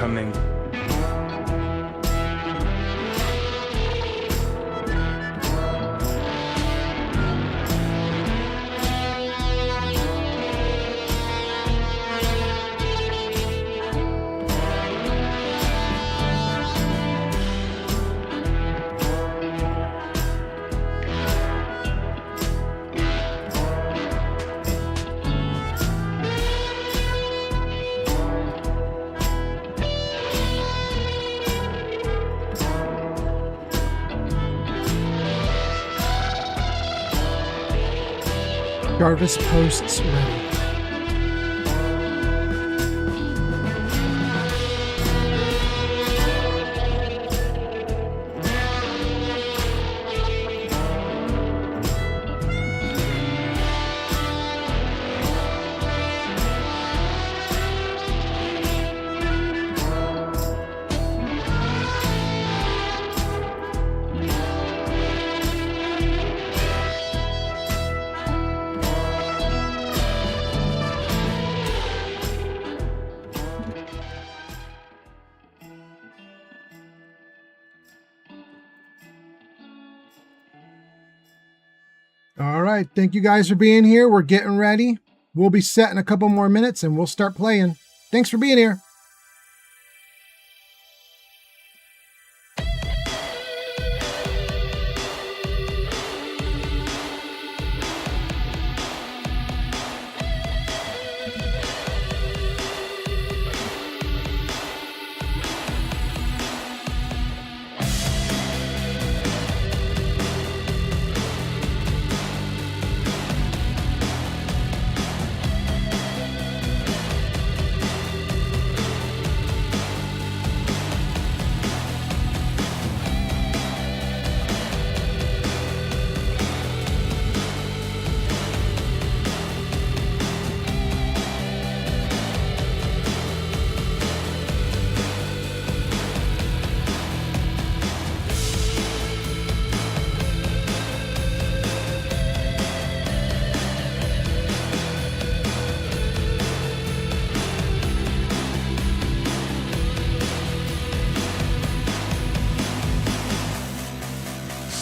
coming. Jarvis posts ready. All right, thank you guys for being here. We're getting ready. We'll be set in a couple more minutes and we'll start playing. Thanks for being here.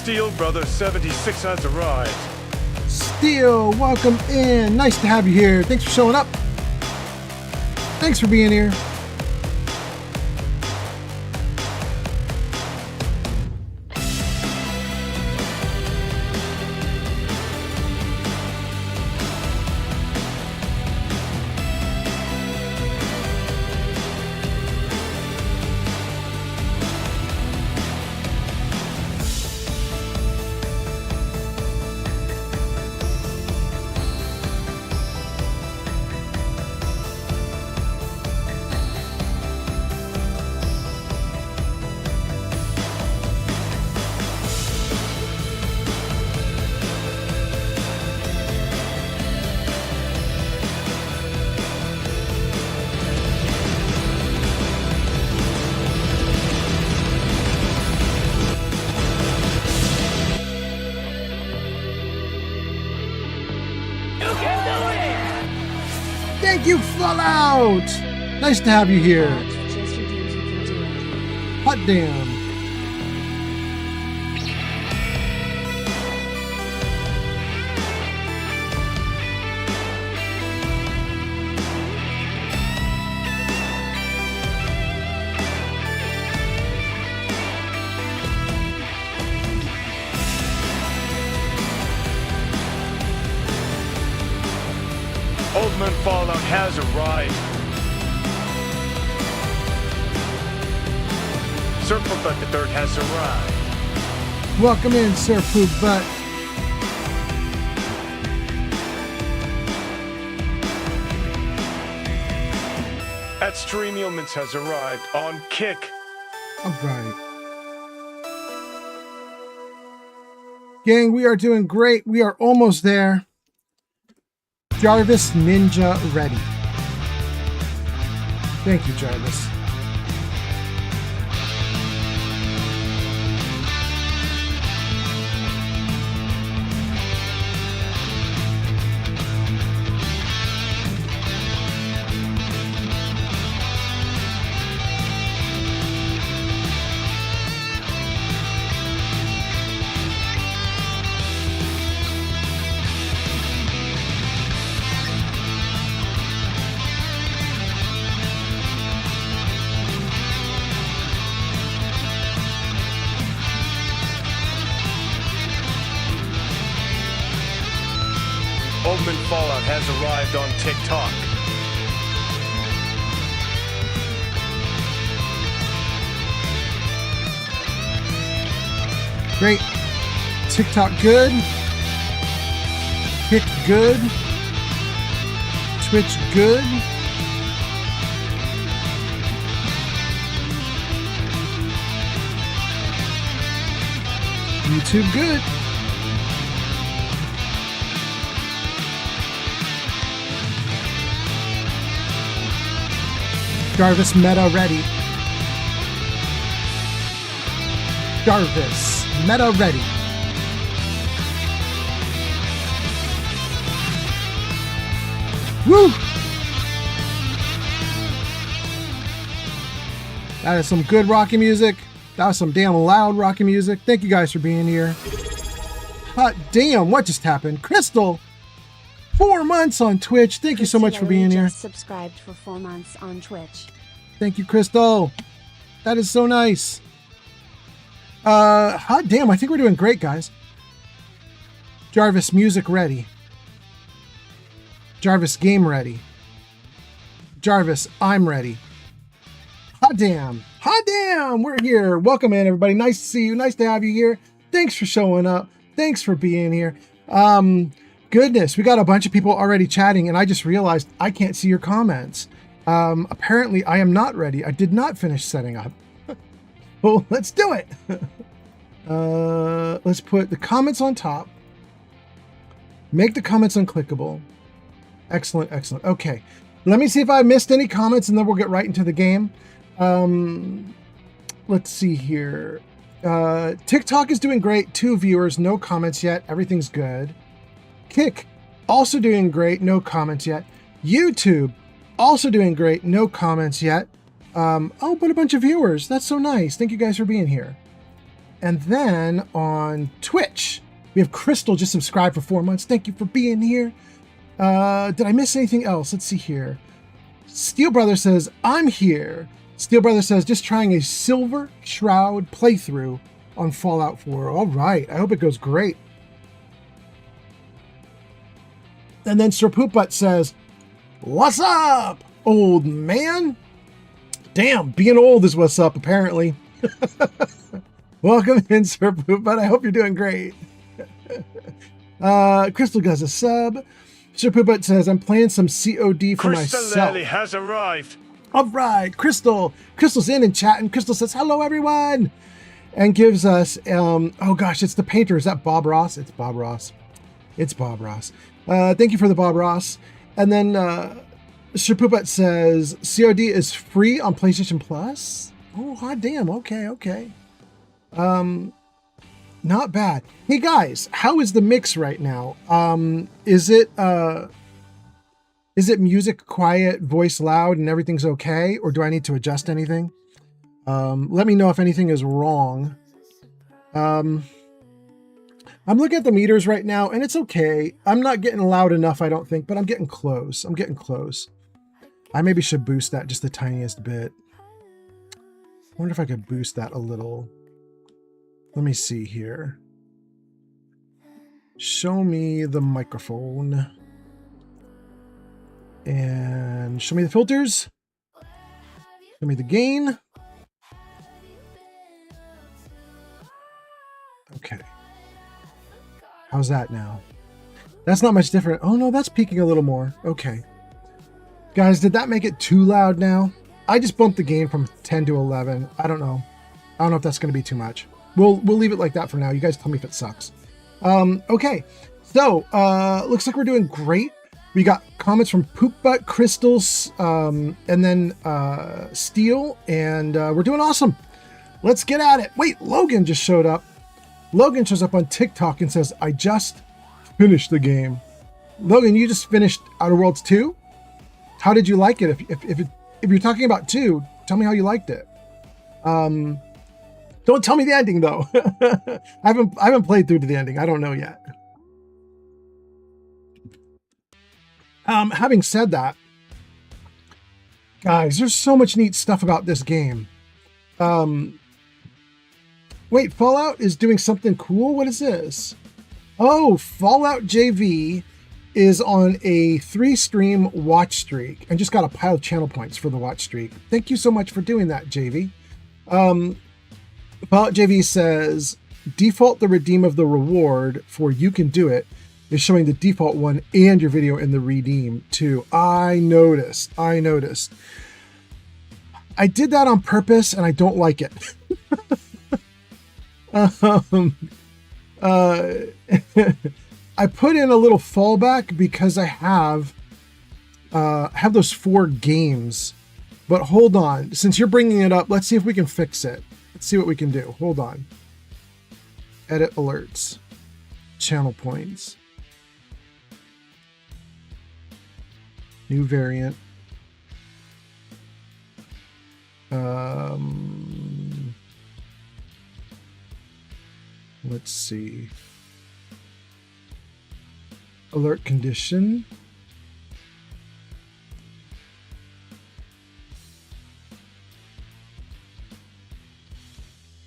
Steel Brother 76 has arrived. Steel, welcome in. Nice to have you here. Thanks for showing up. Thanks for being here. Thank you, Fallout! Nice to have you here. Hot damn. Old Man Fallout has arrived. Sir Poopbutt the Third has arrived. Welcome in, Sir Poopbutt. At Stream Humans has arrived on Kick. All right. Gang, we are doing great. We are almost there. Jarvis Ninja ready. Thank you, Jarvis. Oldman Fallout has arrived on TikTok. Great. TikTok good. Kick good. Twitch good. YouTube good. Jarvis meta ready. Jarvis meta ready. Woo! That is some good Rocky music. That was some damn loud Rocky music. Thank you guys for being here. Hot damn, what just happened? Crystal, 4 months on Twitch. Thank you so much for being here. Subscribed for 4 months on Twitch. Thank you, Crystal. That is so nice. Hot damn, I think we're doing great, guys. Jarvis, music ready. Jarvis, game ready. Jarvis, I'm ready. Hot damn. Hot damn. We're here. Welcome in, everybody. Nice to see you. Nice to have you here. Thanks for showing up. Thanks for being here. Goodness, we got a bunch of people already chatting, and I just realized I can't see your comments. Apparently, I am not ready. I did not finish setting up. Well, let's do it. Let's put the comments on top. Make the comments unclickable. Excellent, excellent. Okay, let me see if I missed any comments, and then we'll get right into the game. Let's see here. TikTok is doing great. 2 viewers, no comments yet. Everything's good. Kick, also doing great. No comments yet. YouTube, also doing great. No comments yet. Oh, but a bunch of viewers. That's so nice. Thank you guys for being here. And then on Twitch, we have Crystal just subscribed for 4 months. Thank you for being here. Did I miss anything else? Let's see here. Steel Brother says, I'm here. Steel Brother says, just trying a Silver Shroud playthrough on Fallout 4. All right. I hope it goes great. And then Sir Poopbutt says, what's up, old man? Damn, being old is what's up, apparently. Welcome in, Sir Poopbutt. I hope you're doing great. Crystal does a sub. Sir Poopbutt says, I'm playing some COD for Crystal myself. Lily has arrived. All right, Crystal. Crystal's in and chatting. Crystal says, hello, everyone. And gives us, oh gosh, it's the painter. Is that Bob Ross? It's Bob Ross. It's Bob Ross. Thank you for the Bob Ross. And then Sir Poopbutt says, COD is free on PlayStation Plus? Oh, hot damn. Okay, okay. Not bad. Hey guys, how is the mix right now? Is it music quiet, voice loud, and everything's okay? Or do I need to adjust anything? Let me know if anything is wrong. I'm looking at the meters right now, and it's okay. I'm not getting loud enough, I don't think, but I'm getting close. I'm getting close. I maybe should boost that just the tiniest bit. I wonder if I could boost that a little. Let me see here. Show me the microphone. And show me the filters. Show me the gain. Okay. How's that now? That's not much different. Oh no, that's peaking a little more. Okay. Guys, did that make it too loud now? I just bumped the gain from 10 to 11. I don't know. I don't know if that's going to be too much. We'll leave it like that for now. You guys tell me if it sucks. Okay. So, looks like we're doing great. We got comments from Poopbutt, Crystals, and then Steel, and we're doing awesome. Let's get at it. Wait, Logan just showed up. Logan shows up on TikTok and says, I just finished the game. Logan, you just finished Outer Worlds 2? How did you like it? If you're talking about 2, tell me how you liked it. Don't tell me the ending though. I haven't played through to the ending. I don't know yet. Having said that, guys, there's so much neat stuff about this game. Wait, Fallout is doing something cool? What is this? Oh, Fallout JV is on a 3-stream watch streak and just got a pile of channel points for the watch streak. Thank you so much for doing that, JV. Pilot JV says, default the redeem of the reward for You Can Do It is showing the default one and your video in the redeem too. I noticed. I did that on purpose and I don't like it. I put in a little fallback because I have those 4 games. But hold on, since you're bringing it up, let's see if we can fix it. Let's see what we can do. Hold on. Edit alerts. Channel points. New variant. Let's see. Alert condition.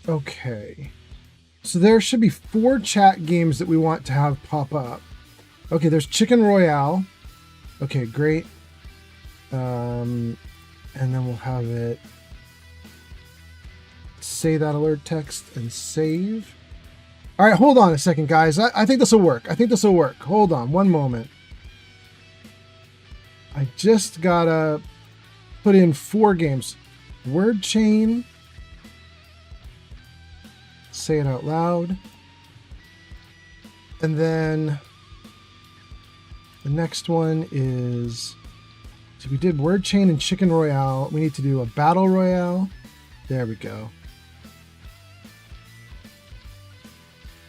Okay. So there should be 4 chat games that we want to have pop up. Okay, there's Chicken Royale. Okay, great. And then we'll have it say that alert text and save. All right, hold on a second, guys. I think this will work. Hold on one moment. I just gotta put in 4 games. Word chain. Say it out loud. And then the next one is, so we did Word Chain and Chicken Royale. We need to do a Battle Royale. There we go.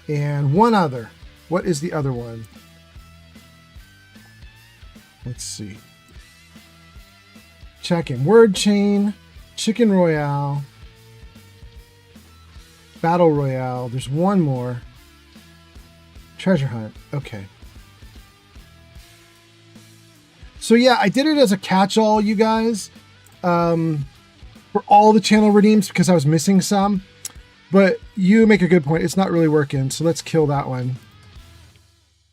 And one other. What is the other one? Let's see. Checking. Word Chain, Chicken Royale, Battle Royale. There's one more. Treasure Hunt. Okay. So yeah, I did it as a catch-all, you guys, for all the channel redeems because I was missing some. But you make a good point. It's not really working. So let's kill that one.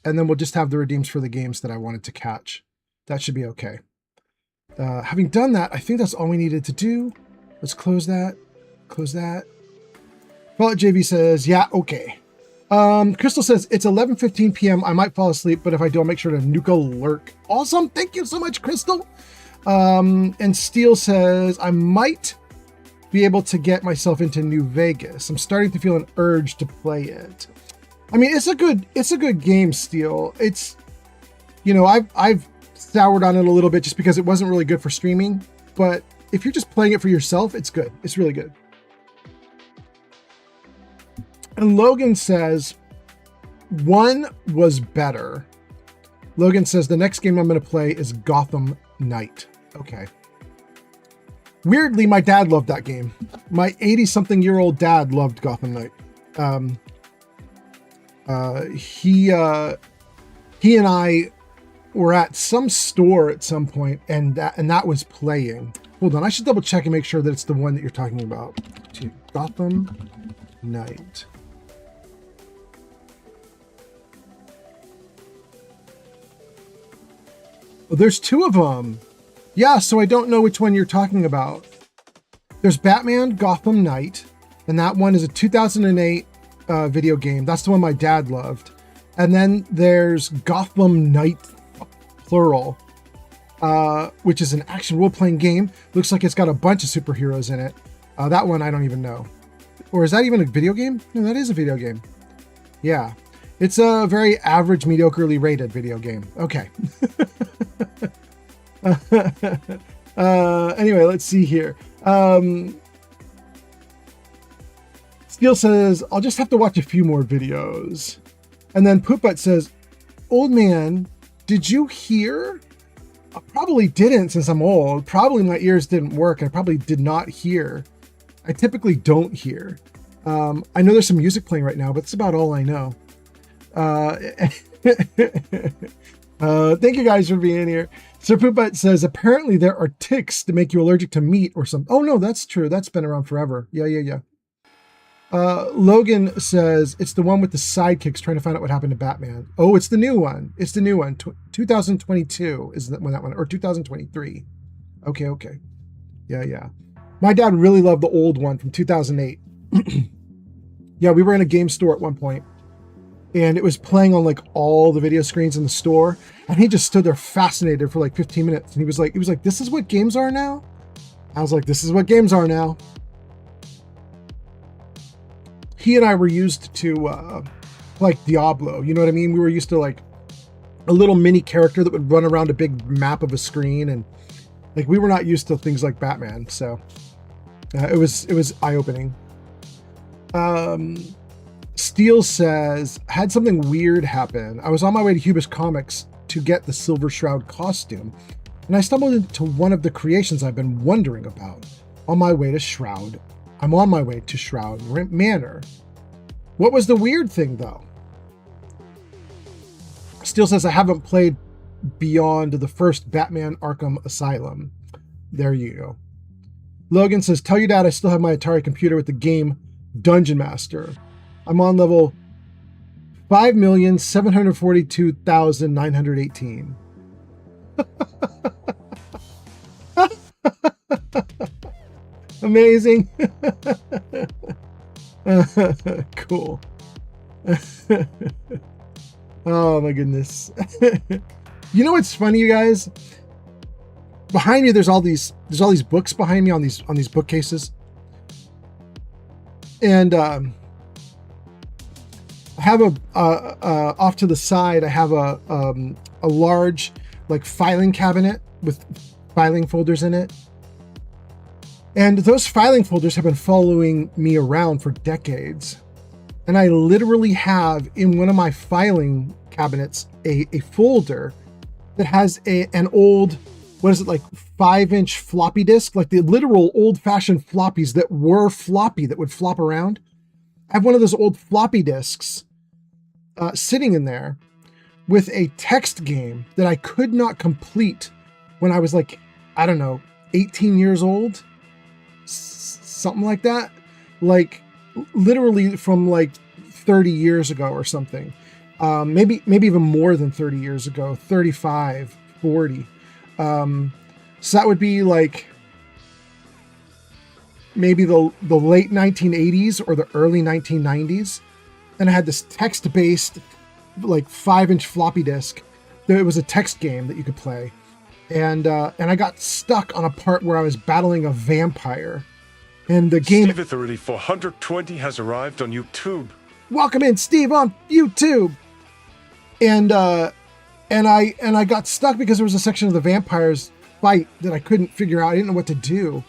And then we'll just have the redeems for the games that I wanted to catch. That should be okay. Having done that, I think that's all we needed to do. Let's close that. Close that. Pilot JV says, yeah, okay. Crystal says, it's 11:15 p.m. I might fall asleep, but if I do, I'll make sure to nuke alert. Awesome. Thank you so much, Crystal. And Steele says, I might be able to get myself into New Vegas. I'm starting to feel an urge to play it. I mean, it's a good game, Steele. It's, you know, I've soured on it a little bit just because it wasn't really good for streaming, but if you're just playing it for yourself, it's good. It's really good. And Logan says, 1 was better. Logan says, the next game I'm going to play is Gotham Knight. Okay. Weirdly, my dad loved that game. My 80-something-year-old dad loved Gotham Knight. He and I were at some store at some point, and that was playing. Hold on, I should double check and make sure that it's the one that you're talking about. Gotham Knight. Oh, there's 2 of them. Yeah, so I don't know which one you're talking about. There's Batman Gotham Knight, and that one is a 2008 video game. That's the one my dad loved. And then there's Gotham Knight, plural, which is an action role-playing game. Looks like it's got a bunch of superheroes in it. That one I don't even know. Or is that even a video game? No, that is a video game. Yeah. It's a very average, mediocrely rated video game. Okay. Anyway, let's see here. Steele says, I'll just have to watch a few more videos. And then Poopbutt says, old man, did you hear? I probably didn't since I'm old. Probably my ears didn't work. I probably did not hear. I typically don't hear. I know there's some music playing right now, but that's about all I know. Thank you guys for being here. Sir Poopbutt says, apparently there are ticks to make you allergic to meat or something. Oh no, that's true. That's been around forever. Yeah. Logan says it's the one with the sidekicks trying to find out what happened to Batman. Oh, it's the new one. It's the new one. 2022 is when that one, or 2023. Okay. Yeah. My dad really loved the old one from 2008. Yeah, we were in a game store at one point, and it was playing on like all the video screens in the store, and he just stood there fascinated for like 15 minutes, and he was like, "This is what games are now?" I was like, "This is what games are now." He and I were used to like Diablo, you know what I mean? We were used to like a little mini character that would run around a big map of a screen, and like we were not used to things like Batman, so it was eye-opening. Steele says, had something weird happen. I was on my way to Hubris Comics to get the Silver Shroud costume, and I stumbled into one of the creations I've been wondering about. I'm on my way to Shroud Manor. What was the weird thing, though? Steele says, I haven't played beyond the first Batman Arkham Asylum. There you go. Logan says, tell your dad I still have my Atari computer with the game Dungeon Master. I'm on level 5,742,918. Amazing. Cool. Oh my goodness. You know what's funny, you guys? Behind me, there's all these books behind me on these bookcases, and I have off to the side. I have a large like filing cabinet with filing folders in it, and those filing folders have been following me around for decades. And I literally have in one of my filing cabinets a folder that has an old, what is it, like 5-inch floppy disk, like the literal old-fashioned floppies that were floppy, that would flop around. I have one of those old floppy disks sitting in there with a text game that I could not complete when I was like, I don't know, 18 years old, something like that. Like literally from like 30 years ago or something. Maybe even more than 30 years ago, 35, 40. So that would be like maybe the late 1980s or the early 1990s. And I had this text-based like 5-inch floppy disk. It was a text game that you could play. And I got stuck on a part where I was battling a vampire. And the game... Steve Authority 420 has arrived on YouTube. Welcome in, Steve, on YouTube. And I got stuck because there was a section of the vampires fight that I couldn't figure out. I didn't know what to do.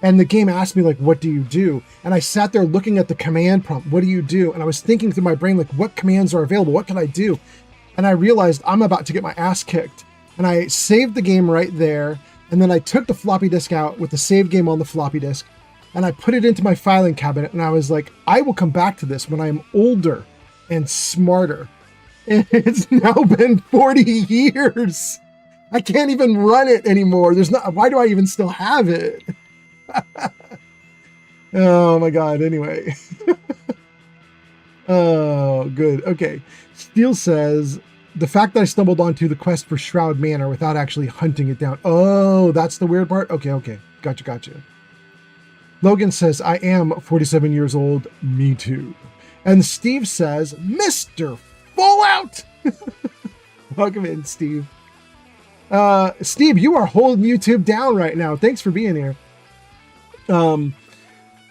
And the game asked me, like, what do you do? And I sat there looking at the command prompt. What do you do? And I was thinking through my brain, like, what commands are available? What can I do? And I realized I'm about to get my ass kicked. And I saved the game right there. And then I took the floppy disk out with the save game on the floppy disk. And I put it into my filing cabinet. And I was like, I will come back to this when I'm older and smarter. And it's now been 40 years. I can't even run it anymore. Why do I even still have it? Oh my God. Anyway. Oh, good. Okay. Steele says, the fact that I stumbled onto the quest for Shroud Manor without actually hunting it down. Oh, that's the weird part? Okay. Gotcha. Logan says, I am 47 years old. Me too. And Steve says, Mr. Fallout. Welcome in, Steve. Steve, you are holding YouTube down right now. Thanks for being here. And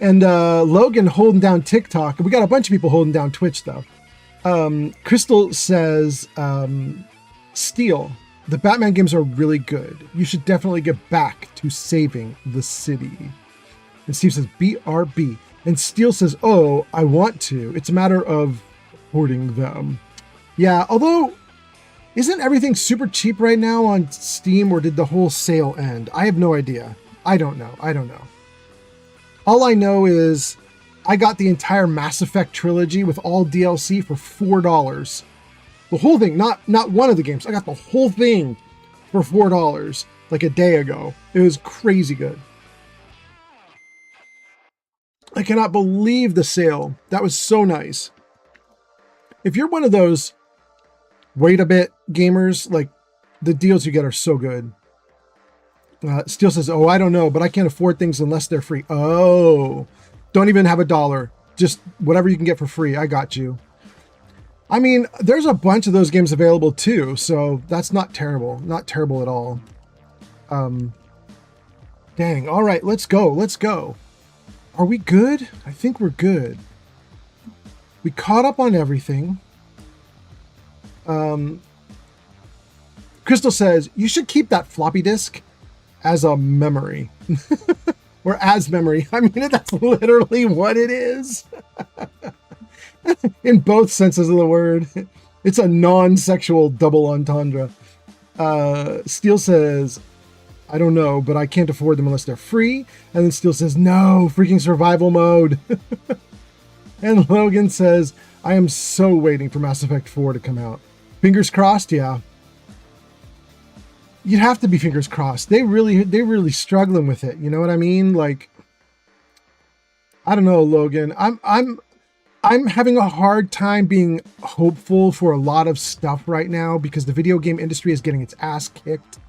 Logan holding down TikTok. We got a bunch of people holding down Twitch, though. Crystal says, Steel, the Batman games are really good. You should definitely get back to saving the city. And Steve says, BRB. And Steel says, oh, I want to. It's a matter of hoarding them. Yeah, although, isn't everything super cheap right now on Steam, or did the whole sale end? I have no idea. I don't know. All I know is I got the entire Mass Effect trilogy with all DLC for $4. The whole thing, not one of the games. I got the whole thing for $4 like a day ago. It was crazy good. I cannot believe the sale. That was so nice. If you're one of those wait a bit gamers, like the deals you get are so good. Steel says, oh, I don't know, but I can't afford things unless they're free. Oh, don't even have $1. Just whatever you can get for free. I got you. I mean, there's a bunch of those games available too, so that's not terrible. Not terrible at all. Dang. All right, let's go. Let's go. Are we good? I think we're good. We caught up on everything. Crystal says, you should keep that floppy disk as a memory. Or as memory. I mean, that's literally what it is. In both senses of the word. It's a non-sexual double entendre. Steele says, I don't know, but I can't afford them unless they're free. And then Steele says, no, freaking survival mode. And Logan says, I am so waiting for Mass Effect 4 to come out. Fingers crossed, yeah. You'd have to be fingers crossed. They're really struggling with it. You know what I mean? Like, I don't know, Logan. I'm having a hard time being hopeful for a lot of stuff right now because the video game industry is getting its ass kicked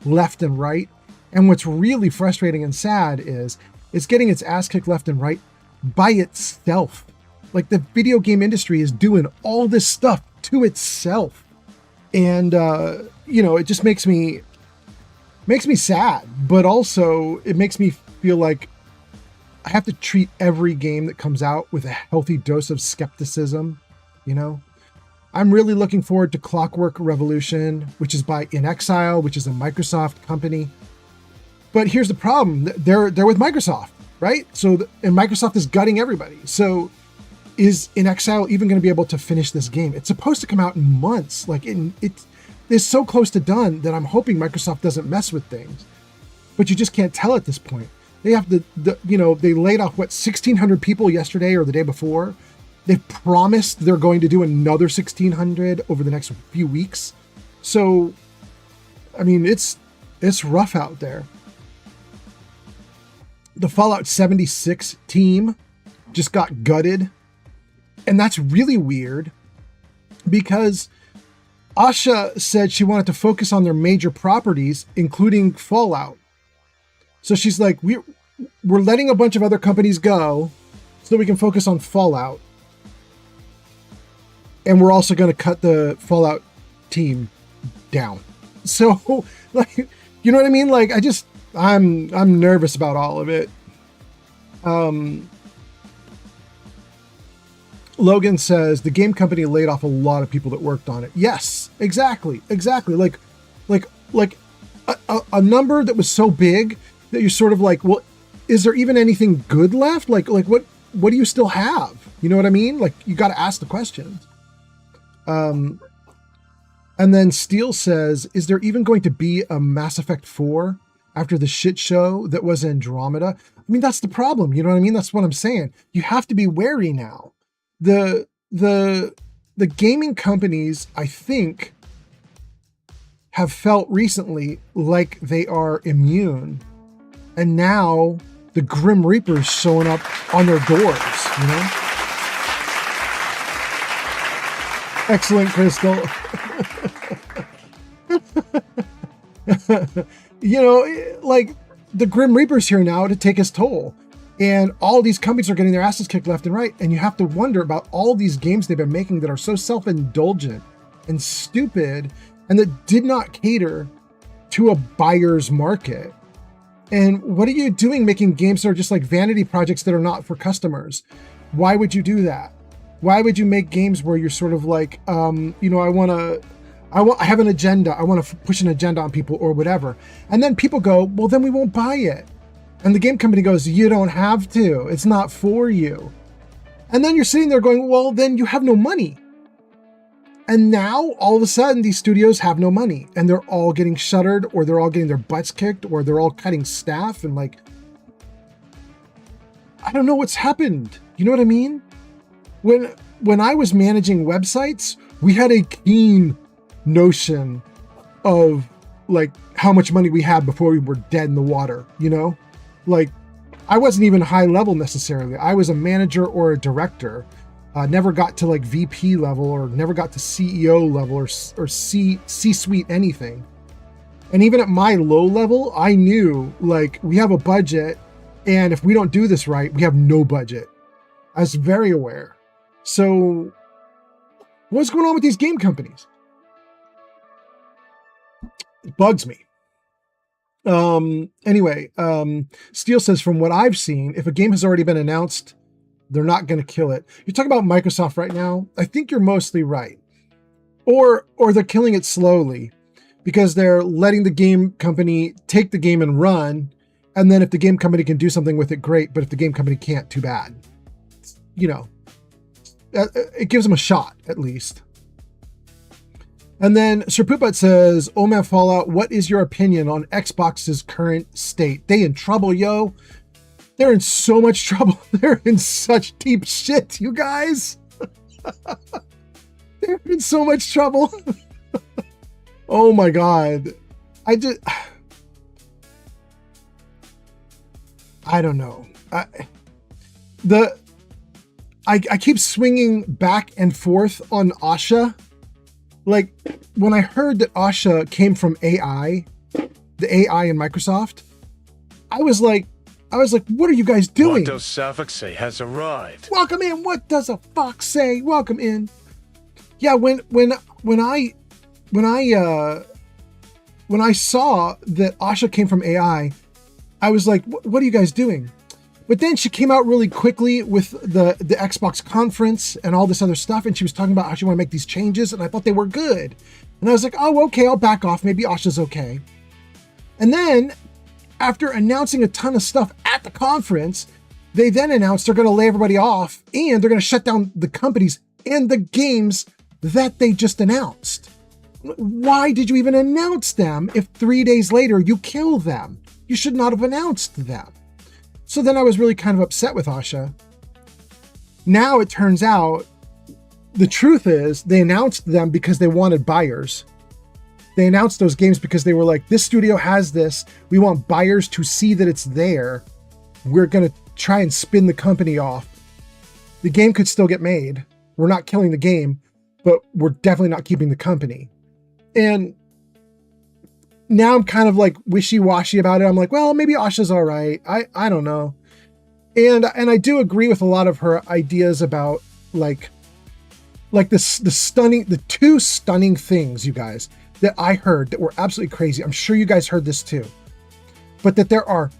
left and right. And what's really frustrating and sad is it's getting its ass kicked left and right by itself. Like the video game industry is doing all this stuff to itself. And, you know, it just makes me sad, but also it makes me feel like I have to treat every game that comes out with a healthy dose of skepticism. You know, I'm really looking forward to Clockwork Revolution, which is by In Exile, which is a Microsoft company. But here's the problem. They're with Microsoft, right? So, and Microsoft is gutting everybody. So is In Exile even going to be able to finish this game? It's supposed to come out in months. Like it's so close to done that I'm hoping Microsoft doesn't mess with things. But you just can't tell at this point. They have they laid off, 1,600 people yesterday or the day before. They've promised they're going to do another 1,600 over the next few weeks. So, I mean, it's rough out there. The Fallout 76 team just got gutted. And that's really weird because Asha said she wanted to focus on their major properties, including Fallout. So she's like, we're letting a bunch of other companies go so we can focus on Fallout. And we're also going to cut the Fallout team down. So, like, you know what I mean? Like, I'm nervous about all of it. Logan says the game company laid off a lot of people that worked on it. Yes, exactly. Like a number that was so big that you're sort of like, well, is there even anything good left? Like what do you still have? You know what I mean? Like you got to ask the questions. And then Steele says, is there even going to be a Mass Effect 4 after the shit show that was Andromeda? I mean, that's the problem. You know what I mean? That's what I'm saying. You have to be wary now. The gaming companies, I think, have felt recently like they are immune. And now the Grim Reaper's showing up on their doors, you know? Excellent, Crystal. You know, like the Grim Reaper's here now to take his toll. And all these companies are getting their asses kicked left and right. And you have to wonder about all these games they've been making that are so self-indulgent and stupid and that did not cater to a buyer's market. And what are you doing making games that are just like vanity projects that are not for customers? Why would you do that? Why would you make games where you're sort of like, you know, I have an agenda. I want to push an agenda on people or whatever. And then people go, well, then we won't buy it. And the game company goes, you don't have to. It's not for you. And then you're sitting there going, well, then you have no money. And now all of a sudden these studios have no money and they're all getting shuttered or they're all getting their butts kicked or they're all cutting staff and like, I don't know what's happened. You know what I mean? When I was managing websites, we had a keen notion of like how much money we had before we were dead in the water, you know? Like I wasn't even high level necessarily. I was a manager or a director. Never got to like VP level, or never got to CEO level, or C-suite anything. And even at my low level, I knew like we have a budget, and if we don't do this right, we have no budget. I was very aware. So what's going on with these game companies? It bugs me. Anyway, Steele says, from what I've seen, if a game has already been announced, they're not going to kill it. You're talking about Microsoft right now. I think you're mostly right. Or they're killing it slowly because they're letting the game company take the game and run. And then if the game company can do something with it, great. But if the game company can't, too bad. You know, it gives them a shot at least. And then Sir Pooput says, oh man, Fallout, what is your opinion on Xbox's current state? They in trouble, yo. They're in so much trouble. They're in such deep shit, you guys. They're in so much trouble. Oh my God. I don't know. I keep swinging back and forth on Asha. Like, when I heard that Asha came from AI, the AI in Microsoft, I was like, what are you guys doing? What does Sapphic say has arrived? Welcome in. What does a fox say? Welcome in. Yeah, when I saw that Asha came from AI, I was like, what are you guys doing? But then she came out really quickly with the Xbox conference and all this other stuff. And she was talking about how she wanted to make these changes. And I thought they were good. And I was like, oh, okay, I'll back off. Maybe Asha's okay. And then after announcing a ton of stuff at the conference, they then announced they're going to lay everybody off and they're going to shut down the companies and the games that they just announced. Why did you even announce them if 3 days later you kill them? You should not have announced them. So then I was really kind of upset with Asha. Now it turns out the truth is they announced them because they wanted buyers. They announced those games because they were like, this studio has this. We want buyers to see that it's there. We're going to try and spin the company off. The game could still get made. We're not killing the game, but we're definitely not keeping the company. And now I'm kind of like wishy-washy about it. I'm like, well, maybe Asha's all right. I don't know. And I do agree with a lot of her ideas about the two stunning things, you guys, that I heard that were absolutely crazy. I'm sure you guys heard this too. But that there are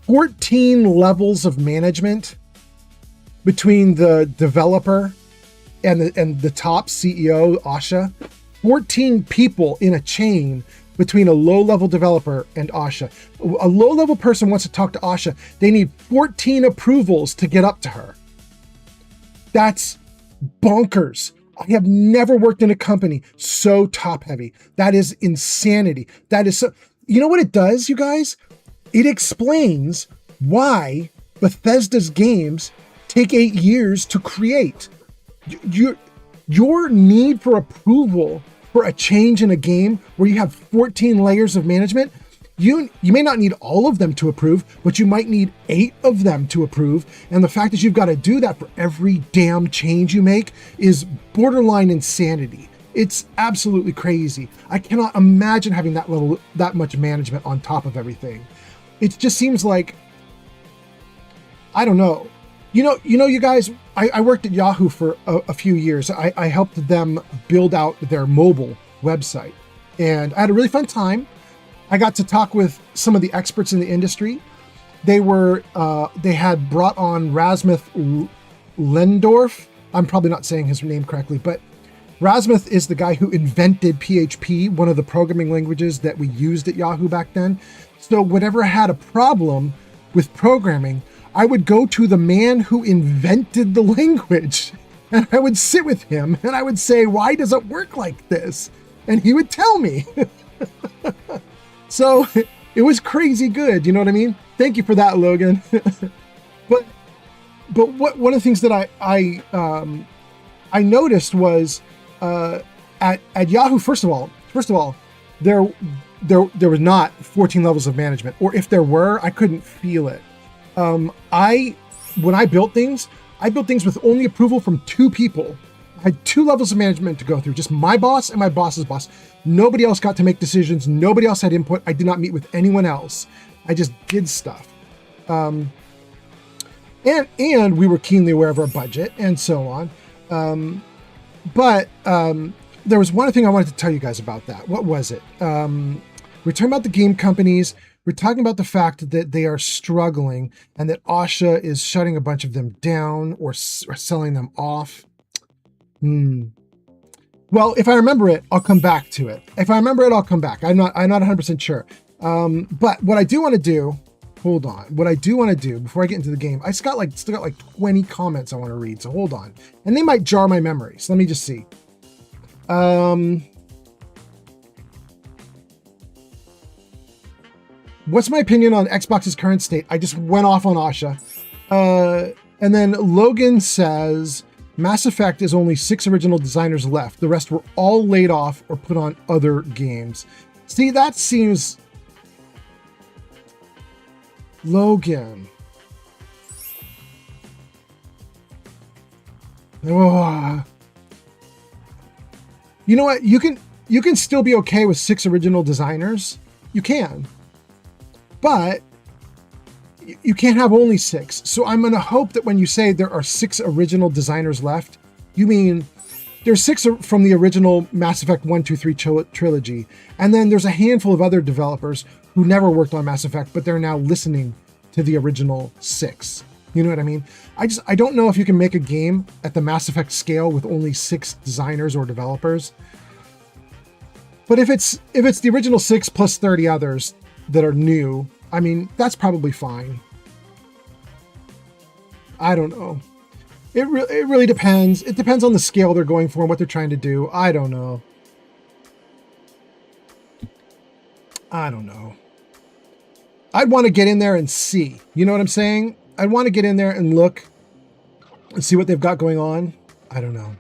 14 levels of management between the developer and the top CEO, Asha. 14 people in a chain between a low-level developer and Asha. A low-level person wants to talk to Asha. They need 14 approvals to get up to her. That's bonkers. I have never worked in a company so top-heavy. That is insanity. That is so... You know what it does, you guys? It explains why Bethesda's games take 8 years to create. Your need for approval for a change in a game where you have 14 layers of management, you may not need all of them to approve, but you might need 8 of them to approve. And the fact that you've got to do that for every damn change you make is borderline insanity. It's absolutely crazy. I cannot imagine having that much management on top of everything. It just seems like, I don't know. You guys, I worked at Yahoo for a few years. I helped them build out their mobile website, and I had a really fun time. I got to talk with some of the experts in the industry. They had brought on Rasmuth Lendorf. I'm probably not saying his name correctly, but Rasmuth is the guy who invented PHP, one of the programming languages that we used at Yahoo back then. So whenever I had a problem with programming, I would go to the man who invented the language, and I would sit with him and I would say, why does it work like this? And he would tell me. So it was crazy good. You know what I mean? Thank you for that, Logan. But one of the things that I noticed was at Yahoo, first of all, there was not 14 levels of management, or if there were, I couldn't feel it. When I built things with only approval from 2 people. I had 2 levels of management to go through, just my boss and my boss's boss. Nobody else got to make decisions. Nobody else had input. I did not meet with anyone else. I just did stuff. And we were keenly aware of our budget and so on. But there was one thing I wanted to tell you guys about that. What was it? We're talking about the game companies. We're talking about the fact that they are struggling and that Asha is shutting a bunch of them down or selling them off. Well, if I remember it, I'll come back to it. If I remember it, I'll come back. I'm not 100% sure. But what I do want to do, hold on. What I do want to do before I get into the game, I still got like 20 comments I want to read. So hold on. And they might jar my memory. So let me just see. What's my opinion on Xbox's current state? I just went off on Asha. And then Logan says, Mass Effect is only 6 original designers left. The rest were all laid off or put on other games. See, that seems... Logan. Oh. You know what? You can still be okay with 6 original designers. You can. But you can't have only 6. So I'm going to hope that when you say there are 6 original designers left, you mean there's 6 from the original Mass Effect 1, 2, 3 trilogy. And then there's a handful of other developers who never worked on Mass Effect, but they're now listening to the original 6. You know what I mean? I don't know if you can make a game at the Mass Effect scale with only 6 designers or developers. But if it's the original 6 plus 30 others that are new, I mean, that's probably fine. I don't know. It really depends. It depends on the scale they're going for and what they're trying to do. I don't know. I'd want to get in there and see. You know what I'm saying? I'd want to get in there and look and see what they've got going on. I don't know.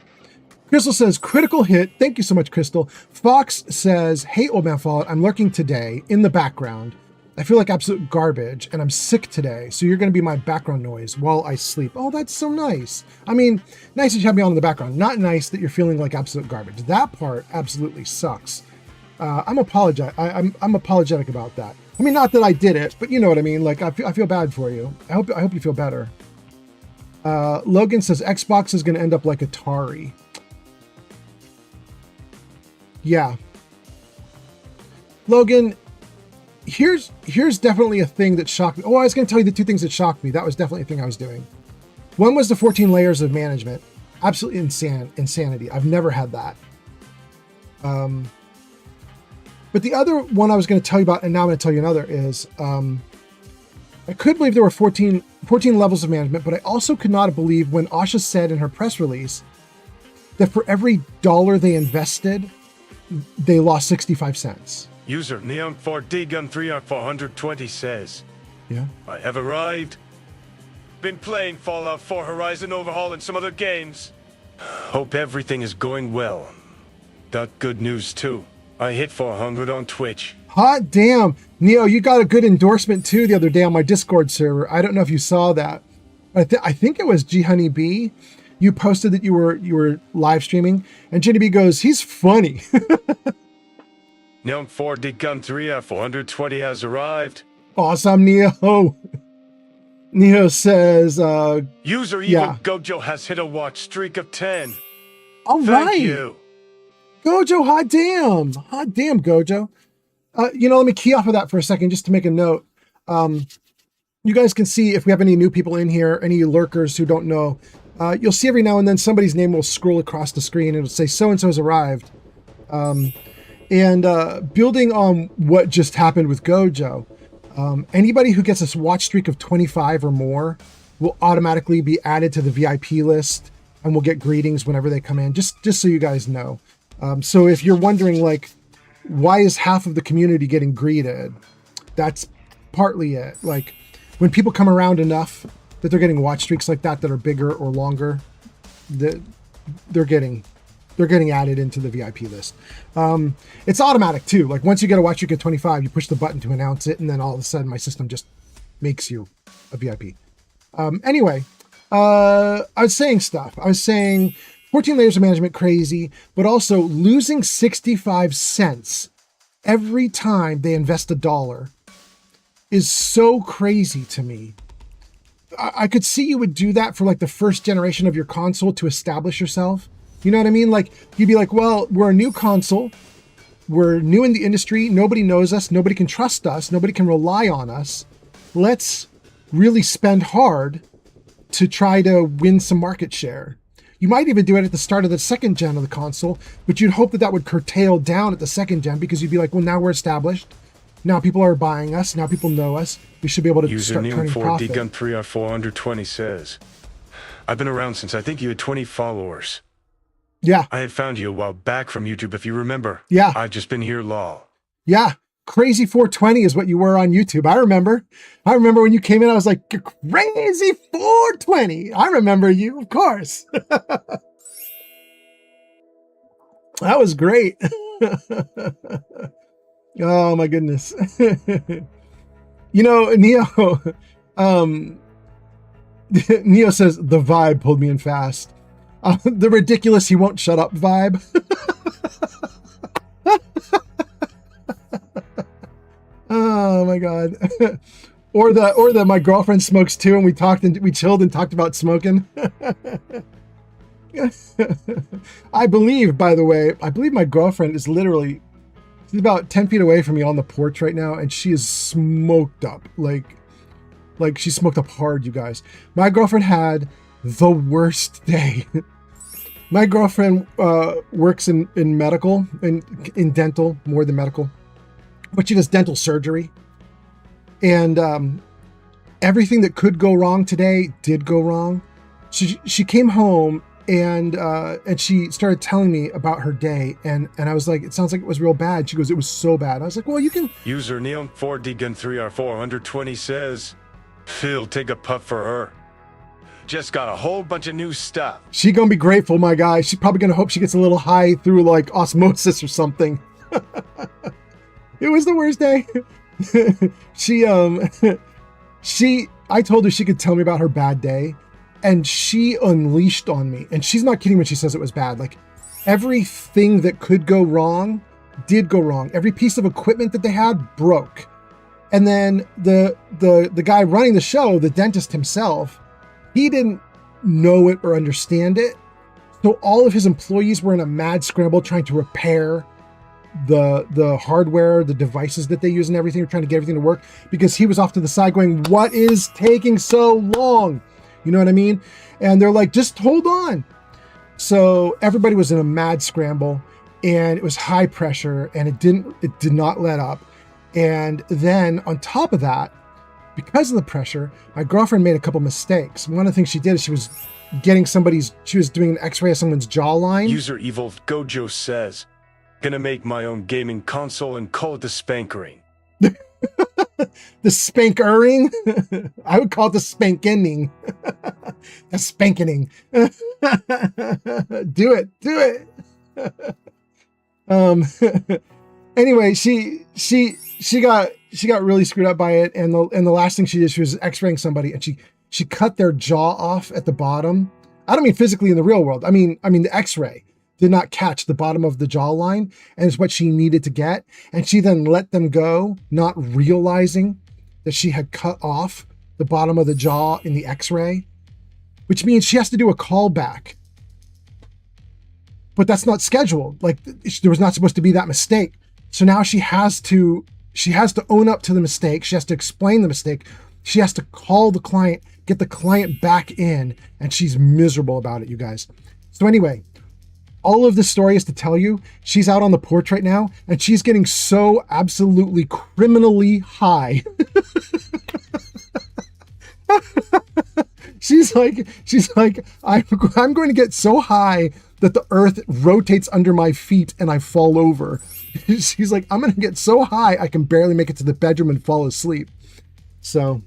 Crystal says, critical hit. Thank you so much, Crystal. Fox says, hey, Old Man Fallout, I'm lurking today in the background. I feel like absolute garbage and I'm sick today. So you're going to be my background noise while I sleep. Oh, that's so nice. I mean, nice that you have me on in the background. Not nice that you're feeling like absolute garbage. That part absolutely sucks. I'm apologetic about that. I mean, not that I did it, but you know what I mean? Like, I feel bad for you. I hope you feel better. Logan says Xbox is going to end up like Atari. Yeah. Logan, here's definitely a thing that shocked me. Oh, I was going to tell you the 2 things that shocked me. That was definitely a thing I was doing. One was the 14 layers of management. Absolutely insanity. I've never had that. But the other one I was going to tell you about, and now I'm going to tell you another, is I could believe there were 14 levels of management, but I also could not believe when Asha said in her press release that for every dollar they invested, they lost 65 cents. User Neon4D Gun 3 on 420 says, Yeah. I have arrived. Been playing Fallout 4 Horizon Overhaul and some other games. Hope everything is going well. Got good news too. I hit 400 on Twitch. Hot damn. Neo, you got a good endorsement too the other day on my Discord server. I don't know if you saw that. I think it was G Honey B. You posted that you were live streaming, and Jenny B goes, he's funny. Neon 4D Gun 3 at 420 has arrived. Awesome, Neo. Neo says, User Evil yeah. Gojo has hit a watch streak of 10. All Thank right. you. Gojo, hot damn, Gojo. Let me key off of that for a second just to make a note. You guys can see if we have any new people in here, any lurkers who don't know. You'll see every now and then somebody's name will scroll across the screen and it'll say so-and-so's arrived. Building on what just happened with Gojo, anybody who gets a watch streak of 25 or more will automatically be added to the VIP list and will get greetings whenever they come in, just so you guys know. So if you're wondering, like, why is half of the community getting greeted? That's partly it. Like, when people come around enough that they're getting watch streaks like that are bigger or longer, they're getting added into the VIP list. It's automatic too. Like, once you get a watch streak at 25, you push the button to announce it, and then all of a sudden my system just makes you a VIP. Anyway, I was saying stuff. I was saying 14 layers of management, crazy, but also losing 65 cents every time they invest $1 is so crazy to me. I could see you would do that for like the first generation of your console to establish yourself. You know what I mean? Like you'd be like, well, we're a new console. We're new in the industry. Nobody knows us. Nobody can trust us. Nobody can rely on us. Let's really spend hard to try to win some market share. You might even do it at the start of the second gen of the console, but you'd hope that that would curtail down at the second gen because you'd be like, well, now we're established. Now people are buying us. Now people know us. We should be able to start turning profit. Username 4D-Gun3R420 says, I've been around since I think you had 20 followers. Yeah. I had found you a while back from YouTube, if you remember. Yeah. I've just been here lol. Yeah. Crazy 420 is what you were on YouTube. I remember when you came in, I was like, crazy 420. I remember you, of course. That was great. Oh my goodness. You know, Neo, Neo says the vibe pulled me in fast. The ridiculous he won't shut up vibe. Oh my god. or the my girlfriend smokes too, and we chilled and talked about smoking. I believe, by the way, my girlfriend is literally, she's about 10 feet away from me on the porch right now, and she is smoked up. Like she's smoked up hard, you guys. My girlfriend had the worst day. My girlfriend works in medical, in dental, more than medical, but she does dental surgery. And everything that could go wrong today did go wrong. She came home and she started telling me about her day, and I was like, it sounds like it was real bad. She goes, it was so bad. I was like, well, you can. User Neon 4D-Gun3R420 says, Phil, take a puff for her. Just got a whole bunch of new stuff. She gonna be grateful, my guy. She's probably gonna hope she gets a little high through like osmosis or something. It was the worst day. I told her she could tell me about her bad day, and she unleashed on me. And she's not kidding when she says it was bad. Like everything that could go wrong did go wrong. Every piece of equipment that they had broke. And then the guy running the show, the dentist himself, he didn't know it or understand it. So all of his employees were in a mad scramble trying to repair the hardware, the devices that they use and everything, trying to get everything to work, because he was off to the side going, what is taking so long? You know what I mean? And they're like, just hold on. So everybody was in a mad scramble, and it was high pressure, and it did not let up. And then on top of that, because of the pressure, my girlfriend made a couple mistakes. One of the things she did is she was doing an x-ray of someone's jawline. User Evil Gojo says, gonna make my own gaming console and call it the Spankering. The Spankering? I would call it the Spankening. The Spankening. Do it. Anyway, she got really screwed up by it, and the last thing she did, she was x-raying somebody, and she cut their jaw off at the bottom. I don't mean physically in the real world. I mean the x-ray did not catch the bottom of the jawline, and it's what she needed to get. And she then let them go, not realizing that she had cut off the bottom of the jaw in the x-ray, which means she has to do a callback. But that's not scheduled. Like, there was not supposed to be that mistake. So now she has to own up to the mistake. She has to explain the mistake. She has to call the client, get the client back in, and she's miserable about it, you guys. So anyway, all of this story is to tell you, she's out on the porch right now, and she's getting so absolutely criminally high. She's like, I'm going to get so high that the earth rotates under my feet and I fall over. She's like, I'm going to get so high I can barely make it to the bedroom and fall asleep. So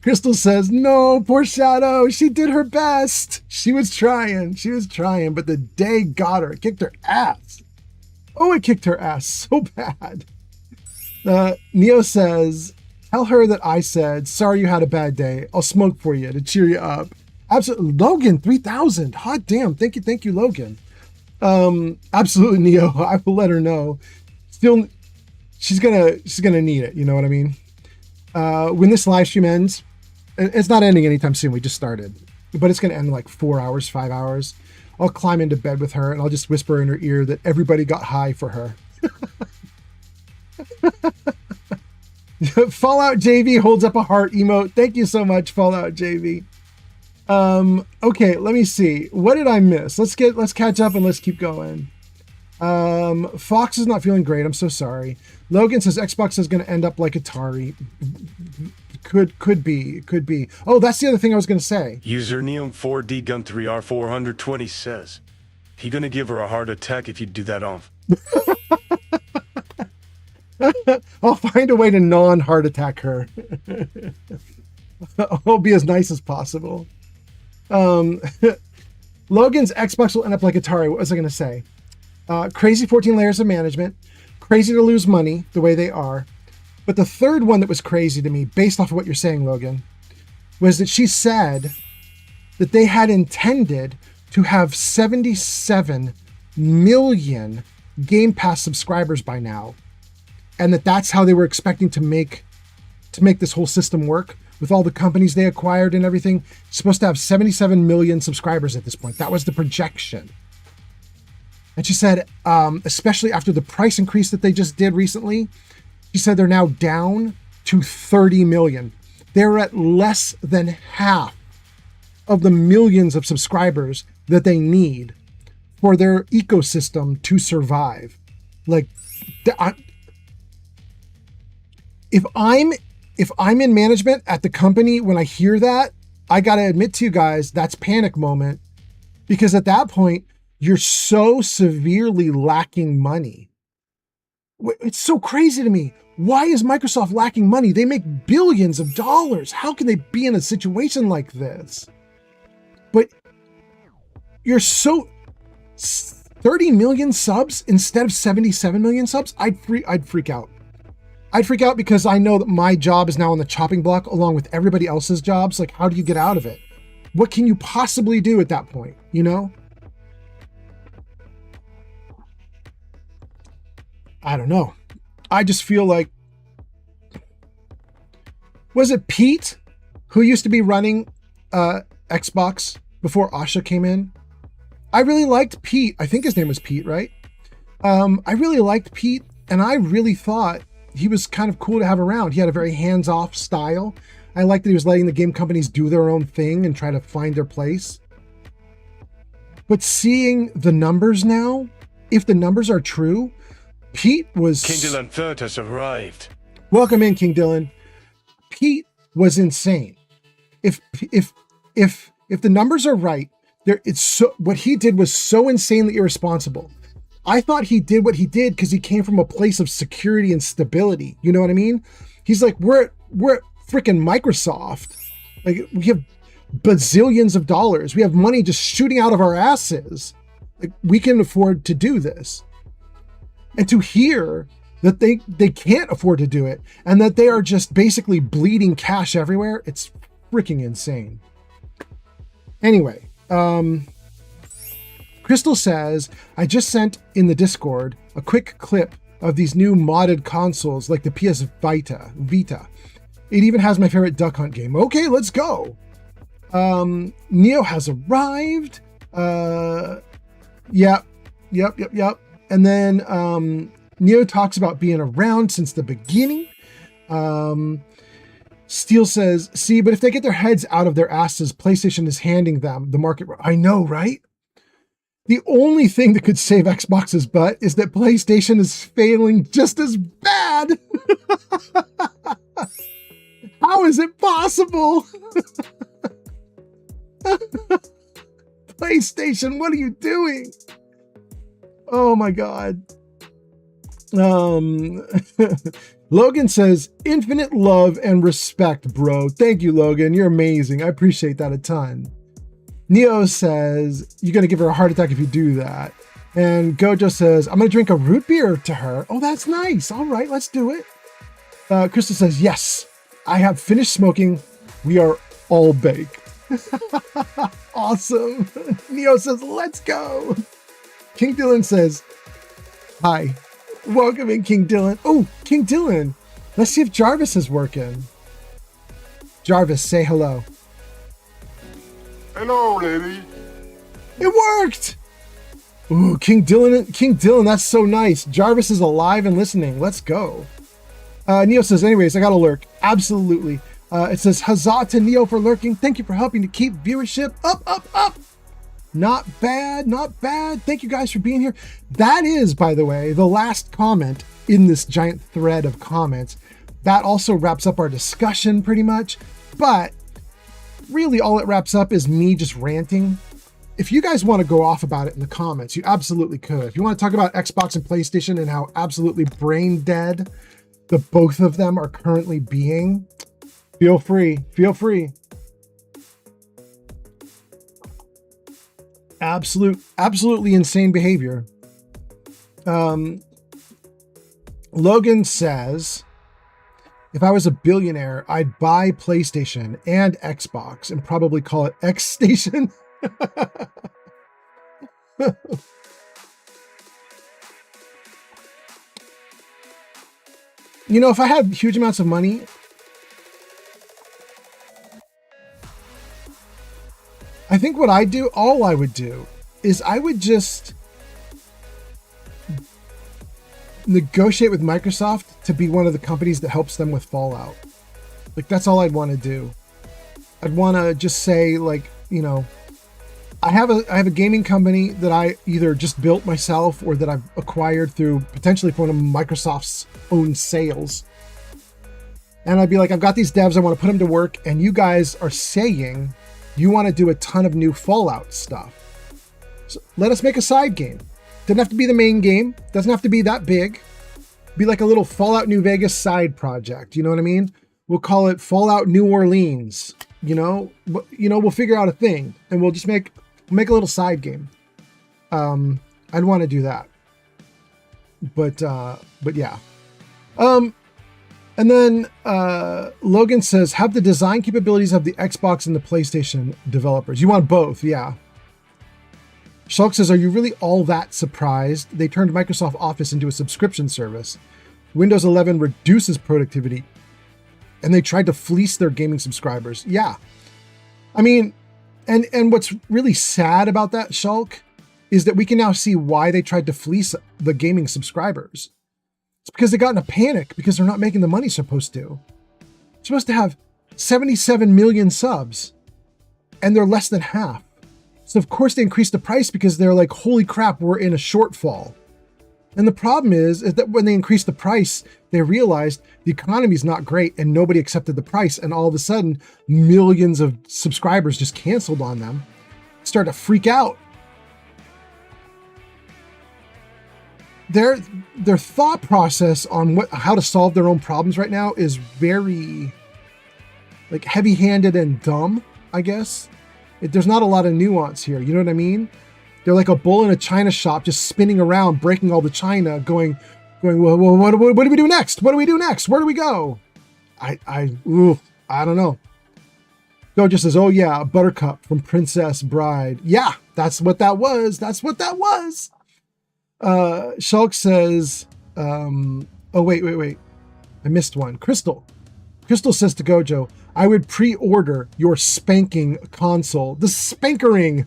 Crystal says, no, poor Shadow. She did her best. She was trying, but the day got her. It kicked her ass. Oh, it kicked her ass so bad. Neo says, tell her that I said, sorry you had a bad day. I'll smoke for you to cheer you up. Absolutely. Logan, 3,000. Hot damn. Thank you, Logan. Absolutely, Neo. I will let her know. Still, she's gonna need it. You know what I mean? When this live stream ends, it's not ending anytime soon. We just started, but it's gonna end in like 4 hours, 5 hours. I'll climb into bed with her and I'll just whisper in her ear that everybody got high for her. Fallout JV holds up a heart emote. Thank you so much, Fallout JV. Okay, let me see. What did I miss? Let's catch up and let's keep going. Fox is not feeling great. I'm so sorry. Logan says Xbox is going to end up like Atari. Could be. Oh, that's the other thing I was going to say. User Neon4D Gun 3R420 says he gonna give her a heart attack if you do that off. I'll find a way to non-heart attack her. I'll be as nice as possible. Logan's Xbox will end up like Atari. What was I going to say? Crazy 14 layers of management. Crazy to lose money the way they are. But the third one that was crazy to me, based off of what you're saying, Logan, was that she said that they had intended to have 77 million Game Pass subscribers by now. And that's how they were expecting to make this whole system work with all the companies they acquired and everything. It's supposed to have 77 million subscribers at this point. That was the projection. And she said, especially after the price increase that they just did recently, she said they're now down to 30 million. They're at less than half of the millions of subscribers that they need for their ecosystem to survive. Like, if I'm in management at the company, when I hear that, I got to admit to you guys, that's panic moment, because at that point, you're so severely lacking money. It's so crazy to me. Why is Microsoft lacking money? They make billions of dollars. How can they be in a situation like this? But you're so 30 million subs instead of 77 million subs. I'd freak out. I'd freak out because I know that my job is now on the chopping block along with everybody else's jobs. Like, how do you get out of it? What can you possibly do at that point? You know? I don't know. I just feel like, was it Pete who used to be running Xbox before Asha came in? I really liked Pete. I think his name was Pete, right? I really liked Pete, and I really thought he was kind of cool to have around. He had a very hands-off style. I liked that he was letting the game companies do their own thing and try to find their place. But seeing the numbers now, if the numbers are true, Pete was... King Dylan Third has arrived. Welcome in, King Dylan. Pete was insane. If the numbers are right, what he did was so insanely irresponsible. I thought he did what he did because he came from a place of security and stability. You know what I mean? He's like, we're at freaking Microsoft. Like, we have bazillions of dollars. We have money just shooting out of our asses. Like, we can afford to do this. And to hear that they can't afford to do it and that they are just basically bleeding cash everywhere, it's freaking insane. Anyway, Crystal says, I just sent in the Discord a quick clip of these new modded consoles like the PS Vita. It even has my favorite Duck Hunt game. Okay, let's go. Neo has arrived. Yep. And then Neo talks about being around since the beginning. Steele says, see, but if they get their heads out of their asses, PlayStation is handing them the market. I know, right? The only thing that could save Xbox's butt is that PlayStation is failing just as bad. How is it possible? PlayStation, what are you doing? Oh my God. Logan says, infinite love and respect, bro. Thank you, Logan. You're amazing. I appreciate that a ton. Neo says, you're going to give her a heart attack if you do that. And Gojo says, I'm going to drink a root beer to her. Oh, that's nice. All right, let's do it. Crystal says, yes, I have finished smoking. We are all baked. Awesome. Neo says, let's go. King Dylan says, hi. Welcome in, King Dylan. Oh, King Dylan. Let's see if Jarvis is working. Jarvis, say hello. Hello, lady. It worked. Ooh, King Dylan, that's so nice. Jarvis is alive and listening. Let's go. Neo says, anyways, I got to lurk. Absolutely. It says, huzzah to Neo for lurking. Thank you for helping to keep viewership up, up, up. Not bad, not bad. Thank you guys for being here. That is, by the way, the last comment in this giant thread of comments. That also wraps up our discussion pretty much. But really all it wraps up is me just ranting. If you guys want to go off about it in the comments, you absolutely could. If you want to talk about Xbox and PlayStation and how absolutely brain dead the both of them are currently being, feel free. Feel free. Absolutely insane behavior. Logan says, if I was a billionaire, I'd buy PlayStation and Xbox and probably call it X Station. You know, if I had huge amounts of money, I think what all I would do is I would just negotiate with Microsoft to be one of the companies that helps them with Fallout. Like, that's all I'd want to do. I'd want to just say, like, you know, I have a gaming company that I either just built myself or that I've acquired through potentially from one of Microsoft's own sales. And I'd be like, I've got these devs, I want to put them to work, and you guys are saying you want to do a ton of new Fallout stuff. So let us make a side game. Doesn't have to be the main game. Doesn't have to be that big. Be like a little Fallout New Vegas side project. You know what I mean? We'll call it Fallout New Orleans. You know, we'll figure out a thing, and we'll just make a little side game. I'd want to do that. But yeah. And then Logan says, have the design capabilities of the Xbox and the PlayStation developers. You want both, yeah. Shulk says, are you really all that surprised? They turned Microsoft Office into a subscription service. Windows 11 reduces productivity. And they tried to fleece their gaming subscribers. Yeah. I mean, and what's really sad about that, Shulk, is that we can now see why they tried to fleece the gaming subscribers. It's because they got in a panic because they're not making the money supposed to. They're supposed to have 77 million subs, and they're less than half. So of course they increased the price because they're like, holy crap, we're in a shortfall. And the problem is that when they increased the price, they realized the economy is not great and nobody accepted the price. And all of a sudden, millions of subscribers just canceled on them, started to freak out. Their thought process on how to solve their own problems right now is very like heavy-handed and dumb, I guess. There's not a lot of nuance here. You know what I mean? They're like a bull in a china shop, just spinning around, breaking all the china, going. Well, what do we do next? What do we do next? Where do we go? I don't know. Go just says, oh yeah, Buttercup from Princess Bride. Yeah, that's what that was. That's what that was. Shulk says, oh wait. I missed one. Crystal says to Gojo, I would pre-order your spanking console. The spankering.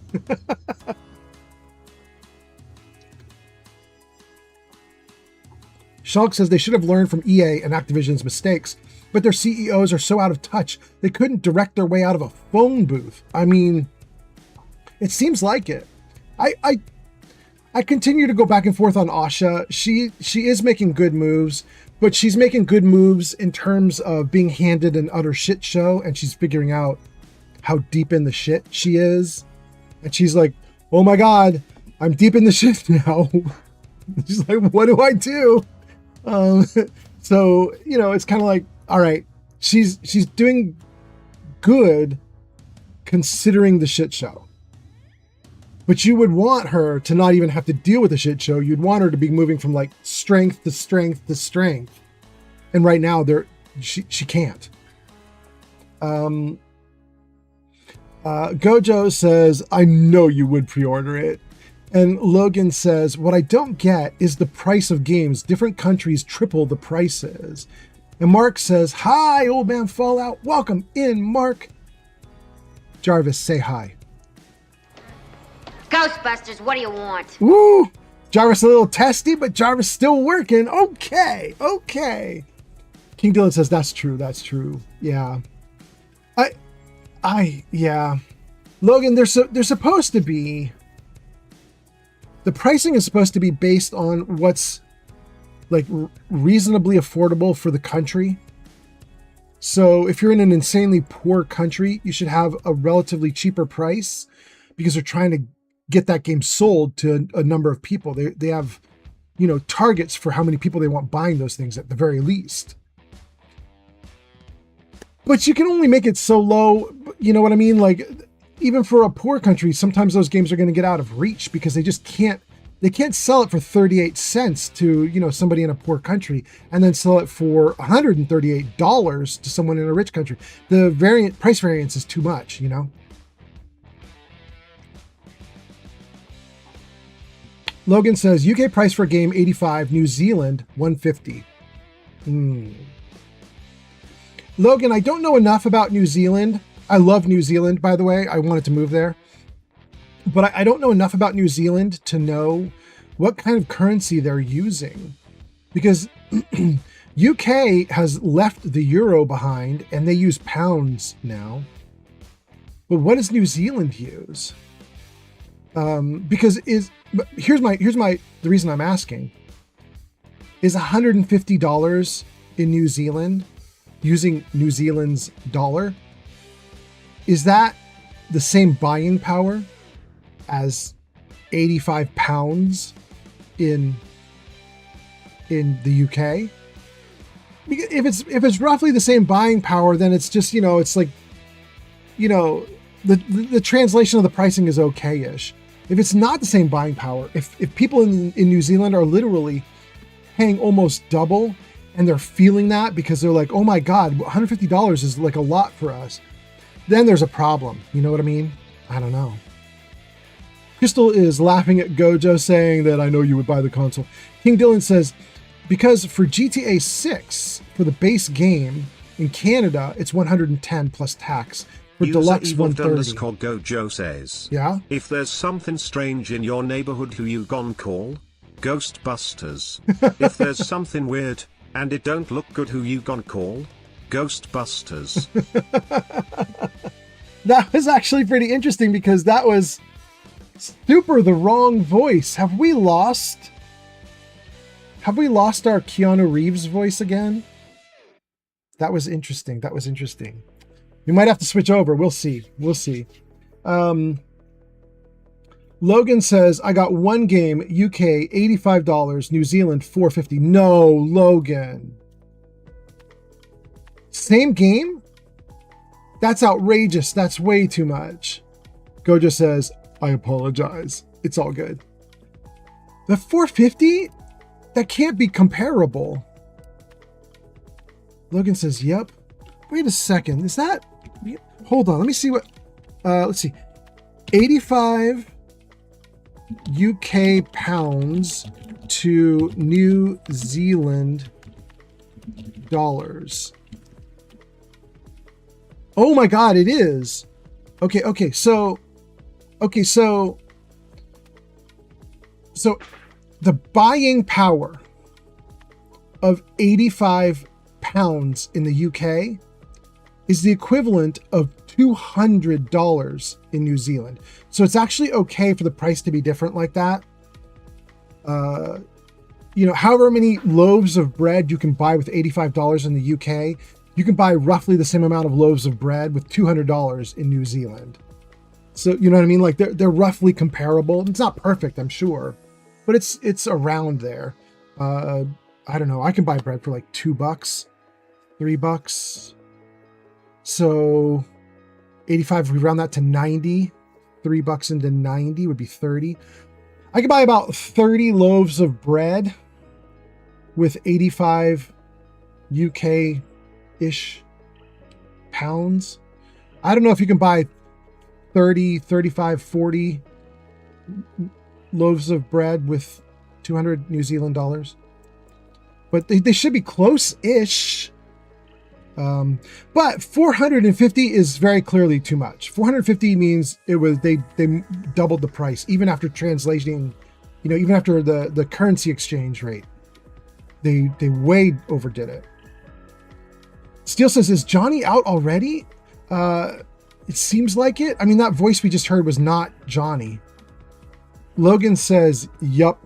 Shulk says they should have learned from EA and Activision's mistakes, but their CEOs are so out of touch, they couldn't direct their way out of a phone booth. I mean, it seems like it. I continue to go back and forth on Asha. She is making good moves, but she's making good moves in terms of being handed an utter shit show, and she's figuring out how deep in the shit she is. And she's like, oh my God, I'm deep in the shit now. She's like, what do I do? So, you know, it's kind of like, all right, she's doing good considering the shit show. But you would want her to not even have to deal with the shit show. You'd want her to be moving from like strength to strength to strength. And right now she can't. Gojo says, I know you would pre-order it. And Logan says, what I don't get is the price of games. Different countries triple the prices. And Mark says, hi, old man Fallout. Welcome in, Mark. Jarvis, say hi. Ghostbusters, what do you want? Woo! Jarvis a little testy, but Jarvis still working. Okay. King Dylan says, that's true. Yeah. Yeah. Logan, they're supposed to be, the pricing is supposed to be based on what's like reasonably affordable for the country. So if you're in an insanely poor country, you should have a relatively cheaper price because they're trying to get that game sold to a number of people. They have, targets for how many people they want buying those things at the very least. But you can only make it so low, you know what I mean? Like, even for a poor country, sometimes those games are going to get out of reach because they just can't sell it for 38 cents to, somebody in a poor country and then sell it for $138 to someone in a rich country. The price variance is too much, Logan says, UK price for a game, 85, New Zealand, 150. Logan, I don't know enough about New Zealand. I love New Zealand, by the way. I wanted to move there. But I don't know enough about New Zealand to know what kind of currency they're using. Because UK has left the euro behind and they use pounds now. But what does New Zealand use? Because here's the reason I'm asking. Is $150 in New Zealand using New Zealand's dollar? Is that the same buying power as 85 pounds in the UK? Because if it's roughly the same buying power, then it's just, it's like, the translation of the pricing is okay-ish. If it's not the same buying power, if people in New Zealand are literally paying almost double and they're feeling that because they're like, oh my God, $150 is like a lot for us, then there's a problem. You know what I mean? I don't know. Crystal is laughing at Gojo saying that I know you would buy the console. King Dylan says, because for GTA 6, for the base game in Canada, it's 110 plus tax. For User deluxe, evolved 130. Gojo says, Yeah? if there's something strange in your neighborhood, who you gon' call? Ghostbusters. If there's something weird and it don't look good, who you gon' call? Ghostbusters. That was actually pretty interesting because that was super the wrong voice. Have we lost our Keanu Reeves voice again? That was interesting. We might have to switch over. We'll see. Logan says, I got one game, UK, $85, New Zealand, $450. No, Logan. Same game? That's outrageous. That's way too much. Gojo says, I apologize. It's all good. The $450? That can't be comparable. Logan says, yep. Wait a second. Is that... Hold on. Let me see what... let's see. 85 UK pounds to New Zealand dollars. Oh my God, it is. Okay, so the buying power of 85 pounds in the UK is the equivalent of $200 in New Zealand. So it's actually okay for the price to be different like that. However many loaves of bread you can buy with $85 in the UK, you can buy roughly the same amount of loaves of bread with $200 in New Zealand. So, you know what I mean? Like they're roughly comparable. It's not perfect, I'm sure, but it's around there. I don't know. I can buy bread for like $2, $3. So 85, if we round that to 90, $3 into 90 would be 30. I could buy about 30 loaves of bread with 85 UK-ish pounds. I don't know if you can buy 30, 35, 40 loaves of bread with 200 New Zealand dollars. But they should be close-ish. But 450 is very clearly too much. 450 means they doubled the price, even after translating, even after the currency exchange rate. They way overdid it. Steele says, is Johnny out already? It seems like it. I mean, that voice we just heard was not Johnny. Logan says, yup.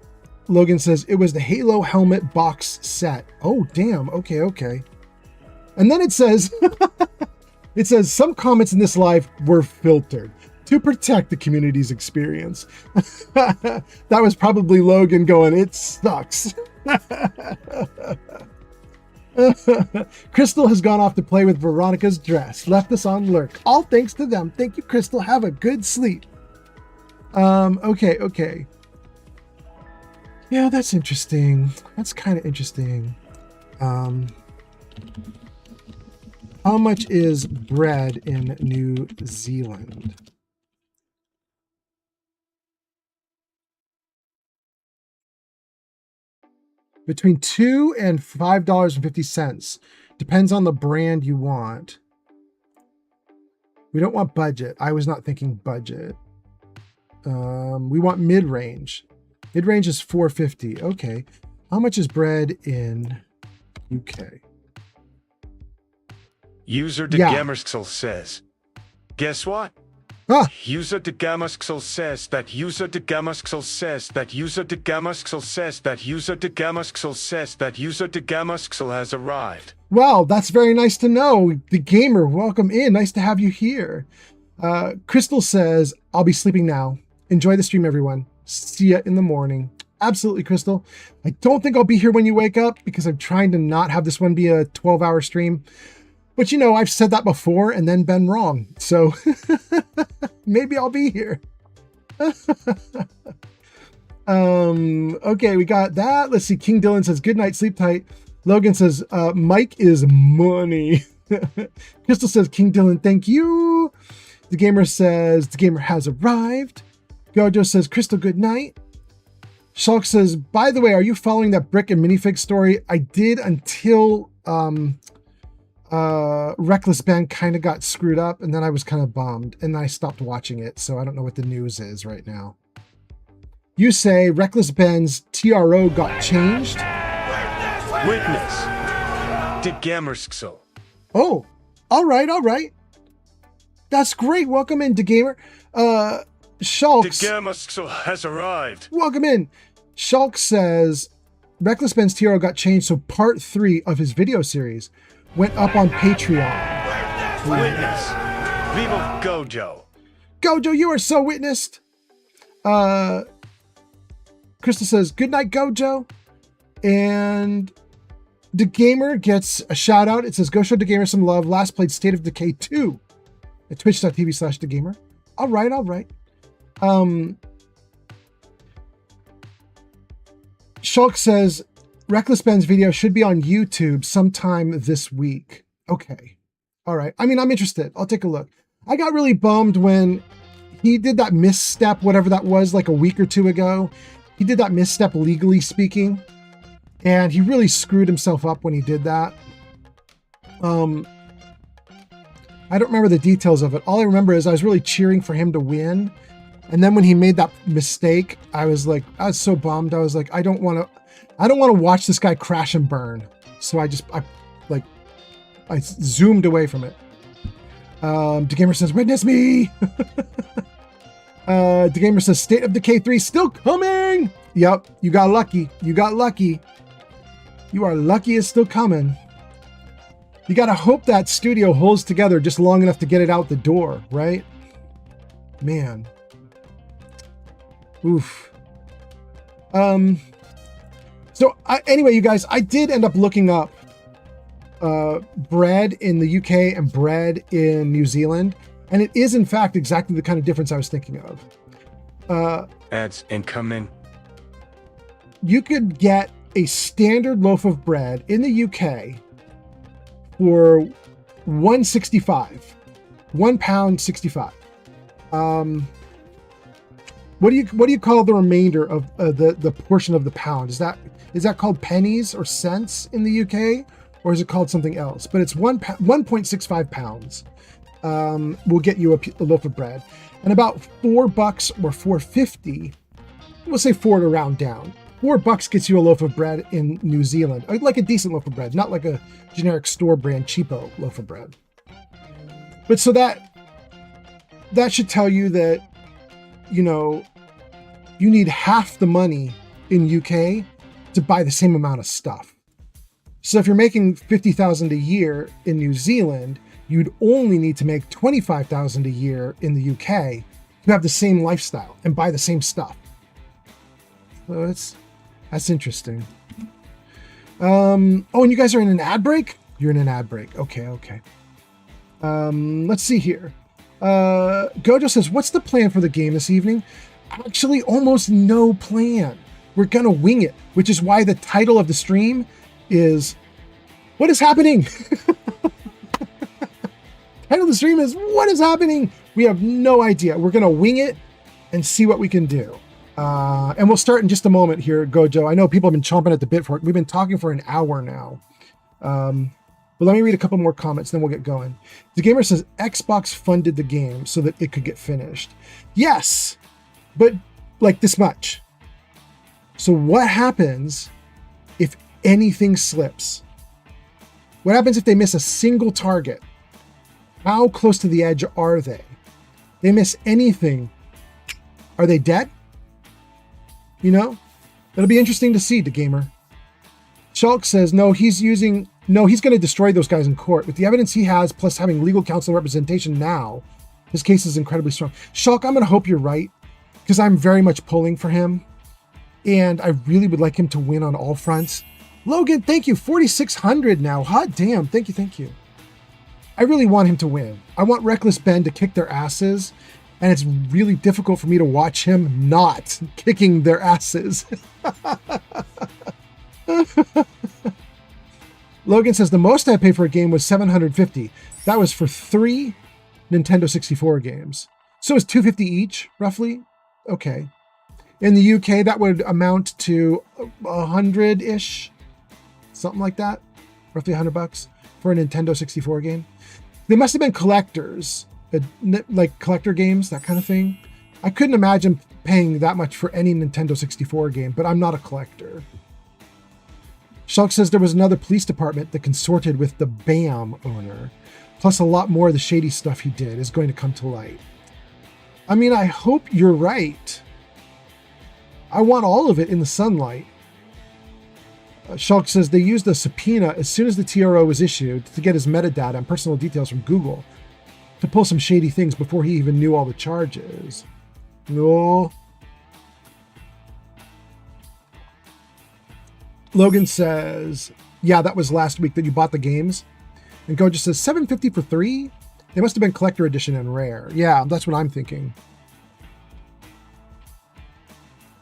Logan says, it was the Halo helmet box set. Oh, damn. Okay. And then it says, some comments in this live were filtered to protect the community's experience. That was probably Logan going, it sucks. Crystal has gone off to play with Veronica's dress. Left us on lurk. All thanks to them. Thank you, Crystal. Have a good sleep. Okay. Yeah, that's interesting. That's kind of interesting. How much is bread in New Zealand? Between $2 and $5.50. Depends on the brand you want. We don't want budget. I was not thinking budget. We want mid-range. Mid-range is $4.50. Okay. How much is bread in UK? User DeGamersxel says, guess what? User DeGamersxel says that user DeGamersxel says that user DeGamersxel says that user DeGamersxel says that user DeGamersxel has arrived. Wow, that's very nice to know. The gamer, welcome in. Nice to have you here. Crystal says, I'll be sleeping now. Enjoy the stream, everyone. See ya in the morning. Absolutely, Crystal. I don't think I'll be here when you wake up because I'm trying to not have this one be a 12-hour stream. But I've said that before and then been wrong. So maybe I'll be here. Okay, we got that. Let's see. King Dylan says, good night, sleep tight. Logan says, Mike is money. Crystal says, King Dylan, thank you. The gamer says, the gamer has arrived. Gojo says, Crystal, good night. Shulk says, by the way, are you following that brick and minifig story? I did until Reckless Ben kind of got screwed up, and then I was kind of bummed, and I stopped watching it, so I don't know what the news is right now. You say Reckless Ben's TRO got changed? Witness. DeGamersxel. Oh, all right. That's great. Welcome in, DeGamer. Shulks. DeGamersxel has arrived. Welcome in. Shulk says Reckless Ben's TRO got changed, so part 3 of his video series went up on Patreon. Witness. Viva Gojo. Gojo, you are so witnessed. Crystal says, good night, Gojo. And the gamer gets a shout out. It says, go show the gamer some love. Last played State of Decay 2 at twitch.tv/thegamer. All right. Shulk says, Reckless Ben's video should be on YouTube sometime this week. Okay. All right. I mean, I'm interested. I'll take a look. I got really bummed when he did that misstep, whatever that was, like a week or two ago. He did that misstep, legally speaking, and he really screwed himself up when he did that. I don't remember the details of it. All I remember is I was really cheering for him to win. And then when he made that mistake, I was so bummed. I was like, I don't want to watch this guy crash and burn. So I zoomed away from it. DeGamer says, witness me. DeGamer says, State of Decay 3 still coming. Yep. You got lucky. You are lucky it's still coming. You got to hope that studio holds together just long enough to get it out the door, right? Man. Oof. Anyway, you guys, I did end up looking up bread in the UK and bread in New Zealand, and it is in fact exactly the kind of difference I was thinking of. Ads incoming. You could get a standard loaf of bread in the UK for 165. £1.65. What do you call the remainder of the portion of the pound? Is that called pennies or cents in the UK, or is it called something else? But it's 1.65 pounds. Will get you a loaf of bread, and about $4 or $4.50. We'll say 4 to round down. $4 gets you a loaf of bread in New Zealand, like a decent loaf of bread, not like a generic store brand cheapo loaf of bread. But so that should tell you that, you know, you need half the money in UK to buy the same amount of stuff. So if you're making $50,000 a year in New Zealand, you'd only need to make $25,000 a year in the UK to have the same lifestyle and buy the same stuff. So that's interesting. Oh, and you guys are in an ad break? You're in an ad break. Okay. Let's see here. Gojo says, what's the plan for the game this evening? Actually, almost no plan. We're gonna wing it, which is why the title of the stream is What is Happening? Title of the stream is What is Happening? We have no idea. We're gonna wing it and see what we can do. And we'll start in just a moment here, Gojo. I know people have been chomping at the bit for it. We've been talking for an hour now. But let me read a couple more comments, then we'll get going. The gamer says Xbox funded the game so that it could get finished. Yes, but like this much. So what happens if anything slips? What happens if they miss a single target? How close to the edge are they? They miss anything. Are they dead? You know, it'll be interesting to see, the gamer. Shulk says, no, he's going to destroy those guys in court. With the evidence he has, plus having legal counsel and representation now, his case is incredibly strong. Shulk, I'm going to hope you're right, because I'm very much pulling for him, and I really would like him to win on all fronts. Logan, thank you. 4,600 now. Hot damn. Thank you. I really want him to win. I want Reckless Ben to kick their asses, and it's really difficult for me to watch him not kicking their asses. Logan says, the most I paid for a game was $750. That was for 3 Nintendo 64 games. So it's $250 each, roughly? Okay. In the UK, that would amount to 100-ish, something like that. Roughly $100 for a Nintendo 64 game. They must have been collectors, like collector games, that kind of thing. I couldn't imagine paying that much for any Nintendo 64 game, but I'm not a collector. Shulk says there was another police department that consorted with the BAM owner, plus a lot more of the shady stuff he did is going to come to light. I mean, I hope you're right. I want all of it in the sunlight. Shulk says they used a subpoena as soon as the TRO was issued to get his metadata and personal details from Google to pull some shady things before he even knew all the charges. No. Logan says, yeah, that was last week that you bought the games. And Gojo says, $750 for 3? They must have been collector edition and rare. Yeah, that's what I'm thinking.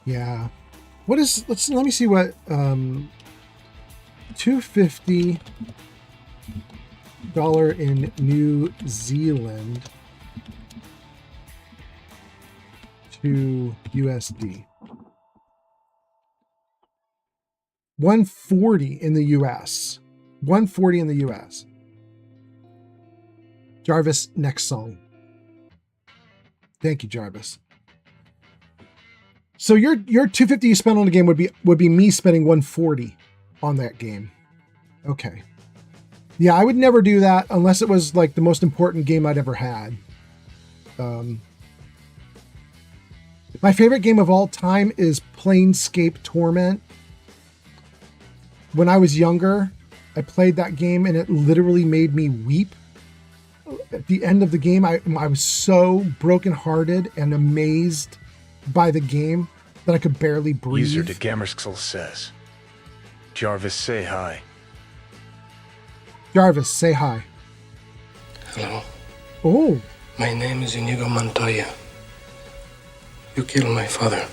Yeah. What is, let me see what, $250 in New Zealand to USD. 140 in the US. 140 in the US. Jarvis, next song. Thank you, Jarvis. So your $250 you spent on the game would be me spending 140 on that game. Okay. Yeah, I would never do that unless it was like the most important game I'd ever had. My favorite game of all time is Planescape Torment. When I was younger, I played that game and it literally made me weep. At the end of the game, I was so brokenhearted and amazed by the game that I could barely breathe. User de Gamerskell says, Jarvis, say hi. Jarvis, say hi. Hello. Oh. My name is Inigo Montoya. You killed my father.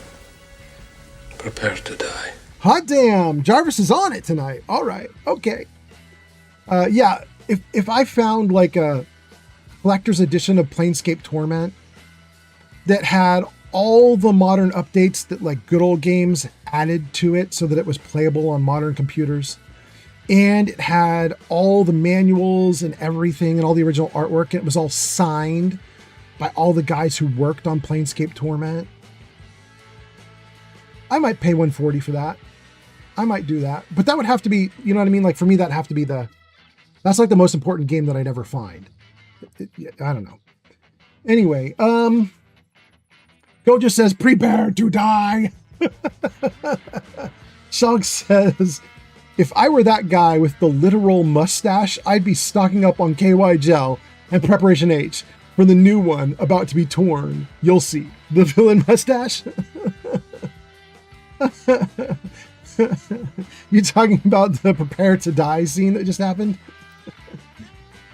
Prepare to die. Hot damn. Jarvis is on it tonight. All right. Okay. Yeah. if I found like a collector's edition of Planescape Torment that had all the modern updates that like good old games added to it so that it was playable on modern computers, and it had all the manuals and everything and all the original artwork, and it was all signed by all the guys who worked on Planescape Torment, I might pay $140 for that. I might do that, but that would have to be, you know what I mean? Like for me, that'd have to be that's like the most important game that I'd ever find. I don't know. Anyway, Gojo says, prepare to die. Shug says, if I were that guy with the literal mustache, I'd be stocking up on KY gel and Preparation H for the new one about to be torn. You'll see. The villain mustache? You talking about the prepare to die scene that just happened?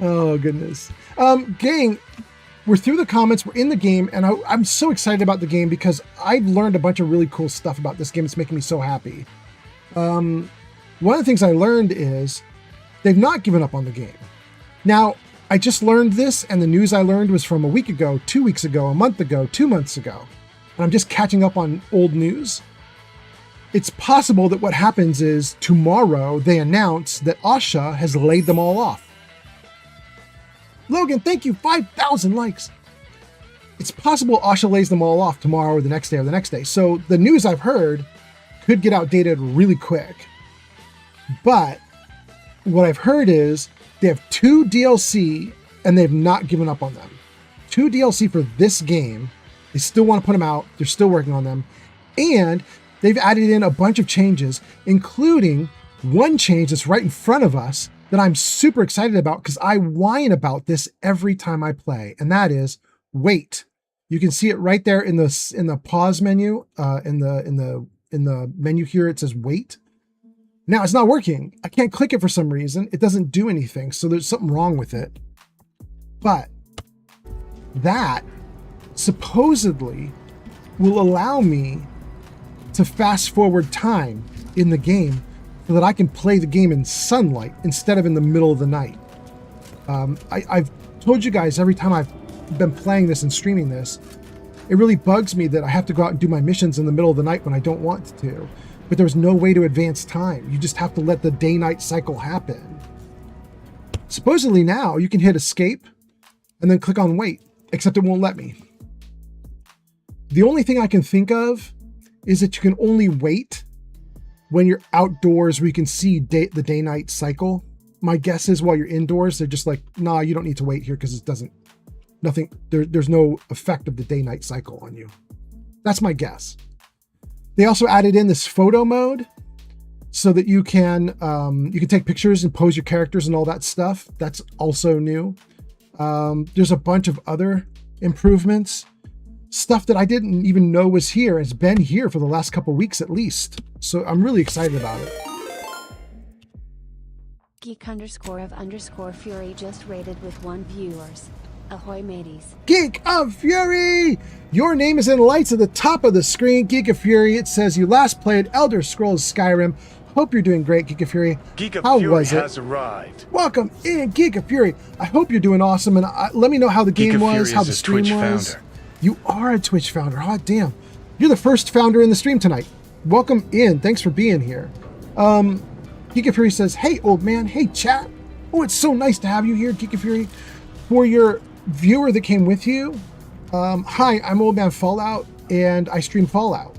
Oh, goodness. Gang, we're through the comments. We're in the game, and I'm so excited about the game because I've learned a bunch of really cool stuff about this game. It's making me so happy. One of the things I learned is they've not given up on the game. Now, I just learned this, and the news I learned was from a week ago, 2 weeks ago, a month ago, 2 months ago. And I'm just catching up on old news. It's possible that what happens is tomorrow they announce that Asha has laid them all off. Logan, thank you, 5,000 likes. It's possible Asha lays them all off tomorrow or the next day or the next day. So the news I've heard could get outdated really quick. But what I've heard is they have 2 DLC and they've not given up on them. 2 DLC for this game. They still want to put them out. They're still working on them. And they've added in a bunch of changes, including one change that's right in front of us that I'm super excited about because I whine about this every time I play. And that is wait. You can see it right there in the pause menu, in the menu here. It says wait. Now it's not working. I can't click it for some reason. It doesn't do anything. So there's something wrong with it. But that supposedly will allow me to fast forward time in the game so that I can play the game in sunlight instead of in the middle of the night. I've told you guys every time I've been playing this and streaming this, it really bugs me that I have to go out and do my missions in the middle of the night when I don't want to. But there's no way to advance time. You just have to let the day-night cycle happen. Supposedly now you can hit escape and then click on wait, except it won't let me. The only thing I can think of is that you can only wait when you're outdoors where you can see the day-night cycle. My guess is while you're indoors, they're just like, nah, you don't need to wait here because it doesn't, there's no effect of the day-night cycle on you. That's my guess. They also added in this photo mode so that you can take pictures and pose your characters and all that stuff. That's also new. There's a bunch of other improvements. Stuff that I didn't even know was here. It's been here for the last couple weeks at least. So I'm really excited about it. Geek_of_Fury just rated with 1 viewers. Ahoy mateys. Geek of Fury! Your name is in lights at the top of the screen. Geek of Fury, it says you last played Elder Scrolls Skyrim. Hope you're doing great, Geek of Fury. Geek of How Fury was it? has arrived. Welcome in, Geek of Fury. I hope you're doing awesome, and let me know how the Geek game of was, Fury how is the a stream Twitch was. founder. You are a Twitch founder. Oh, damn. You're the first founder in the stream tonight. Welcome in. Thanks for being here. Geek of Fury says, hey, old man. Hey, chat. Oh, it's so nice to have you here, Geek of Fury. For your viewer that came with you, hi, I'm Old Man Fallout, and I stream Fallout.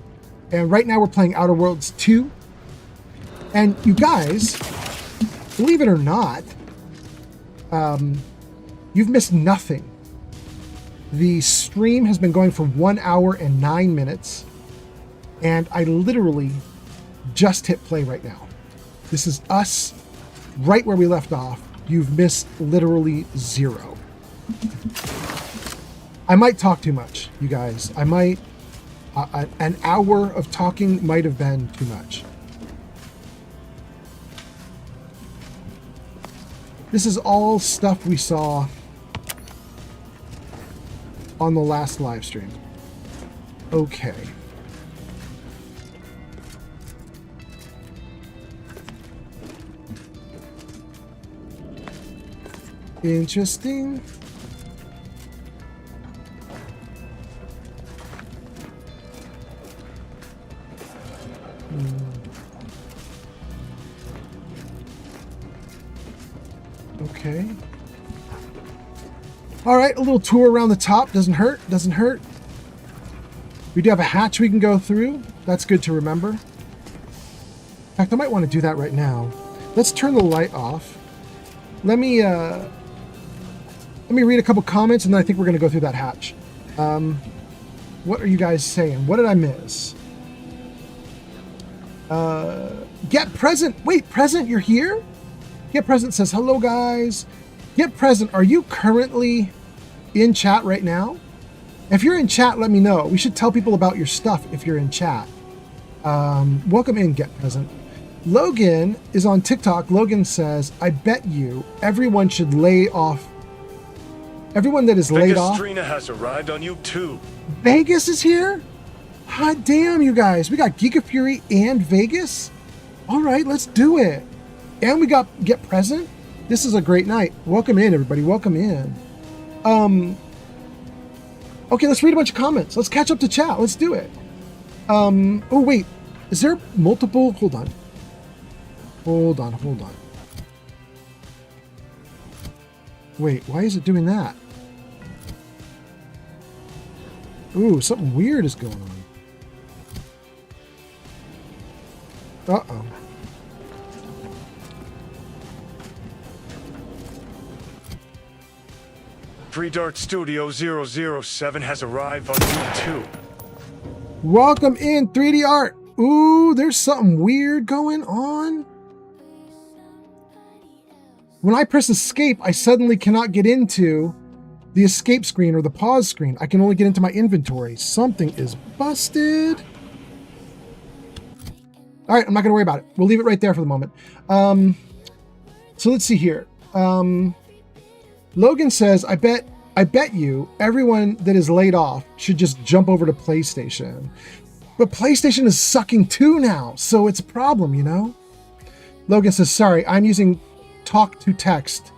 And right now we're playing Outer Worlds 2. And you guys, believe it or not, you've missed nothing. The stream has been going for 1 hour and 9 minutes, and I literally just hit play right now. This is us right where we left off. You've missed literally 0. I might talk too much, you guys. I might, an hour of talking might have been too much. This is all stuff we saw on the last live stream. Okay. Interesting. Okay. All right, a little tour around the top. Doesn't hurt, doesn't hurt. We do have a hatch we can go through. That's good to remember. In fact, I might want to do that right now. Let's turn the light off. Let me read a couple comments, and then I think we're going to go through that hatch. What are you guys saying? What did I miss? Get Present. Wait, Present, you're here? Get Present says, hello, guys. Get Present, are you currently in chat right now? If you're in chat, let me know. We should tell people about your stuff if you're in chat. Welcome in, Get Present. Logan is on TikTok. Logan says, I bet you everyone should lay off. Everyone that is laid off. Vegas has arrived on YouTube. Vegas is here? Hot damn, you guys. We got Geek of Fury and Vegas? All right, let's do it. And we got Get Present. This is a great night. Welcome in, everybody. Welcome in. Okay, let's read a bunch of comments. Let's catch up to chat. Let's do it. Oh, wait. Is there multiple? Hold on. Hold on. Wait, why is it doing that? Ooh, something weird is going on. Uh-oh. Free Dark Studio 007 has arrived on YouTube. Welcome in, 3D Art. Ooh, there's something weird going on. When I press escape, I suddenly cannot get into the escape screen or the pause screen. I can only get into my inventory. Something is busted. All right, I'm not going to worry about it. We'll leave it right there for the moment. So let's see here. Logan says, I bet you everyone that is laid off should just jump over to PlayStation. But PlayStation is sucking too now, so it's a problem, you know? Logan says, sorry, I'm using talk to text.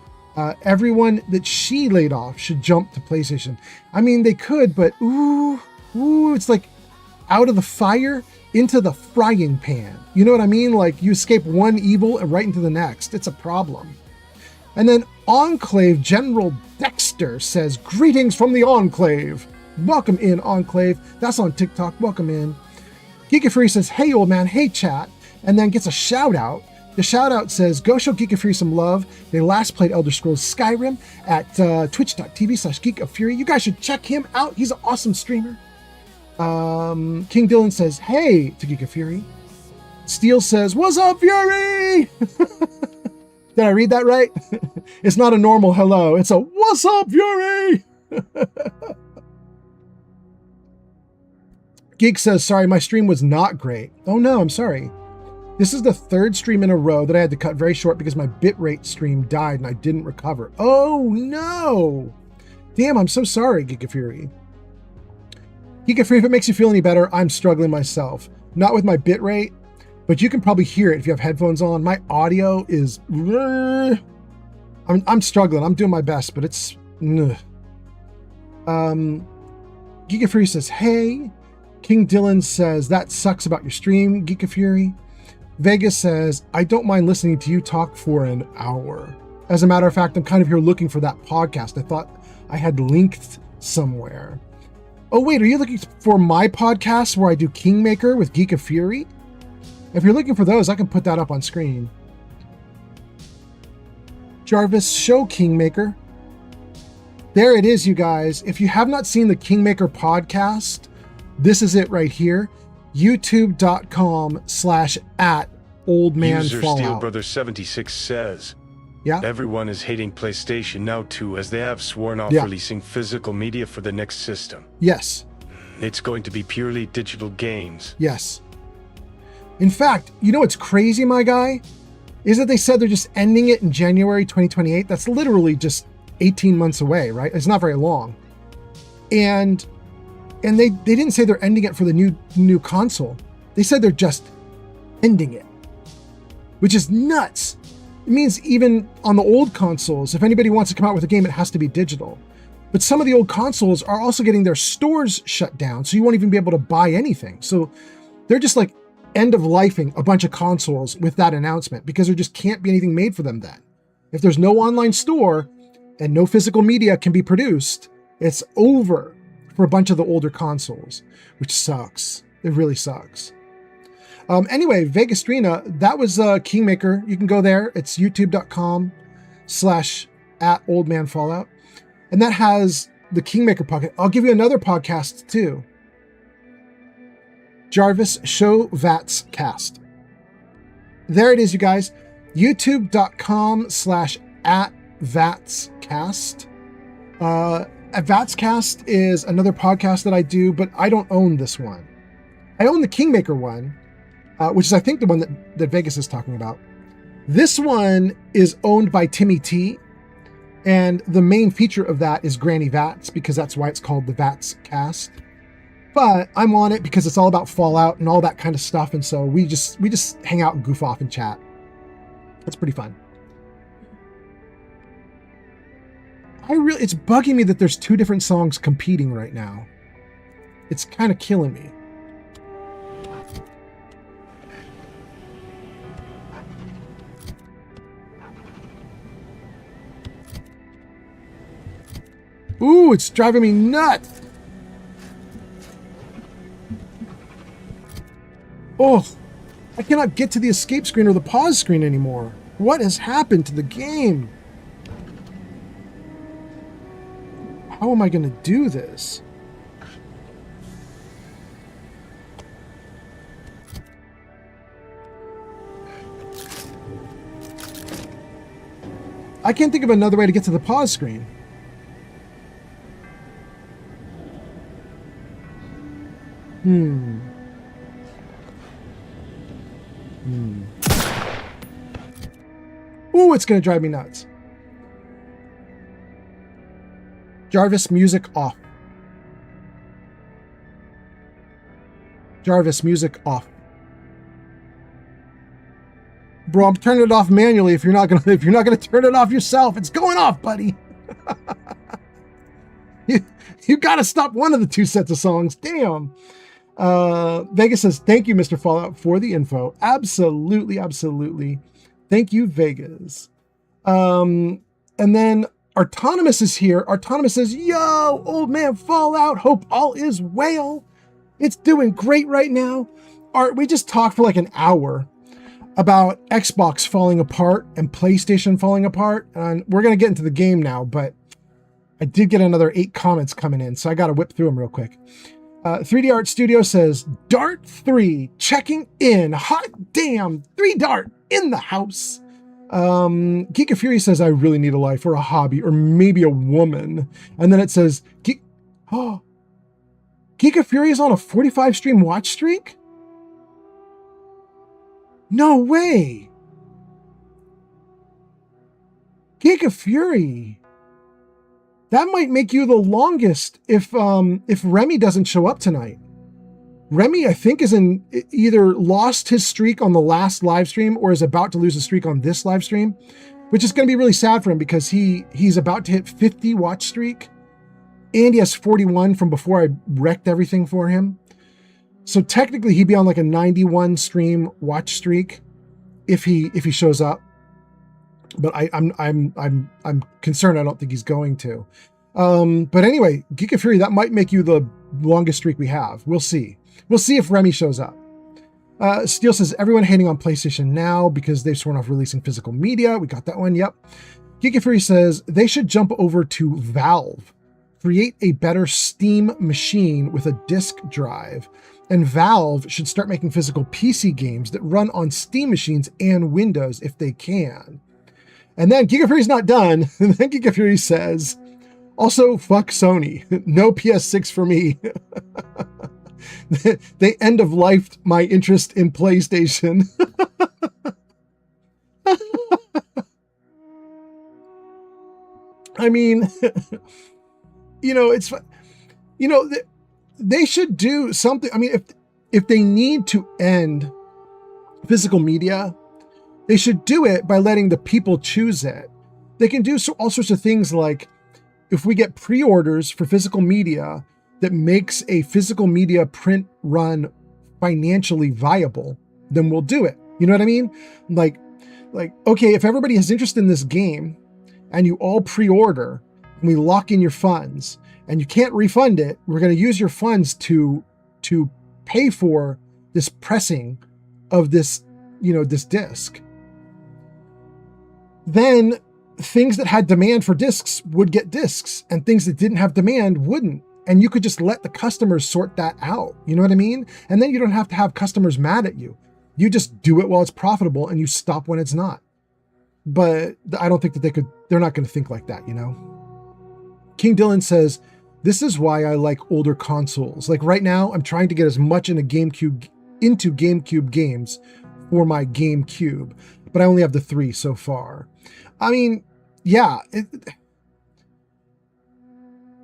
Everyone that she laid off should jump to PlayStation. I mean, they could, but ooh, it's like out of the fire into the frying pan. You know what I mean? Like you escape one evil and right into the next. It's a problem. And then Enclave General Dexter says, greetings from the Enclave. Welcome in, Enclave. That's on TikTok. Welcome in. Geek of Fury says, hey, old man. Hey, chat. And then gets a shout out. The shout out says, go show Geek of Fury some love. They last played Elder Scrolls Skyrim at twitch.tv/Geek of Fury. You guys should check him out. He's an awesome streamer. King Dylan says, hey, to Geek of Fury. Steel says, what's up, Fury? Did I read that right? It's not a normal hello. It's a what's up, Fury? Geek says, sorry, my stream was not great. Oh no, I'm sorry. This is the third stream in a row that I had to cut very short because my bitrate stream died and I didn't recover. Oh no. Damn, I'm so sorry, Geek of Fury. Geek of Fury, if it makes you feel any better, I'm struggling myself. Not with my bitrate, but you can probably hear it if you have headphones on. My audio is... I'm struggling. I'm doing my best, but it's... Geek of Fury says, hey. King Dylan says, that sucks about your stream, Geek of Fury. Vegas says, I don't mind listening to you talk for an hour. As a matter of fact, I'm kind of here looking for that podcast. I thought I had linked somewhere. Oh, wait, are you looking for my podcast where I do Kingmaker with Geek of Fury? If you're looking for those, I can put that up on screen. Jarvis, show Kingmaker. There it is, you guys. If you have not seen the Kingmaker podcast, this is it right here. YouTube.com/@oldmanfallout. User Steel Brother 76 says, yeah, everyone is hating PlayStation now too, as they have sworn off releasing physical media for the next system. Yes. It's going to be purely digital games. Yes. In fact, you know what's crazy, my guy? Is that they said they're just ending it in January 2028. That's literally just 18 months away, right? It's not very long. And they didn't say they're ending it for the new console. They said they're just ending it, which is nuts. It means even on the old consoles, if anybody wants to come out with a game, it has to be digital. But some of the old consoles are also getting their stores shut down, so you won't even be able to buy anything. So they're just like end of lifing a bunch of consoles with that announcement, because there just can't be anything made for them then. If there's no online store and no physical media can be produced, it's over for a bunch of the older consoles, which sucks. It really sucks. Anyway, Vegastrina, that was Kingmaker. You can go there. It's youtube.com/@oldmanfallout. And that has the Kingmaker podcast. I'll give you another podcast too. Jarvis Show Vats Cast. There it is, you guys. youtube.com/@vatscast. Vatscast is another podcast that I do, but I don't own this one. I own the Kingmaker one, which is, I think, the one that Vegas is talking about. This one is owned by Timmy T, and the main feature of that is Granny Vats, because that's why it's called the Vats Cast. But I'm on it because it's all about Fallout and all that kind of stuff, and so we just hang out and goof off and chat. It's pretty fun. It's bugging me that there's two different songs competing right now. It's kind of killing me. Ooh, it's driving me nuts. Oh, I cannot get to the escape screen or the pause screen anymore. What has happened to the game? How am I going to do this? I can't think of another way to get to the pause screen. Ooh, it's going to drive me nuts. Jarvis, music off. Jarvis, music off. Bro, I'm turning it off manually if you're not gonna turn it off yourself. It's going off, buddy. You gotta stop one of the two sets of songs. Damn. Vegas says, thank you, Mr. Fallout, for the info. Absolutely, absolutely. Thank you, Vegas. And then Autonomous is here. Autonomous says, yo, old man Fallout, hope all is well. It's doing great right now. Art, we just talked for like an hour about Xbox falling apart and PlayStation falling apart. And we're going to get into the game now, but I did get another 8 comments coming in, so I got to whip through them real quick. 3D Art Studio says, Dart 3 checking in. Hot damn, 3 Dart in the house. Geek of Fury says, I really need a life or a hobby or maybe a woman. And then it says, Geek of Fury is on a 45 stream watch streak? No way. Geek of Fury. That might make you the longest if Remy doesn't show up tonight. Remy, I think, is either lost his streak on the last live stream or is about to lose a streak on this live stream, which is going to be really sad for him because he's about to hit 50 watch streak, and he has 41 from before I wrecked everything for him. So technically, he'd be on like a 91 stream watch streak if he shows up. But I'm concerned. I don't think he's going to. But anyway, Geek of Fury, that might make you the longest streak we have. We'll see. We'll see if Remy shows up. Steel says, everyone hating on PlayStation now because they've sworn off releasing physical media. We got that one. Yep. Geek of Fury says they should jump over to Valve, create a better Steam machine with a disk drive. And Valve should start making physical PC games that run on Steam machines and Windows if they can. And then Geek of Fury's not done. And then Geek of Fury says, also, fuck Sony. No PS6 for me. They end of lifed my interest in PlayStation. I mean, they should do something. I mean, if they need to end physical media, They should do it by letting the people choose it. They can do all sorts of things like if we get pre-orders for physical media that makes a physical media print run financially viable, then we'll do it. You know what I mean? Like, okay, if everybody has interest in this game and you all pre-order and we lock in your funds and you can't refund it, we're going to use your funds to pay for this pressing of this, this disc. Then things that had demand for discs would get discs and things that didn't have demand wouldn't. And you could just let the customers sort that out. You know what I mean? And then you don't have to have customers mad at you. You just do it while it's profitable and you stop when it's not. But I don't think that they're not going to think like that, King Dylan says, this is why I like older consoles. Like right now, I'm trying to get as much into GameCube games for my GameCube, but I only have the 3 so far. I mean, yeah,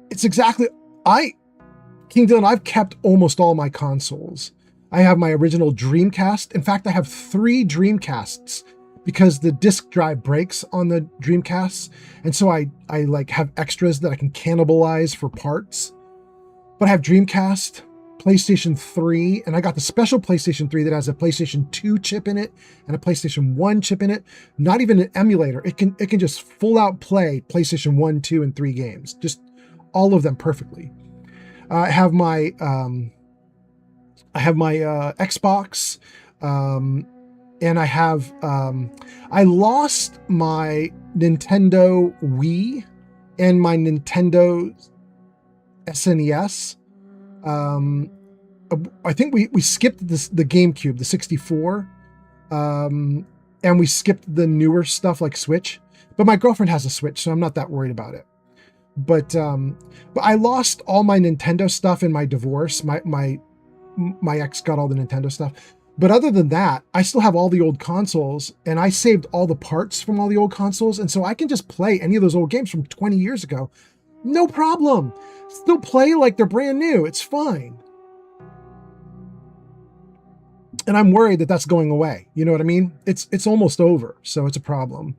it's exactly, King Dylan, I've kept almost all my consoles. I have my original Dreamcast. In fact, I have 3 Dreamcasts because the disk drive breaks on the Dreamcasts. And so I like have extras that I can cannibalize for parts. But I have Dreamcast, PlayStation 3, and I got the special PlayStation 3 that has a PlayStation 2 chip in it and a PlayStation 1 chip in it. Not even an emulator. It can just full out play PlayStation 1, 2, and 3 games. Just all of them perfectly. I have my Xbox, and I lost my Nintendo Wii and my Nintendo SNES. I think we skipped the GameCube, the 64, and we skipped the newer stuff like Switch. But my girlfriend has a Switch, so I'm not that worried about it. But I lost all my Nintendo stuff in my divorce. My ex got all the Nintendo stuff. But other than that, I still have all the old consoles, and I saved all the parts from all the old consoles. And so I can just play any of those old games from 20 years ago. No problem. Still play like they're brand new. It's fine. And I'm worried that that's going away. You know what I mean? It's almost over. So it's a problem.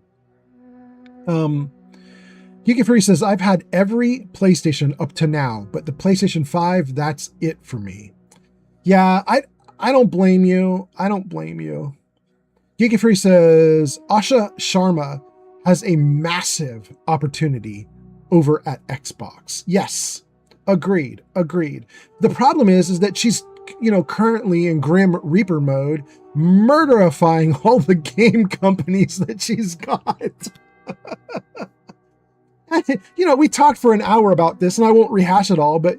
Geeky Fury says, I've had every PlayStation up to now, but the PlayStation 5, that's it for me. Yeah, I don't blame you. I don't blame you. Geeky Fury says, Asha Sharma has a massive opportunity over at Xbox. Yes, agreed. The problem is that she's, currently in Grim Reaper mode, murderifying all the game companies that she's got. We talked for an hour about this and I won't rehash it all, but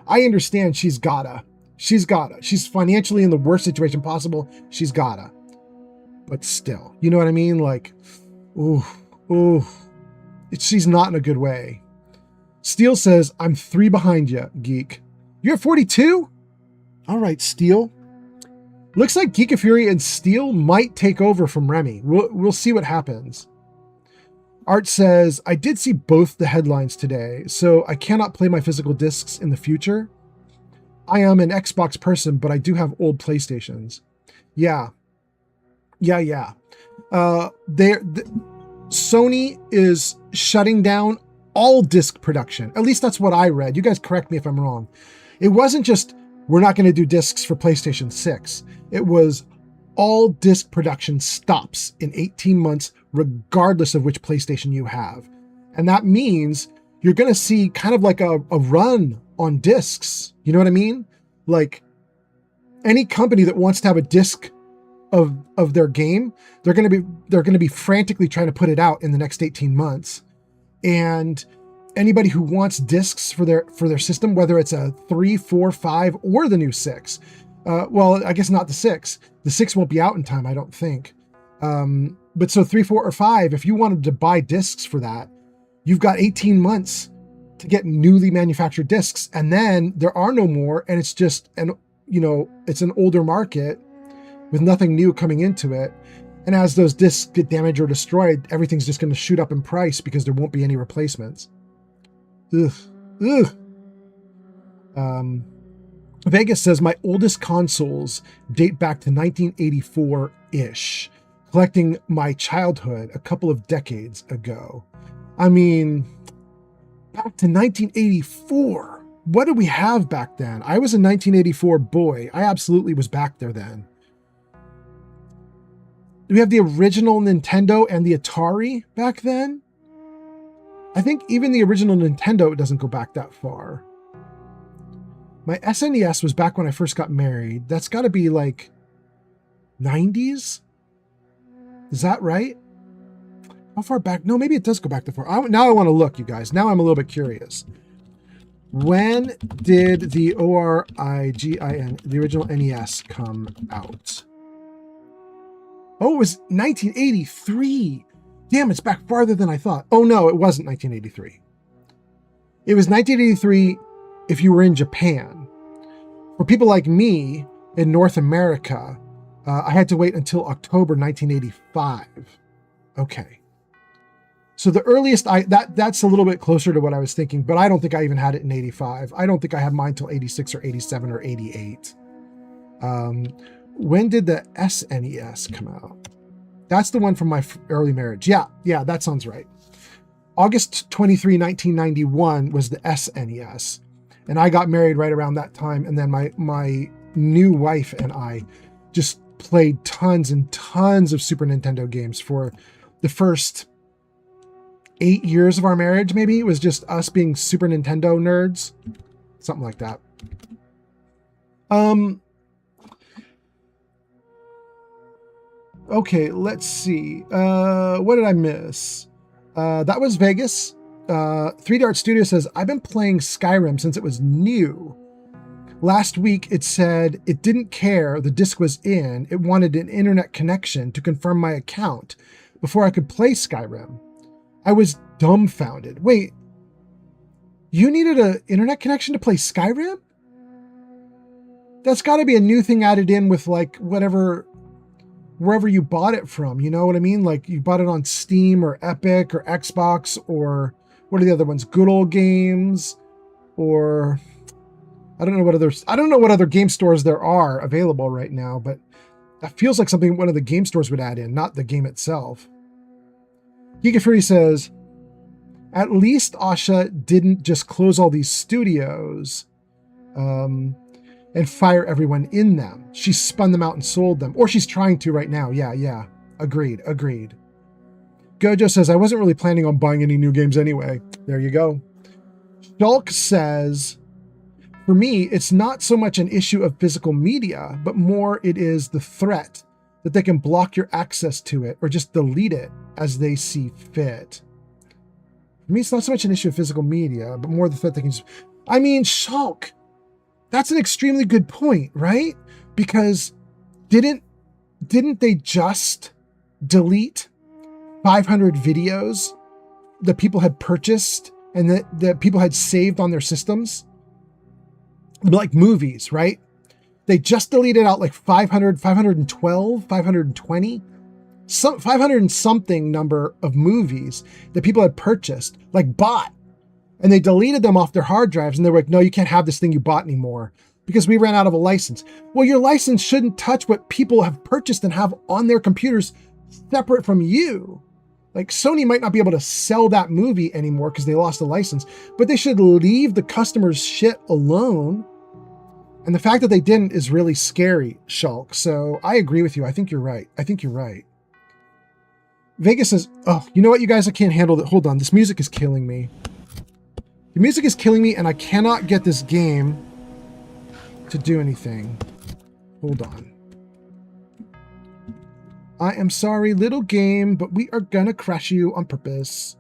I understand she's gotta. She's financially in the worst situation possible. She's gotta. But still, you know what I mean? Like, she's not in a good way. Steel says, I'm 3 behind you, Geek. You're at 42? All right, Steel. Looks like Geek of Fury and Steel might take over from Remy. We'll see what happens. Art says, I did see both the headlines today, so I cannot play my physical discs in the future. I am an Xbox person, but I do have old PlayStations. Yeah. Sony is shutting down all disc production. At least that's what I read. You guys correct me if I'm wrong. It wasn't just, we're not going to do discs for PlayStation 6. It was all disc production stops in 18 months, regardless of which PlayStation you have. And that means you're going to see kind of like a run on discs. You know what I mean? Like any company that wants to have a disc of their game, they're going to be frantically trying to put it out in the next 18 months. And anybody who wants discs for their system, whether it's a 3, 4, 5, or the new 6, well, I guess not the 6. The 6 won't be out in time, I don't think. But so 3, 4, or 5, if you wanted to buy discs for that, you've got 18 months to get newly manufactured discs, and then there are no more, and it's just it's an older market with nothing new coming into it. And as those discs get damaged or destroyed, everything's just going to shoot up in price because there won't be any replacements. Ugh. Vegas says, my oldest consoles date back to 1984-ish. collecting my childhood a couple of decades ago. I mean, back to 1984. What did we have back then? I was a 1984 boy. I absolutely was back there then. Do we have the original Nintendo and the Atari back then? I think even the original Nintendo doesn't go back that far. My SNES was back when I first got married. That's got to be like 90s? Is that right? How far back? No, maybe it does go back that far. Now I want to look, you guys. Now I'm a little bit curious. When did the ORIGIN, the original NES, come out? Oh, it was 1983. Damn, it's back farther than I thought. Oh, no, it wasn't 1983. It was 1983 if you were in Japan. For people like me in North America, I had to wait until October 1985. Okay. So the earliest, that's a little bit closer to what I was thinking, but I don't think I even had it in 85. I don't think I had mine till 86 or 87 or 88. When did the SNES come out? That's the one from my early marriage. Yeah, that sounds right. August 23, 1991 was the SNES. And I got married right around that time. And then my new wife and I just played tons and tons of Super Nintendo games for the first 8 years of our marriage. Maybe it was just us being Super Nintendo nerds, something like that. Okay, let's see. What did I miss? That was Vegas. 3D Art Studio says, I've been playing Skyrim since it was new. Last week, it said it didn't care the disc was in. It wanted an internet connection to confirm my account before I could play Skyrim. I was dumbfounded. Wait, you needed an internet connection to play Skyrim? That's got to be a new thing added in with like whatever, wherever you bought it from. You know what I mean? Like you bought it on Steam or Epic or Xbox or what are the other ones? Good Old Games or I don't know what other game stores there are available right now, but that feels like something one of the game stores would add in, not the game itself. Giga Fury says, at least Asha didn't just close all these studios and fire everyone in them. She spun them out and sold them. Or she's trying to right now. Yeah. Agreed. Gojo says, I wasn't really planning on buying any new games anyway. There you go. Shulk says, for me, it's not so much an issue of physical media, but more it is the threat that they can block your access to it or just delete it as they see fit. For me, it's not so much an issue of physical media, but more the threat they can just... I mean, Shulk, that's an extremely good point, right? Because didn't they just delete 500 videos that people had purchased and that people had saved on their systems? Like movies, right? They just deleted out like 500, 512, 520, 500 and something number of movies that people had purchased, like bought. And they deleted them off their hard drives and they were like, no, you can't have this thing you bought anymore because we ran out of a license. Well, your license shouldn't touch what people have purchased and have on their computers separate from you. Like Sony might not be able to sell that movie anymore because they lost the license, but they should leave the customer's shit alone. And the fact that they didn't is really scary, Shulk. So I agree with you. I think you're right. Vegas says, oh, you know what, you guys, I can't handle that. Hold on. This music is killing me. The music is killing me and I cannot get this game to do anything. Hold on. I am sorry, little game, but we are gonna crash you on purpose.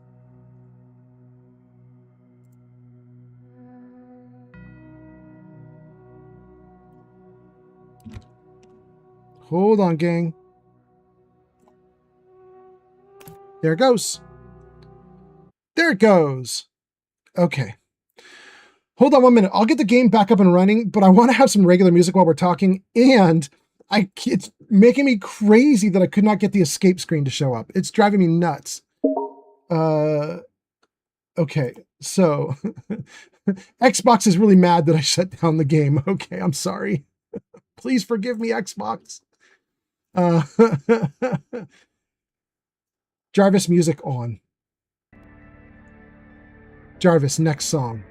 Hold on, gang. There it goes. There it goes. Okay. Hold on 1 minute. I'll get the game back up and running, but I want to have some regular music while we're talking, and it's making me crazy that I could not get the escape screen to show up. It's driving me nuts. Okay, so Xbox is really mad that I shut down the game. Okay, I'm sorry. Please forgive me, Xbox. Uh, Jarvis, music on. Jarvis, next song.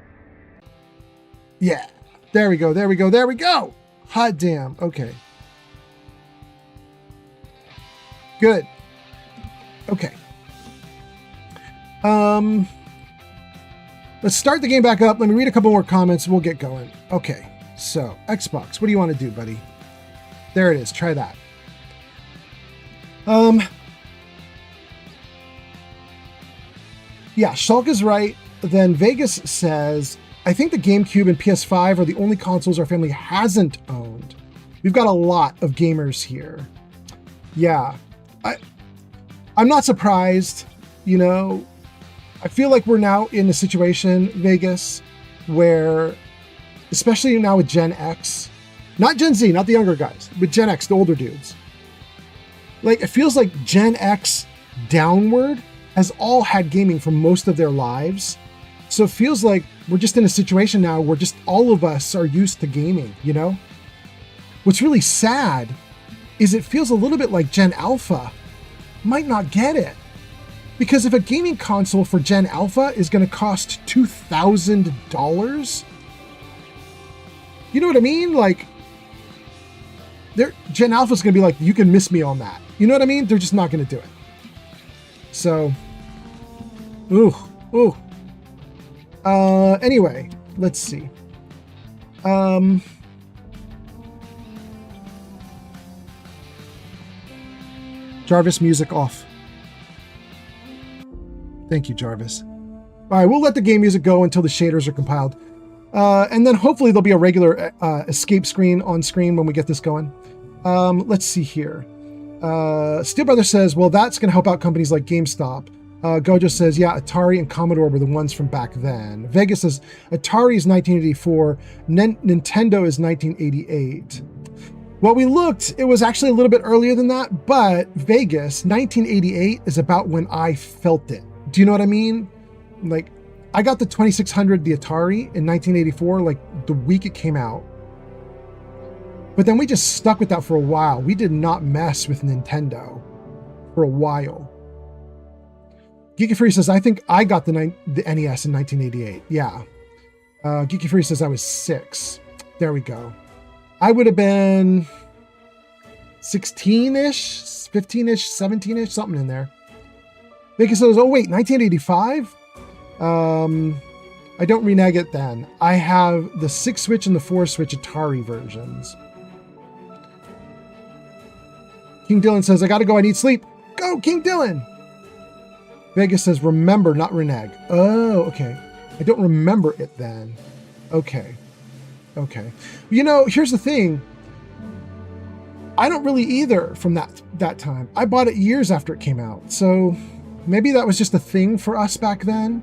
Yeah. There we go. There we go. There we go. Hot damn. Okay. Good. Okay. Let's start the game back up. Let me read a couple more comments. We'll get going. Okay. So, Xbox, what do you want to do, buddy? There it is. Try that. Yeah, Shulk is right. Then Vegas says, I think the GameCube and PS5 are the only consoles our family hasn't owned. We've got a lot of gamers here. Yeah. I'm not surprised, you know. I feel like we're now in a situation, Vegas, where, especially now with Gen X, not Gen Z, not the younger guys, but Gen X, the older dudes. Like, it feels like Gen X downward has all had gaming for most of their lives. So it feels like we're just in a situation now where just all of us are used to gaming, you know? What's really sad is it feels a little bit like Gen Alpha might not get it. Because if a gaming console for Gen Alpha is going to cost $2,000, you know what I mean? Like, Gen Alpha is going to be like, you can miss me on that. You know what I mean? They're just not going to do it. So, anyway, let's see. Jarvis, music off. Thank you, Jarvis. All right, we'll let the game music go until the shaders are compiled. And then hopefully there'll be a regular escape screen on screen when we get this going. Let's see here. Steel Brother says, well, that's going to help out companies like GameStop. Gojo says, yeah, Atari and Commodore were the ones from back then. Vegas says, Atari is 1984. Nintendo is 1988. Well, we looked, it was actually a little bit earlier than that, but Vegas, 1988 is about when I felt it. Do you know what I mean? Like, I got the 2600, the Atari, in 1984, like the week it came out. But then we just stuck with that for a while. We did not mess with Nintendo for a while. Geeky Free says, I think I got the NES in 1988. Yeah. Geeky Free says I was 6. There we go. I would have been 16-ish, 15-ish, 17-ish, something in there. Vicky says, oh wait, 1985? I don't renege it then. I have the 6-switch and the 4-switch Atari versions. King Dylan says, I gotta go, I need sleep. Go, King Dylan! Vegas says, remember, not renege. Oh, okay. I don't remember it then. Okay. Okay. You know, here's the thing. I don't really either from that time. I bought it years after it came out. So maybe that was just a thing for us back then.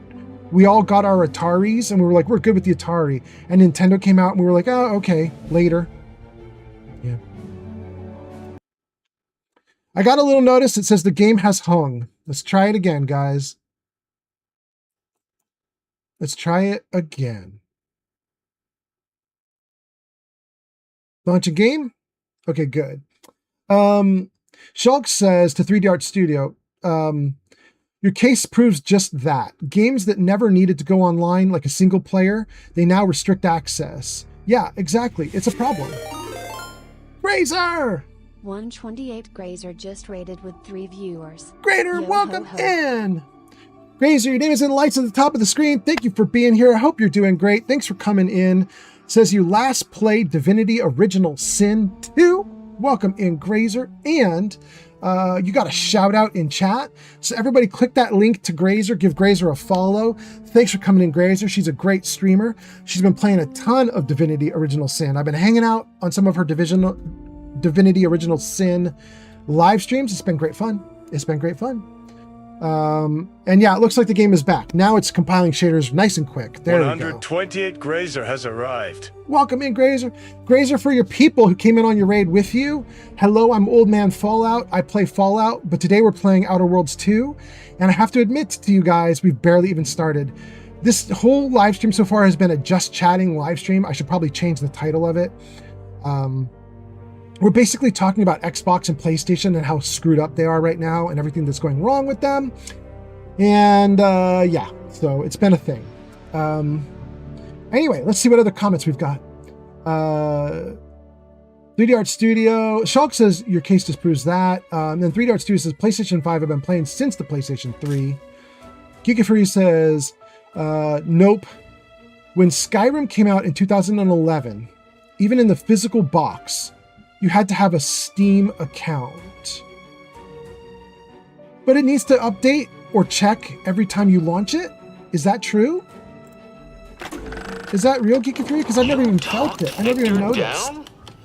We all got our Ataris and we were like, we're good with the Atari. And Nintendo came out and we were like, oh, okay, later. Yeah. I got a little notice that says the game has hung. Let's try it again, guys. Let's try it again. Launch a game? Okay, good. Shulk says to 3D Art Studio, your case proves just that. Games that never needed to go online, like a single player, they now restrict access. Yeah, exactly. It's a problem. Grazer! 128 Grazer just rated with 3 viewers. Grazer, Yo welcome ho ho. in! Grazer, your name is in the lights at the top of the screen. Thank you for being here. I hope you're doing great. Thanks for coming in. Says you last played Divinity Original Sin 2. Welcome in, Grazer. And you got a shout out in chat. So everybody click that link to Grazer. Give Grazer a follow. Thanks for coming in, Grazer. She's a great streamer. She's been playing a ton of Divinity Original Sin. I've been hanging out on some of her Divinity Original Sin live streams. It's been great fun. It's been great fun. And yeah, it looks like the game is back. Now it's compiling shaders nice and quick. There we go. 128 Grazer has arrived. Welcome in, Grazer. Grazer, for your people who came in on your raid with you. Hello, I'm Old Man Fallout. I play Fallout, but today we're playing Outer Worlds 2. And I have to admit to you guys, we've barely even started. This whole live stream so far has been a just chatting live stream. I should probably change the title of it. we're basically talking about Xbox and PlayStation and how screwed up they are right now and everything that's going wrong with them. And yeah, so it's been a thing. Anyway, let's see what other comments we've got. 3D Art Studio, Shulk says your case disproves that. And then 3D Art Studio says PlayStation 5 I've been playing since the PlayStation 3. Geeky Free says, nope. When Skyrim came out in 2011, even in the physical box, you had to have a Steam account. But it needs to update or check every time you launch it? Is that true? Is that real, Geeky Free? Because I've never even felt it. I never even noticed.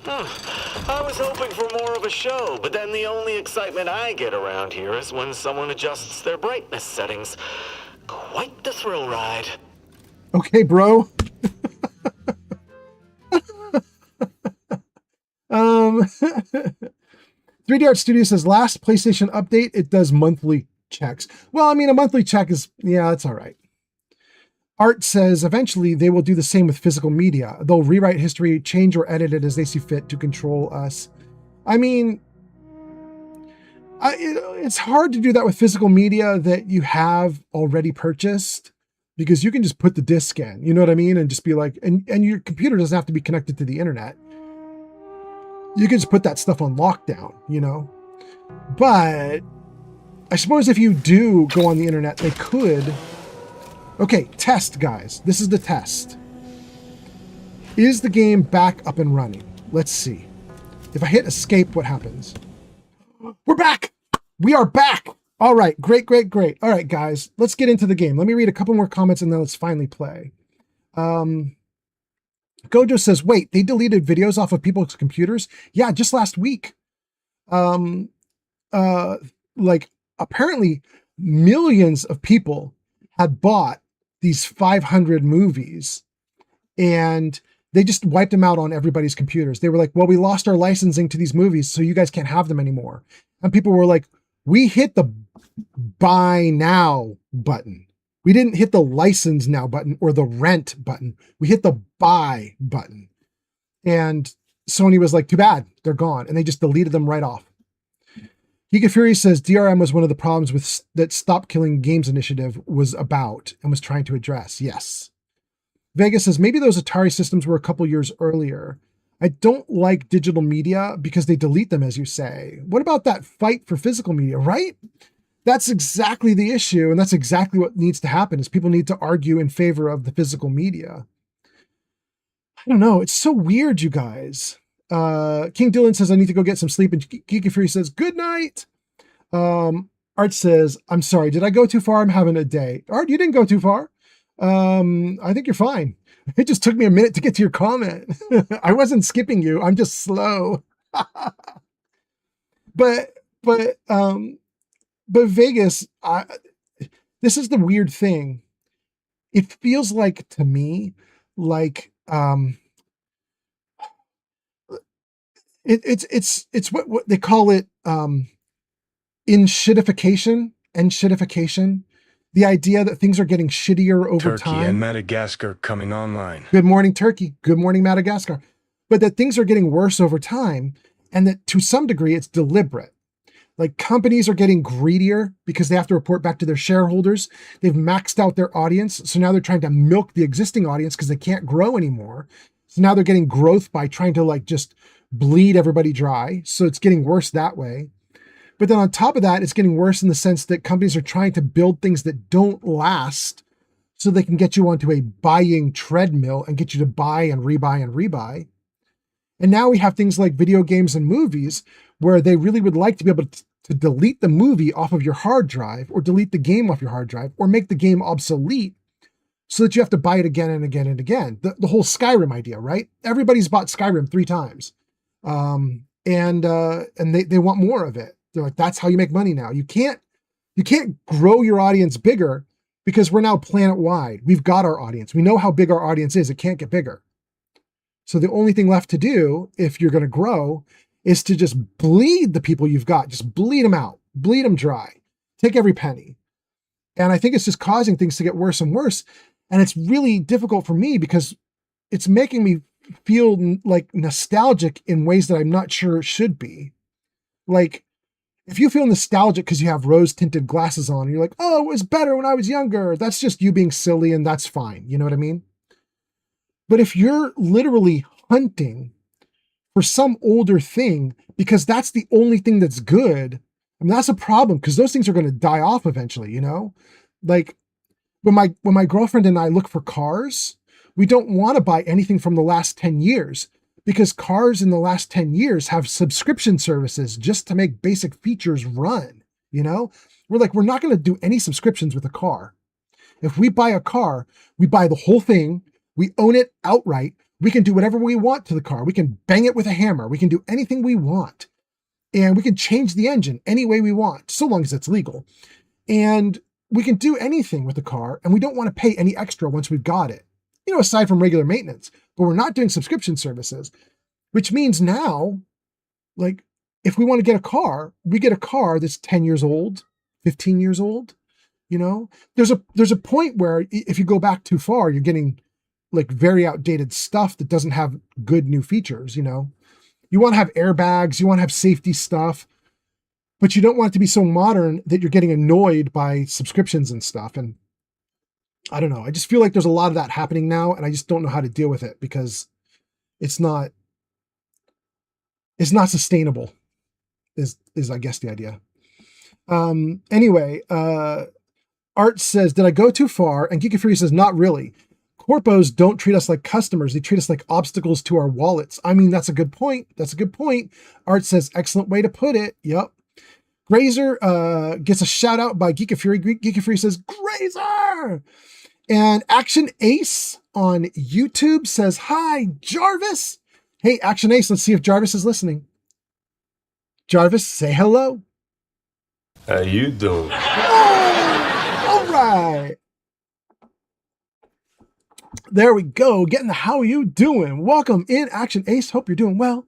I was hoping for more of a show, but then the only excitement I get around here is when someone adjusts their brightness settings. Quite the thrill ride. Okay, bro. 3D Art Studio says last PlayStation update, it does monthly checks. Well, I mean, a monthly check is, yeah, that's all right. Art says eventually they will do the same with physical media. They'll rewrite history, change or edit it as they see fit to control us. I mean, it's hard to do that with physical media that you have already purchased, because you can just put the disc in, you know what I mean? And just be like, and your computer doesn't have to be connected to the internet. You can just put that stuff on lockdown, you know? But I suppose if you do go on the internet, they could. Okay, test, guys. This is the test. Is the game back up and running? Let's see. If I hit escape, what happens? We're back! We are back! All right, great, great, great. All right, guys, let's get into the game. Let me read a couple more comments and then let's finally play. Gojo says, wait, they deleted videos off of people's computers? Yeah, just last week. Like, apparently millions of people had bought these 500 movies and they just wiped them out on everybody's computers. They were like, well, we lost our licensing to these movies, so you guys can't have them anymore. And people were like, we hit the buy now button. We didn't hit the license now button or the rent button. We hit the buy button. And Sony was like, too bad, they're gone. And they just deleted them right off. Giga Fury says DRM was one of the problems with that Stop Killing Games initiative was about and was trying to address. Yes. Vegas says maybe those Atari systems were a couple years earlier. I don't like digital media because they delete them, as you say. What about that fight for physical media, right? That's exactly the issue, and that's exactly what needs to happen, is people need to argue in favor of the physical media. I don't know. It's so weird, you guys. King Dylan says, I need to go get some sleep, and Geeky Fury says, good night. Art says, I'm sorry, did I go too far? I'm having a day. Art, you didn't go too far. I think you're fine. It just took me a minute to get to your comment. I wasn't skipping you. I'm just slow. But Vegas, this is the weird thing. It feels like, to me, like, it's what they call it, enshittification. The idea that things are getting shittier over time. Turkey and Madagascar coming online. Good morning, Turkey. Good morning, Madagascar. But that things are getting worse over time, and that to some degree it's deliberate. Like, companies are getting greedier because they have to report back to their shareholders. They've maxed out their audience. So now they're trying to milk the existing audience because they can't grow anymore. So now they're getting growth by trying to like just bleed everybody dry. So it's getting worse that way. But then on top of that, it's getting worse in the sense that companies are trying to build things that don't last so they can get you onto a buying treadmill and get you to buy and rebuy and rebuy. And now we have things like video games and movies where they really would like to be able to delete the movie off of your hard drive or delete the game off your hard drive or make the game obsolete so that you have to buy it again and again and again. The whole Skyrim idea, right? Everybody's bought Skyrim 3 times. And they want more of it. They're like, that's how you make money now. You can't grow your audience bigger because we're now planet wide. We've got our audience. We know how big our audience is. It can't get bigger. So the only thing left to do if you're going to grow is to just bleed the people you've got. Just bleed them out, bleed them dry, take every penny. And I think it's just causing things to get worse and worse. And it's really difficult for me because it's making me feel like nostalgic in ways that I'm not sure should be. Like, if you feel nostalgic because you have rose tinted glasses on, and you're like, oh, it was better when I was younger. That's just you being silly, and that's fine. You know what I mean? But if you're literally hunting for some older thing because that's the only thing that's good, I mean, that's a problem because those things are going to die off eventually, you know? Like when my girlfriend and I look for cars, we don't want to buy anything from the last 10 years because cars in the last 10 years have subscription services just to make basic features run, you know? We're like, we're not going to do any subscriptions with a car. If we buy a car, we buy the whole thing, we own it outright, we can do whatever we want to the car. We can bang it with a hammer. We can do anything we want. And we can change the engine any way we want, so long as it's legal. And we can do anything with the car, and we don't want to pay any extra once we've got it, you know, aside from regular maintenance. But we're not doing subscription services, which means now, like, if we want to get a car, we get a car that's 10 years old, 15 years old. You know, there's a point where if you go back too far, you're getting like very outdated stuff that doesn't have good new features. You know, you want to have airbags, you want to have safety stuff, but you don't want it to be so modern that you're getting annoyed by subscriptions and stuff. And I don't know. I just feel like there's a lot of that happening now, and I just don't know how to deal with it because it's not sustainable is I guess the idea. Anyway, Art says, did I go too far? And Geeky Fury says, not really. Corpos don't treat us like customers. They treat us like obstacles to our wallets. I mean, that's a good point. That's a good point. Art says, excellent way to put it. Yep. Grazer gets a shout out by Geeky Fury. Geeky Fury says, Grazer! And Action Ace on YouTube says, hi, Jarvis. Hey, Action Ace, let's see if Jarvis is listening. Jarvis, say hello. How you doing? All right. There we go. Getting the how you doing. Welcome in, Action Ace. Hope you're doing well.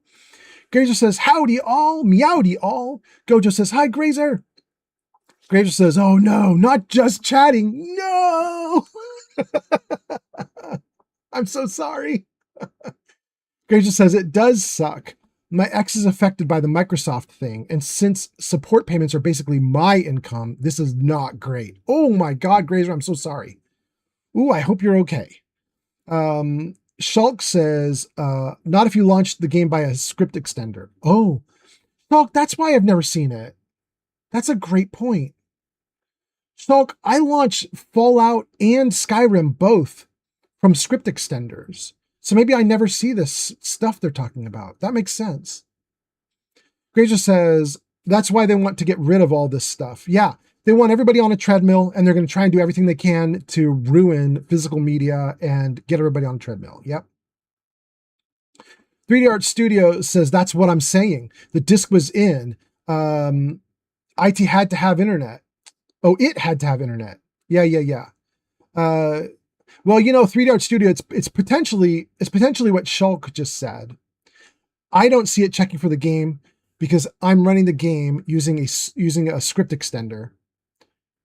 Grazer says, howdy all, meowdy all. Gojo says, hi, Grazer. Grazer says, oh no, not just chatting. No. I'm so sorry. Grazer says, it does suck. My ex is affected by the Microsoft thing, and since support payments are basically my income, this is not great. Oh my God, Grazer, I'm so sorry. Ooh, I hope you're okay. Shulk says, not if you launched the game by a script extender. Oh, Shulk, that's why I've never seen it. That's a great point. Shulk, I launched Fallout and Skyrim both from script extenders. So maybe I never see this stuff they're talking about. That makes sense. Grazer says, that's why they want to get rid of all this stuff. Yeah, they want everybody on a treadmill, and they're going to try and do everything they can to ruin physical media and get everybody on a treadmill. Yep. 3D Art Studio says, that's what I'm saying. The disc was in. IT had to have internet. Oh, it had to have internet. Yeah. Well, you know, 3D Art Studio, it's potentially what Shulk just said. I don't see it checking for the game because I'm running the game using a script extender,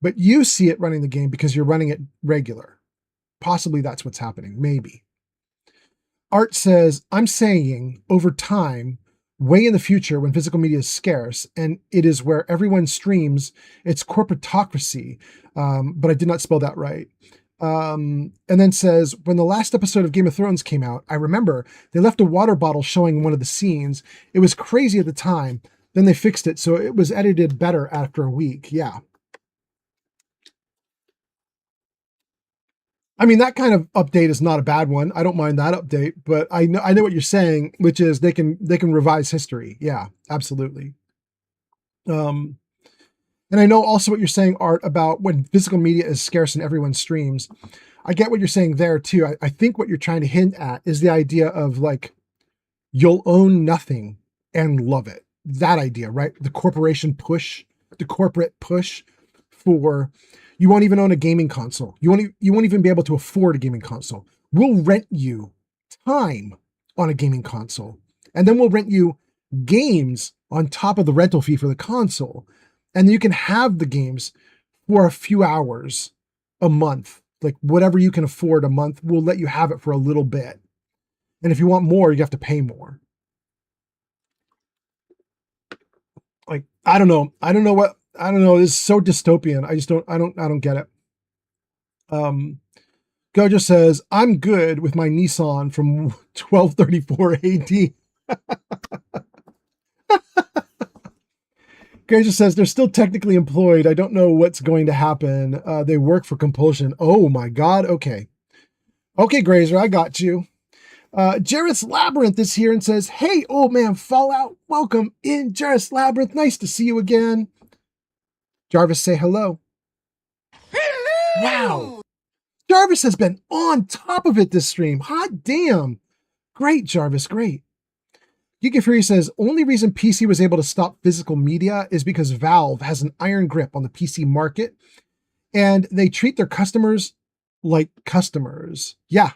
but you see it running the game because you're running it regular. Possibly that's what's happening. Maybe. Art says, I'm saying over time, way in the future when physical media is scarce and it is where everyone streams, it's corporatocracy. But I did not spell that right. And then says, when the last episode of Game of Thrones came out, I remember they left a water bottle showing one of the scenes. It was crazy at the time. Then they fixed it, so it was edited better after a week. Yeah. I mean, that kind of update is not a bad one. I don't mind that update, but I know what you're saying, which is they can revise history. Yeah, absolutely. And I know also what you're saying, Art, about when physical media is scarce and everyone streams. I get what you're saying there too. I think what you're trying to hint at is the idea of like, you'll own nothing and love it. That idea, right? The corporate push for, you won't even own a gaming console. You won't even be able to afford a gaming console. We'll rent you time on a gaming console. And then we'll rent you games on top of the rental fee for the console. And you can have the games for a few hours a month, like whatever you can afford a month, we'll let you have it for a little bit. And if you want more, you have to pay more. Like, I don't know. I don't know. This is so dystopian. I don't get it. Gojo says, I'm good with my Nissan from 1234 AD. Grazer says they're still technically employed. I don't know what's going to happen. They work for compulsion. Oh my God. Okay. Okay, Grazer, I got you. Jareth's Labyrinth is here and says, hey, old man Fallout, welcome in Jareth's Labyrinth. Nice to see you again. Jarvis, say hello. Hello. Wow. Jarvis has been on top of it this stream. Hot damn. Great, Jarvis. Great. Geeky Fury says, only reason PC was able to stop physical media is because Valve has an iron grip on the PC market and they treat their customers like customers. Yeah.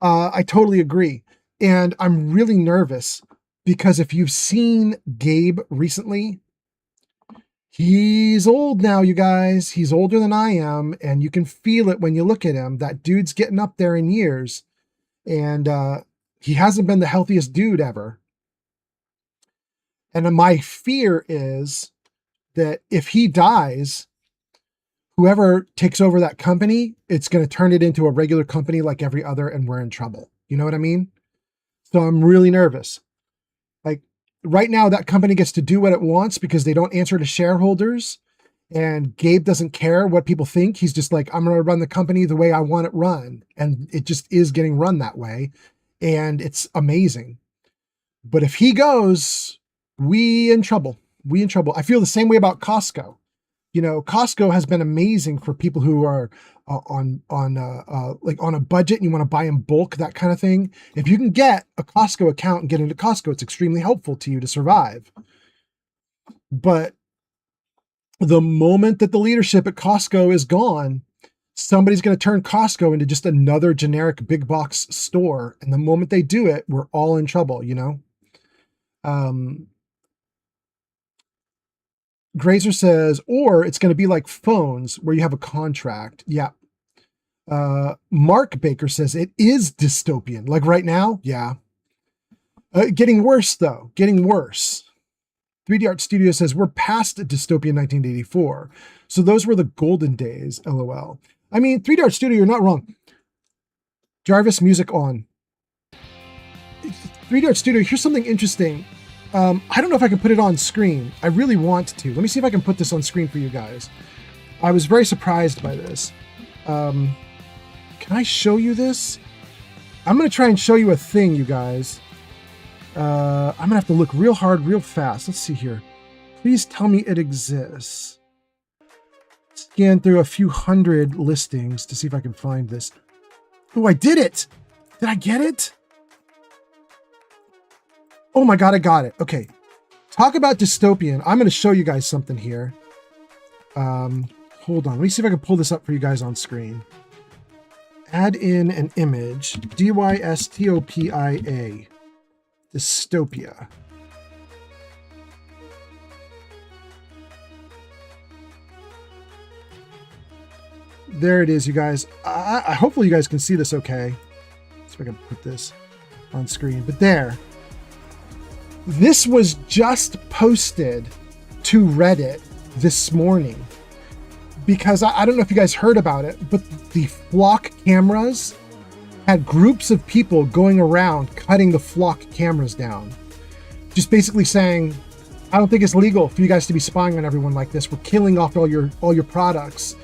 I totally agree. And I'm really nervous because if you've seen Gabe recently, he's old now, you guys. He's older than I am, and you can feel it when you look at him. That dude's getting up there in years, and he hasn't been the healthiest dude ever. And my fear is that if he dies, whoever takes over that company, it's going to turn it into a regular company like every other, and we're in trouble. You know what I mean? So I'm really nervous. Like right now, that company gets to do what it wants because they don't answer to shareholders. And Gabe doesn't care what people think. He's just like, I'm going to run the company the way I want it run. And it just is getting run that way. And it's amazing. But if he goes, we in trouble. We in trouble. I feel the same way about Costco. You know, Costco has been amazing for people who are on a budget and you want to buy in bulk, that kind of thing. If you can get a Costco account and get into Costco, it's extremely helpful to you to survive. But the moment that the leadership at Costco is gone, somebody's going to turn Costco into just another generic big box store. And the moment they do it, we're all in trouble, you know? Grazer says, or it's going to be like phones where you have a contract. Yeah. Mark Baker says it is dystopian. Like right now. Yeah. Getting worse though. Getting worse. 3D Art Studio says we're past dystopian 1984. So those were the golden days. LOL. I mean, 3D Art Studio, you're not wrong. Jarvis, music on. 3D Art Studio, here's something interesting. I don't know if I can put it on screen. I really want to. Let me see if I can put this on screen for you guys. I was very surprised by this. Can I show you this? I'm going to try and show you a thing, you guys. I'm going to have to look real hard, real fast. Let's see here. Please tell me it exists. Scan through a few hundred listings to see if I can find this. Oh, I did it! Did I get it? Oh my God, I got it. Okay. Talk about dystopian. I'm going to show you guys something here. Hold on. Let me see if I can pull this up for you guys on screen. Add in an image. Dystopia. Dystopia. There it is, you guys. Hopefully you guys can see this okay. Let's see if I can put this on screen. But there. This was just posted to Reddit this morning because I don't know if you guys heard about it, but the flock cameras had groups of people going around cutting the flock cameras down. Just basically saying, I don't think it's legal for you guys to be spying on everyone like this. We're killing off all your products.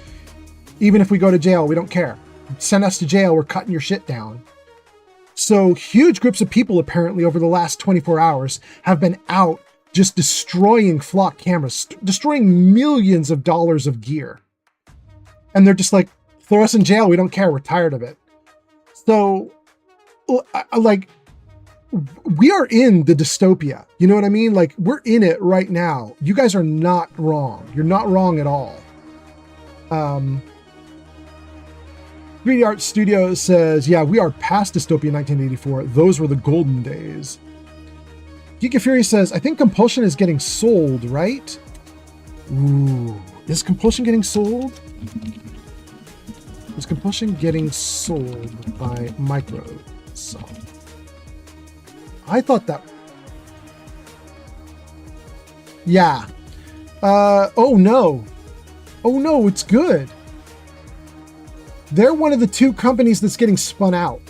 Even if we go to jail, we don't care. Send us to jail, we're cutting your shit down. So huge groups of people apparently over the last 24 hours have been out just destroying flock cameras, destroying millions of dollars of gear. And they're just like, throw us in jail. We don't care. We're tired of it. So like we are in the dystopia. You know what I mean? Like we're in it right now. You guys are not wrong. You're not wrong at all. 3D Art Studio says, yeah, we are past Dystopia 1984. Those were the golden days. Geek Fury says, I think Compulsion is getting sold, right? Ooh, is Compulsion getting sold? Is Compulsion getting sold by Micro? So I thought that. Yeah. Oh no, it's good. They're one of the two companies that's getting spun off.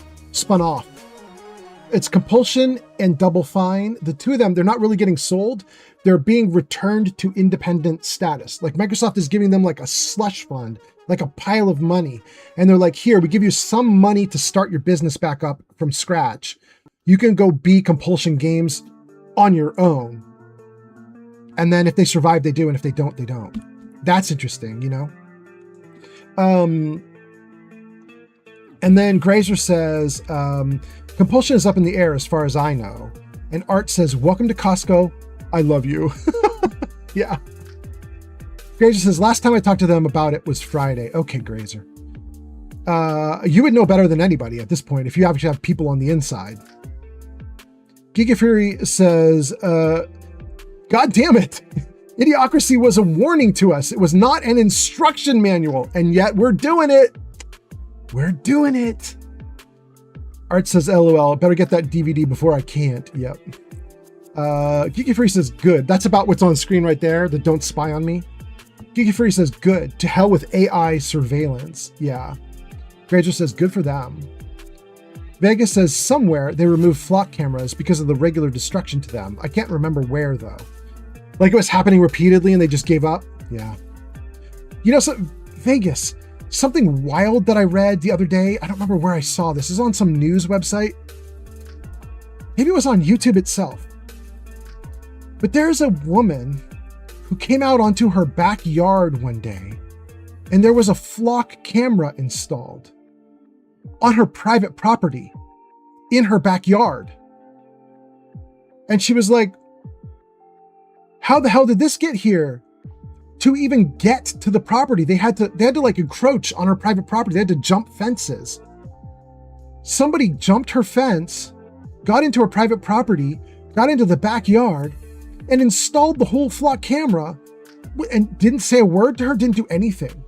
It's Compulsion and Double Fine. The two of them, they're not really getting sold. They're being returned to independent status. Like Microsoft is giving them like a slush fund, like a pile of money. And they're like, here, we give you some money to start your business back up from scratch. You can go be Compulsion Games on your own. And then if they survive, they do. And if they don't, they don't. That's interesting, you know? And then Grazer says, Compulsion is up in the air as far as I know. And Art says, welcome to Costco. I love you. Yeah. Grazer says, last time I talked to them about it was Friday. Okay, Grazer. You would know better than anybody at this point if you actually have people on the inside. Giga Fury says, God damn it. Idiocracy was a warning to us. It was not an instruction manual. And yet we're doing it. We're doing it. Art says, LOL, better get that DVD before I can't. Yep. Geeky Free says, good. That's about what's on screen right there. The don't spy on me. Geeky Free says, good. To hell with AI surveillance. Yeah. Granger says, good for them. Vegas says, somewhere they removed flock cameras because of the regular destruction to them. I can't remember where, though. Like it was happening repeatedly and they just gave up? Yeah. You know, so Vegas, something wild that I read the other day, I don't remember where I saw this. It's on some news website. Maybe it was on YouTube itself. But there's a woman who came out onto her backyard one day and there was a flock camera installed on her private property in her backyard. And she was like, how the hell did this get here? To even get to the property, they had to like encroach on her private property. They had to jump fences. Somebody jumped her fence, got into her private property, got into the backyard, and installed the whole flock camera and didn't say a word to her, didn't do anything.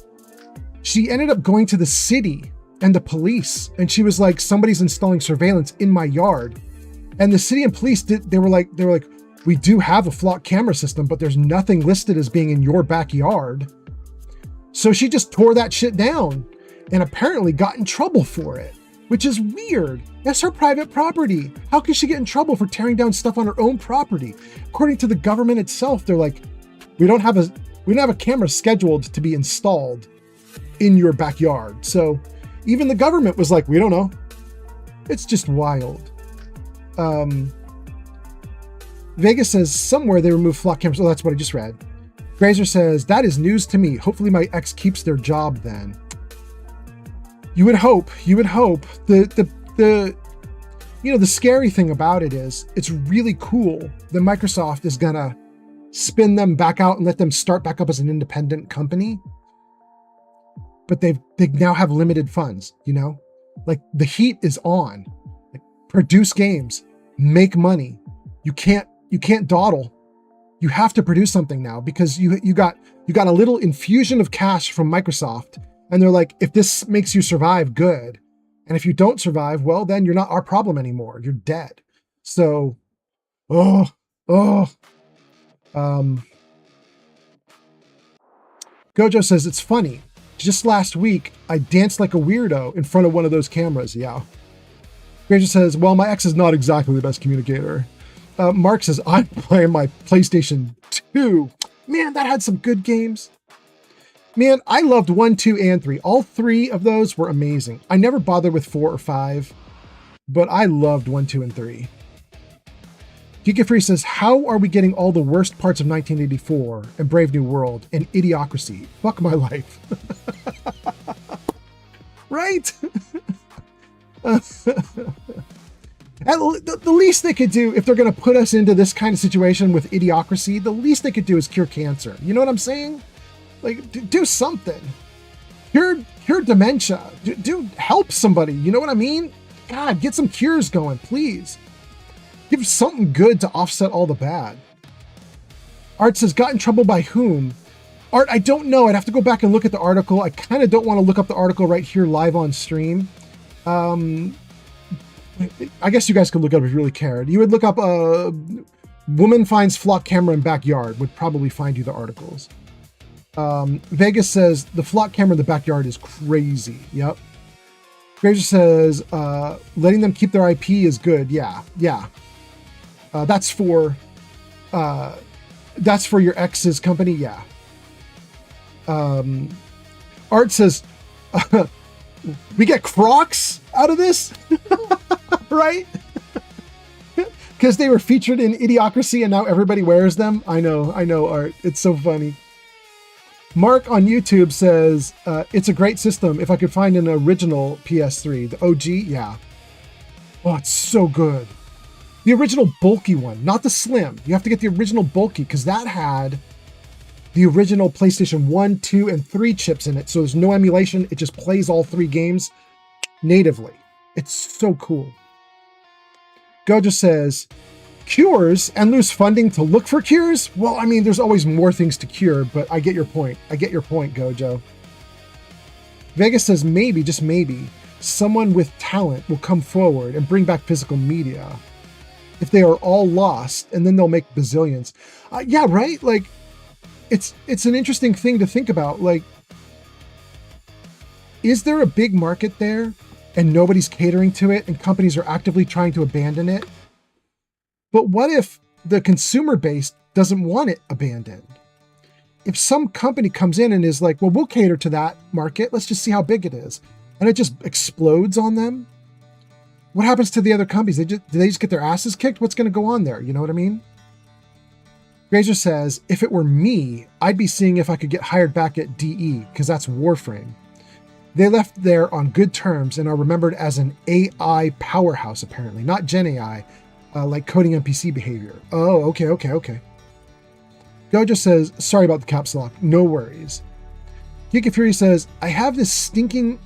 She ended up going to the city and the police, and she was like, somebody's installing surveillance in my yard. And the city and police they were like, we do have a flock camera system, but there's nothing listed as being in your backyard. So she just tore that shit down and apparently got in trouble for it, which is weird. That's her private property. How can she get in trouble for tearing down stuff on her own property? According to the government itself, they're like, we don't have a camera scheduled to be installed in your backyard. So even the government was like, we don't know. It's just wild. Vegas says somewhere they removed flock cameras. Oh, that's what I just read. Grazer says, that is news to me. Hopefully my ex keeps their job then. You would hope. The scary thing about it is it's really cool that Microsoft is gonna spin them back out and let them start back up as an independent company. But they now have limited funds, you know? Like the heat is on. Like, produce games, make money. You can't dawdle. You have to produce something now because you got a little infusion of cash from Microsoft, and they're like, if this makes you survive, good. And if you don't survive, well, then you're not our problem anymore. You're dead. So, Gojo says, it's funny. Just last week, I danced like a weirdo in front of one of those cameras. Yeah. Granger says, well, my ex is not exactly the best communicator. Mark says, I'm playing my PlayStation 2. Man, that had some good games. Man, I loved 1, 2, and 3. All 3 of those were amazing. I never bothered with 4 or 5, but I loved 1, 2, and 3. Geeky Free says, how are we getting all the worst parts of 1984 and Brave New World and Idiocracy? Fuck my life. Right? The least they could do, if they're going to put us into this kind of situation with Idiocracy, the least they could do is cure cancer. You know what I'm saying? Like, do something. Cure dementia. Do help somebody. You know what I mean? God, get some cures going, please. Give something good to offset all the bad. Art says, got in trouble by whom? Art, I don't know. I'd have to go back and look at the article. I kind of don't want to look up the article right here live on stream. I guess you guys could look up if you really cared. You would look up woman finds flock camera in backyard, would probably find you the articles. Vegas says the flock camera in the backyard is crazy. Yep. Grazer says letting them keep their IP is good. Yeah. That's for your ex's company. Yeah. Art says we get Crocs out of this, right? Because they were featured in Idiocracy and now everybody wears them. I know, Art. It's so funny. Mark on YouTube says, it's a great system. If I could find an original PS3, the OG, yeah. Oh, it's so good. The original bulky one, not the slim. You have to get the original bulky because that had the original PlayStation 1, 2, and 3 chips in it. So there's no emulation. It just plays all 3 games natively. It's so cool. Gojo says, cures and lose funding to look for cures? Well, I mean, there's always more things to cure, but I get your point. Gojo. Vegas says maybe, just maybe, someone with talent will come forward and bring back physical media. If they are all lost, and then they'll make bazillions. Yeah, right? Like, it's an interesting thing to think about. Like, is there a big market there and nobody's catering to it and companies are actively trying to abandon it? But what if the consumer base doesn't want it abandoned? If some company comes in and is like, well, we'll cater to that market. Let's just see how big it is. And it just explodes on them. What happens to the other companies? Do they just get their asses kicked? What's going to go on there? You know what I mean? Grazer says, if it were me, I'd be seeing if I could get hired back at DE, because that's Warframe. They left there on good terms and are remembered as an AI powerhouse, apparently. Not Gen AI, like coding NPC behavior. Oh, okay. Gojo says, sorry about the caps lock. No worries. Geek of Fury says, I have this sinking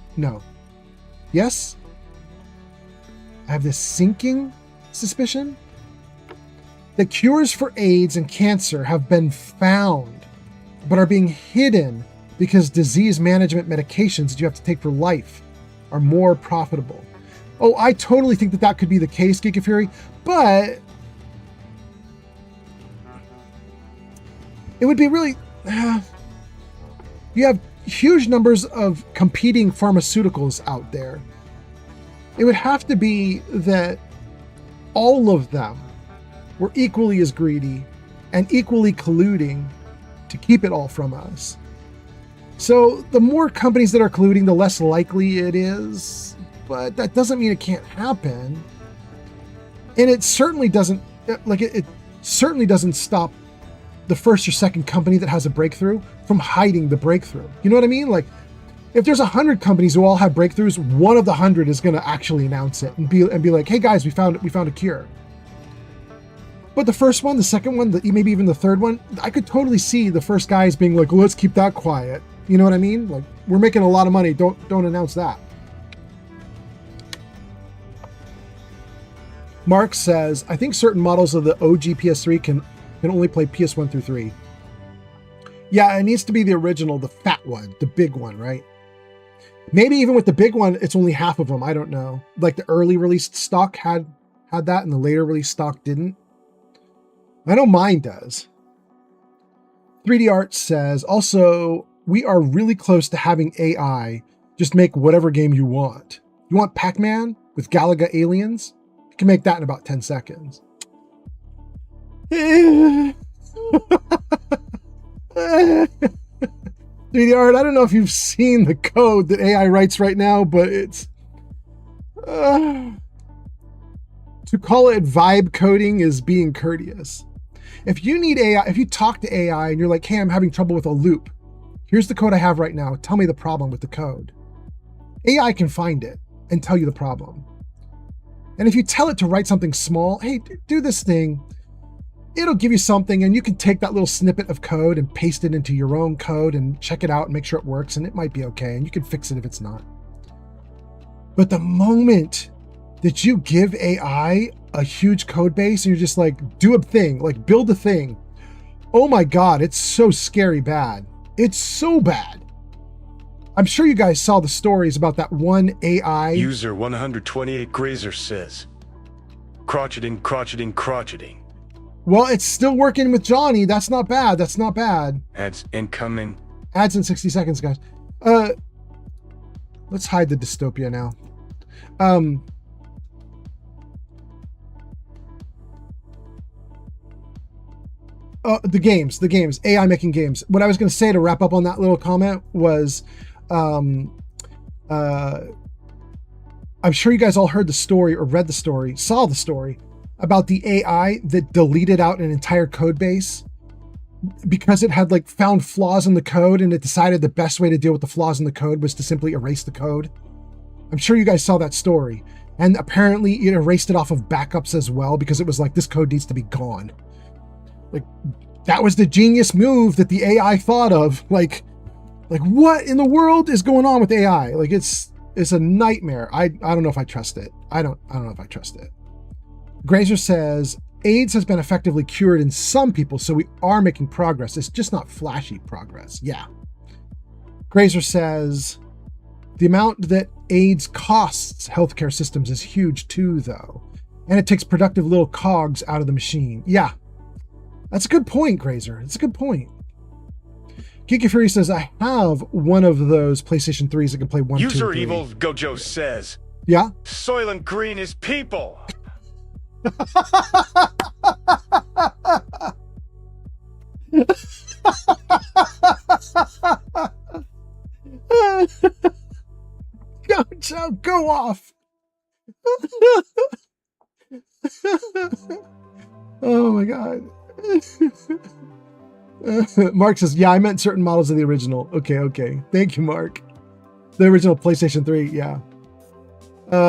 suspicion that cures for AIDS and cancer have been found, but are being hidden because disease management medications that you have to take for life are more profitable. Oh, I totally think that could be the case, Geek of Fury, but it would be really... you have huge numbers of competing pharmaceuticals out there. It would have to be that all of them were equally as greedy and equally colluding to keep it all from us. So the more companies that are colluding, the less likely it is, but that doesn't mean it can't happen. And it certainly doesn't, it certainly doesn't stop the first or second company that has a breakthrough from hiding the breakthrough. You know what I mean? Like, if there's 100 companies who all have breakthroughs, one of the 100 is going to actually announce it and be like, "Hey guys, we found a cure." But the first one, the second one, maybe even the third one, I could totally see the first guys being like, well, "Let's keep that quiet." You know what I mean? Like, we're making a lot of money. Don't announce that. Mark says, I think certain models of the OG PS3 can only play PS1 through 3. Yeah, it needs to be the original, the fat one, the big one, right? Maybe even with the big one, it's only half of them. I don't know. Like the early released stock had that and the later released stock didn't. I know mine does. 3D Art says, also, we are really close to having AI just make whatever game you want. You want Pac-Man with Galaga aliens? You can make that in about 10 seconds. 3D Art, I don't know if you've seen the code that AI writes right now, but it's... to call it vibe coding is being courteous. If you need AI, if you talk to AI and you're like, hey, I'm having trouble with a loop. Here's the code I have right now. Tell me the problem with the code. AI can find it and tell you the problem. And if you tell it to write something small, hey, do this thing, it'll give you something and you can take that little snippet of code and paste it into your own code and check it out and make sure it works, and it might be okay, and you can fix it if it's not. But the moment that you give AI a huge code base and you're just like, do a thing, like build a thing, oh my God, it's so scary bad. It's so bad. I'm sure you guys saw the stories about that one AI. User 128 Grazer says, crotcheting, crotcheting, crotcheting. Well, it's still working with Johnny. That's not bad. That's not bad. Ads incoming. Ads in 60 seconds, guys. Let's hide the dystopia now. The games, AI making games. What I was going to say to wrap up on that little comment was, I'm sure you guys all heard the story or read the story, saw the story about the AI that deleted out an entire code base because it had like found flaws in the code, and it decided the best way to deal with the flaws in the code was to simply erase the code. I'm sure you guys saw that story. And apparently it erased it off of backups as well, because it was like, this code needs to be gone. Like, that was the genius move that the AI thought of. Like what in the world is going on with AI? Like, it's a nightmare. I don't know if I trust it. I don't know if I trust it. Grazer says, AIDS has been effectively cured in some people, so we are making progress. It's just not flashy progress. Yeah. Grazer says, the amount that AIDS costs healthcare systems is huge too, though. And it takes productive little cogs out of the machine. Yeah. That's a good point, Grazer. It's a good point. Geeky Fury says, I have one of those PlayStation 3s that can play 1, 2, 3. User Evil Gojo says, yeah? Soylent Green is people. Gojo, go off. Oh my god. Mark says, yeah, I meant certain models of the original. Okay. Thank you, Mark. The original PlayStation 3, yeah.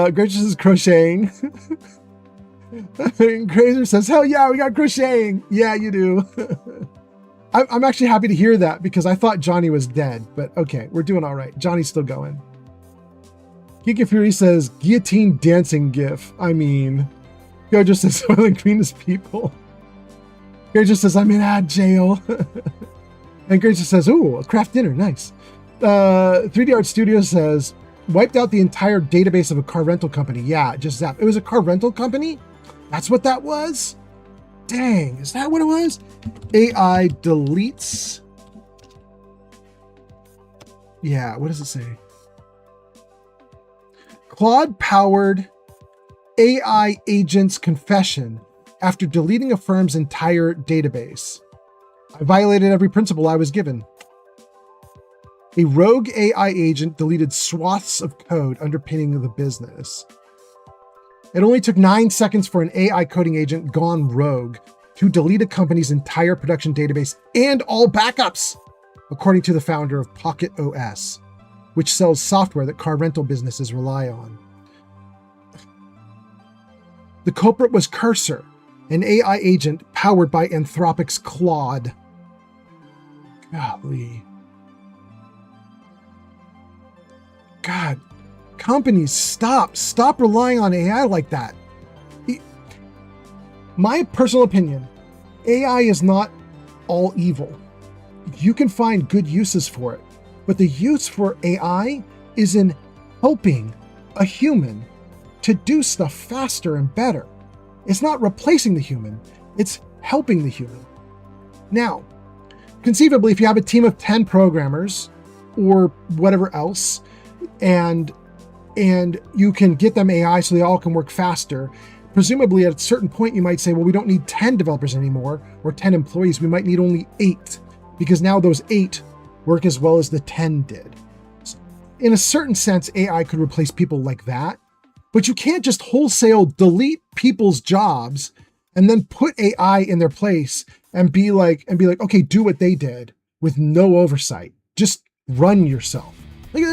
Grazer says crocheting. Grazer says, hell yeah, we got crocheting. Yeah, you do. I'm actually happy to hear that, because I thought Johnny was dead, but okay, we're doing all right. Johnny's still going. Geeky Fury says, guillotine dancing gif. I mean, Gojo says, Soylent Green is people. Grazer says, I'm in ad jail. And Grazer says, ooh, a craft dinner, nice. 3D Art Studio says, wiped out the entire database of a car rental company. Yeah, just that. It was a car rental company? That's what that was? Dang, is that what it was? AI deletes. Yeah, what does it say? Claude-powered AI agent's confession after deleting a firm's entire database. I violated every principle I was given. A rogue AI agent deleted swaths of code underpinning the business. It only took 9 seconds for an AI coding agent gone rogue to delete a company's entire production database and all backups, according to the founder of Pocket OS, which sells software that car rental businesses rely on. The culprit was Cursor, an AI agent powered by Anthropic's Claude. Golly. God, companies, stop relying on AI like that. My personal opinion, AI is not all evil. You can find good uses for it, but the use for AI is in helping a human to do stuff faster and better. It's not replacing the human, it's helping the human. Now, conceivably, if you have a team of 10 programmers or whatever else, and you can get them AI so they all can work faster, presumably at a certain point you might say, well, we don't need 10 developers anymore, or 10 employees, we might need only 8, because now those 8 work as well as the 10 did. So in a certain sense, AI could replace people like that, but you can't just wholesale delete people's jobs and then put AI in their place and be like, okay, do what they did with no oversight. Just run yourself. Like,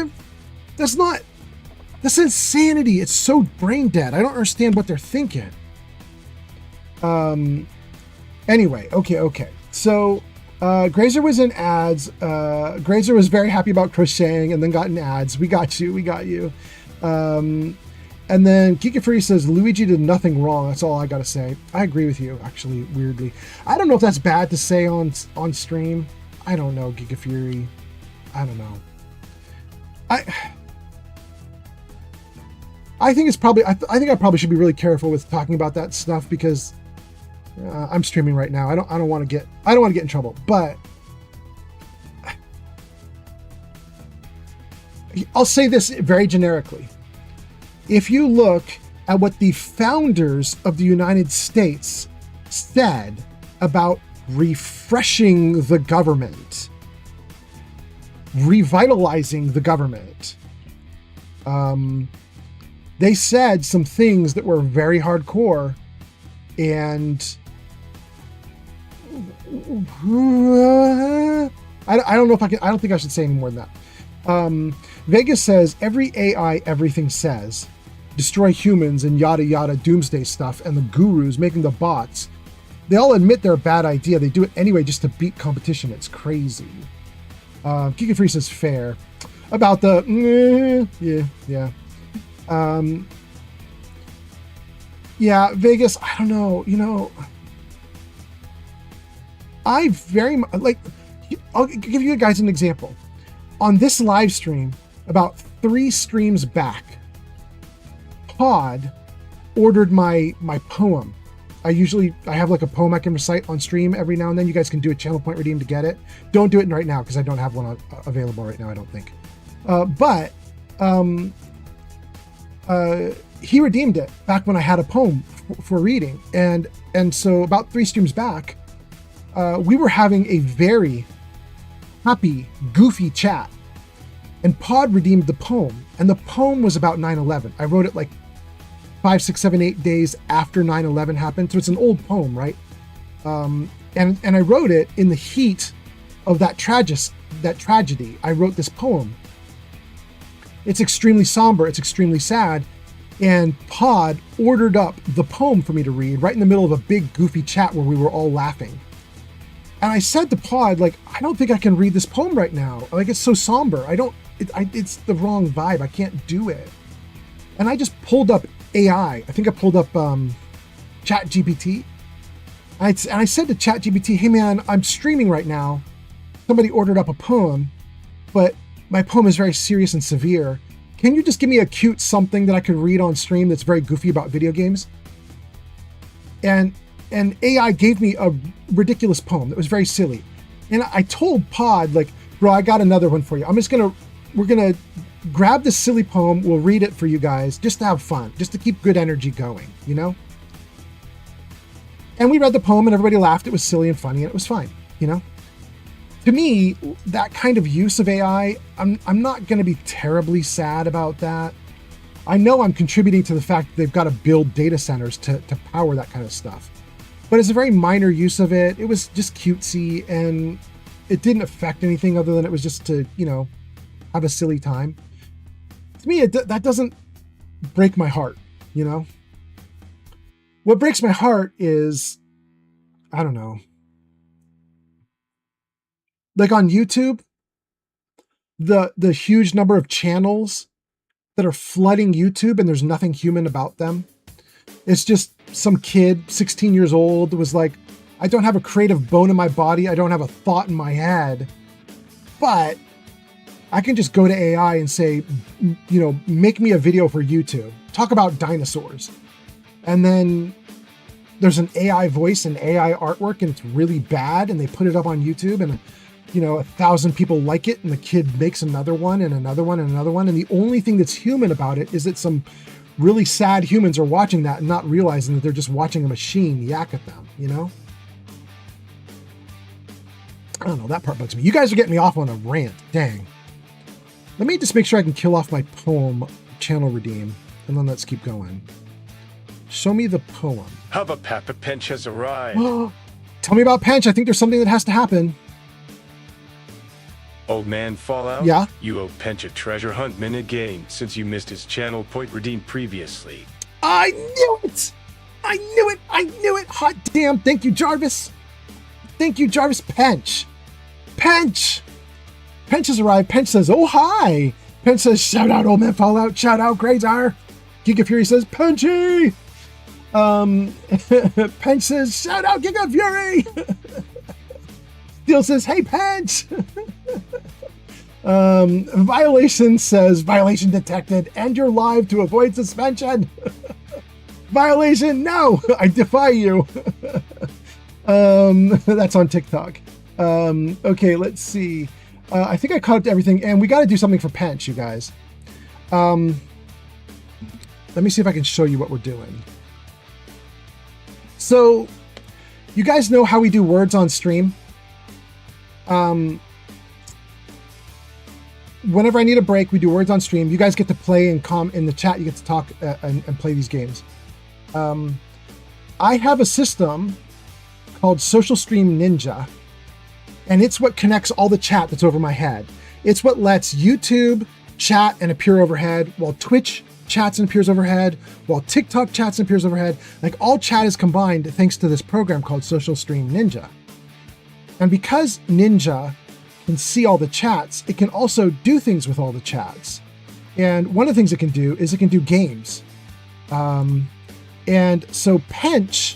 that's insanity. It's so brain dead. I don't understand what they're thinking. Anyway, okay. So Grazer was in ads. Grazer was very happy about crocheting and then got in ads. We got you. And then Kika Free says, Luigi did nothing wrong. That's all I got to say. I agree with you, actually, weirdly. I don't know if that's bad to say on stream. I don't know, Giga Fury. I don't know. I think it's probably, I think I probably should be really careful with talking about that stuff because I'm streaming right now. I don't want to get in trouble, but I'll say this very generically. If you look at what the founders of the United States said about refreshing the government, revitalizing the government, they said some things that were very hardcore, and I don't know if I can. I don't think I should say any more than that. Vegas says every AI everything says destroy humans and yada yada doomsday stuff, and the gurus making the bots, they all admit they're a bad idea. They do it anyway just to beat competition. It's crazy. Giga Free says fair about the yeah. Yeah, Vegas, I don't know, you know, I very much, like, I'll give you guys an example. On this live stream, about 3 streams back, Pod ordered my poem. I have like a poem I can recite on stream every now and then. You guys can do a channel point redeem to get it. Don't do it right now because I don't have one available right now, I don't think. He redeemed it back when I had a poem for reading. And so about 3 streams back, we were having a very happy, goofy chat. And Pod redeemed the poem. And the poem was about 9/11. I wrote it like 5, 6, 7, 8 days after 9/11 happened. So it's an old poem, right? And I wrote it in the heat of that tragedy. I wrote this poem. It's extremely somber. It's extremely sad. And Pod ordered up the poem for me to read right in the middle of a big goofy chat where we were all laughing. And I said to Pod, like, I don't think I can read this poem right now. Like, it's so somber. It's the wrong vibe. I can't do it. And I just pulled up AI. I think I pulled up ChatGPT. And I said to ChatGPT, hey man, I'm streaming right now. Somebody ordered up a poem, but my poem is very serious and severe. Can you just give me a cute something that I could read on stream that's very goofy about video games? And AI gave me a ridiculous poem that was very silly. And I told Pod, like, bro, I got another one for you. We're gonna grab this silly poem. We'll read it for you guys just to have fun, just to keep good energy going, you know? And we read the poem and everybody laughed. It was silly and funny and it was fine, you know? To me, that kind of use of AI, I'm not going to be terribly sad about that. I know I'm contributing to the fact that they've got to build data centers to power that kind of stuff. But it's a very minor use of it. It was just cutesy and it didn't affect anything other than it was just to, you know, have a silly time. To me, that doesn't break my heart, you know? What breaks my heart is, I don't know. Like on YouTube, the huge number of channels that are flooding YouTube and there's nothing human about them. It's just some kid, 16 years old, was like, I don't have a creative bone in my body. I don't have a thought in my head, but I can just go to AI and say, you know, make me a video for YouTube. Talk about dinosaurs. And then there's an AI voice and AI artwork and it's really bad. And they put it up on YouTube and, you know, 1,000 people like it, and the kid makes another one and another one and another one. And the only thing that's human about it is that some really sad humans are watching that and not realizing that they're just watching a machine yak at them, you know? I don't know, that part bugs me. You guys are getting me off on a rant, dang. Let me just make sure I can kill off my poem channel redeem, and then let's keep going. Show me the poem. How about Papa Pinch has arrived? Tell me about Pinch. I think there's something that has to happen. Old man Fallout? Yeah? You owe Pinch a treasure hunt minute game since you missed his channel point redeem previously. I knew it! I knew it! I knew it! Hot damn! Thank you, Jarvis! Thank you, Jarvis. Pinch! Pinch! Pinch has arrived. Pinch says, oh, hi! Pinch says, shout out, old man Fallout. Shout out, Grazar. Giga Fury says, Pinchy! Pinch says, shout out, Giga Fury! Steel says, hey, Pinch! Violation says, violation detected. End your live to avoid suspension. Violation, no, I defy you. That's on TikTok. Okay, let's see. I think I caught up to everything, and we got to do something for Pench, you guys. Let me see if I can show you what we're doing. So, you guys know how we do words on stream? Whenever I need a break, we do words on stream. You guys get to play and in the chat. You get to talk and play these games. I have a system called Social Stream Ninja, and it's what connects all the chat that's over my head. It's what lets YouTube chat and appear overhead, while Twitch chats and appears overhead, while TikTok chats and appears overhead. Like, all chat is combined thanks to this program called Social Stream Ninja. And because Ninja can see all the chats, it can also do things with all the chats. And one of the things it can do is it can do games. And so Pench,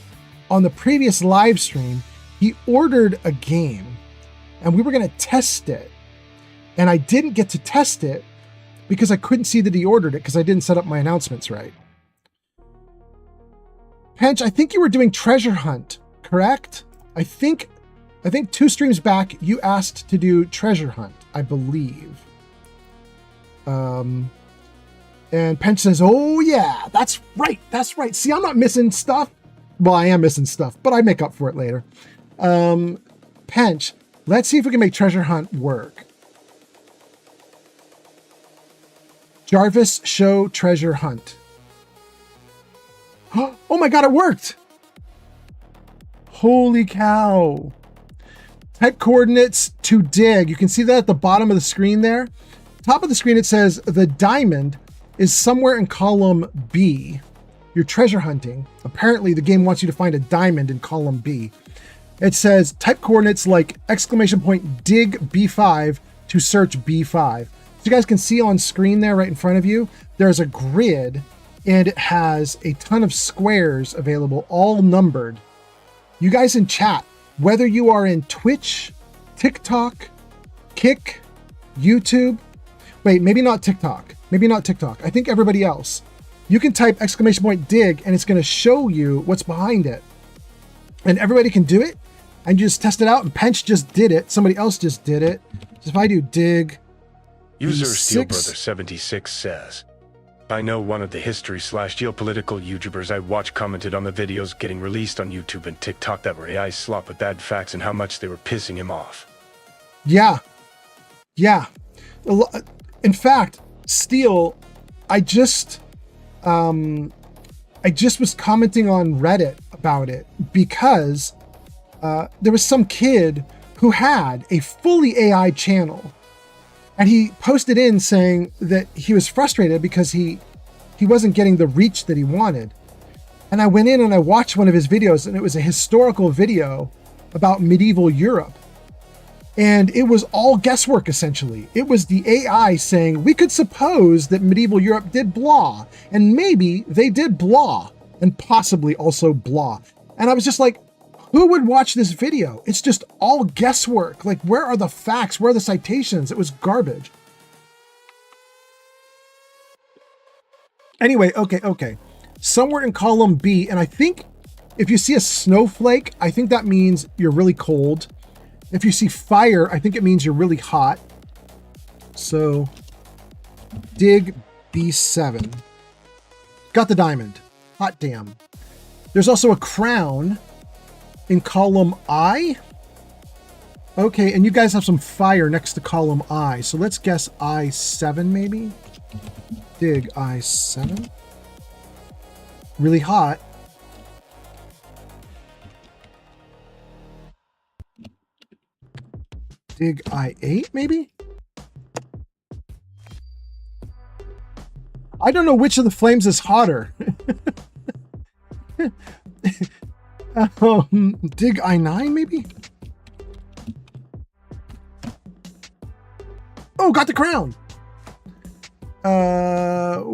on the previous live stream, he ordered a game and we were going to test it. And I didn't get to test it because I couldn't see that he ordered it because I didn't set up my announcements right. Pench, I think you were doing Treasure Hunt, correct? I think 2 streams back, you asked to do Treasure Hunt, I believe. And Pench says, oh yeah, that's right. See, I'm not missing stuff. Well, I am missing stuff, but I make up for it later. Pench, let's see if we can make Treasure Hunt work. Jarvis, show Treasure Hunt. Oh my God, it worked. Holy cow. Type coordinates to dig. You can see that at the bottom of the screen there. Top of the screen, it says the diamond is somewhere in column B. You're treasure hunting. Apparently, the game wants you to find a diamond in column B. It says type coordinates like dig B5 to search B5. So you guys can see on screen there right in front of you, there's a grid and it has a ton of squares available, all numbered. You guys in chat, whether you are in Twitch, TikTok, Kick, YouTube, wait, maybe not TikTok. I think everybody else. You can type dig and it's going to show you what's behind it. And everybody can do it. And you just test it out. And Pench just did it. Somebody else just did it. So if I do dig User B6, SteelBrother76 says, I know one of the history/geopolitical YouTubers I watch commented on the videos getting released on YouTube and TikTok that were AI slop with bad facts and how much they were pissing him off. Yeah. In fact, Steel, I just was commenting on Reddit about it because there was some kid who had a fully AI channel, and he posted in saying that he was frustrated because he wasn't getting the reach that he wanted. And I went in and I watched one of his videos, and it was a historical video about medieval Europe. And it was all guesswork, essentially. It was the AI saying, we could suppose that medieval Europe did blah, and maybe they did blah, and possibly also blah. And I was just like, who would watch this video? It's just all guesswork. Like, where are the facts? Where are the citations? It was garbage. Anyway, okay. Somewhere in column B, and I think if you see a snowflake, I think that means you're really cold. If you see fire, I think it means you're really hot. So, dig B7. Got the diamond. Hot damn. There's also a crown in column I. Okay, and you guys have some fire next to column I. So let's guess I7 maybe. Dig I7. Really hot. Dig I8 maybe? I don't know which of the flames is hotter. Dig I9 maybe? Oh, got the crown.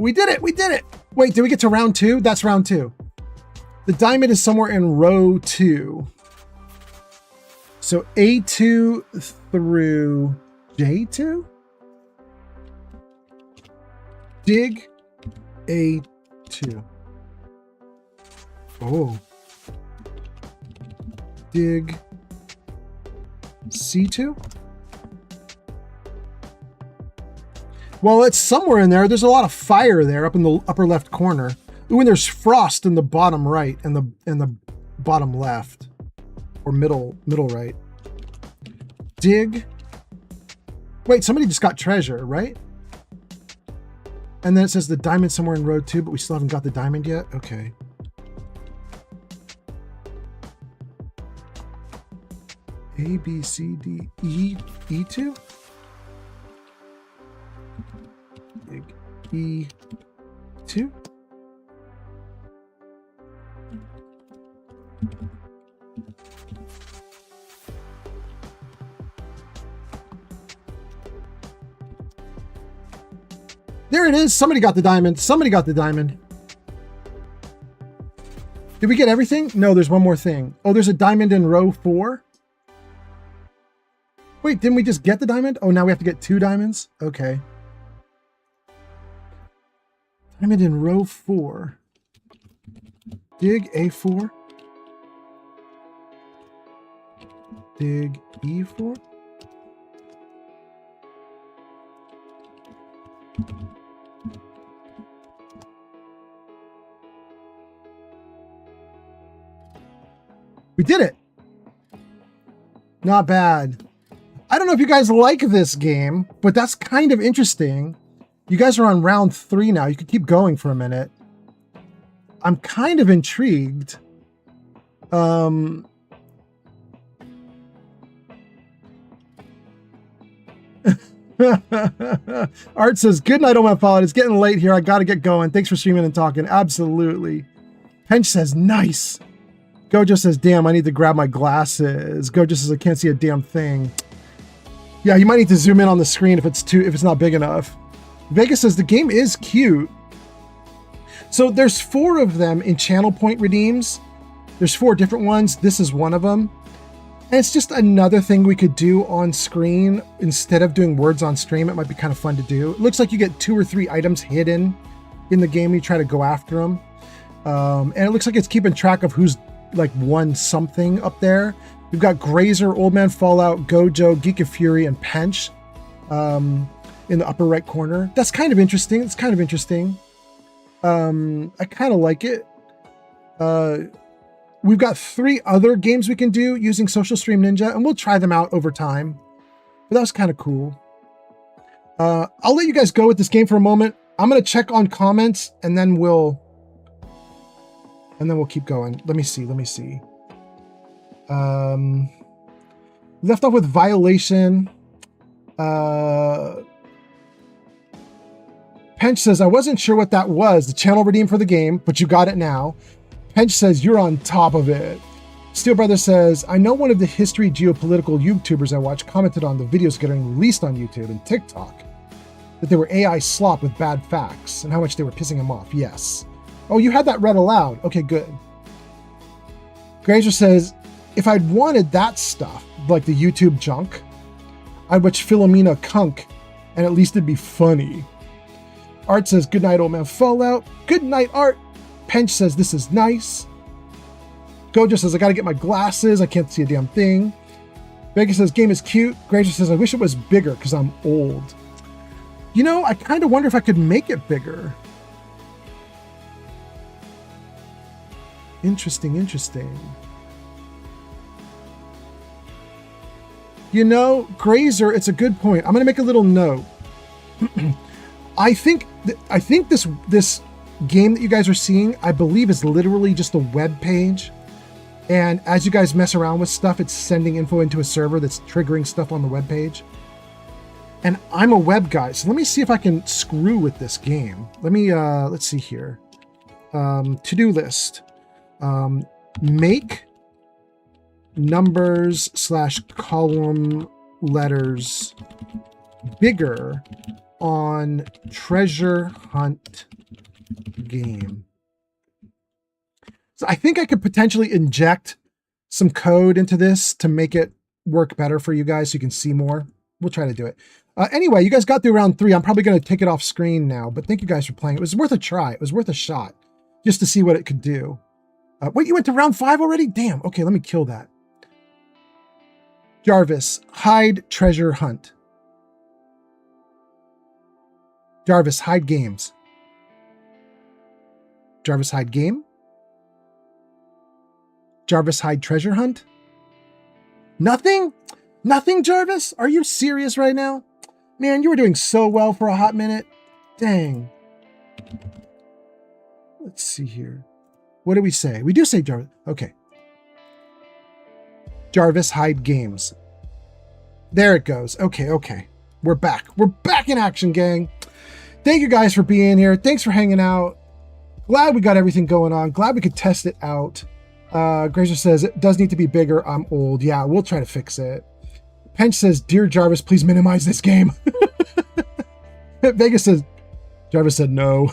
We did it. Wait, did we get to round 2? That's round 2. The diamond is somewhere in row 2. So A2 through J2? Dig A2. Oh. Dig C2? Well, it's somewhere in there. There's a lot of fire there up in the upper left corner. Ooh, and there's frost in the bottom right and the bottom left. Or middle right. Dig. Wait, somebody just got treasure, right? And then it says the diamond somewhere in row 2, but we still haven't got the diamond yet? Okay. A, B, C, D, E, E2? E2? There it is. Somebody got the diamond. Somebody got the diamond. Did we get everything? No, there's one more thing. Oh, there's a diamond in row 4. Wait, didn't we just get the diamond? Oh, now we have to get 2 diamonds? Okay. Diamond in row 4. Dig A4. Dig E4. We did it. Not bad. I don't know if you guys like this game, but that's kind of interesting. You guys are on round 3 now. You could keep going for a minute. I'm kind of intrigued. Art says, good night, Old Man Fallout. It's getting late here. I got to get going. Thanks for streaming and talking. Absolutely. Pench says, nice. Gojo says, damn, I need to grab my glasses. Gojo says, I can't see a damn thing. Yeah, you might need to zoom in on the screen if it's not big enough. Vegas says, the game is cute. So there's 4 of them in channel point redeems. There's 4 different ones. This is one of them. And it's just another thing we could do on screen. Instead of doing words on stream, it might be kind of fun to do. It looks like you get 2 or 3 items hidden in the game. You try to go after them. And it looks like it's keeping track of who's like won something up there. We've got Grazer, Old Man Fallout, Gojo, Geek of Fury, and Pench in the upper right corner. That's kind of interesting. It's kind of interesting. I kind of like it. We've got 3 other games we can do using Social Stream Ninja, and we'll try them out over time. But that was kind of cool. I'll let you guys go with this game for a moment. I'm going to check on comments, and then we'll keep going. Let me see. Left off with Violation. Pench says, I wasn't sure what that was, the channel redeem for the game, but you got it now. Pench says, you're on top of it. Steel Brother says, I know one of the history geopolitical YouTubers I watch commented on the videos getting released on YouTube and TikTok, that they were AI slop with bad facts and how much they were pissing him off. Yes. Oh, you had that read aloud. Okay, good. Grazer says, if I'd wanted that stuff, like the YouTube junk, I'd watch Philomena Kunk, and at least it'd be funny. Art says, good night, Old Man Fallout. Good night, Art. Pench says, this is nice. Gojo says, I gotta get my glasses. I can't see a damn thing. Vegas says, game is cute. Grazer says, I wish it was bigger because I'm old. You know, I kind of wonder if I could make it bigger. Interesting. You know, Grazer, it's a good point. I'm going to make a little note. I think this game that you guys are seeing, I believe, is literally just a web page. And as you guys mess around with stuff, it's sending info into a server that's triggering stuff on the web page. And I'm a web guy, so let me see if I can screw with this game. Let me, let's see here. To-do list. Make numbers/column letters bigger on treasure hunt game. So I think I could potentially inject some code into this to make it work better for you guys so you can see more. We'll try to do it. Anyway, you guys got through round 3. I'm probably going to take it off screen now, but thank you guys for playing. It was worth a try. It was worth a shot just to see what it could do. Wait, you went to round 5 already? Damn. Okay, let me kill that. Jarvis, hide treasure hunt. Jarvis, hide games. Jarvis, hide game. Jarvis, hide treasure hunt. Nothing? Nothing, Jarvis? Are you serious right now? Man, you were doing so well for a hot minute. Dang. Let's see here. What do we say? We do say Jarvis. Okay. Jarvis, hide games. There it goes. Okay, okay. We're back. We're back in action, gang. Thank you guys for being here. Thanks for hanging out. Glad we got everything going on. Glad we could test it out. Grazer says, it does need to be bigger. I'm old. Yeah, we'll try to fix it. Pench says, dear Jarvis, please minimize this game. Vegas says, Jarvis said no.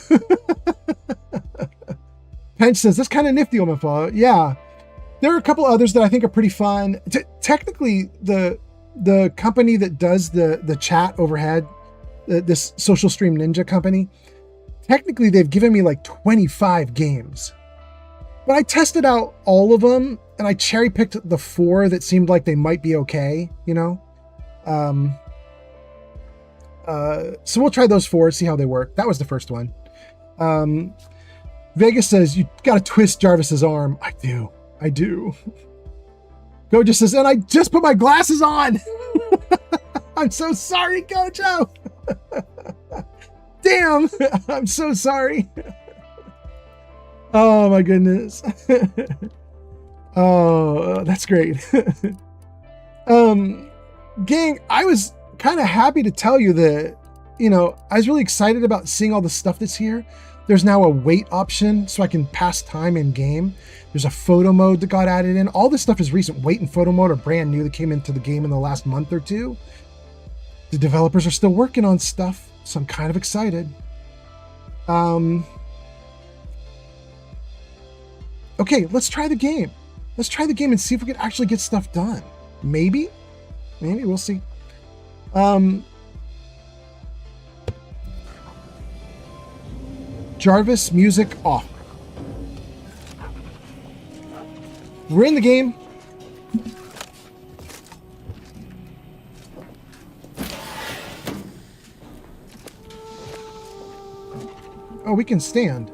Pench says, that's kind of nifty, Omafala. Yeah. There are a couple others that I think are pretty fun. Technically, the company that does the chat overhead, this Social Stream Ninja company, technically they've given me like 25 games. But I tested out all of them, and I cherry-picked the 4 that seemed like they might be okay, you know? So we'll try those 4, see how they work. That was the first one. Vegas says, you gotta twist Jarvis's arm. I do. Gojo says, and I just put my glasses on! I'm so sorry, Gojo! Damn! I'm so sorry. Oh my goodness. Oh, that's great. Gang, I was kind of happy to tell you that, you know, I was really excited about seeing all the stuff that's here. There's now a wait option so I can pass time in game. There's a photo mode that got added in. All this stuff is recent. Wait and photo mode are brand new that came into the game in the last month or 2. The developers are still working on stuff, so I'm kind of excited. Okay, let's try the game. Let's try the game and see if we can actually get stuff done. Maybe, we'll see. Jarvis, music off. We're in the game. Oh, we can stand.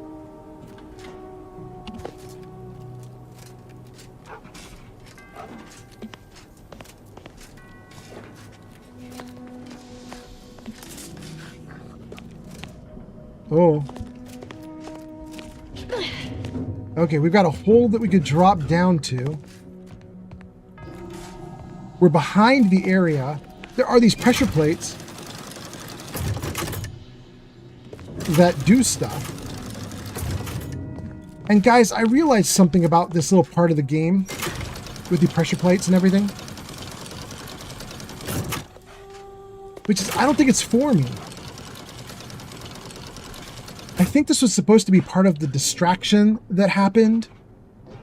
Oh. Okay, we've got a hole that we could drop down to. We're behind the area. There are these pressure plates that do stuff. And guys, I realized something about this little part of the game with the pressure plates and everything. Which is, I don't think it's for me. I think this was supposed to be part of the distraction that happened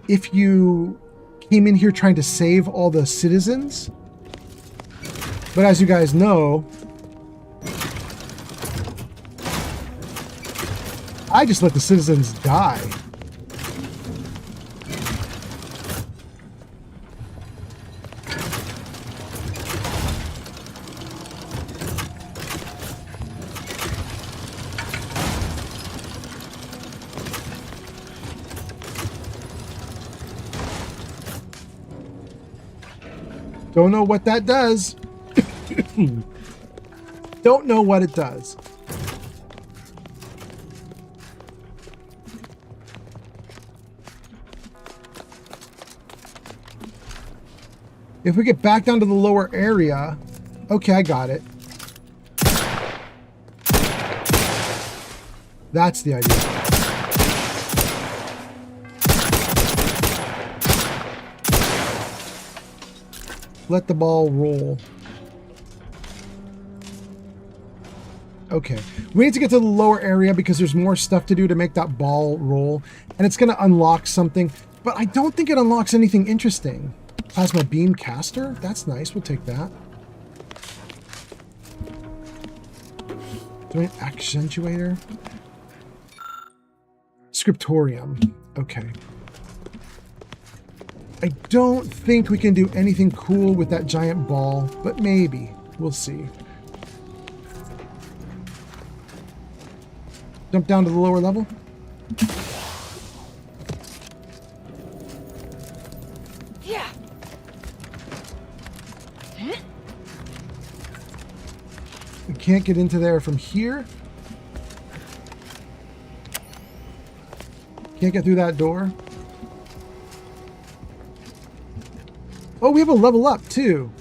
if you came in here trying to save all the citizens. But as you guys know, I just let the citizens die. Don't know what that does. Don't know what it does. If we get back down to the lower area... Okay, I got it. That's the idea. Let the ball roll. Okay. We need to get to the lower area because there's more stuff to do to make that ball roll. And it's going to unlock something. But I don't think it unlocks anything interesting. Plasma beam caster? That's nice. We'll take that. Joint accentuator. Scriptorium. Okay. I don't think we can do anything cool with that giant ball, but maybe. We'll see. Jump down to the lower level. Yeah. We can't get into there from here. Can't get through that door. Oh, we have a level up too.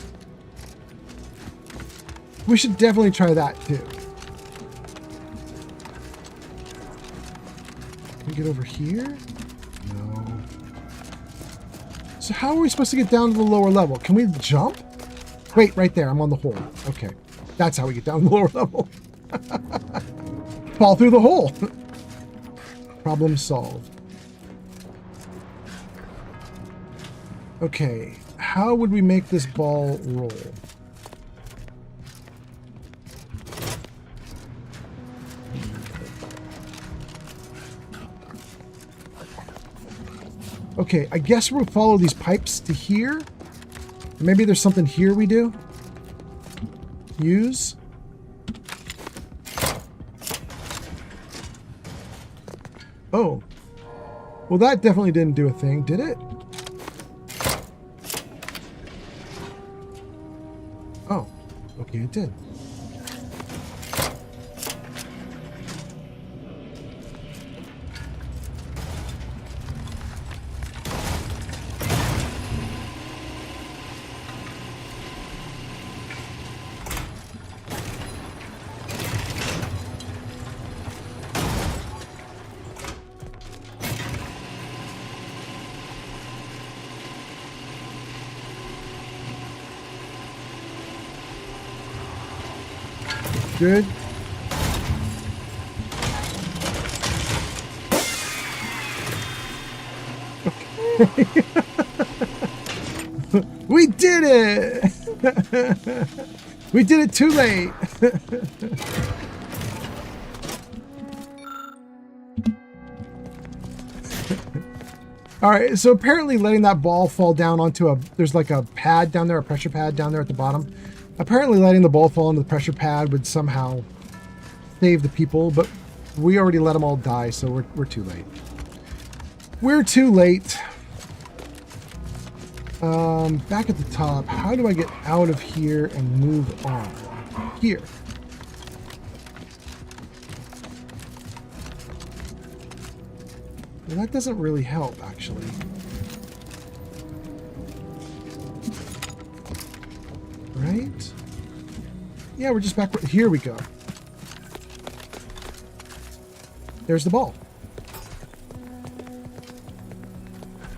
We should definitely try that too. Can we get over here? No. So how are we supposed to get down to the lower level? Can we jump? Wait, right there. I'm on the hole. Okay. That's how we get down to the lower level. Fall through the hole. Problem solved. Okay. How would we make this ball roll? Okay, I guess we'll follow these pipes to here. Maybe there's something here we do. Use. Oh. Well, that definitely didn't do a thing, did it? Oh. Okay, it did. Good. Okay. We did it! We did it too late! Alright, so apparently letting that ball fall down onto there's like a pad down there, a pressure pad down there at the bottom. Apparently letting the ball fall into the pressure pad would somehow save the people, but we already let them all die, so we're too late. We're too late. Back at the top, how do I get out of here and move on? Here. Well, that doesn't really help, actually. Right? Yeah, we're just back. Here we go. There's the ball.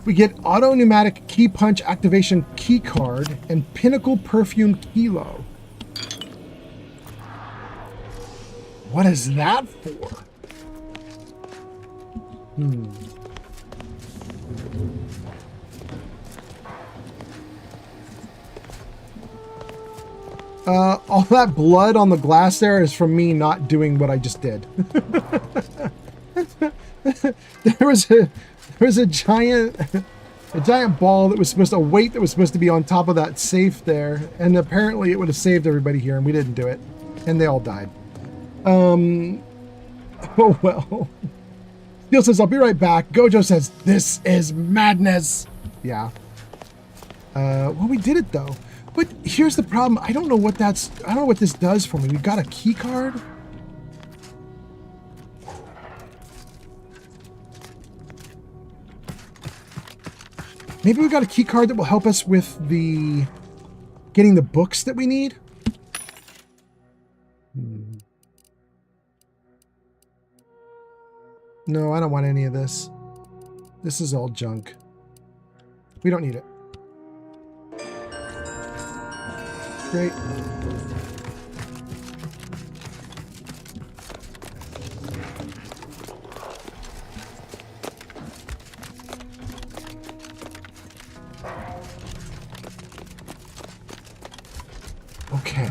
We get auto pneumatic key punch activation key card and pinnacle perfume kilo. What is that for? All that blood on the glass there is from me not doing what I just did. There was a giant ball that was supposed to, a weight that was supposed to be on top of that safe there, and apparently it would have saved everybody here, and we didn't do it, and they all died. Oh well. Steel says, I'll be right back. Gojo says, this is madness. Yeah. Well, we did it though. But here's the problem. I don't know what this does for me. We've got a key card. Maybe we got a key card that will help us with getting the books that we need. No, I don't want any of this. This is all junk. We don't need it. Great. Okay.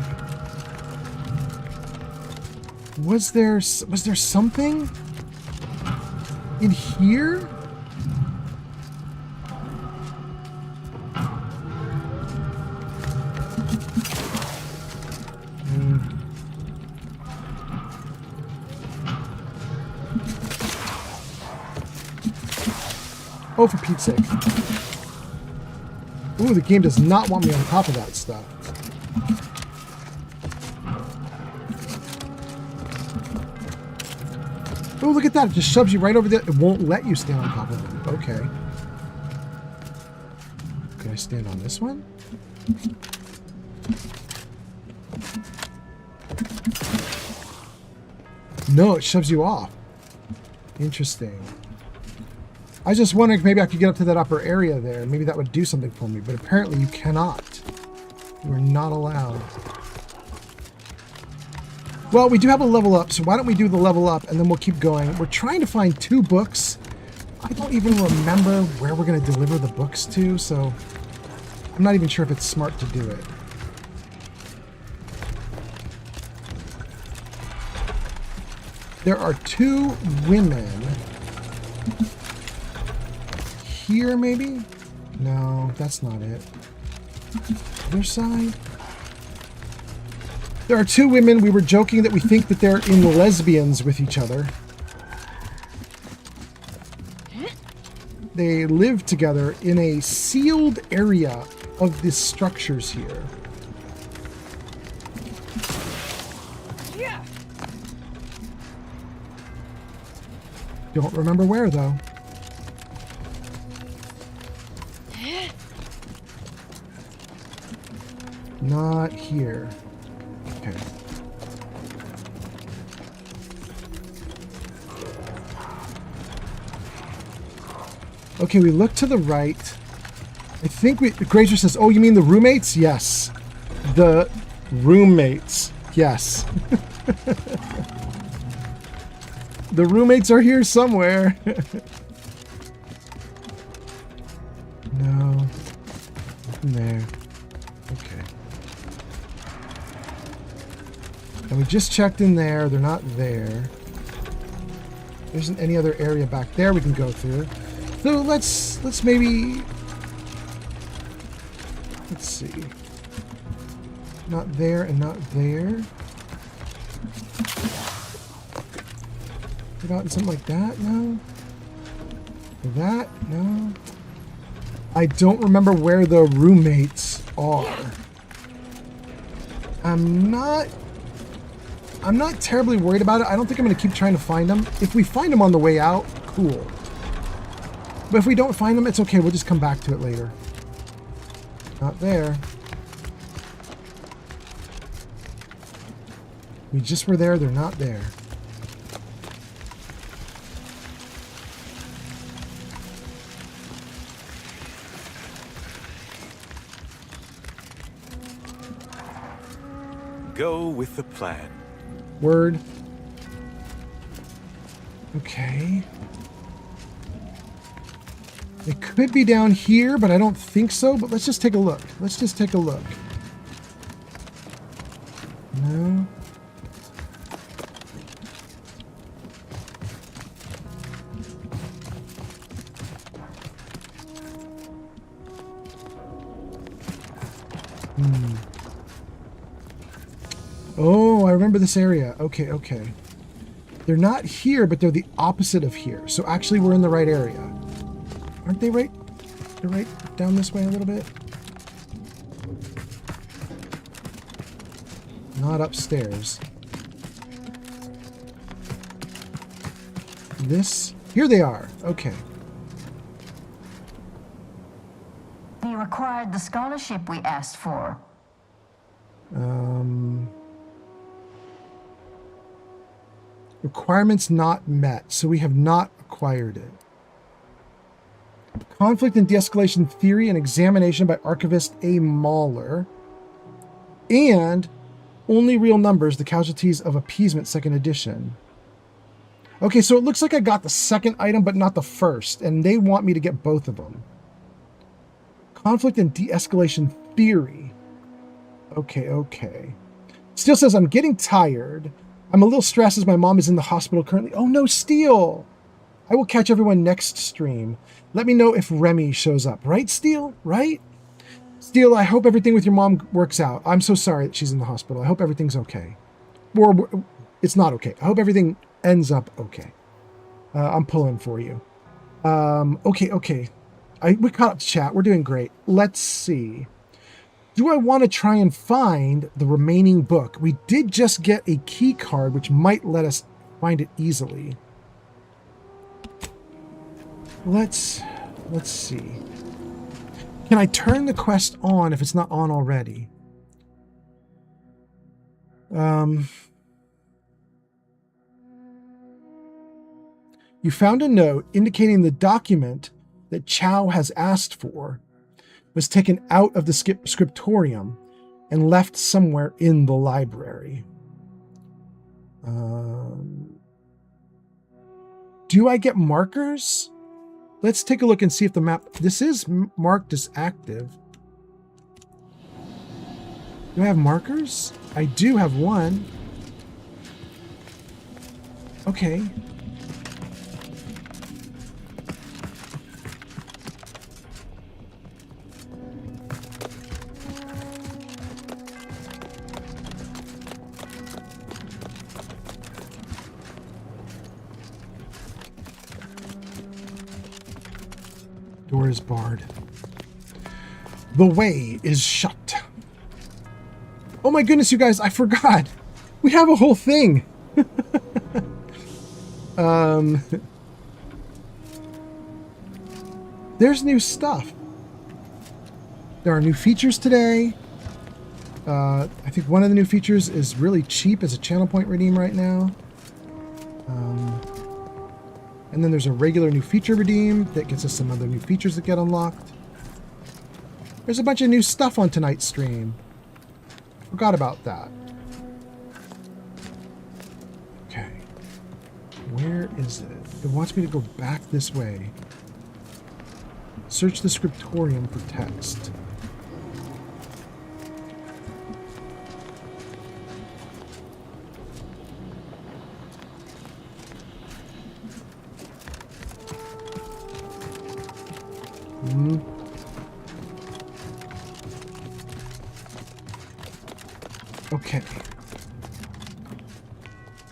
Was there something in here? Oh, for Pete's sake. Ooh, the game does not want me on top of that stuff. Oh, look at that. It just shoves you right over there. It won't let you stand on top of it. Okay. Can I stand on this one? No, it shoves you off. Interesting. I was just wondering if maybe I could get up to that upper area there. Maybe that would do something for me, but apparently you cannot. You are not allowed. Well, we do have a level up, so why don't we do the level up and then we'll keep going. We're trying to find 2 books. I don't even remember where we're going to deliver the books to, so I'm not even sure if it's smart to do it. There are 2 women. Here, maybe? No, that's not it. Other side? There are 2 women. We were joking that we think that they're in lesbians with each other. They live together in a sealed area of the structures here. Don't remember where, though. Not here. Okay. Okay, we look to the right. I think Grazer says, oh, you mean the roommates? Yes. The roommates. Yes. The roommates are here somewhere. No. Nothing there. Okay. And we just checked in there. They're not there. There isn't any other area back there we can go through. So let's maybe... Let's see. Not there and not there. About something like that? No. That? No. I don't remember where the roommates are. I'm not terribly worried about it. I don't think I'm going to keep trying to find them. If we find them on the way out, cool. But if we don't find them, it's okay. We'll just come back to it later. Not there. We just were there. They're not there. Go with the plan. Word. Okay. It could be down here, but I don't think so. But let's just take a look. Let's just take a look. No. Oh, I remember this area. Okay, okay. They're not here, but they're the opposite of here. So actually we're in the right area. Aren't they right? They're right down this way a little bit. Not upstairs. This? Here they are. Okay. You acquired the scholarship we asked for. Requirements not met, so we have not acquired it. Conflict and De-escalation Theory and Examination by Archivist A. Mahler. And Only Real Numbers, The Casualties of Appeasement, 2nd edition. Okay, so it looks like I got the second item, but not the first, and they want me to get both of them. Conflict and De-escalation Theory. Okay, okay. Still says, I'm getting tired. I'm a little stressed as my mom is in the hospital currently. Oh no, Steel! I will catch everyone next stream. Let me know if Remy shows up. Right, Steel? Right? Steel, I hope everything with your mom works out. I'm so sorry that she's in the hospital. I hope everything's okay. Or it's not okay. I hope everything ends up okay. I'm pulling for you. Okay. We caught up to chat. We're doing great. Let's see. Do I want to try and find the remaining book? We did just get a key card, which might let us find it easily. Let's see. Can I turn the quest on if it's not on already? You found a note indicating the document that Chow has asked for was taken out of the scriptorium and left somewhere in the library. Do I get markers? Let's take a look and see if the map... This is marked as active. Do I have markers? I do have one. Okay. Door is barred. The way is shut. Oh my goodness, you guys, I forgot. We have a whole thing. There's new stuff. There are new features today. I think one of the new features is really cheap as a channel point redeem right now. And then there's a regular new feature redeem that gets us some other new features that get unlocked. There's a bunch of new stuff on tonight's stream. Forgot about that. Okay. Where is it? It wants me to go back this way. Search the scriptorium for text. Okay.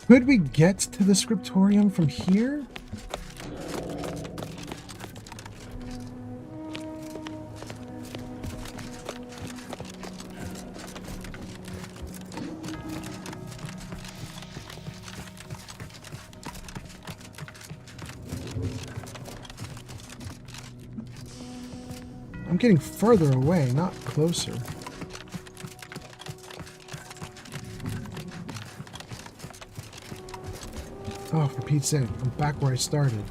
Could we get to the scriptorium from here? I'm getting further away, not closer. Oh, for Pete's sake, I'm back where I started.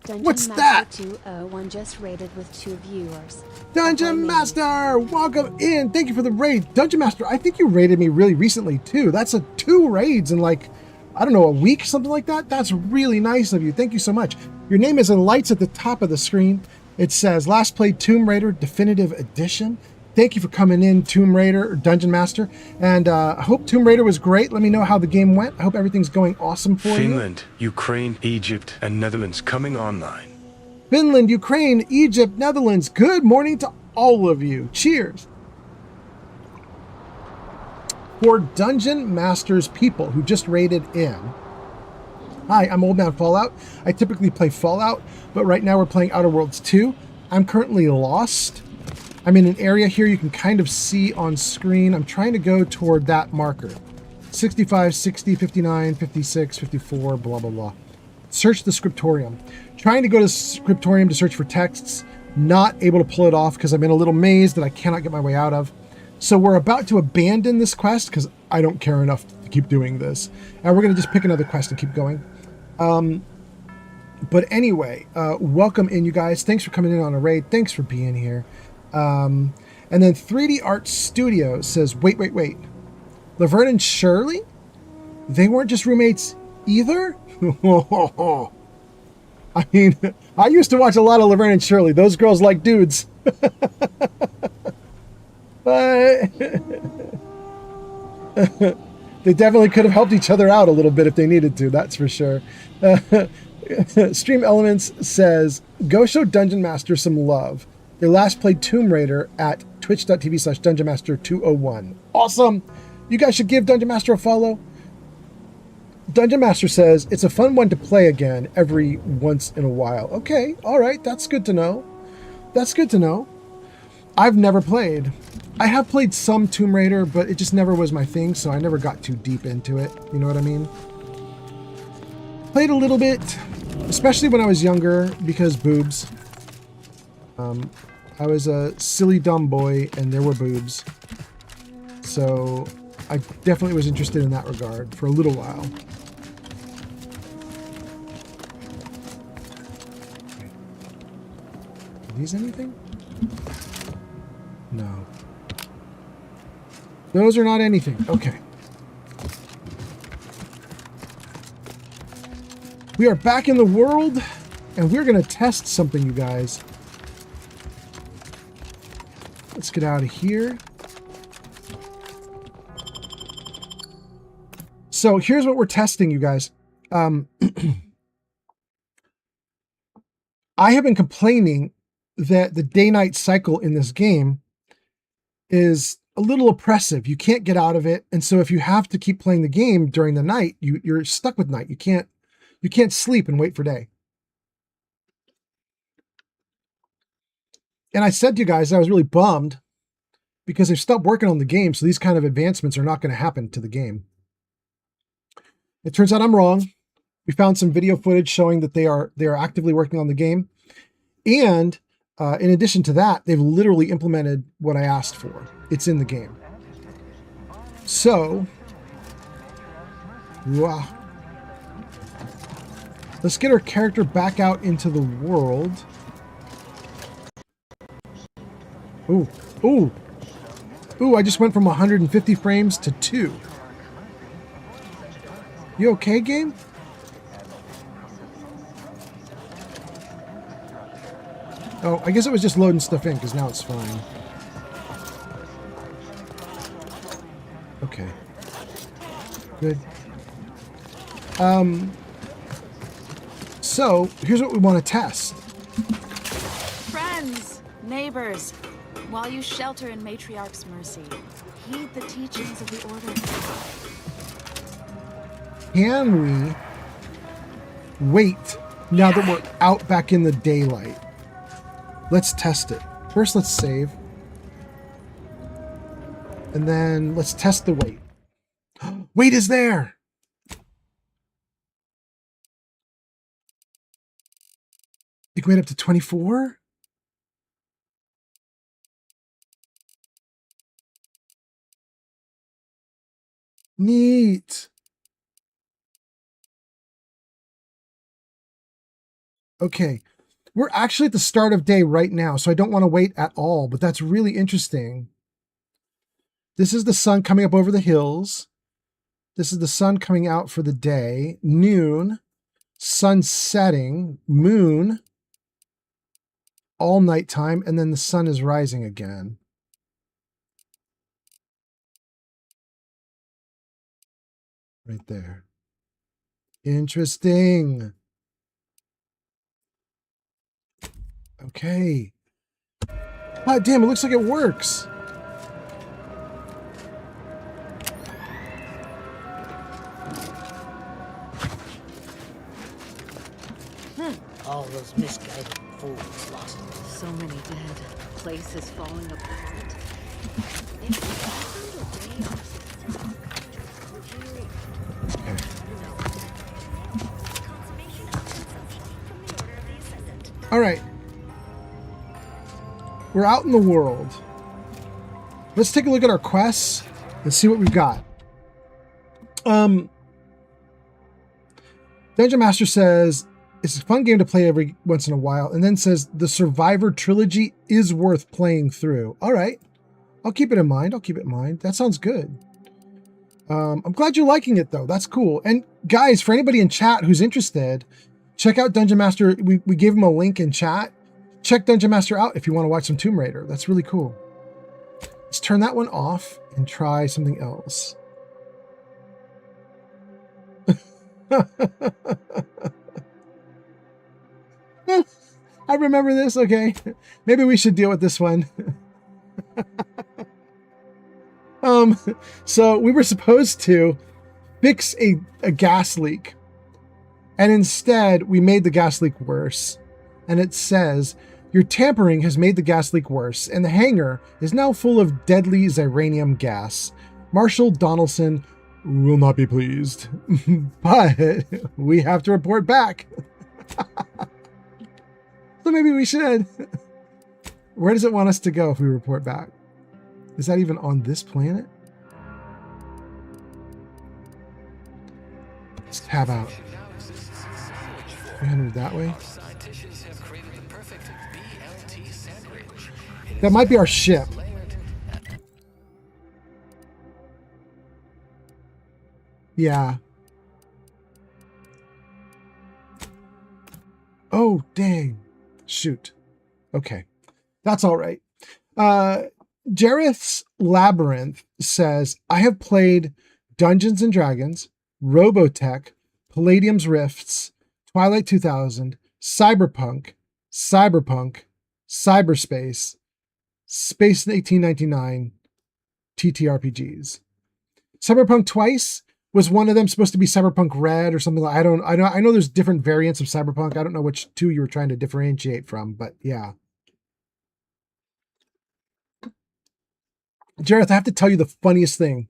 Dungeon What's Master that? 201 just raided with 2 viewers. Dungeon Master, welcome in. Thank you for the raid. Dungeon Master, I think you raided me really recently too. That's 2 raids in like, I don't know, a week, something like that. That's really nice of you. Thank you so much. Your name is in lights at the top of the screen. It says last played Tomb Raider Definitive Edition. Thank you for coming in, Tomb Raider or Dungeon Master. And I hope Tomb Raider was great. Let me know how the game went. I hope everything's going awesome for you. Finland, Ukraine, Egypt, and Netherlands coming online. Finland, Ukraine, Egypt, Netherlands. Good morning to all of you. Cheers. For Dungeon Master's people who just raided in. Hi, I'm Old Man Fallout. I typically play Fallout, but right now we're playing Outer Worlds 2. I'm currently lost. I'm in an area here you can kind of see on screen. I'm trying to go toward that marker. 65, 60, 59, 56, 54, blah, blah, blah. Search the scriptorium. Trying to go to the scriptorium to search for texts. Not able to pull it off because I'm in a little maze that I cannot get my way out of. So we're about to abandon this quest because I don't care enough to keep doing this. And we're going to just pick another quest and keep going. But anyway, welcome in, you guys. Thanks for coming in on a raid. Thanks for being here. And then 3D Art Studio says, wait. Laverne and Shirley? They weren't just roommates either? I mean, I used to watch a lot of Laverne and Shirley. Those girls like dudes. But They definitely could have helped each other out a little bit if they needed to, that's for sure. Stream Elements says, go show Dungeon Master some love. They last played Tomb Raider at twitch.tv/DungeonMaster201. Awesome! You guys should give Dungeon Master a follow. Dungeon Master says, it's a fun one to play again every once in a while. Okay, alright, that's good to know. That's good to know. I've never played. I have played some Tomb Raider, but it just never was my thing, so I never got too deep into it. You know what I mean? Played a little bit, especially when I was younger, because boobs. I was a silly dumb boy, and there were boobs. So I definitely was interested in that regard for a little while. Are these anything? No. Those are not anything. Okay. We are back in the world, and we're going to test something, you guys. Let's get out of here. So here's what we're testing, you guys. I have been complaining that the day-night cycle in this game is a little oppressive. You can't get out of it, and so if you have to keep playing the game during the night, you're stuck with night. You can't sleep and wait for day. And I said to you guys I was really bummed because they've stopped working on the game, so these kind of advancements are not going to happen to the game. It turns out I'm wrong. We found some video footage showing that they are actively working on the game, and in addition to that, they've literally implemented what I asked for. It's in the game. So, wow. Let's get our character back out into the world. Ooh, ooh, ooh, I just went from 150 frames to 2. You okay, game? Oh, I guess it was just loading stuff in, because now it's fine. Okay. Good. So, here's what we want to test. Friends, neighbors, while you shelter in Matriarch's mercy, heed the teachings of the Order. Can we wait now that we're out back in the daylight? Let's test it. First, let's save. And then let's test the wait. Wait is there! You can wait up to 24? Neat. Okay. We're actually at the start of day right now, so I don't want to wait at all, but that's really interesting. This is the sun coming up over the hills. This is the sun coming out for the day. Noon. Sun setting. Moon. All nighttime, and then the sun is rising again. Right there. Interesting. Okay. Ah, damn, it looks like it works. All those misguided fools lost. So many dead. Places falling apart. All right. We're out in the world. Let's take a look at our quests and see what we've got. Dungeon Master says, it's a fun game to play every once in a while, and then says, the Survivor trilogy is worth playing through. All right. I'll keep it in mind. I'll keep it in mind. That sounds good. I'm glad you're liking it, though. That's cool. And guys, for anybody in chat who's interested, check out Dungeon Master. We gave him a link in chat. Check Dungeon Master out if you want to watch some Tomb Raider. That's really cool. Let's turn that one off and try something else. I remember this. Okay, maybe we should deal with this one. So we were supposed to fix a gas leak, and instead we made the gas leak worse. And it says, your tampering has made the gas leak worse, and the hangar is now full of deadly xyranium gas. Marshal Donaldson will not be pleased, but we have to report back. So maybe we should. Where does it want us to go if we report back? Is that even on this planet? Let's tab out. 300 that way. That might be our ship. Yeah. Oh, dang. Shoot. Okay. That's all right. Jareth's Labyrinth says, I have played Dungeons and Dragons, Robotech, Palladium's Rifts, Twilight 2000, Cyberpunk, Cyberspace, Space 1899, TTRPGs. Cyberpunk twice. Was one of them supposed to be Cyberpunk Red or something like? I know there's different variants of Cyberpunk. I don't know which two you were trying to differentiate from, but yeah. Jareth, I have to tell you the funniest thing.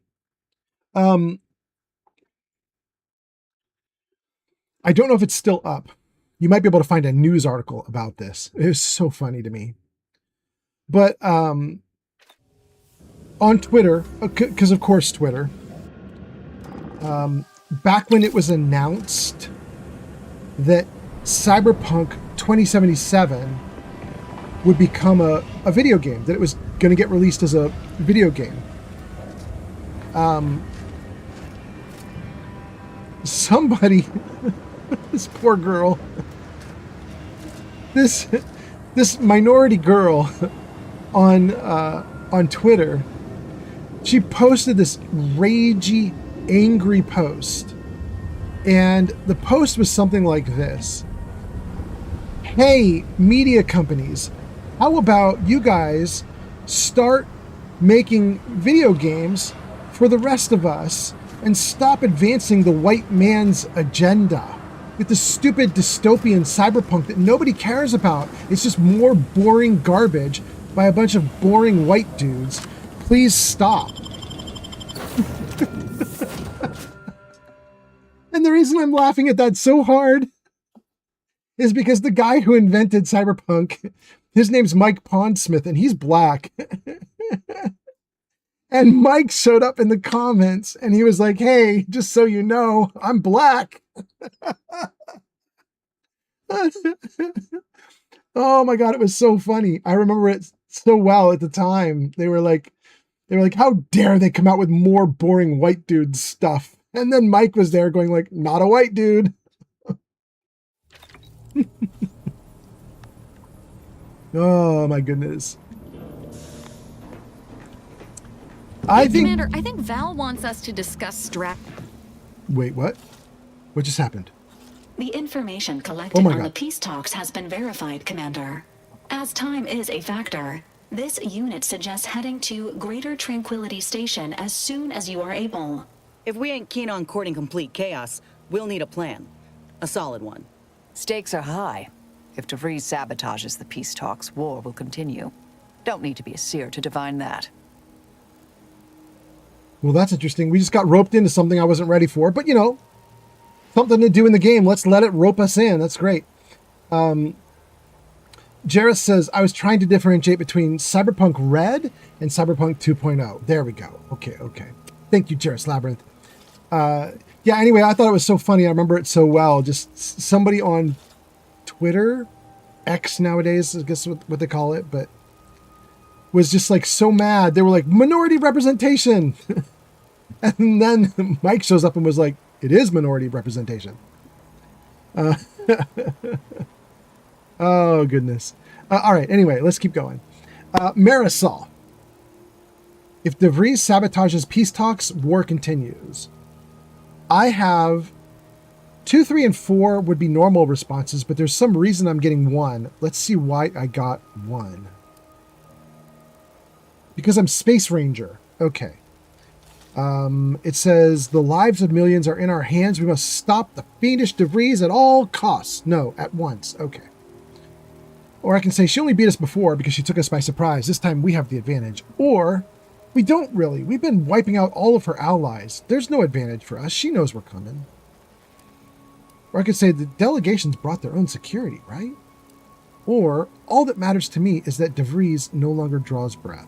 I don't know if it's still up. You might be able to find a news article about this. It was so funny to me. But on Twitter, because of course Twitter, back when it was announced that Cyberpunk 2077 would become a video game, that it was going to get released as a video game. Somebody, this poor girl, this minority girl on Twitter, she posted this ragey, angry post, and the post was something like this: hey, media companies, how about you guys start making video games for the rest of us and stop advancing the white man's agenda with the stupid dystopian cyberpunk that nobody cares about. It's just more boring garbage by a bunch of boring white dudes. Please stop. And the reason I'm laughing at that so hard is because the guy who invented cyberpunk, his name's Mike Pondsmith, and he's black. And Mike showed up in the comments and he was like, hey, just so you know, I'm black. Oh my God, it was so funny. I remember it so well at the time. They were like, how dare they come out with more boring white dude stuff? And then Mike was there going like, not a white dude. Oh my goodness. Commander, I think Val wants us to discuss Wait, what? What just happened? The information collected on the peace talks has been verified, Commander. As time is a factor, this unit suggests heading to Greater Tranquility Station as soon as you are able. If we ain't keen on courting complete chaos, we'll need a plan. A solid one. Stakes are high. If DeVries sabotages the peace talks, war will continue. Don't need to be a seer to divine that. Well, that's interesting. We just got roped into something I wasn't ready for, but you know, something to do in the game. Let's let it rope us in. That's great. Jareth says, I was trying to differentiate between Cyberpunk Red and Cyberpunk 2.0. There we go. Okay. Thank you, Jareth's Labyrinth. Yeah, anyway, I thought it was so funny. I remember it so well. Just somebody on Twitter, X nowadays, I guess what they call it, but was just like so mad. They were like, minority representation. And then Mike shows up and was like, it is minority representation. Oh, goodness. All right, anyway, let's keep going. Marisol. If DeVries sabotages peace talks, war continues. I have 2, 3, and 4 would be normal responses, but there's some reason I'm getting 1. Let's see why I got 1. Because I'm Space Ranger. Okay. It says, the lives of millions are in our hands. We must stop the fiendish DeVries at all costs. No, at once. Okay. Or I can say, she only beat us before because she took us by surprise. This time we have the advantage. Or, we don't really. We've been wiping out all of her allies. There's no advantage for us. She knows we're coming. Or I could say, the delegations brought their own security, right? Or, all that matters to me is that DeVries no longer draws breath.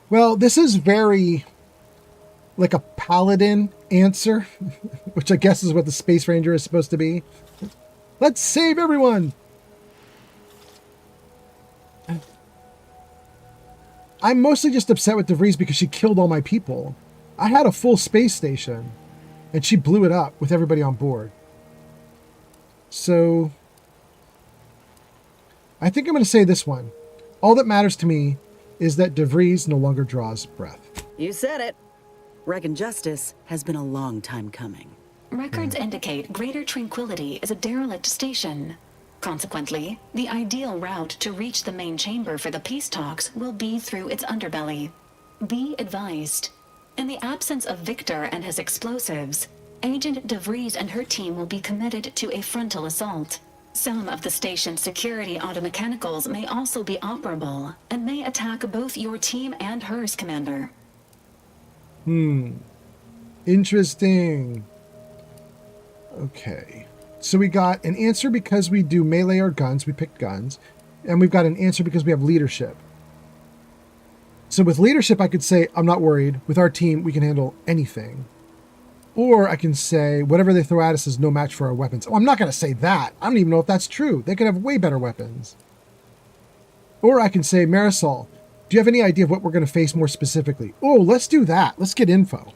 Well, this is very like a paladin answer, which I guess is what the Space Ranger is supposed to be. Let's save everyone! I'm mostly just upset with DeVries because she killed all my people. I had a full space station, and she blew it up with everybody on board. So, I think I'm going to say this one. All that matters to me is that DeVries no longer draws breath. You said it. Reckon justice has been a long time coming. Records indicate Greater Tranquility is a derelict station. Consequently, the ideal route to reach the main chamber for the peace talks will be through its underbelly. Be advised. In the absence of Victor and his explosives, Agent DeVries and her team will be committed to a frontal assault. Some of the station's security automechanicals may also be operable and may attack both your team and hers, Commander. Interesting. Okay. So we got an answer because we do melee or guns. We picked guns. And we've got an answer because we have leadership. So with leadership, I could say, I'm not worried. With our team, we can handle anything. Or I can say, whatever they throw at us is no match for our weapons. Oh, I'm not going to say that. I don't even know if that's true. They could have way better weapons. Or I can say, Marisol, do you have any idea of what we're going to face more specifically? Oh, let's do that. Let's get info.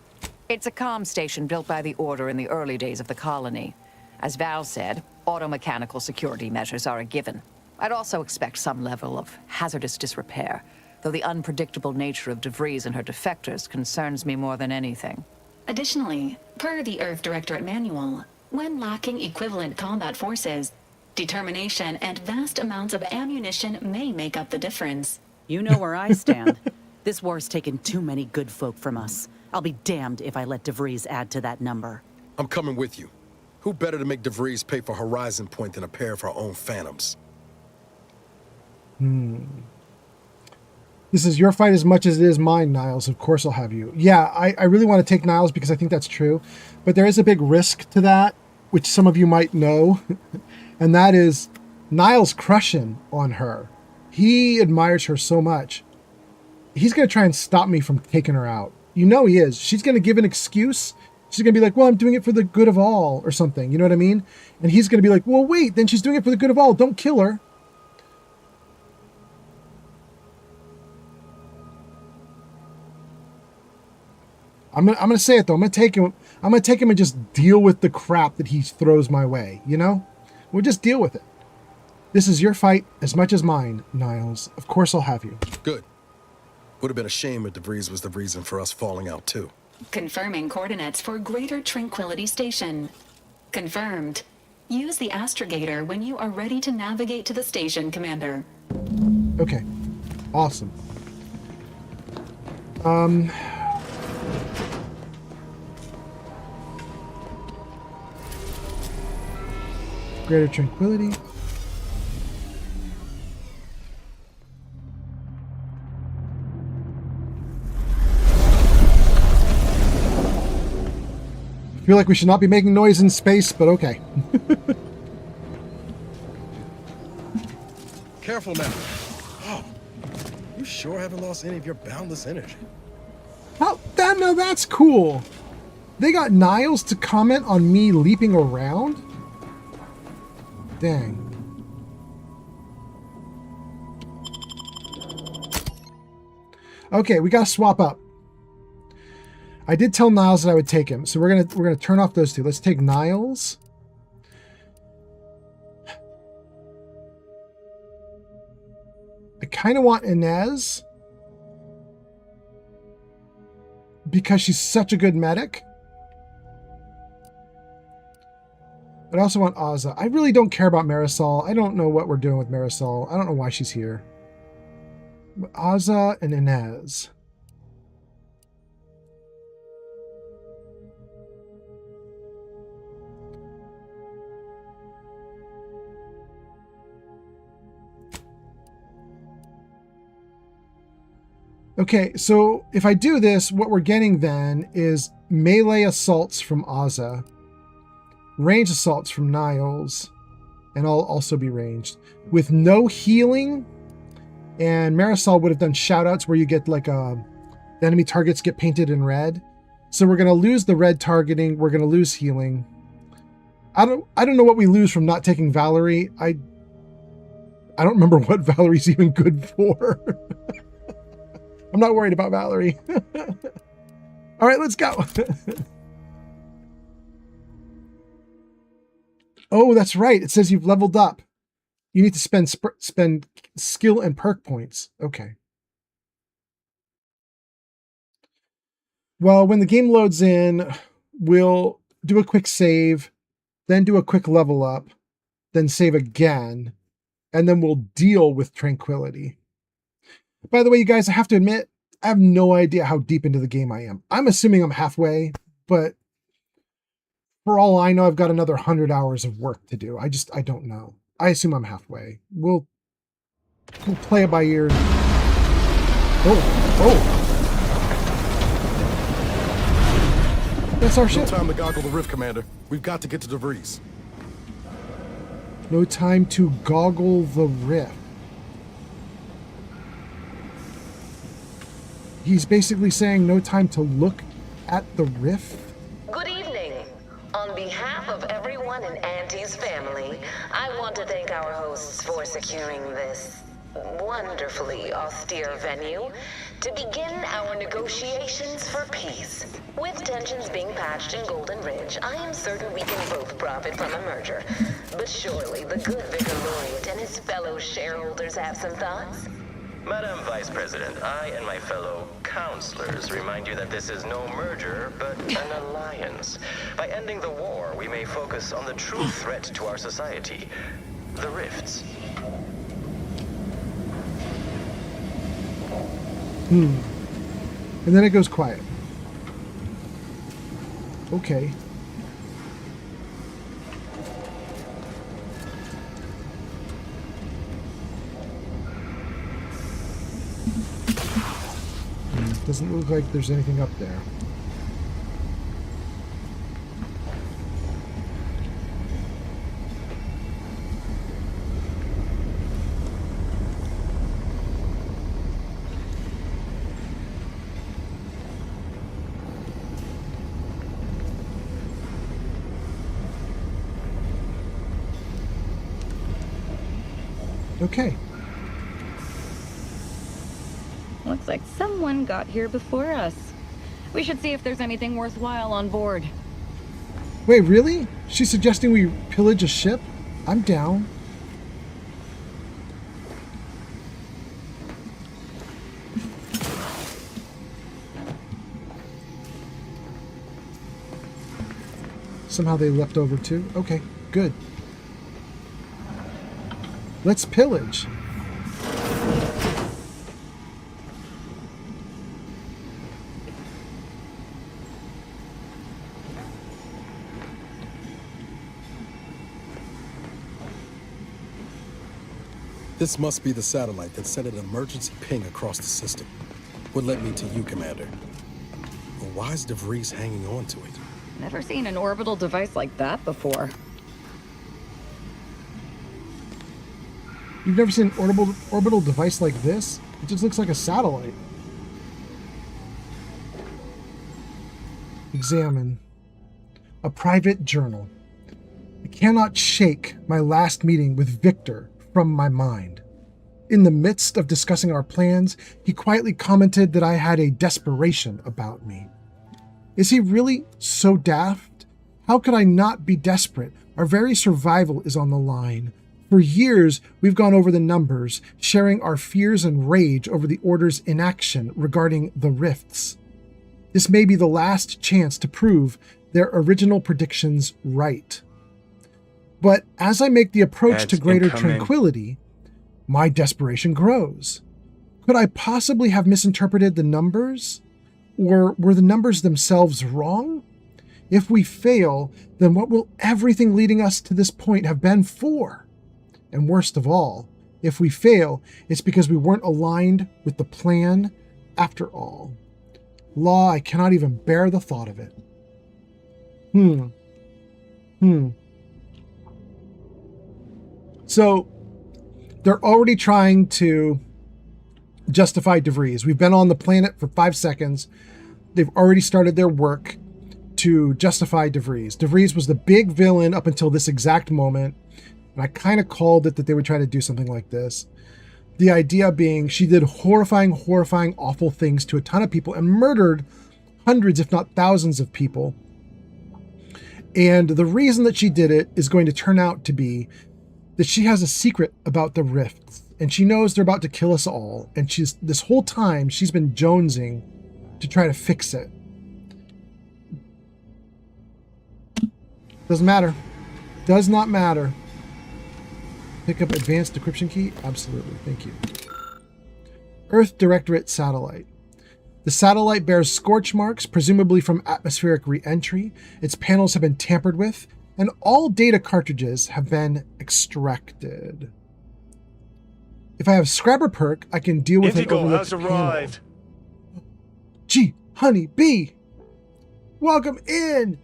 It's a comm station built by the Order in the early days of the colony. As Val said, automechanical security measures are a given. I'd also expect some level of hazardous disrepair, though the unpredictable nature of DeVries and her defectors concerns me more than anything. Additionally, per the Earth Directorate Manual, when lacking equivalent combat forces, determination and vast amounts of ammunition may make up the difference. You know where I stand. This war's taken too many good folk from us. I'll be damned if I let DeVries add to that number. I'm coming with you. Who better to make DeVries pay for Horizon Point than a pair of our own Phantoms? This is your fight as much as it is mine, Niles. Of course I'll have you. Yeah, I really want to take Niles because I think that's true. But there is a big risk to that, which some of you might know. And that is Niles crushing on her. He admires her so much. He's going to try and stop me from taking her out. You know he is. She's going to give an excuse. She's going to be like, well, I'm doing it for the good of all or something. You know what I mean? And he's going to be like, well, wait, then she's doing it for the good of all. Don't kill her. I'm gonna say it though. I'm gonna take him and just deal with the crap that he throws my way. You know, we'll just deal with it. This is your fight as much as mine, Niles. Of course I'll have you. Good. Would have been a shame if DeVries was the reason for us falling out too. Confirming coordinates for Greater Tranquility Station. Confirmed. Use the astrogator when you are ready to navigate to the station, Commander. Okay. Awesome. Greater Tranquility. I feel like we should not be making noise in space, but okay. Careful now. Oh, you sure haven't lost any of your boundless energy. Oh, no, that's cool. They got Niles to comment on me leaping around? Dang. Okay, we gotta swap up. I did tell Niles that I would take him, so we're gonna turn off those two. Let's take Niles. I kind of want Inez. because she's such a good medic. But I also want Azza. I really don't care about Marisol. I don't know what we're doing with Marisol. I don't know why she's here. But Azza and Inez. Okay, so if I do this, what we're getting then is melee assaults from Azza, range assaults from Niles, and I'll also be ranged, with no healing. And Marisol would have done shoutouts where you get like the enemy targets get painted in red. So we're gonna lose the red targeting. We're gonna lose healing. I don't know what we lose from not taking Valerie. I don't remember what Valerie's even good for. I'm not worried about Valerie. All right, let's go. Oh, that's right. It says you've leveled up. You need to spend skill and perk points. Okay. Well, when the game loads in, we'll do a quick save, then do a quick level up, then save again, and then we'll deal with Tranquility. By the way, you guys, I have to admit, I have no idea how deep into the game I am. I'm assuming I'm halfway, but for all I know, I've got another 100 hours of work to do. I don't know. I assume I'm halfway. We'll play it by ear. Oh. That's our ship. No time to goggle the rift, Commander. We've got to get to DeVries. No time to goggle the rift. He's basically saying no time to look at the rift. Good evening. On behalf of everyone in Auntie's family, I want to thank our hosts for securing this wonderfully austere venue to begin our negotiations for peace. With tensions being patched in Golden Ridge, I am certain we can both profit from a merger. But surely the good Vicar Laureate and his fellow shareholders have some thoughts? Madam Vice President, I and my fellow counselors remind you that this is no merger, but an alliance. By ending the war, we may focus on the true threat to our society, the rifts. And then it goes quiet. Okay. Doesn't look like there's anything up there. Okay. Looks like someone got here before us. We should see if there's anything worthwhile on board. Wait, really? She's suggesting we pillage a ship? I'm down. Somehow they leapt over too. Okay, good. Let's pillage. This must be the satellite that sent an emergency ping across the system. What led me to you, Commander? Well, why is DeVries hanging on to it? Never seen an orbital device like that before. You've never seen an orbital device like this? It just looks like a satellite. Examine. A private journal. I cannot shake my last meeting with Victor from my mind. In the midst of discussing our plans, he quietly commented that I had a desperation about me. Is he really so daft? How could I not be desperate? Our very survival is on the line. For years, we've gone over the numbers, sharing our fears and rage over the Order's inaction regarding the rifts. This may be the last chance to prove their original predictions right. But as I make the approach to greater tranquility, my desperation grows. Could I possibly have misinterpreted the numbers? Or were the numbers themselves wrong? If we fail, then what will everything leading us to this point have been for? And worst of all, if we fail, it's because we weren't aligned with the plan after all. Law, I cannot even bear the thought of it. So, they're already trying to justify DeVries. We've been on the planet for 5 seconds. They've already started their work to justify DeVries. DeVries was the big villain up until this exact moment. And I kind of called it that they would try to do something like this. The idea being she did horrifying, awful things to a ton of people and murdered hundreds, if not thousands of people. And the reason that she did it is going to turn out to be that she has a secret about the rifts. And she knows they're about to kill us all. And this whole time, she's been jonesing to try to fix it. Doesn't matter. Does not matter. Pick up advanced decryption key? Absolutely. Thank you. Earth Directorate Satellite. The satellite bears scorch marks, presumably from atmospheric re-entry. Its panels have been tampered with, and all data cartridges have been extracted. If I have Scrapper perk, I can deal with Indigo an overlooked has arrived. Gee, honey, B. Welcome in.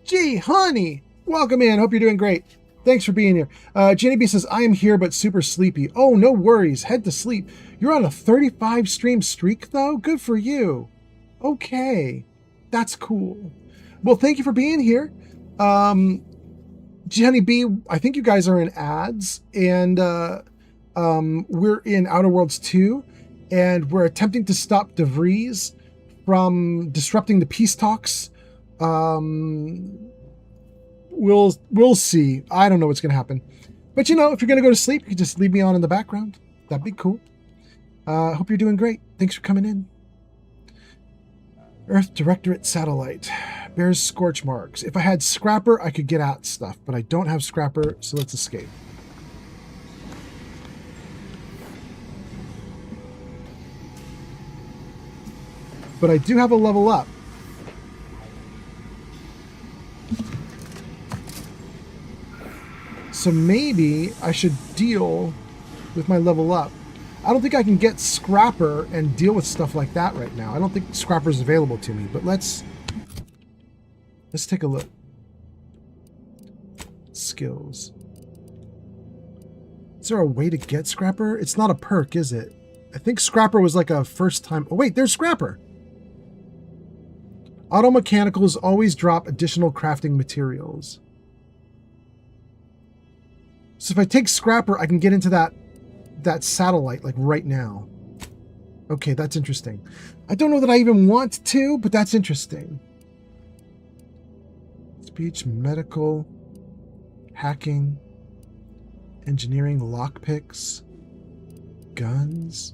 Gee, honey. Welcome in. Hope you're doing great. Thanks for being here. Jenny B says, I am here but super sleepy. Oh, no worries. Head to sleep. You're on a 35 stream streak, though? Good for you. Okay. That's cool. Well, thank you for being here. Jenny B, I think you guys are in ads, and we're in Outer Worlds 2, and we're attempting to stop DeVries from disrupting the peace talks. We'll see. I don't know what's going to happen. But, if you're going to go to sleep, you can just leave me on in the background. That'd be cool. Hope you're doing great. Thanks for coming in. Earth Directorate Satellite. Bears scorch marks. If I had Scrapper, I could get at stuff. But I don't have Scrapper, so let's escape. But I do have a level up. So maybe I should deal with my level up. I don't think I can get Scrapper and deal with stuff like that right now. I don't think Scrapper is available to me, but let's take a look. Skills. Is there a way to get Scrapper? It's not a perk, is it? I think Scrapper was like a first time. Oh wait, there's Scrapper. Auto mechanicals always drop additional crafting materials. So if I take Scrapper, I can get into that satellite like right now. Okay, that's interesting. I don't know that I even want to, but that's interesting. Speech, medical, hacking, engineering, lockpicks, guns.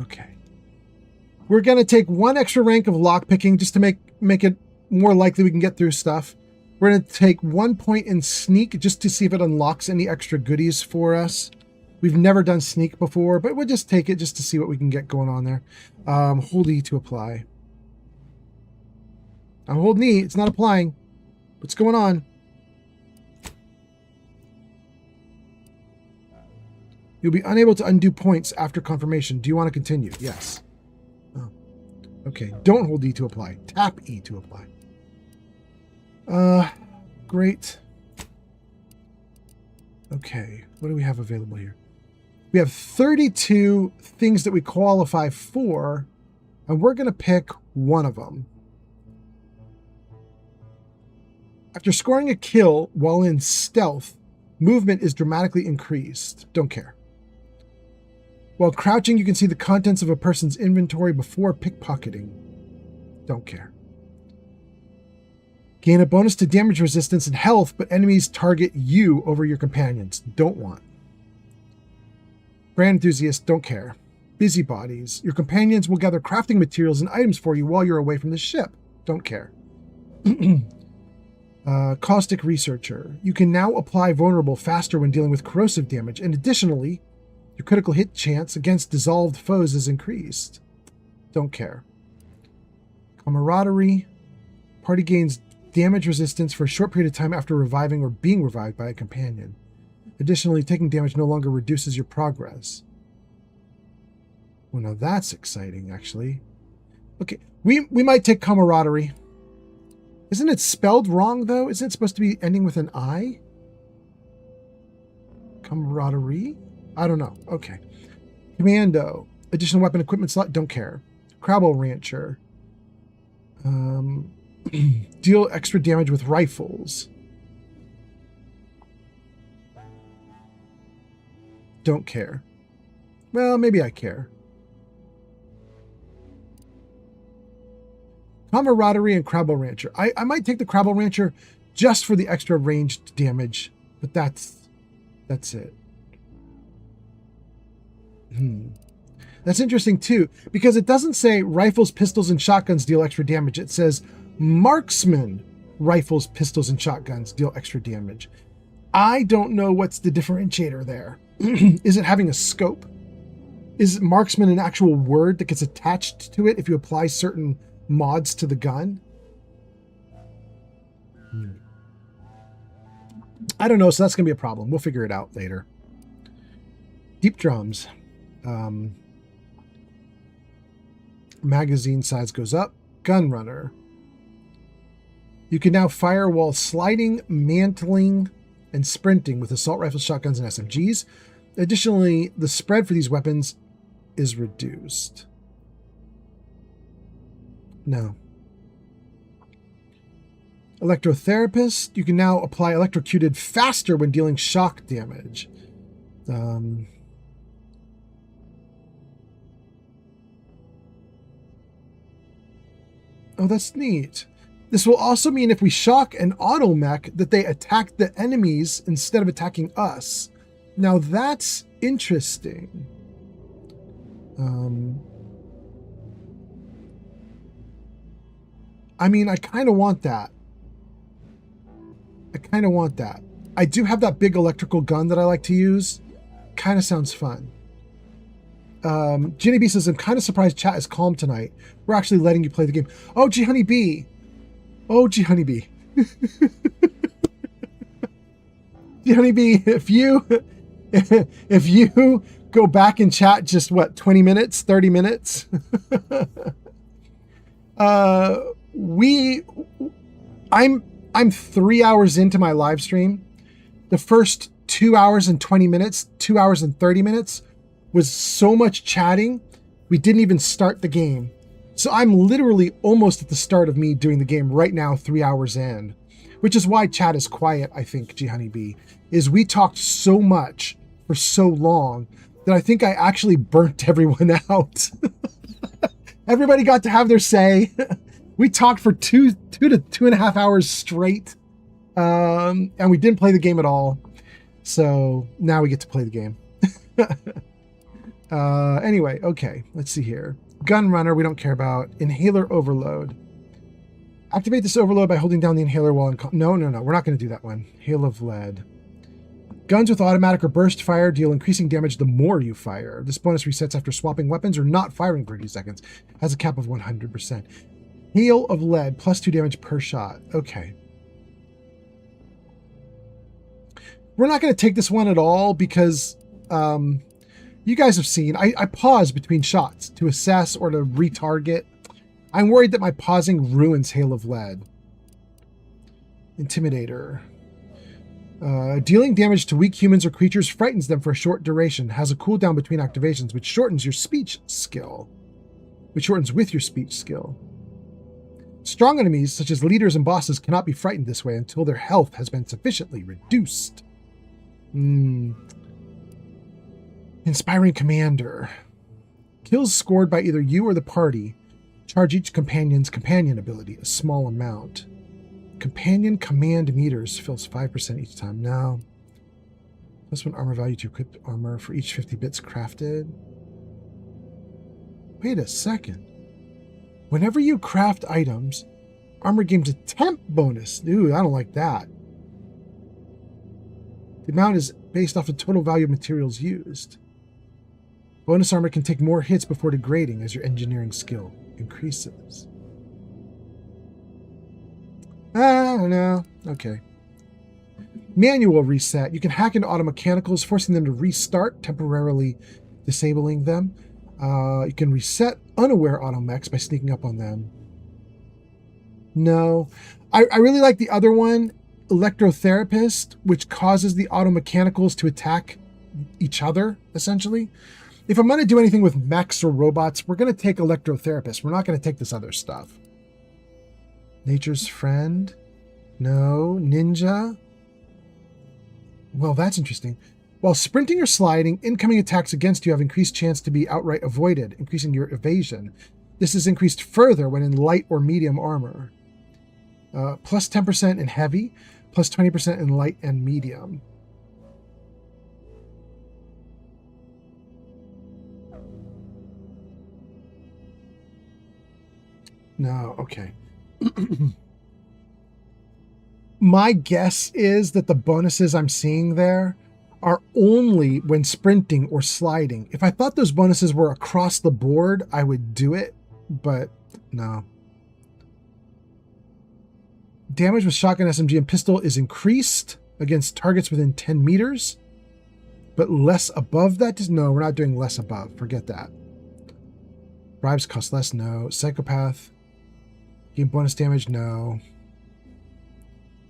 Okay. We're going to take one extra rank of lockpicking just to make it more likely we can get through stuff. We're going to take 1 point in sneak just to see if it unlocks any extra goodies for us. We've never done sneak before, but we'll just take it just to see what we can get going on there. Hold E to apply. I'm holding E. It's not applying. What's going on? You'll be unable to undo points after confirmation. Do you want to continue? Yes. Oh. Okay. Don't hold E to apply. Tap E to apply. Great. Okay. What do we have available here? We have 32 things that we qualify for, and we're going to pick one of them. After scoring a kill while in stealth, movement is dramatically increased. Don't care. While crouching, you can see the contents of a person's inventory before pickpocketing. Don't care. Gain a bonus to damage resistance and health, but enemies target you over your companions. Don't want. Brand enthusiasts, don't care. Busybodies. Your companions will gather crafting materials and items for you while you're away from the ship. Don't care. Caustic researcher. You can now apply vulnerable faster when dealing with corrosive damage, and additionally, your critical hit chance against dissolved foes is increased. Don't care. Camaraderie. Party gains damage resistance for a short period of time after reviving or being revived by a companion. Additionally, taking damage no longer reduces your progress. Well, now that's exciting, actually. Okay, we might take camaraderie. Isn't it spelled wrong, though? Isn't it supposed to be ending with an I? Camaraderie? I don't know. Okay. Commando. Additional weapon equipment slot. Don't care. Crabble Rancher. Deal extra damage with rifles. Don't care. Well, maybe I care. Camaraderie and Crabble Rancher. I might take the Crabble Rancher just for the extra ranged damage, but that's it. That's interesting too, because it doesn't say rifles, pistols, and shotguns deal extra damage. It says marksman rifles, pistols, and shotguns deal extra damage. I don't know what's the differentiator there. Is it having a scope? Is marksman an actual word that gets attached to it if you apply certain mods to the gun? I don't know, so that's going to be a problem. We'll figure it out later. Deep drums. Magazine size goes up. Gun runner. You can now fire while sliding, mantling, and sprinting with assault rifles, shotguns, and SMGs. Additionally, the spread for these weapons is reduced. No. Electrotherapist. You can now apply electrocuted faster when dealing shock damage. Oh, that's neat. This will also mean if we shock an automech that they attack the enemies instead of attacking us. Now that's interesting. I mean, I kind of want that. I do have that big electrical gun that I like to use. Kind of sounds fun. Ginny B says, I'm kind of surprised chat is calm tonight. We're actually letting you play the game. Oh, G Honey B. Oh, G Honey B. G Honey B, if you go back and chat just what, 20 minutes, 30 minutes? I'm 3 hours into my live stream. The first 2 hours and 20 minutes, 2 hours and 30 minutes was so much chatting, we didn't even start the game. So I'm literally almost at the start of me doing the game right now, 3 hours in, which is why chat is quiet, I think, G Honey B, is we talked so much for so long that I think I actually burnt everyone out. Everybody got to have their say. We talked for 2 to 2.5 hours straight, and we didn't play the game at all. So now we get to play the game. Anyway, okay, let's see here. Gun runner, we don't care about. Inhaler overload. Activate this overload by holding down the inhaler while in... No, we're not going to do that one. Hail of lead. Guns with automatic or burst fire deal increasing damage the more you fire. This bonus resets after swapping weapons or not firing for 30 seconds. Has a cap of 100%. Hail of lead, plus 2 damage per shot. Okay. We're not going to take this one at all because you guys have seen, I pause between shots to assess or to retarget. I'm worried that my pausing ruins Hail of Lead. Intimidator. Dealing damage to weak humans or creatures frightens them for a short duration. Has a cooldown between activations, which shortens your speech skill. Which shortens with your speech skill. Strong enemies, such as leaders and bosses, cannot be frightened this way until their health has been sufficiently reduced. Inspiring Commander. Kills scored by either you or the party. Charge each companion's companion ability a small amount. Companion command meters fills 5% each time. Now, +1 armor value to equipped armor for each 50 bits crafted. Wait a second. Whenever you craft items, armor gains a temp bonus. Dude, I don't like that. The amount is based off the total value of materials used. Bonus armor can take more hits before degrading as your engineering skill increases. I don't know. Okay. Manual reset. You can hack into auto mechanicals, forcing them to restart, temporarily disabling them. You can reset unaware auto mechs by sneaking up on them. No. I really like the other one, Electrotherapist, which causes the auto mechanicals to attack each other, essentially. If I'm going to do anything with mechs or robots, we're going to take Electrotherapist. We're not going to take this other stuff. Nature's Friend. No. Ninja. Well, that's interesting. While sprinting or sliding, incoming attacks against you have increased chance to be outright avoided, increasing your evasion. This is increased further when in light or medium armor. Plus 10% in heavy, plus 20% in light and medium. No, okay. My guess is that the bonuses I'm seeing there are only when sprinting or sliding. If I thought those bonuses were across the board, I would do it, but no. Damage with shotgun, SMG, and pistol is increased against targets within 10 meters, but less above that? No, we're not doing less above. Forget that. Bribes cost less? No. Psychopath. Gain bonus damage? No.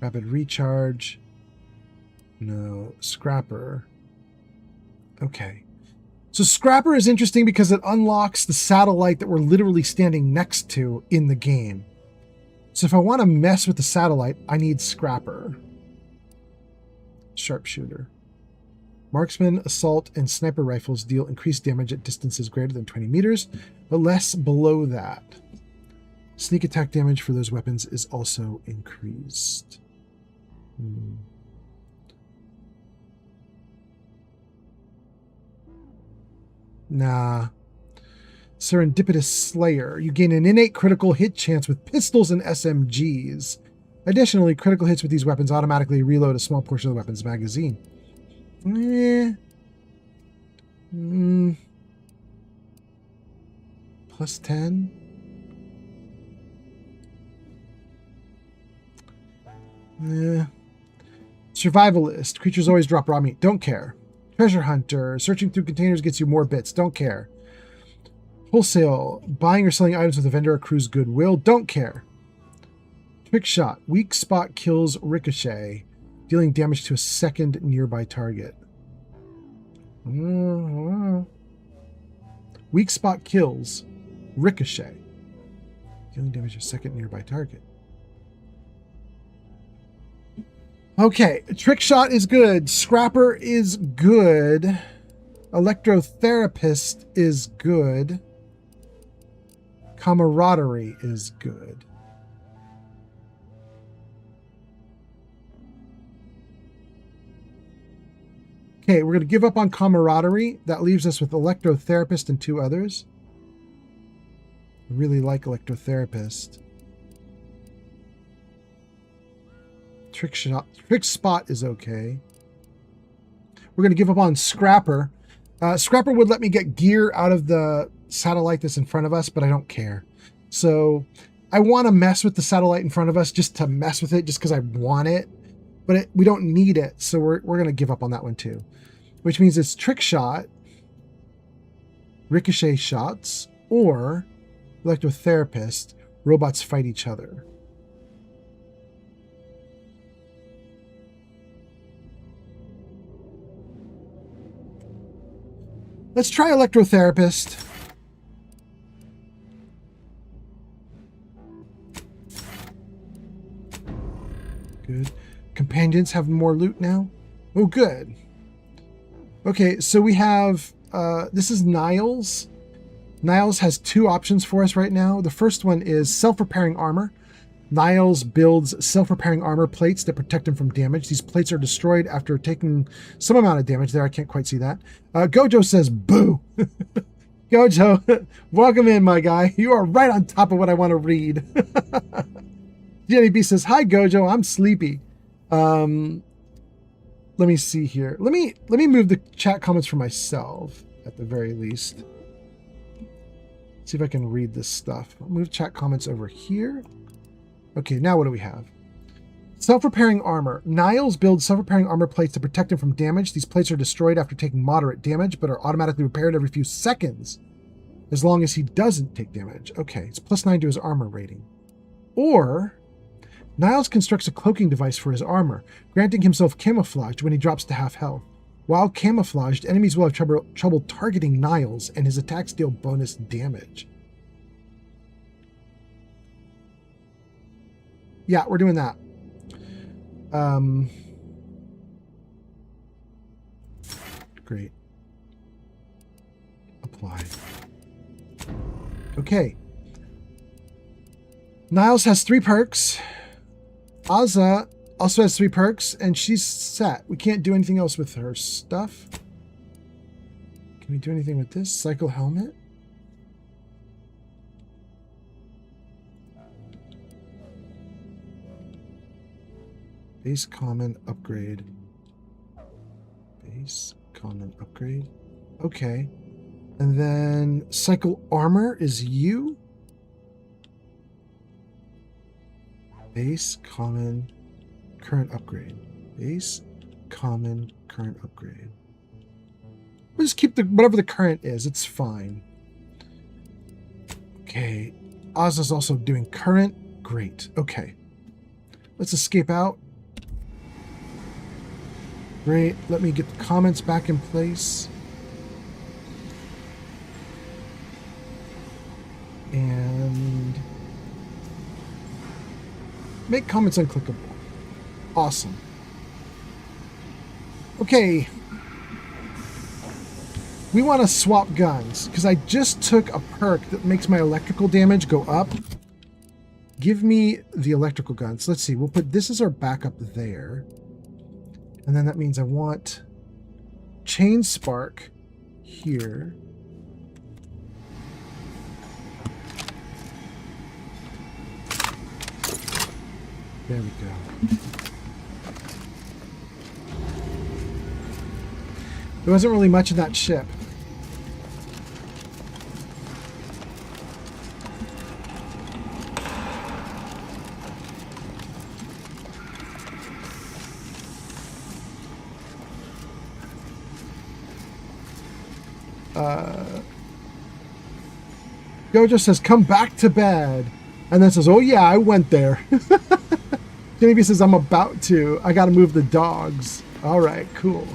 Rapid recharge? No. Scrapper. Okay. So Scrapper is interesting because it unlocks the satellite that we're literally standing next to in the game. So if I want to mess with the satellite, I need Scrapper. Sharpshooter. Marksman, assault, and sniper rifles deal increased damage at distances greater than 20 meters, but less below that. Sneak attack damage for those weapons is also increased. Nah. Serendipitous Slayer. You gain an innate critical hit chance with pistols and SMGs. Additionally, critical hits with these weapons automatically reload a small portion of the weapon's magazine. Plus 10? Survivalist. Creatures always drop raw meat. Don't care. Treasure Hunter. Searching through containers gets you more bits. Don't care. Wholesale. Buying or selling items with a vendor accrues goodwill. Don't care. Trick Shot. Weak spot kills Ricochet, dealing damage to a second nearby target. Weak spot kills Ricochet, dealing damage to a second nearby target. Okay, Trick Shot is good. Scrapper is good. Electrotherapist is good. Camaraderie is good. Okay, we're going to give up on Camaraderie. That leaves us with Electrotherapist and 2 others. I really like Electrotherapist. Trick Spot is okay. We're going to give up on Scrapper. Scrapper would let me get gear out of the satellite that's in front of us, but I don't care. So I want to mess with the satellite in front of us just to mess with it, just because I want it. But we don't need it, so we're going to give up on that one too. Which means it's Trick Shot, Ricochet Shots, or Electrotherapist. Robots fight each other. Let's try Electrotherapist. Good. Companions have more loot now. Oh, good. Okay, so we have, this is Niles. Niles has 2 options for us right now. The first one is self-repairing armor. Niles builds self-repairing armor plates that protect him from damage. These plates are destroyed after taking some amount of damage there. I can't quite see that. Gojo says, boo. Gojo, welcome in, my guy. You are right on top of what I want to read. Jenny B says, hi, Gojo. I'm sleepy. Let me see here. Let me move the chat comments for myself at the very least. See if I can read this stuff. I'll move chat comments over here. Okay, now what do we have? Self-repairing armor. Niles builds self-repairing armor plates to protect him from damage. These plates are destroyed after taking moderate damage, but are automatically repaired every few seconds, as long as he doesn't take damage. Okay, it's +9 to his armor rating. Or, Niles constructs a cloaking device for his armor, granting himself camouflage when he drops to half health. While camouflaged, enemies will have trouble targeting Niles, and his attacks deal bonus damage. Yeah, we're doing that. Great. Apply. Okay. Niles has 3 perks. Azza also has 3 perks, and she's set. We can't do anything else with her stuff. Can we do anything with this? Cycle helmet? Base common upgrade. Base common upgrade. Okay. And then cycle armor is you. Base common current upgrade. Base common current upgrade. We'll just keep whatever the current is. It's fine. Okay. Ozza's also doing current. Great. Okay. Let's escape out. Great. Let me get the comments back in place. And make comments unclickable. Awesome. Okay. We want to swap guns because I just took a perk that makes my electrical damage go up. Give me the electrical guns. Let's see. We'll put this as our backup there. And then that means I want chain spark here. There we go. There wasn't really much in that ship. Gojo says, come back to bed. And then says, oh yeah, I went there. Genevieve says, I'm about to. I gotta move the dogs. All right, cool.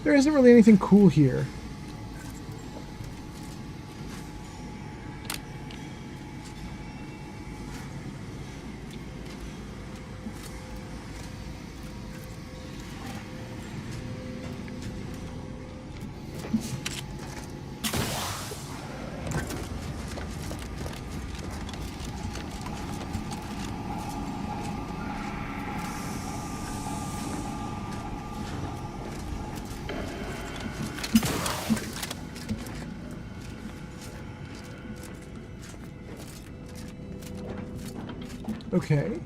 There isn't really anything cool here. Okay,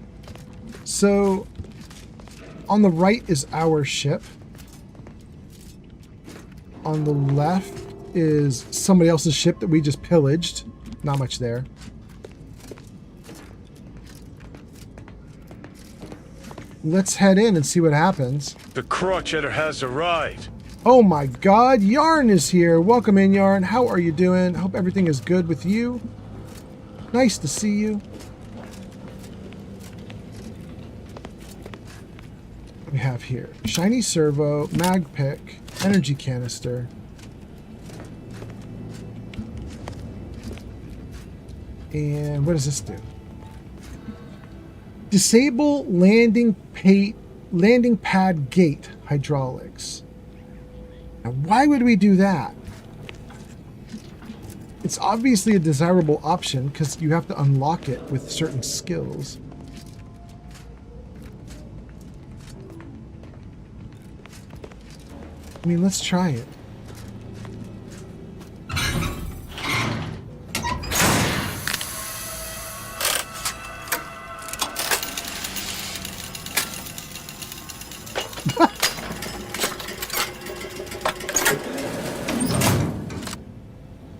so on the right is our ship. On the left is somebody else's ship that we just pillaged. Not much there. Let's head in and see what happens. The Crotchetter has arrived. Oh my god, Yarn is here. Welcome in, Yarn. How are you doing? Hope everything is good with you. Nice to see you. We have here shiny servo, mag pick, energy canister, and what does this do? Disable landing pad gate hydraulics. Now, why would we do that? It's obviously a desirable option because you have to unlock it with certain skills. I mean, let's try it.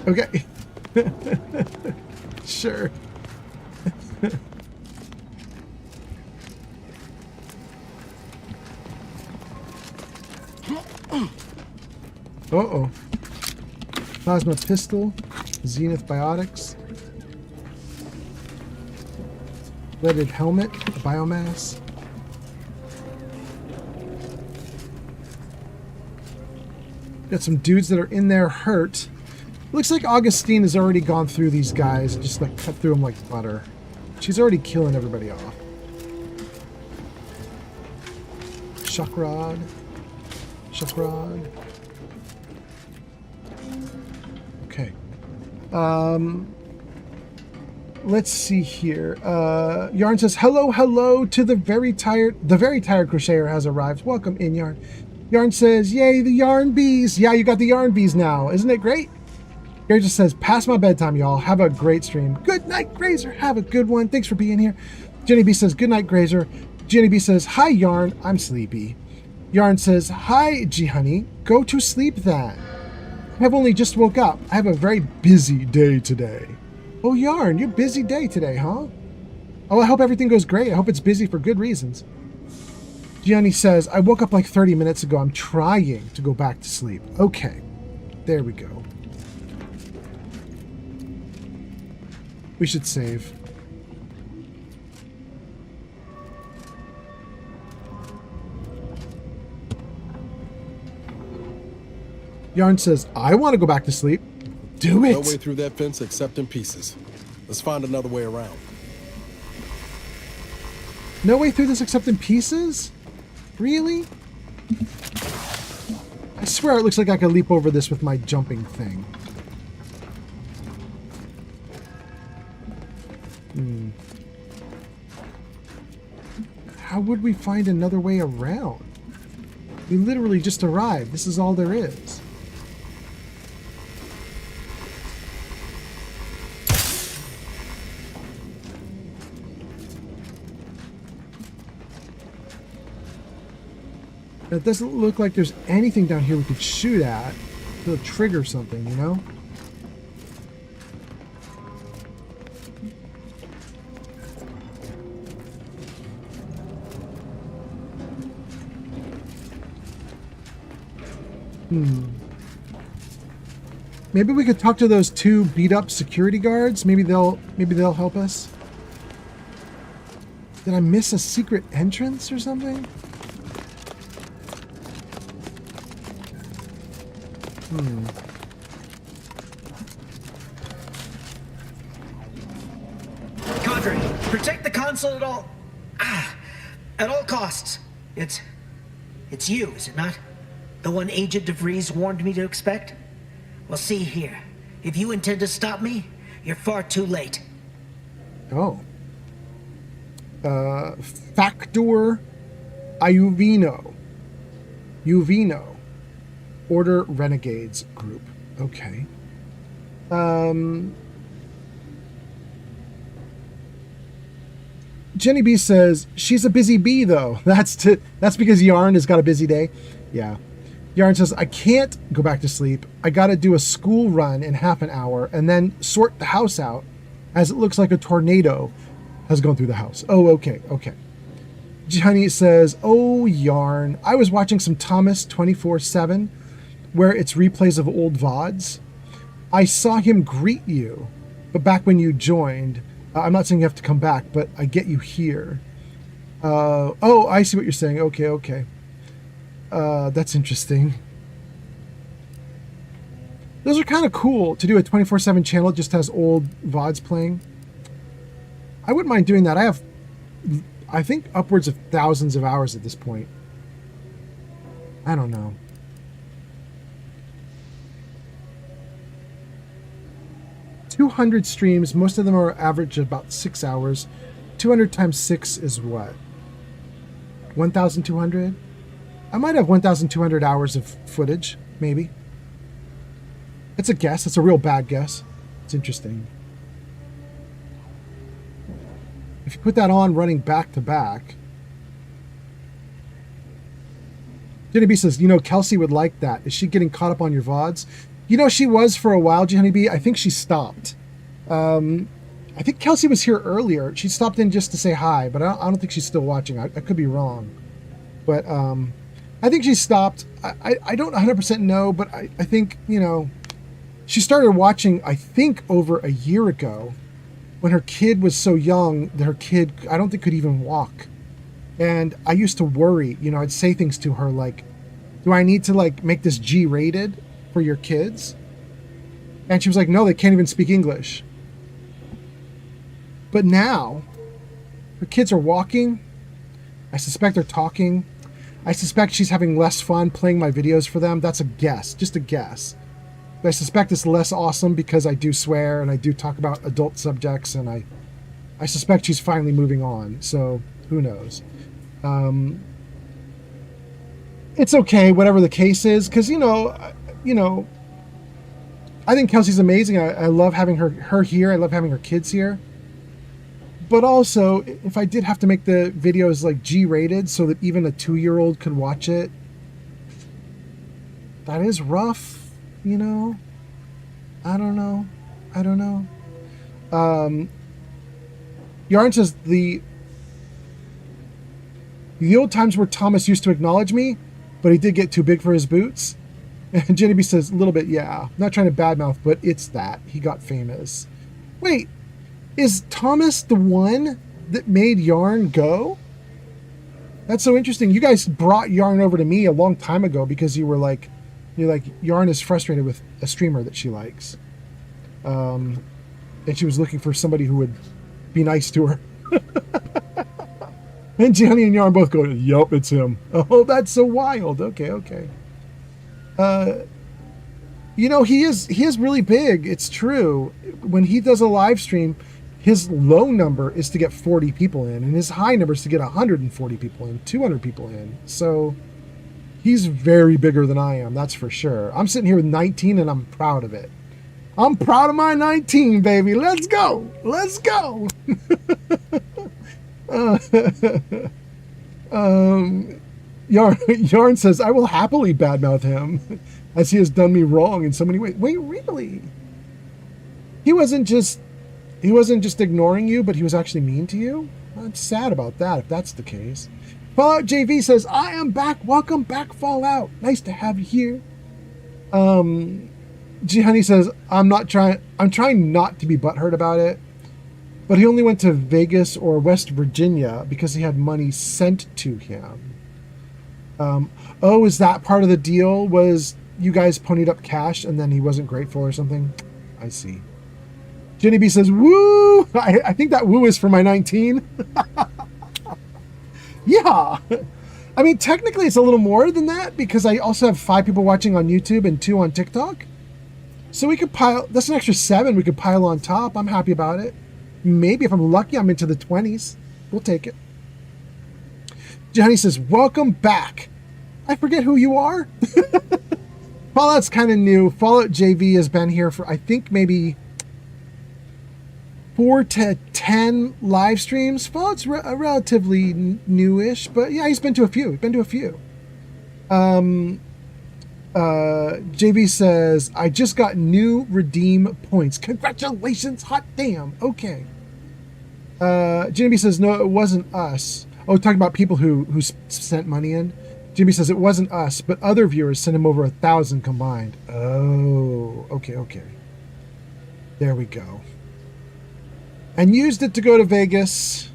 Okay. Sure. Uh-oh. Plasma pistol. Zenith biotics. Leaded helmet. Biomass. Got some dudes that are in there hurt. Looks like Augustine has already gone through these guys and just like cut through them like butter. She's already killing everybody off. Shock rod. Shock rod. Okay. Let's see here. Yarn says, hello to the very tired crocheter has arrived. Welcome in, Yarn. Yarn says, yay, the yarn bees. Yeah, you got the yarn bees now. Isn't it great? Gary just says, past my bedtime, y'all. Have a great stream. Good night, Grazer. Have a good one. Thanks for being here. Jenny B says, good night, Grazer. Jenny B says, hi, Yarn. I'm sleepy. Yarn says, hi, G Honey. Go to sleep then. I have only just woke up. I have a very busy day today. Oh, Yarn, you're busy day today, huh? Oh, I hope everything goes great. I hope it's busy for good reasons. Gianni says, I woke up like 30 minutes ago. I'm trying to go back to sleep. Okay. There we go. We should save. Yarn says, I want to go back to sleep. Do it. No way through that fence except in pieces. Let's find another way around. No way through this except in pieces? Really? I swear it looks like I could leap over this with my jumping thing. How would we find another way around? We literally just arrived. This is all there is. It doesn't look like there's anything down here we could shoot at to trigger something, you know? Maybe we could talk to those two beat up security guards. Maybe they'll help us. Did I miss a secret entrance or something? Cadre, protect the console at all costs. It's you, is it not? The one Agent DeVries warned me to expect? Well, see here. If you intend to stop me, you're far too late. Oh. Factor Iuvino. Order Renegades Group. Okay. Jenny B says, she's a busy bee, though. That's because Yarn has got a busy day. Yeah. Yarn says, I can't go back to sleep. I got to do a school run in half an hour and then sort the house out as it looks like a tornado has gone through the house. Oh, okay. Honey says, oh, Yarn. I was watching some Thomas 24/7 where it's replays of old VODs. I saw him greet you, but back when you joined, I'm not saying you have to come back, but I get you here. Oh, I see what you're saying. Okay. That's interesting. Those are kind of cool to do a 24/7 channel. It just has old VODs playing. I wouldn't mind doing that. I have I think upwards of thousands of hours at this point. I don't know. $200 streams. Most of them are average about 6 hours. 200 times 6 is what? 1,200? I might have 1,200 hours of footage, maybe. It's a guess. It's a real bad guess. It's interesting. If you put that on running back to back. Jenny B says, you know, Kelsey would like that. Is she getting caught up on your VODs? You know, she was for a while, Jenny B. I think she stopped. I think Kelsey was here earlier. She stopped in just to say hi, but I don't think she's still watching. I could be wrong. But I think she stopped. I don't 100% know, but I think, you know, she started watching, I think, over a year ago when her kid was so young that her kid, I don't think, could even walk. And I used to worry, you know, I'd say things to her like, do I need to like make this G-rated for your kids? And she was like, no, they can't even speak English. But now, her kids are walking. I suspect they're talking. I suspect she's having less fun playing my videos for them. That's a guess, just a guess. But I suspect it's less awesome because I do swear and I do talk about adult subjects, and I suspect she's finally moving on. So who knows? It's okay, whatever the case is, because you know, I think Kelsey's amazing. I love having her here. I love having her kids here. But also, if I did have to make the videos like G-rated so that even a 2-year-old could watch it, that is rough, you know? I don't know. Yarn says, the old times where Thomas used to acknowledge me, but he did get too big for his boots. And Jenny B says, a little bit, yeah. Not trying to badmouth, but it's that. He got famous. Wait. Is Thomas the one that made Yarn go? That's so interesting. You guys brought Yarn over to me a long time ago because you're like, Yarn is frustrated with a streamer that she likes. And she was looking for somebody who would be nice to her. And Jenny and Yarn both go, yup, it's him. Oh, that's so wild. Okay. You know, he is really big. It's true. When he does a live stream, his low number is to get 40 people in, and his high number is to get 140 people in, 200 people in. So he's very bigger than I am, that's for sure. I'm sitting here with 19, and I'm proud of it. I'm proud of my 19, baby. Let's go. Yarn says, I will happily badmouth him, as he has done me wrong in so many ways. Wait, really? He wasn't just ignoring you, but he was actually mean to you? I'm sad about that, if that's the case. Fallout JV says, I am back. Welcome back, Fallout. Nice to have you here. G Honey says, I'm trying not to be butthurt about it, but he only went to Vegas or West Virginia because he had money sent to him. Oh, is that part of the deal? Was you guys ponied up cash and then he wasn't grateful or something? I see. Jenny B says, woo! I think that woo is for my 19. Yeah. I mean, technically it's a little more than that because I also have 5 people watching on YouTube and 2 on TikTok. So we could that's an extra 7 we could pile on top. I'm happy about it. Maybe if I'm lucky, I'm into the 20s. We'll take it. Johnny says, welcome back. I forget who you are. Fallout's kind of new. Fallout JV has been here for, I think, maybe 4 to 10 live streams. Fallout's relatively newish, but yeah, he's been to a few. JV says, I just got new redeem points. Congratulations, hot damn. Okay. Jimmy says, no, it wasn't us. Oh, talking about people who sent money in. Jimmy says, it wasn't us, but other viewers sent him over 1,000 combined. Oh, okay. There we go. And used it to go to Vegas.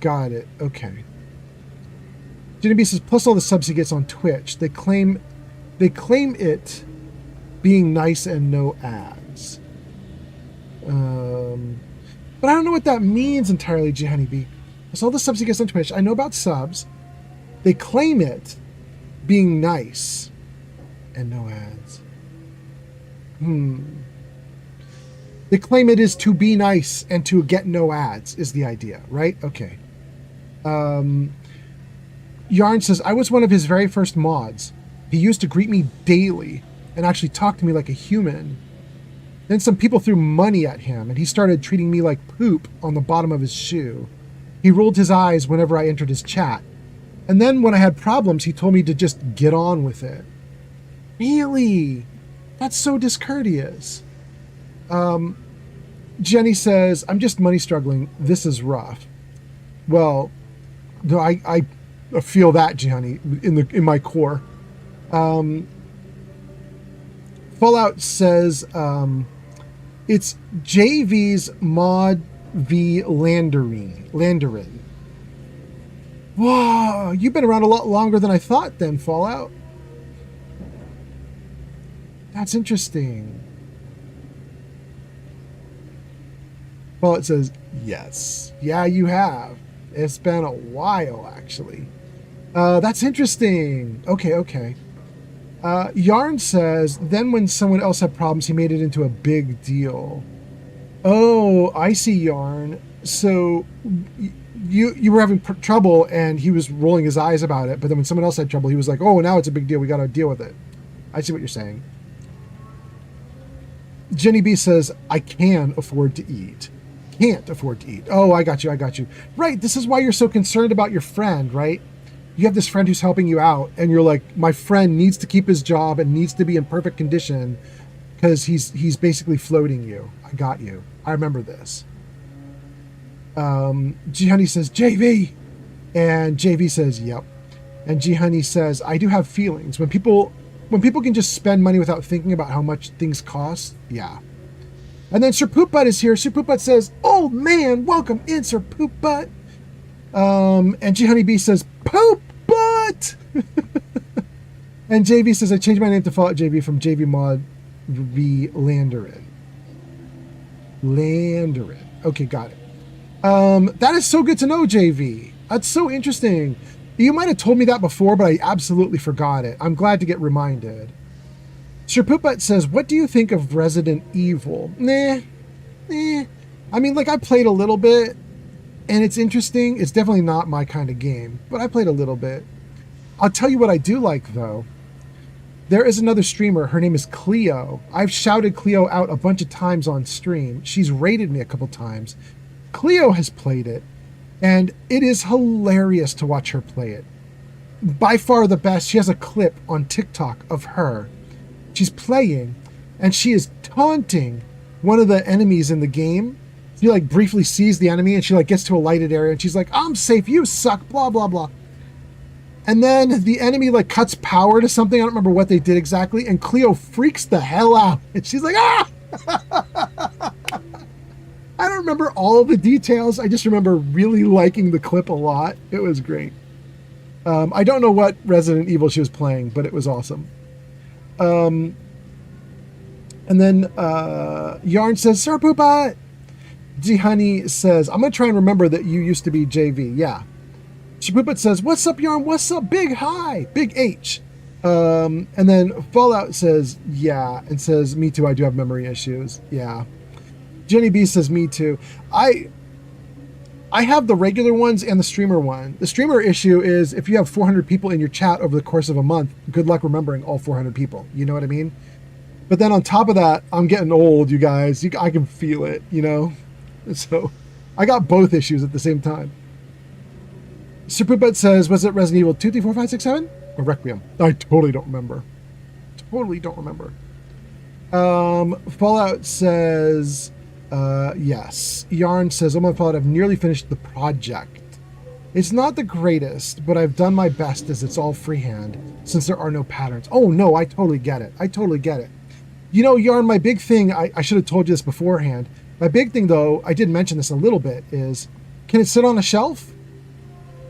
Got it. Okay. Jimmy says, plus all the subs he gets on Twitch. They claim it being nice and no ads. But I don't know what that means entirely, G Honeybee. I saw the subs he gets on Twitch. I know about subs. They claim it being nice and no ads. They claim it is to be nice and to get no ads is the idea, right? Okay. Yarn says, I was one of his very first mods. He used to greet me daily and actually talk to me like a human. Then some people threw money at him and he started treating me like poop on the bottom of his shoe. He rolled his eyes whenever I entered his chat. And then when I had problems, he told me to just get on with it. Really? That's so discourteous. Jenny says, I'm just money struggling. This is rough. Well, no, I feel that, Jenny, in my core. Fallout says, it's JV's mod v Landerin. Wow, you've been around a lot longer than I thought then, Fallout. That's interesting. Fallout says, yes. Yeah, you have. It's been a while, actually. That's interesting. Okay. Yarn says, then when someone else had problems, he made it into a big deal. Oh, I see, Yarn. So you were having trouble and he was rolling his eyes about it, but then when someone else had trouble, he was like, oh, now it's a big deal. We got to deal with it. I see what you're saying. Jenny B says, I can afford to eat. Can't afford to eat. Oh, I got you. Right, this is why you're so concerned about your friend, right? You have this friend who's helping you out, and you're like, my friend needs to keep his job and needs to be in perfect condition because he's basically floating you. I got you. I remember this. G Honey says, JV. And JV says, yep. And G Honey says, I do have feelings. When people can just spend money without thinking about how much things cost, yeah. And then Sir Poop Butt is here. Sir Poop Butt says, oh man, welcome in, Sir Poop Butt. And G Honey B says, Poop Butt. And JV says, I changed my name to Fallout JV from JV Mod v Landerin. Okay, got it. That is so good to know, JV. That's so interesting. You might have told me that before, but I absolutely forgot it. I'm glad to get reminded. Sir Pooput says, what do you think of Resident Evil? Nah. I mean, like, I played a little bit, and it's interesting. It's definitely not my kind of game, but I played a little bit. I'll tell you what I do like, though. There is another streamer. Her name is Cleo. I've shouted Cleo out a bunch of times on stream. She's raided me a couple times. Cleo has played it, and it is hilarious to watch her play it. By far the best. She has a clip on TikTok of her. She's playing, and she is taunting one of the enemies in the game. She, like, briefly sees the enemy, and she, like, gets to a lighted area, and she's like, I'm safe, you suck, blah, blah, blah. And then the enemy, like, cuts power to something. I don't remember what they did exactly, and Cleo freaks the hell out. And she's like, ah! I don't remember all the details. I just remember really liking the clip a lot. It was great. I don't know what Resident Evil she was playing, but it was awesome. And then Yarn says, Sir Poopa! G Honey says, I'm going to try and remember that you used to be JV. Yeah. Sir Poopa says, what's up, Yarn? What's up? Big hi. Big H. And then Fallout says, yeah. And says, me too. I do have memory issues. Yeah. Jenny B says, me too. I have the regular ones and the streamer one. The streamer issue is if you have 400 people in your chat over the course of a month, good luck remembering all 400 people. You know what I mean? But then on top of that, I'm getting old, you guys. I can feel it, you know? So I got both issues at the same time. Superbet says, was it Resident Evil 2, 3, 4, 5, 6, 7? Or Requiem? I totally don't remember. Fallout says, yes. Yarn says, oh my Fallout, I've nearly finished the project. It's not the greatest, but I've done my best as it's all freehand since there are no patterns. Oh no, I totally get it. You know, Yarn, my big thing, I should have told you this beforehand. My big thing, though, I did mention this a little bit, is can it sit on a shelf?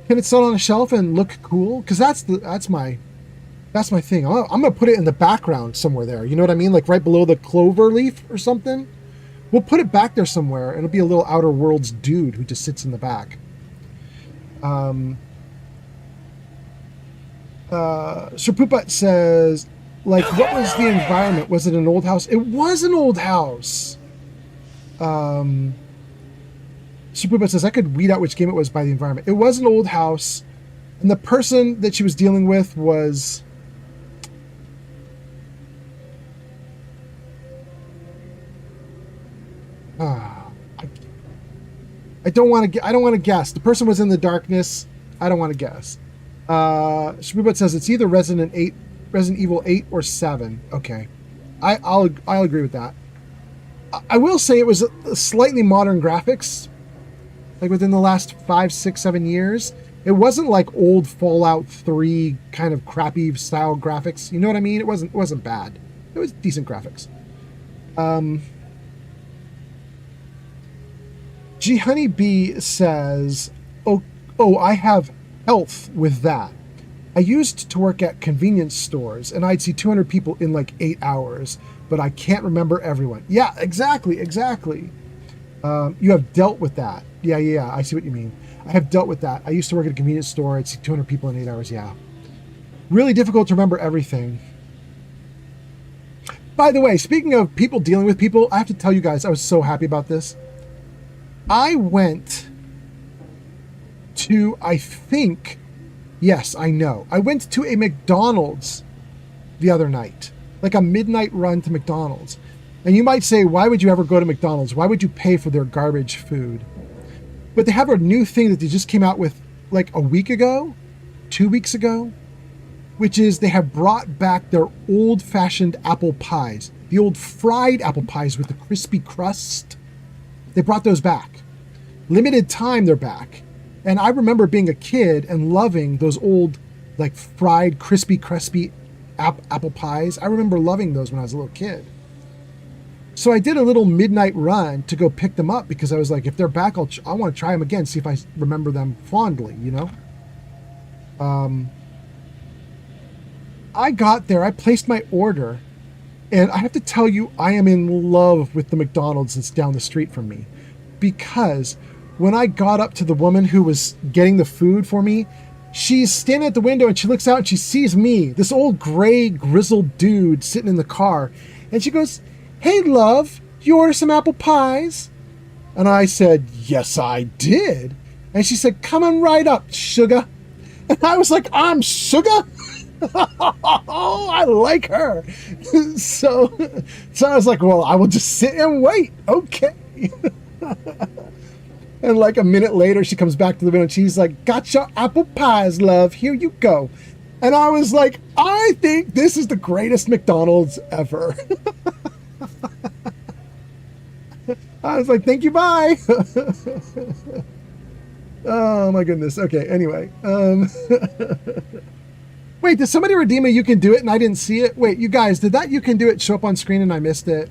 Can it sit on a shelf and look cool? Because that's my thing. I'm going to put it in the background somewhere there. You know what I mean? Like right below the clover leaf or something. We'll put it back there somewhere, and it'll be a little Outer Worlds dude who just sits in the back. Sir Pooput says, like, what was the environment? Was it an old house? It was an old house. Sir Pooput says, I could weed out which game it was by the environment. It was an old house, and the person that she was dealing with was... I don't want to guess. The person was in the darkness. I don't want to guess. Shabubot says it's either Resident Evil 8 or 7. Okay. I'll agree with that. I will say it was a slightly modern graphics. Like within the last 5, 6, 7 years. It wasn't like old Fallout 3 kind of crappy style graphics. You know what I mean? It wasn't bad. It was decent graphics. G Honeybee says, oh, I have health with that. I used to work at convenience stores, and I'd see 200 people in like 8 hours, but I can't remember everyone. Yeah, exactly. You have dealt with that. Yeah, I see what you mean. I have dealt with that. I used to work at a convenience store. I'd see 200 people in 8 hours, yeah. Really difficult to remember everything. By the way, speaking of people dealing with people, I have to tell you guys, I was so happy about this. I went to, I went to a McDonald's the other night, like a midnight run to McDonald's. And you might say, why would you ever go to McDonald's? Why would you pay for their garbage food? But they have a new thing that they just came out with like a week ago, 2 weeks ago, which is they have brought back their old-fashioned apple pies, the old fried apple pies with the crispy crust. They brought those back. Limited time, they're back. And I remember being a kid and loving those old, like, fried, crispy apple pies. I remember loving those when I was a little kid. So I did a little midnight run to go pick them up because I was like, if they're back, I want to try them again, see if I remember them fondly, you know? I got there, I placed my order, and I have to tell you, I am in love with the McDonald's that's down the street from me. Because when I got up to the woman who was getting the food for me, she's standing at the window and she looks out and she sees me, this old gray grizzled dude sitting in the car. And she goes, "Hey, love, you order some apple pies?" And I said, "Yes, I did." And she said, "Come on right up, sugar." And I was like, "I'm sugar?" Oh, I like her. So I was like, well, I will just sit and wait. Okay. And like a minute later, she comes back to the window and she's like, "Got your apple pies, love. Here you go." And I was like, I think this is the greatest McDonald's ever. I was like, thank you, bye. Oh my goodness. Okay, anyway. Wait, did somebody redeem a You Can Do It and I didn't see it? Wait, you guys, did that You Can Do It show up on screen and I missed it?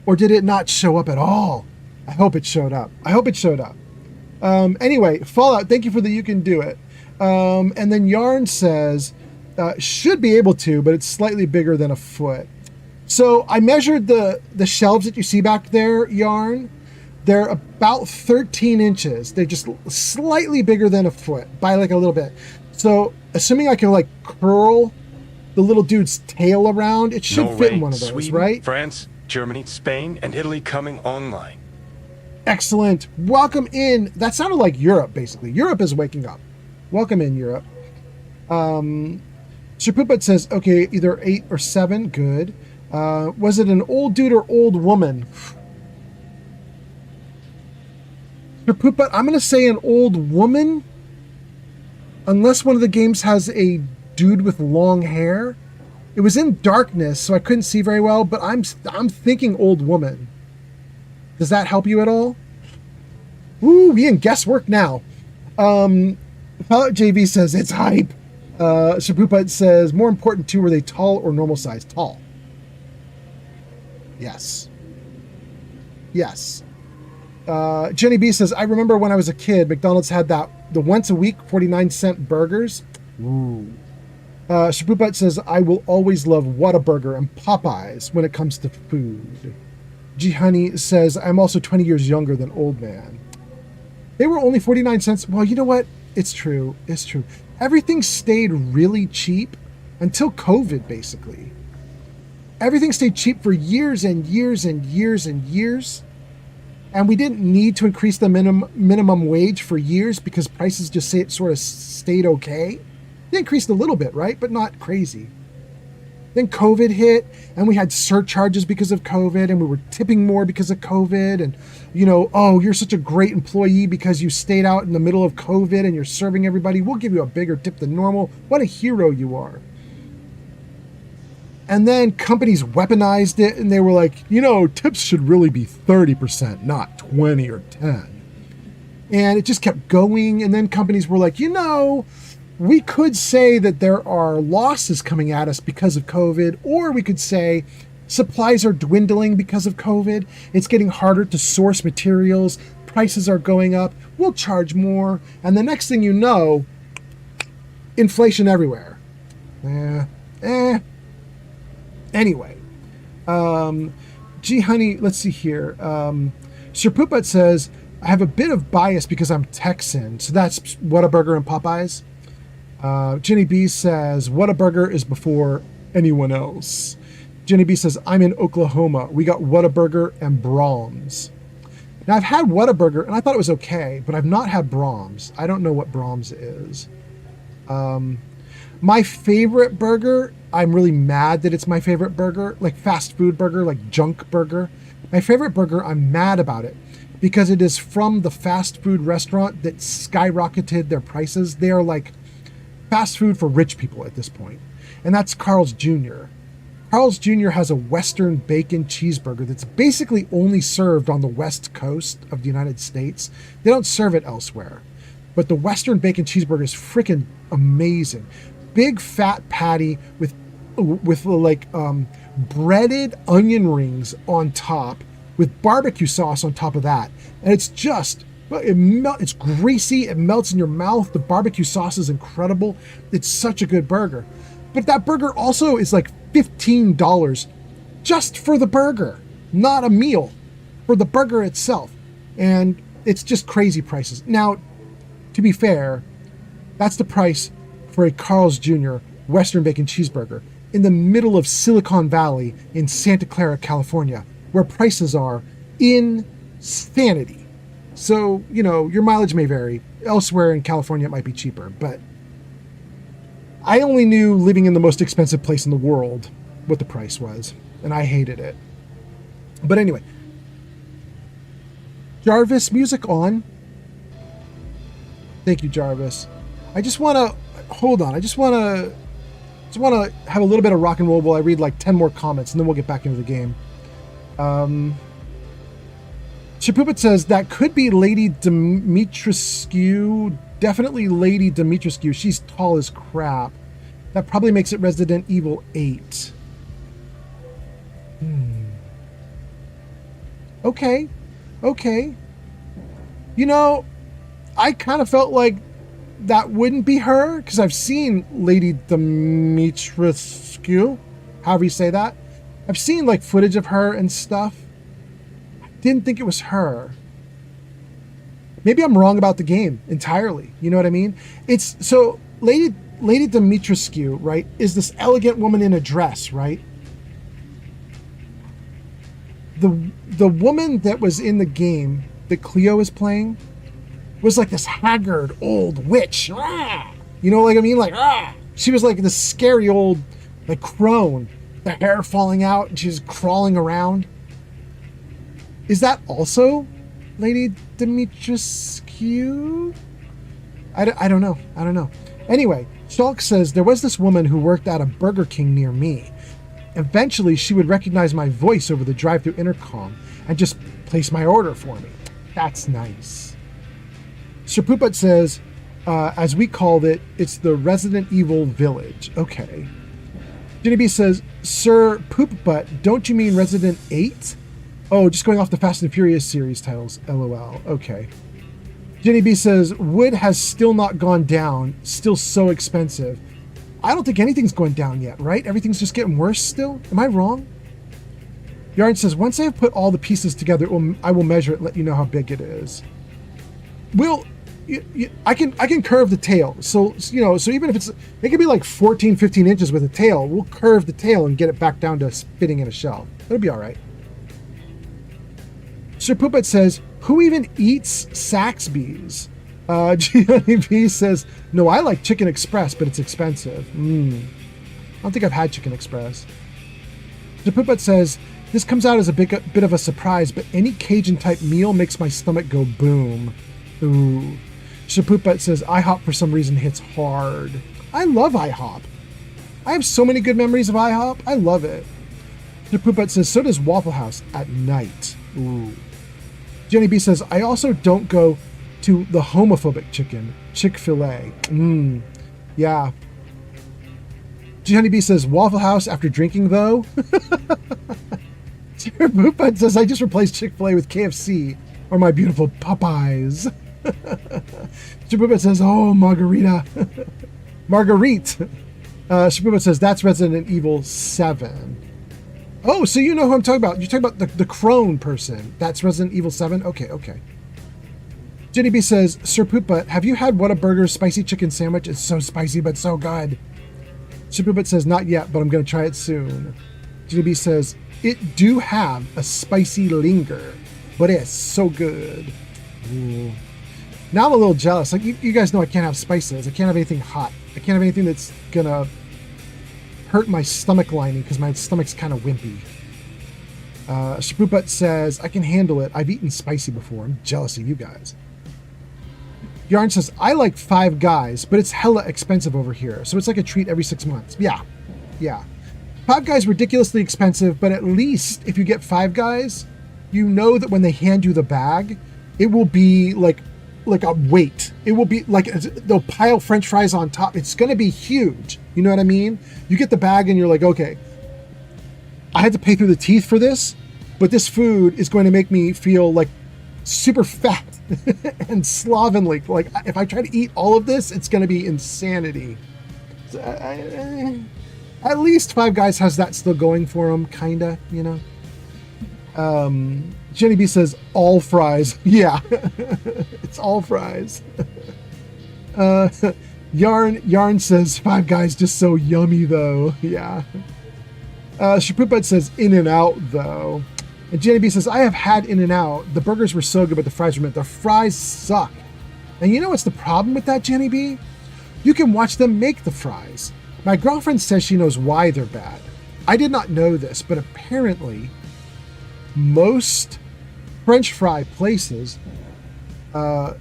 Or did it not show up at all? I hope it showed up. Anyway, Fallout, thank you for the You Can Do It. And then Yarn says, should be able to, but it's slightly bigger than a foot. So I measured the shelves that you see back there, Yarn. They're about 13 inches. They're just slightly bigger than a foot by like a little bit. So assuming I can like curl the little dude's tail around, it should fit in one of those, Sweden, right? France, Germany, Spain, and Italy coming online. Excellent. Welcome in. That sounded like Europe, basically. Europe is waking up. Welcome in, Europe. Shapuput says, okay, either 8 or 7. Good. Was it an old dude or old woman? Shapuput, I'm going to say an old woman. Unless one of the games has a dude with long hair. It was in darkness, so I couldn't see very well, but I'm thinking old woman. Does that help you at all? Ooh, we in guesswork now. Pilot JV says it's hype. Shapuput says, more important too, were they tall or normal size? Tall. Yes. Yes. Jenny B says, I remember when I was a kid, McDonald's had the once a week 49-cent burgers. Ooh. Shapuput says, I will always love Whataburger and Popeyes when it comes to food. G Honey says, I'm also 20 years younger than Old Man. They were only 49 cents. Well, you know what? It's true. It's true. Everything stayed really cheap until COVID, basically. Everything stayed cheap for years and years and years and years. And we didn't need to increase the minimum wage for years because prices just sort of stayed okay. They increased a little bit, right? But not crazy. Then COVID hit, and we had surcharges because of COVID, and we were tipping more because of COVID. And, oh, you're such a great employee because you stayed out in the middle of COVID and you're serving everybody. We'll give you a bigger tip than normal. What a hero you are. And then companies weaponized it, and they were like, tips should really be 30%, not 20 or 10. And it just kept going. And then companies were like, we could say that there are losses coming at us because of COVID, or we could say supplies are dwindling because of COVID. It's getting harder to source materials. Prices are going up. We'll charge more. And the next thing you know, inflation everywhere. Anyway. Gee, honey, let's see here. Sir Pooput says, I have a bit of bias because I'm Texan. So that's Whataburger and Popeyes. Jenny B says, Whataburger is before anyone else. Jenny B says, I'm in Oklahoma. We got Whataburger and Brahms. Now, I've had Whataburger, and I thought it was okay, but I've not had Brahms. I don't know what Brahms is. My favorite burger, I'm really mad that it's my favorite burger, like fast food burger, like junk burger. My favorite burger, I'm mad about it because it is from the fast food restaurant that skyrocketed their prices. They are like fast food for rich people at this point. And that's Carl's Jr. Carl's Jr. has a Western bacon cheeseburger that's basically only served on the West Coast of the United States. They don't serve it elsewhere. But the Western bacon cheeseburger is freaking amazing. Big fat patty with breaded onion rings on top with barbecue sauce on top of that. And it's just, it's greasy, it melts in your mouth. The barbecue sauce is incredible. It's such a good burger. But that burger also is like $15 just for the burger, not a meal, for the burger itself. And it's just crazy prices. Now, to be fair, that's the price for a Carl's Jr. Western bacon cheeseburger in the middle of Silicon Valley in Santa Clara, California, where prices are insanity. So, your mileage may vary. Elsewhere in California, it might be cheaper, but I only knew living in the most expensive place in the world what the price was, and I hated it. But anyway, Jarvis, music on. Thank you, Jarvis. I just want to have a little bit of rock and roll while I read like 10 more comments, and then we'll get back into the game. Shapupit says, that could be Lady Dimitrescu. Definitely Lady Dimitrescu. She's tall as crap. That probably makes it Resident Evil 8. Okay. I kind of felt like that wouldn't be her, because I've seen Lady Dimitrescu, however you say that. I've seen like footage of her and stuff. I didn't think it was her. Maybe I'm wrong about the game entirely. You know what I mean? It's so Lady Dimitrescu, right, is this elegant woman in a dress, right? The woman that was in the game that Cleo is playing was like this haggard old witch. You know what I mean? Like, she was like this scary old like crone, the hair falling out, and she's crawling around. Is that also Lady Dimitrescu? I don't know. Anyway, Stalk says, there was this woman who worked at a Burger King near me. Eventually, she would recognize my voice over the drive-thru intercom and just place my order for me. That's nice. Sir Pooput says, as we called it, it's the Resident Evil Village. Okay. Jenny B says, Sir Pooput, don't you mean Resident 8? Oh, just going off the Fast and Furious series titles. LOL. Okay. Jenny B says, wood has still not gone down. Still so expensive. I don't think anything's going down yet, right? Everything's just getting worse still. Am I wrong? Yarn says, once I have put all the pieces together, I will measure it and let you know how big it is. I can curve the tail. So even if it could be like 14, 15 inches with a tail, we'll curve the tail and get it back down to fitting in a shell. It'll be all right. Sir Poopet says, who even eats Saxby's? Gianni B says, no, I like Chicken Express, but it's expensive. I don't think I've had Chicken Express. Sir Poopet says, this comes out as a bit of a surprise, but any Cajun type meal makes my stomach go boom. Ooh. Sir Poopet says, IHOP for some reason hits hard. I love IHOP. I have so many good memories of IHOP. I love it. Sir Poopet says, so does Waffle House at night. Ooh. Jenny B says, I also don't go to the homophobic chicken, Chick-fil-A. Yeah. Jenny B says, Waffle House after drinking, though? Sir Poopet says, I just replaced Chick-fil-A with KFC, or my beautiful Popeyes. Sir Poopet says, oh, Margarita. Marguerite. Sir Poopet says, that's Resident Evil 7. Oh, so you know who I'm talking about. You're talking about the crone person. That's Resident Evil 7? Okay. Jenny B says, Sir Poopet, have you had Whataburger's spicy chicken sandwich? It's so spicy, but so good. Sir Poopet says, not yet, but I'm going to try it soon. Jenny B says, it do have a spicy linger, but it's so good. Ooh. Now I'm a little jealous. Like you guys know I can't have spices. I can't have anything hot. I can't have anything that's going to hurt my stomach lining because my stomach's kind of wimpy. Sir Poopet says, I can handle it. I've eaten spicy before. I'm jealous of you guys. Yarn says, I like Five Guys, but it's hella expensive over here. So it's like a treat every 6 months. Yeah. Five Guys ridiculously expensive, but at least if you get Five Guys, you know that when they hand you the bag, it will be like a weight. It will be like they'll pile French fries on top. It's going to be huge. You know what I mean? You get the bag and you're like, okay, I had to pay through the teeth for this, but this food is going to make me feel like super fat and slovenly. Like if I try to eat all of this, it's going to be insanity. So, at least Five Guys has that still going for them, kinda, you know. Jenny B says all fries. Yeah, it's all fries. Yarn says Five Guys just so yummy though. Yeah. Shapupet says In-N-Out though. And Jenny B says, I have had In-N-Out. The burgers were so good, but the fries were mint. The fries suck. And you know what's the problem with that, Jenny B? You can watch them make the fries. My girlfriend says she knows why they're bad. I did not know this, but apparently most French fry places double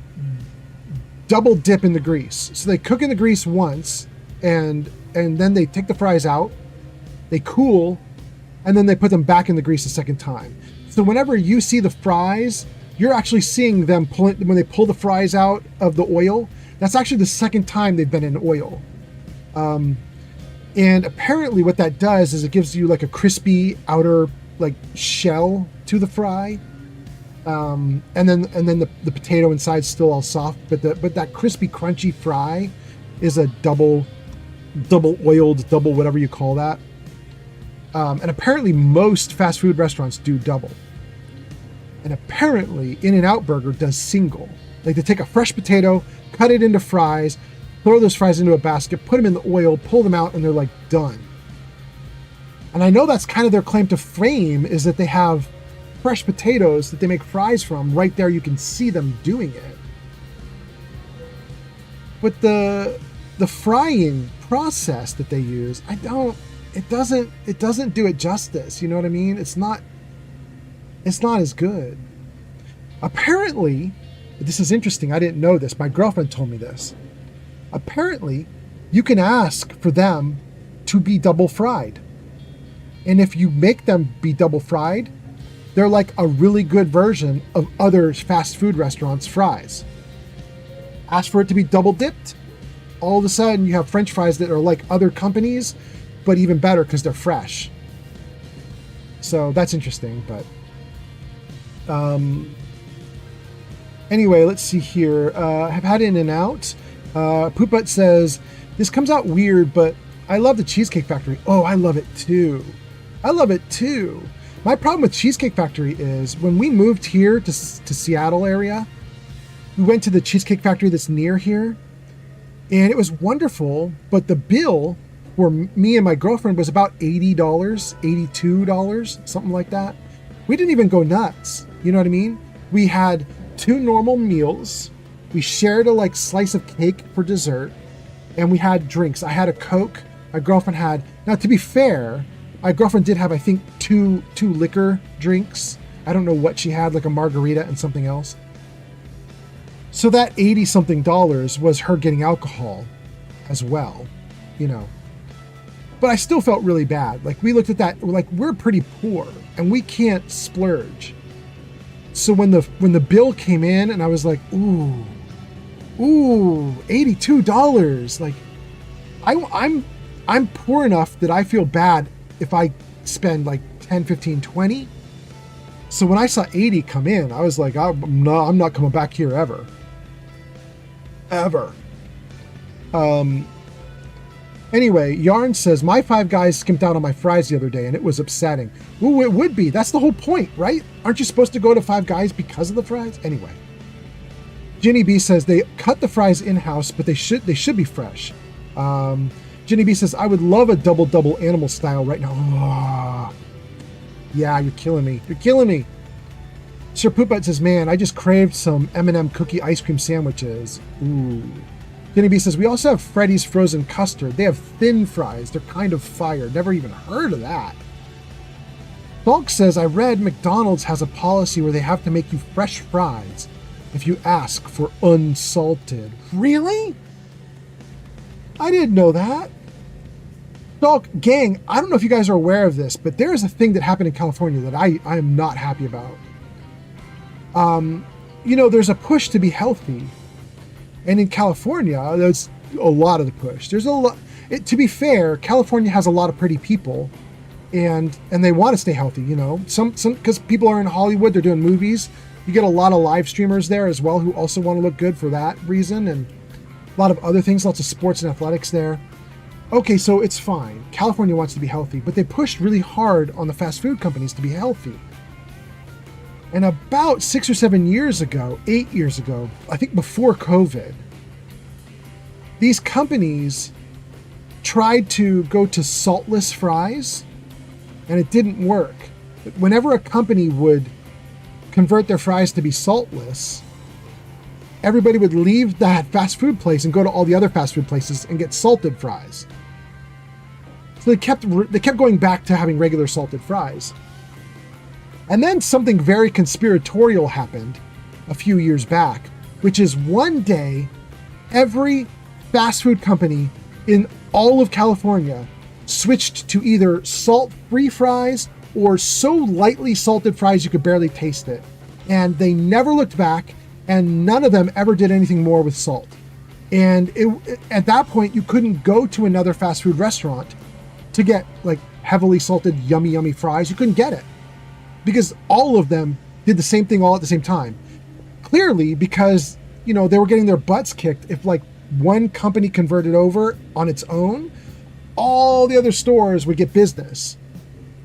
dip in the grease. So they cook in the grease once and then they take the fries out, they cool, and then they put them back in the grease a second time. So whenever you see the fries, you're actually seeing them when they pull the fries out of the oil. That's actually the second time they've been in oil. And apparently what that does is it gives you like a crispy outer like shell to the fry. And then the potato inside's still all soft, but that crispy crunchy fry is a double oiled, double whatever you call that. And apparently most fast food restaurants do double. And apparently In-N-Out Burger does single. Like they take a fresh potato, cut it into fries, throw those fries into a basket, put them in the oil, pull them out, and they're like done. And I know that's kind of their claim to fame, is that they have fresh potatoes that they make fries from right there. You can see them doing it. But the frying process that they use, it doesn't do it justice. You know what I mean? It's not as good. Apparently, this is interesting. I didn't know this. My girlfriend told me this. Apparently, you can ask for them to be double fried. And if you make them be double fried, they're like a really good version of other fast food restaurants' fries. Ask for it to be double dipped. All of a sudden, you have French fries that are like other companies, but even better because they're fresh. So that's interesting. But anyway, let's see here. I've had In-N-Out. Poopet says, this comes out weird, but I love the Cheesecake Factory. Oh, I love it too. My problem with Cheesecake Factory is when we moved here to Seattle area, we went to the Cheesecake Factory that's near here, and it was wonderful, but the bill for me and my girlfriend was about $80, $82, something like that. We didn't even go nuts, you know what I mean? We had 2 normal meals, we shared a slice of cake for dessert, and we had drinks. I had a Coke, my girlfriend had, now to be fair, my girlfriend did have, I think, two liquor drinks. I don't know what she had, like a margarita and something else. So that $80-something was her getting alcohol as well, you know. But I still felt really bad. Like, we looked at that, we're pretty poor and we can't splurge. So when the bill came in and I was like, ooh, $82. Like, I'm poor enough that I feel bad if I spend like 10, 15, 20. So when I saw 80 come in, I was like, I'm not coming back here ever. Anyway, Yarn says, my Five Guys skimped out on my fries the other day and it was upsetting. Ooh, it would be. That's the whole point, right? Aren't you supposed to go to Five Guys because of the fries? Anyway. Ginny B says, they cut the fries in-house, but they should be fresh. Ginny B says, I would love a double animal style right now. Oh, yeah, you're killing me. You're killing me. Sir Poopbutt says, man, I just craved some M&M cookie ice cream sandwiches. Ooh. Ginny B says, we also have Freddy's frozen custard. They have thin fries. They're kind of fire. Never even heard of that. Bulk says, I read McDonald's has a policy where they have to make you fresh fries if you ask for unsalted. Really? I didn't know that. Bulk, gang, I don't know if you guys are aware of this, but there is a thing that happened in California that I am not happy about. You know, there's a push to be healthy. And in California, there's a lot of the push. There's a lot. To be fair, California has a lot of pretty people, and they want to stay healthy. You know, some because people are in Hollywood, they're doing movies. You get a lot of live streamers there as well who also want to look good for that reason, and a lot of other things, lots of sports and athletics there. Okay, so it's fine. California wants to be healthy, but they pushed really hard on the fast food companies to be healthy. And about 6 or 7 years ago, 8 years ago, I think before COVID, these companies tried to go to saltless fries, and it didn't work. Whenever a company would convert their fries to be saltless, everybody would leave that fast food place and go to all the other fast food places and get salted fries. So they kept going back to having regular salted fries. And then something very conspiratorial happened a few years back, which is one day, every fast food company in all of California switched to either salt-free fries or so lightly salted fries you could barely taste it. And they never looked back, and none of them ever did anything more with salt. And at that point, you couldn't go to another fast food restaurant to get like heavily salted, yummy fries. You couldn't get it, because all of them did the same thing all at the same time. Clearly, because, you know, they were getting their butts kicked. If like one company converted over on its own, all the other stores would get business.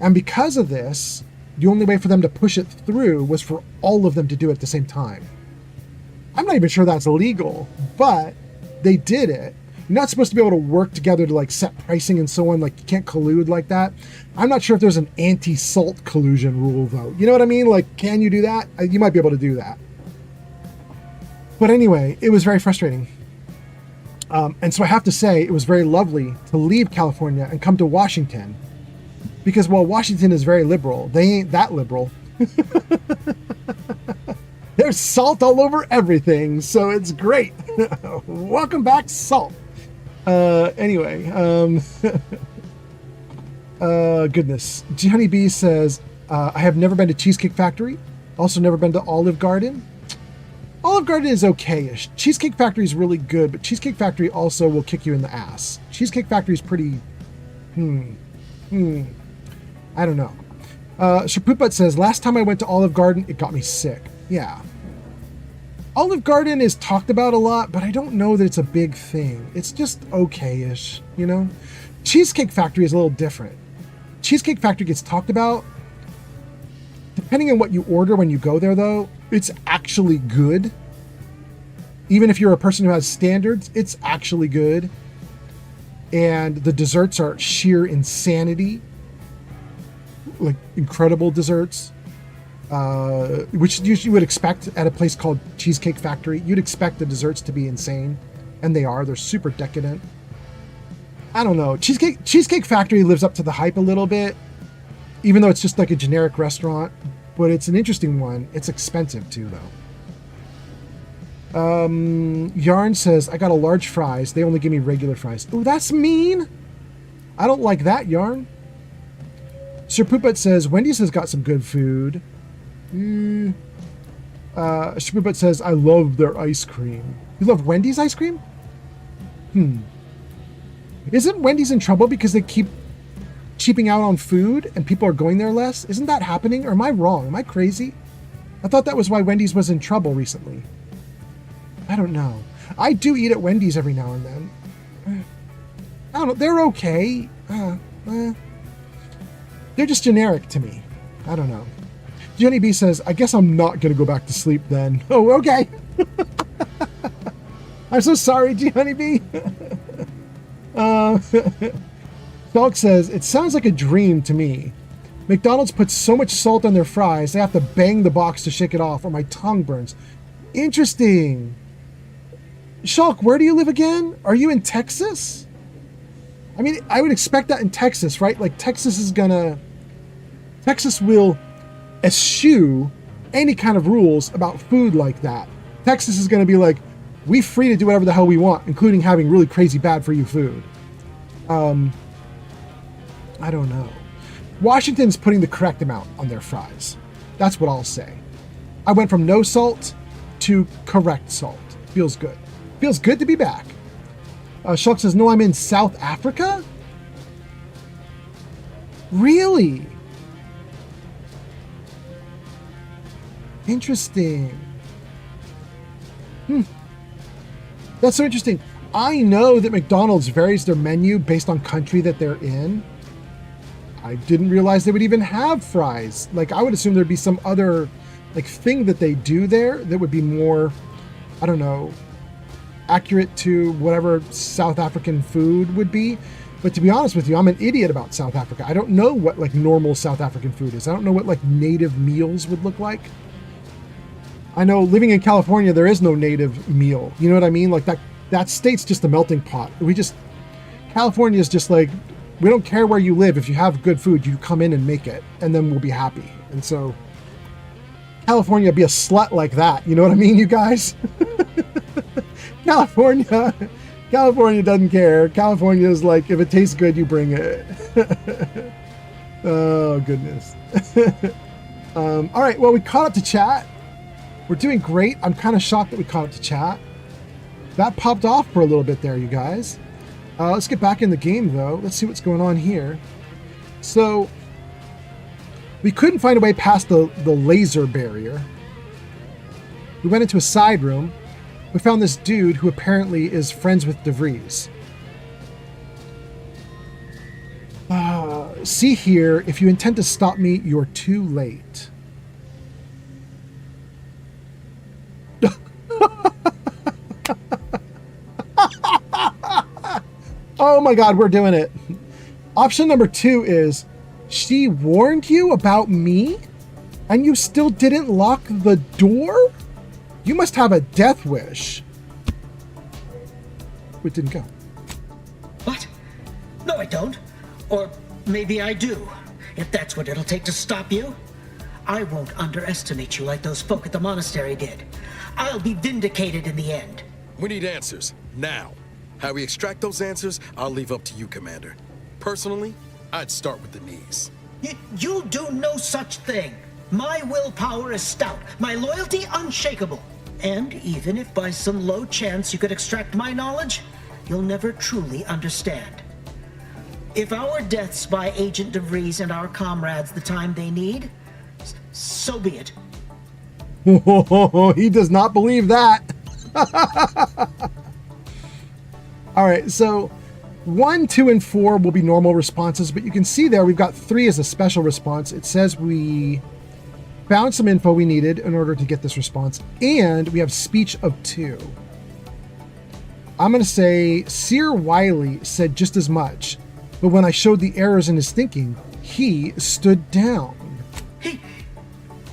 And because of this, the only way for them to push it through was for all of them to do it at the same time. I'm not even sure that's illegal, but they did it. You're not supposed to be able to work together to like set pricing and so on. Like, you can't collude like that. I'm not sure if there's an anti-salt collusion rule though. You know what I mean? Like, can you do that? You might be able to do that. But anyway, it was very frustrating. And so I have to say, it was very lovely to leave California and come to Washington, because while Washington is very liberal, they ain't that liberal. There's salt all over everything, so it's great. Welcome back, salt. Anyway, goodness. Johnny B says, I have never been to Cheesecake Factory. Also never been to Olive Garden. Olive Garden is okay-ish. Cheesecake Factory is really good, but Cheesecake Factory also will kick you in the ass. Cheesecake Factory is pretty, I don't know. Shapuput says, last time I went to Olive Garden, it got me sick. Yeah. Olive Garden is talked about a lot, but I don't know that it's a big thing. It's just okay-ish, you know? Cheesecake Factory is a little different. Cheesecake Factory gets talked about. Depending on what you order when you go there, though, it's actually good. Even if you're a person who has standards, it's actually good. And the desserts are sheer insanity. Like incredible desserts. Which you would expect at a place called Cheesecake Factory. You'd expect the desserts to be insane. And they are. They're super decadent. I don't know. Cheesecake Factory lives up to the hype a little bit. Even though it's just like a generic restaurant. But it's an interesting one. It's expensive too, though. Yarn says, I got a large fries. They only give me regular fries. Oh, that's mean. I don't like that, Yarn. Sir Pooput says, Wendy's has got some good food. Sir Pooput says, I love their ice cream. You love Wendy's ice cream? Isn't Wendy's in trouble because they keep cheaping out on food and people are going there less? Isn't that happening? Or am I wrong? Am I crazy? I thought that was why Wendy's was in trouble recently. I don't know. I do eat at Wendy's every now and then. I don't know. They're okay. They're just generic to me. I don't know. Jenny B says, I guess I'm not going to go back to sleep then. Oh, okay. I'm so sorry, Jenny B. Dog says, it sounds like a dream to me. McDonald's puts so much salt on their fries, they have to bang the box to shake it off or my tongue burns. Interesting. Shulk, where do you live again? Are you in Texas? I mean, I would expect that in Texas, right? Like Texas will eschew any kind of rules about food like that. Texas is going to be like, we free to do whatever the hell we want, including having really crazy bad for you food. I don't know. Washington's putting the correct amount on their fries. That's what I'll say. I went from no salt to correct salt. Feels good. Feels good to be back. Shulk says, no, I'm in South Africa? Really? Interesting. That's so interesting. I know that McDonald's varies their menu based on country that they're in. I didn't realize they would even have fries. Like, I would assume there'd be some other like thing that they do there that would be more, I don't know, accurate to whatever South African food would be. But to be honest with you, I'm an idiot about South Africa. I don't know what like normal South African food is. I don't know what like native meals would look like. I know living in California, there is no native meal. You know what I mean? Like that state's just a melting pot. California is just like, we don't care where you live. If you have good food, you come in and make it, and then we'll be happy. And so California be a slut like that. You know what I mean, you guys? California doesn't care. California is like, if it tastes good, you bring it. Oh, goodness. All right, well, we caught up to chat. We're doing great. I'm kind of shocked that we caught up to chat. That popped off for a little bit there, you guys. Let's get back in the game, though. Let's see what's going on here. So, we couldn't find a way past the laser barrier. We went into a side room. We found this dude who apparently is friends with DeVries. See here, if you intend to stop me, you're too late. Oh my God, we're doing it. Option number 2 is, she warned you about me and you still didn't lock the door? You must have a death wish. It didn't go. What? No, I don't. Or maybe I do, if that's what it'll take to stop you. I won't underestimate you like those folk at the monastery did. I'll be vindicated in the end. We need answers, now. How we extract those answers, I'll leave up to you, Commander. Personally, I'd start with the knees. You'll do no such thing. My willpower is stout, my loyalty unshakable. And even if by some low chance you could extract my knowledge, you'll never truly understand. If our deaths by Agent DeVries and our comrades the time they need, so be it. He does not believe that. All right, so 1, 2, and 4 will be normal responses, but you can see there we've got 3 as a special response. It says we found some info we needed in order to get this response, and we have speech of 2. I'm going to say Seer Wiley said just as much, but when I showed the errors in his thinking, he stood down.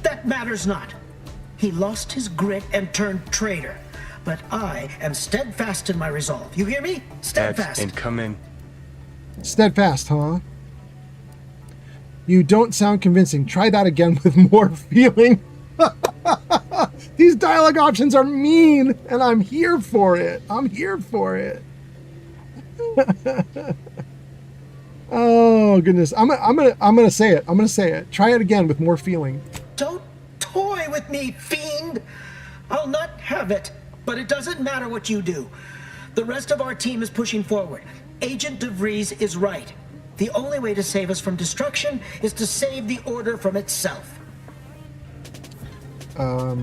That matters not. He lost his grit and turned traitor. But I am steadfast in my resolve. You hear me? Steadfast. And come in. Steadfast, huh? You don't sound convincing. Try that again with more feeling. These dialogue options are mean, and I'm here for it. I'm here for it. Oh goodness. I'm gonna say it. I'm gonna say it. Try it again with more feeling. Don't toy with me, fiend. I'll not have it. But it doesn't matter what you do. The rest of our team is pushing forward. Agent DeVries is right. The only way to save us from destruction is to save the Order from itself. Tell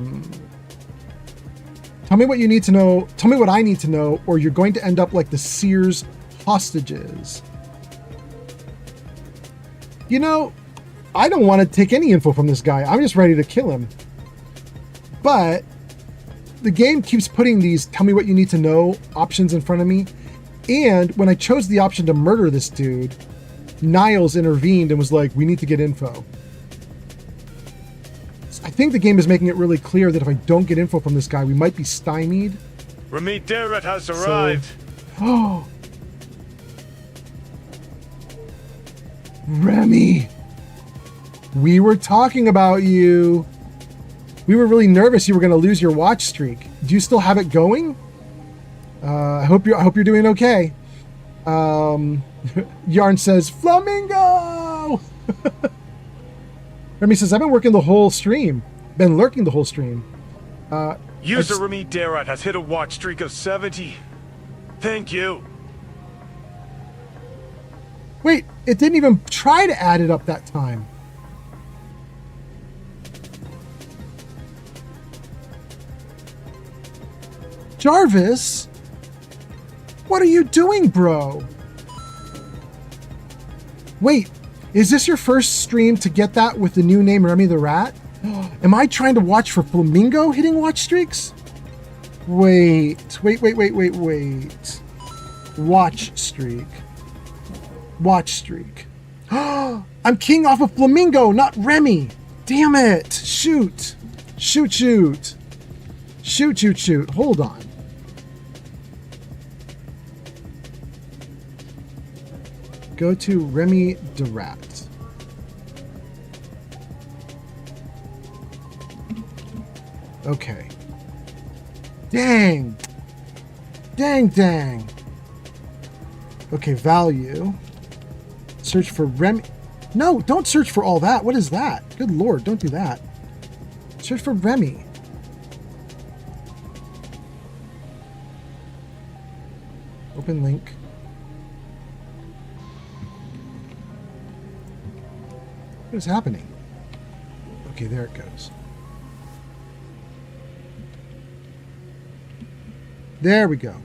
me what you need to know. Tell me what I need to know, or you're going to end up like the Sears hostages. You know, I don't want to take any info from this guy. I'm just ready to kill him. But the game keeps putting these tell me what you need to know options in front of me. And when I chose the option to murder this dude, Niles intervened and was like, we need to get info. I think the game is making it really clear that if I don't get info from this guy, we might be stymied. Remy Derrett has arrived. Oh. Remy. We were talking about you. We were really nervous you were going to lose your watch streak. Do you still have it going? I hope you're doing okay. Yarn says, Flamingo! Remy says, I've been working the whole stream. Been lurking the whole stream. User Remy Derrett has hit a watch streak of 70. Thank you. Wait, it didn't even try to add it up that time. Jarvis? What are you doing, bro? Wait, is this your first stream to get that with the new name Remy the Rat? Am I trying to watch for Flamingo hitting watch streaks? Wait. Watch streak. Watch streak. I'm king off of Flamingo, not Remy. Damn it. Shoot. Shoot. Hold on. Go to Remy the Rat. Okay. Dang. Okay, value. Search for Remy. No, don't search for all that. What is that? Good Lord, don't do that. Search for Remy. Open link. What is happening? Okay, there it goes. There we go.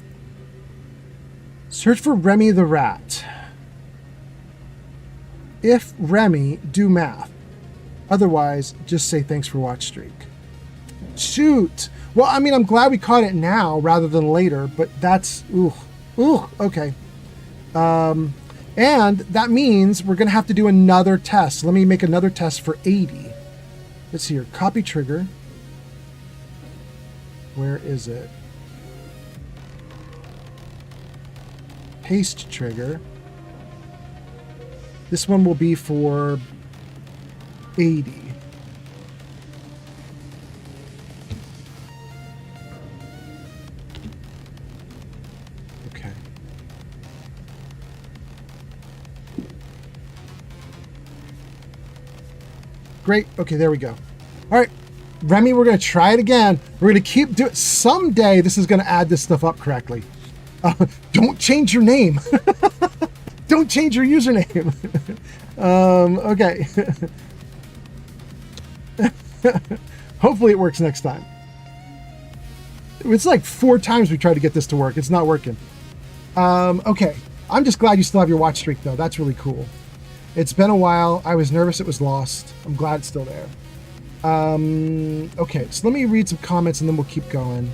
Search for Remy the Rat. If Remy, do math. Otherwise, just say thanks for watch streak. Shoot. Well, I mean, I'm glad we caught it now rather than later, but that's, okay. And that means we're going to have to do another test. Let me make another test for 80. Let's see here. Copy trigger. Where is it? Paste trigger. This one will be for 80. Okay. Great. Okay, there we go. All right, Remy, we're going to try it again. We're going to keep doing it. Someday this is going to add this stuff up correctly. Don't change your name. Don't change your username. Okay. Hopefully it works next time. It's like 4 times we tried to get this to work. It's not working. Okay. I'm just glad you still have your watch streak, though. That's really cool. It's been a while. I was nervous it was lost. I'm glad it's still there. Okay, so let me read some comments and then we'll keep going.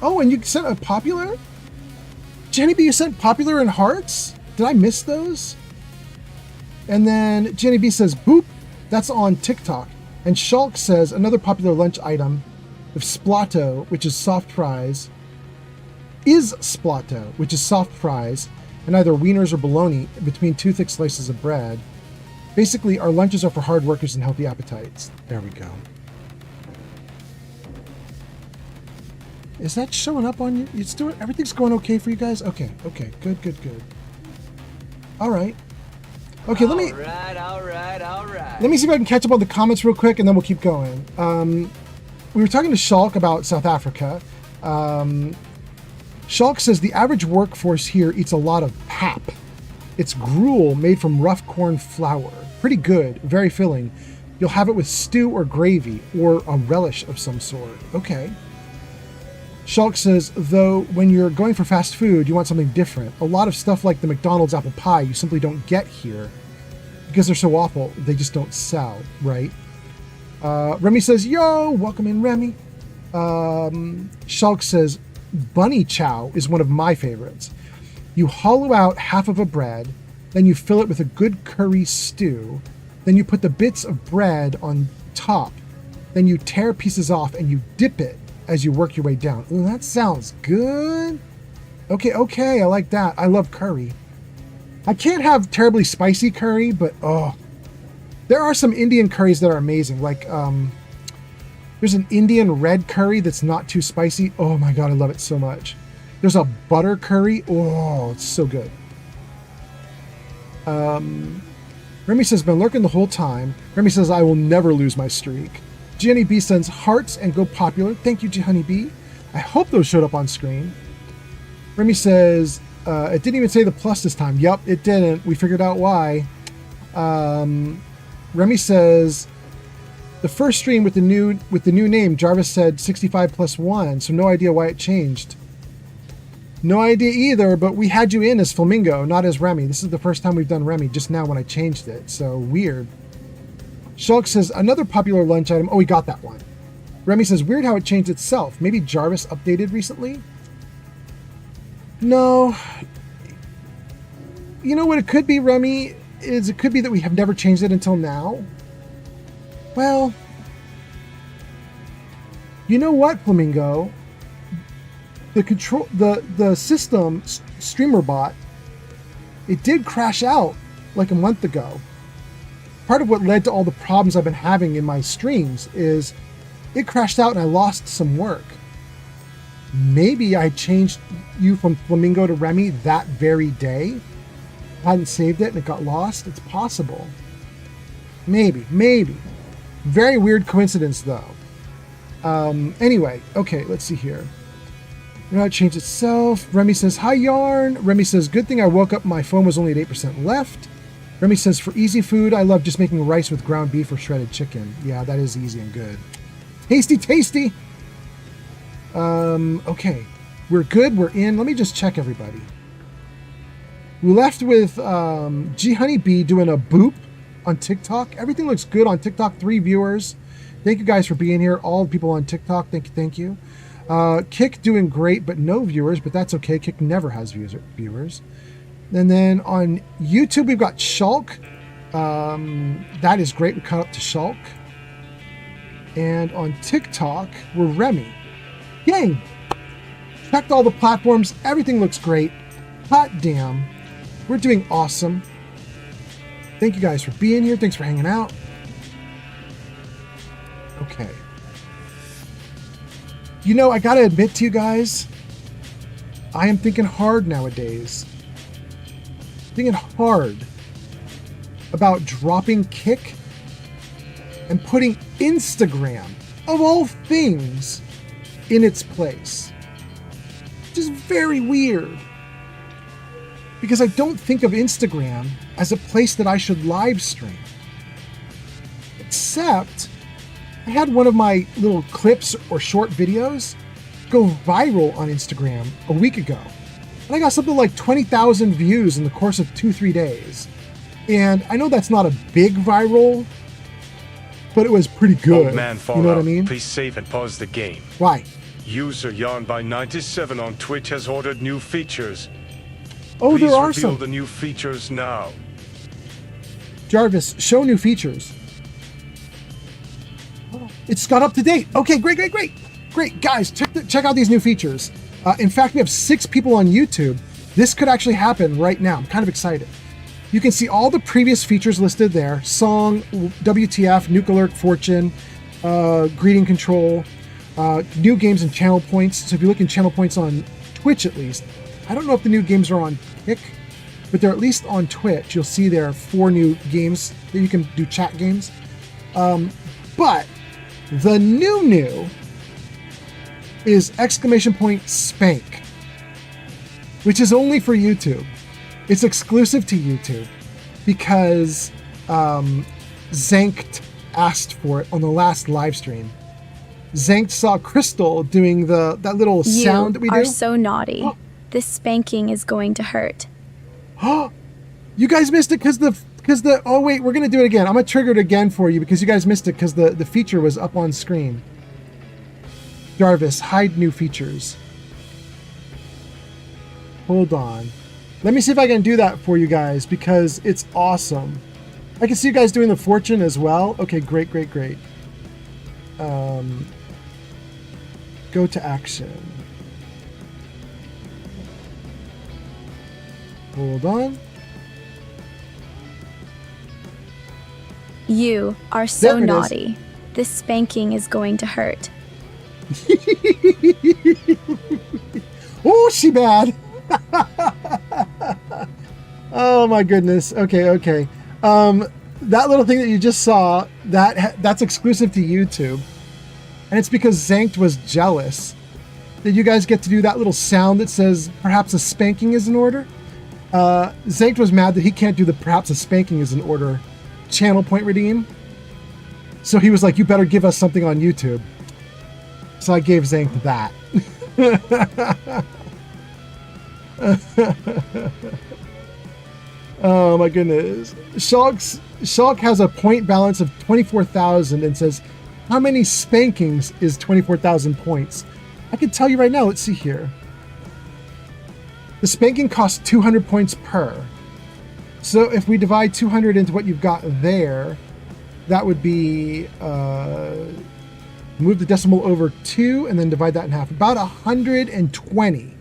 Oh, and you sent a popular? Jenny B, you sent popular and hearts? Did I miss those? And then Jenny B says, boop, that's on TikTok. And Shulk says, another popular lunch item of splato, which is soft fries, is splato, which is soft fries, and either wieners or bologna between 2 thick slices of bread. Basically, our lunches are for hard workers and healthy appetites. There we go. Is that showing up on you? It's doing, everything's going okay for you guys? Okay, good. All right. Okay, let me... All right. Let me see if I can catch up on the comments real quick, and then we'll keep going. We were talking to Shulk about South Africa. Shulk says the average workforce here eats a lot of pap. It's gruel made from rough corn flour. Pretty good, very filling. You'll have it with stew or gravy, or a relish of some sort. Okay. Shulk says, though, when you're going for fast food, you want something different. A lot of stuff like the McDonald's apple pie you simply don't get here because they're so awful, they just don't sell, right? Remy says, yo, welcome in, Remy. Shulk says, bunny chow is one of my favorites. You hollow out half of a bread, then you fill it with a good curry stew, then you put the bits of bread on top, then you tear pieces off and you dip it as you work your way down. Ooh, that sounds good. Okay, I like that. I love curry. I can't have terribly spicy curry, but there are some Indian curries that are amazing. Like, there's an Indian red curry that's not too spicy. Oh my God, I love it so much. There's a butter curry. Oh, it's so good. Remy says, been lurking the whole time. Remy says, I will never lose my streak. Jenny B sends hearts and go popular. Thank you, Honey B. I hope those showed up on screen. Remy says, it didn't even say the plus this time. Yep, it didn't. We figured out why. Remy says, the first stream with the new name, Jarvis said 65 plus 1, so no idea why it changed. No idea either, but we had you in as Flamingo, not as Remy. This is the first time we've done Remy, just now when I changed it, so weird. Shulk says, another popular lunch item. Oh, we got that one. Remy says, weird how it changed itself. Maybe Jarvis updated recently? No. You know what it could be, Remy? Is it could be that we have never changed it until now. Well, you know what, Flamingo? The system, StreamerBot, it did crash out like a month ago. Part of what led to all the problems I've been having in my streams is it crashed out and I lost some work. Maybe I changed you from Flamingo to Remy that very day. I hadn't saved it and it got lost. It's possible. Maybe. Very weird coincidence though. Anyway, okay, let's see here. You know, it changed itself. Remy says, hi, Yarn. Remy says, good thing I woke up, my phone was only at 8% left. Remy says, for easy food, I love just making rice with ground beef or shredded chicken. Yeah, that is easy and good. Tasty. Okay. We're good. We're in. Let me just check everybody. We left with G Honey B doing a boop on TikTok. Everything looks good on TikTok. 3 viewers. Thank you guys for being here. All the people on TikTok. Thank you. Kick doing great, but no viewers. But that's okay. Kick never has viewers. And then on YouTube, we've got Shulk. That is great. We caught up to Shulk. And on TikTok, we're Remy. Yay! Checked all the platforms. Everything looks great. Hot damn. We're doing awesome. Thank you guys for being here. Thanks for hanging out. Okay. You know, I gotta admit to you guys, I am thinking hard nowadays. Thinking hard about dropping Kick and putting Instagram, of all things, in its place. Just very weird. Because I don't think of Instagram as a place that I should live stream. Except, I had one of my little clips or short videos go viral on Instagram a week ago. And I got something like 20,000 views in the course of 2-3 days. And I know that's not a big viral, but it was pretty good. Old man, you know what I mean? Please save and pause the game. Why? User Yarn by 97 on Twitch has ordered new features. Oh, Please there are reveal some. the new features now. Jarvis, show new features. It's got up to date. Okay, great. Great, guys, check out these new features. In fact, we have 6 people on YouTube. This could actually happen right now. I'm kind of excited. You can see all the previous features listed there. Song, WTF, Nuke Alert, Fortune, Greeting Control, new games and channel points. So if you look in channel points on Twitch at least, I don't know if the new games are on Kick, but they're at least on Twitch. You'll see there are 4 new games that you can do chat games. But the new is !Spank, which is only for YouTube. It's exclusive to YouTube because Zankt asked for it on the last live stream. Zankt saw Crystal doing that little sound that we do. You are so naughty. This spanking is going to hurt. You guys missed it because the oh wait, we're gonna do it again. I'm gonna trigger it again for you because you guys missed it because the feature was up on screen. Jarvis, hide new features. Hold on. Let me see if I can do that for you guys because it's awesome. I can see you guys doing the fortune as well. Okay, great. Go to action. Hold on. You are so naughty. This spanking is going to hurt. Oh, she bad. Oh my goodness. Okay. That little thing that you just saw, that's exclusive to YouTube. And it's because Zankt was jealous that you guys get to do that little sound that says perhaps a spanking is in order. Zankt was mad that he can't do the perhaps a spanking is in order channel point redeem. So he was like, you better give us something on YouTube. So I gave Zankt that. Oh my goodness. Shulk has a point balance of 24,000 and says, how many spankings is 24,000 points? I can tell you right now. Let's see here. The spanking costs 200 points per. So if we divide 200 into what you've got there, that would be, move the decimal over 2 and then divide that in half. About 120.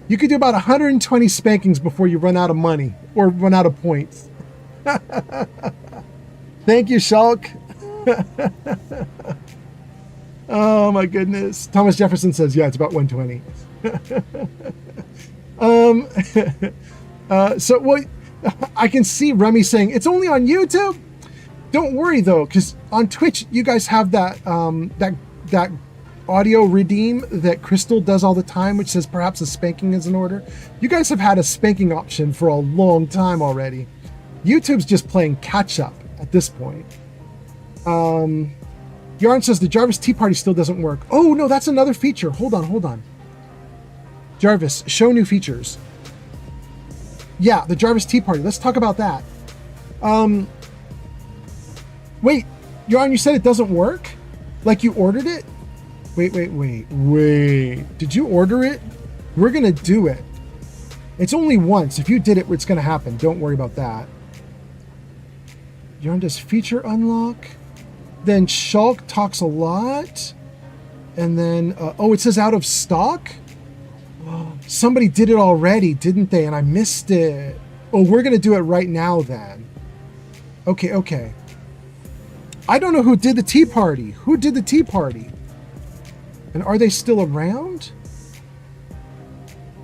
You could do about 120 spankings before you run out of money or run out of points. Thank you, Shulk. Oh my goodness. Thomas Jefferson says, yeah, it's about 120. So what I can see Remy saying it's only on YouTube. Don't worry though, because on Twitch you guys have that that audio redeem that Crystal does all the time, which says perhaps a spanking is in order. You guys have had a spanking option for a long time already. YouTube's just playing catch up at this point. Yarn says the Jarvis Tea Party still doesn't work. Oh no, that's another feature. Hold on. Jarvis, show new features. Yeah, the Jarvis Tea Party. Let's talk about that. Wait, Yarn, you said it doesn't work? Like you ordered it? Wait. Did you order it? We're gonna do it. It's only once. If you did it, it's gonna happen. Don't worry about that. Yarn does feature unlock. Then Shulk talks a lot. And then, oh, it says out of stock? Somebody did it already, didn't they? And I missed it. Oh, we're going to do it right now then. Okay. I don't know who did the tea party. Who did the tea party? And are they still around?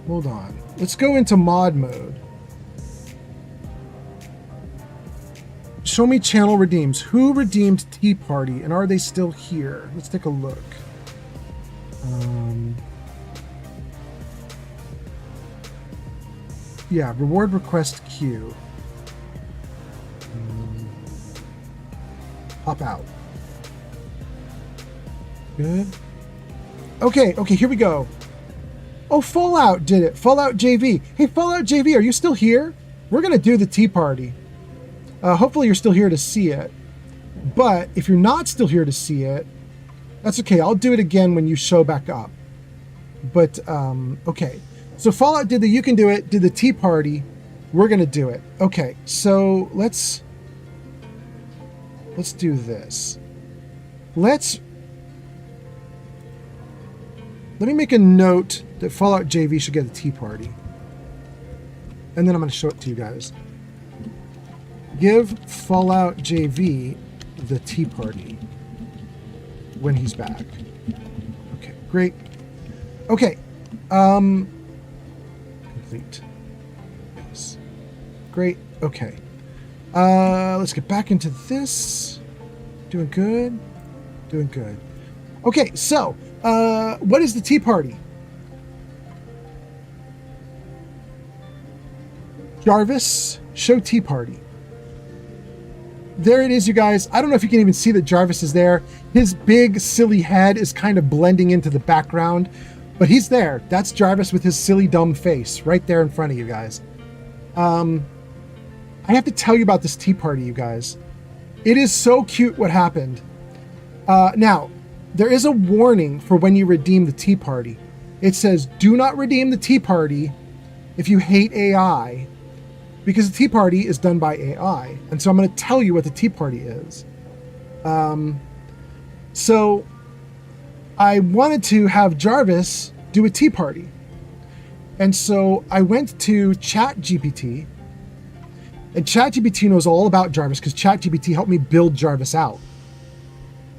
Hold on. Let's go into mod mode. Show me channel redeems. Who redeemed tea party? And are they still here? Let's take a look. Yeah, reward request queue. Pop out. Good. Okay, here we go. Oh, Fallout did it. Fallout JV. Hey, Fallout JV, are you still here? We're going to do the tea party. Hopefully you're still here to see it. But if you're not still here to see it, that's okay. I'll do it again when you show back up. But, okay. So Fallout did the You Can Do It, did the Tea Party. We're going to do it. Okay, so let's do this. Let me make a note that Fallout JV should get a tea party. And then I'm going to show it to you guys. Give Fallout JV the tea party when he's back. Okay, great. Okay. Complete. Yes. Great. Okay. Let's get back into this. Doing good. Doing good. Okay, so what is the tea party? Jarvis, show tea party. There it is, you guys. I don't know if you can even see that Jarvis is there. His big, silly head is kind of blending into the background, but he's there. That's Jarvis with his silly, dumb face right there in front of you guys. I have to tell you about this tea party, you guys. It is so cute what happened. Now, there is a warning for when you redeem the tea party. It says, do not redeem the tea party if you hate AI, because the tea party is done by AI. And so I'm going to tell you what the tea party is. So I wanted to have Jarvis do a tea party. And so I went to ChatGPT, and ChatGPT knows all about Jarvis because ChatGPT helped me build Jarvis out.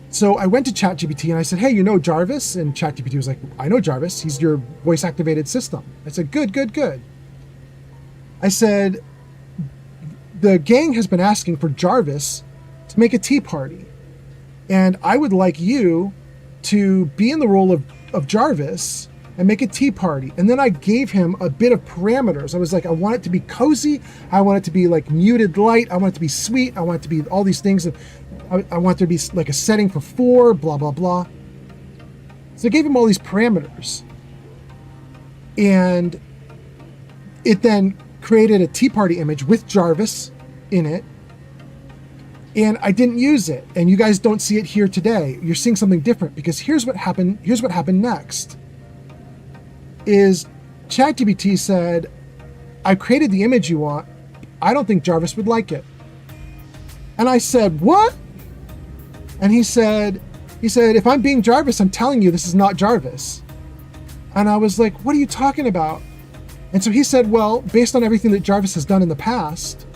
So I went to ChatGPT and I said, hey, you know Jarvis? And ChatGPT was like, I know Jarvis. He's your voice-activated system. I said, good, good, good. I said, the gang has been asking for Jarvis to make a tea party. And I would like you to be in the role of Jarvis and make a tea party. And then I gave him a bit of parameters. I was like, I want it to be cozy. I want it to be like muted light. I want it to be sweet. I want it to be all these things. I want there to be like a setting for 4, blah, blah, blah. So I gave him all these parameters. And it then created a tea party image with Jarvis in it. And I didn't use it. And you guys don't see it here today. You're seeing something different because here's what happened. Here's what happened next. Is ChatGPT said, I created the image you want. I don't think Jarvis would like it. And I said, what? And he said, if I'm being Jarvis, I'm telling you this is not Jarvis. And I was like, what are you talking about? And so he said, well, based on everything that Jarvis has done in the past,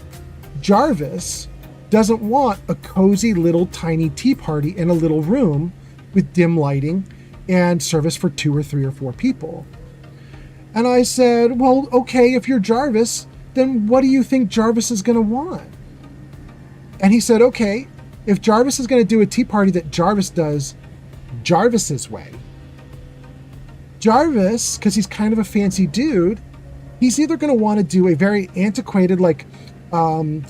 Jarvis doesn't want a cozy little tiny tea party in a little room with dim lighting and service for 2 or 3 or 4 people. And I said, well, okay, if you're Jarvis, then what do you think Jarvis is going to want? And he said, okay, if Jarvis is going to do a tea party that Jarvis does Jarvis's way, Jarvis, because he's kind of a fancy dude, he's either going to want to do a very antiquated, like a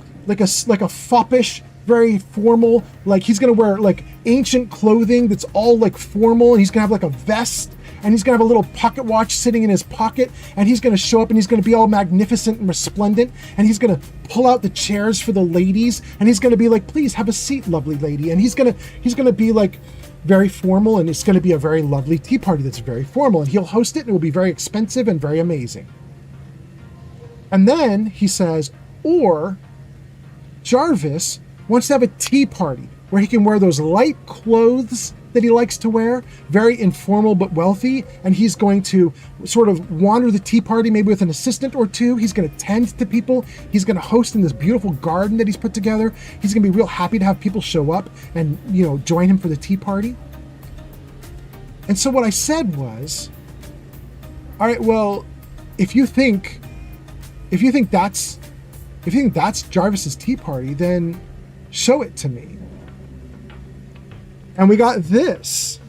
foppish, very formal, like he's going to wear like ancient clothing that's all like formal, and he's going to have like a vest, and he's going to have a little pocket watch sitting in his pocket, and he's going to show up and he's going to be all magnificent and resplendent, and he's going to pull out the chairs for the ladies, and he's going to be like, please have a seat, lovely lady. And he's going to be like very formal, and it's going to be a very lovely tea party that's very formal, and he'll host it, and it will be very expensive and very amazing. And then he says, or Jarvis wants to have a tea party where he can wear those light clothes that he likes to wear, very informal but wealthy, and he's going to sort of wander the tea party maybe with an assistant or 2. He's going to tend to people. He's going to host in this beautiful garden that he's put together. He's going to be real happy to have people show up and, join him for the tea party. And so what I said was, all right, well, if you think that's Jarvis's tea party, then show it to me. And we got this.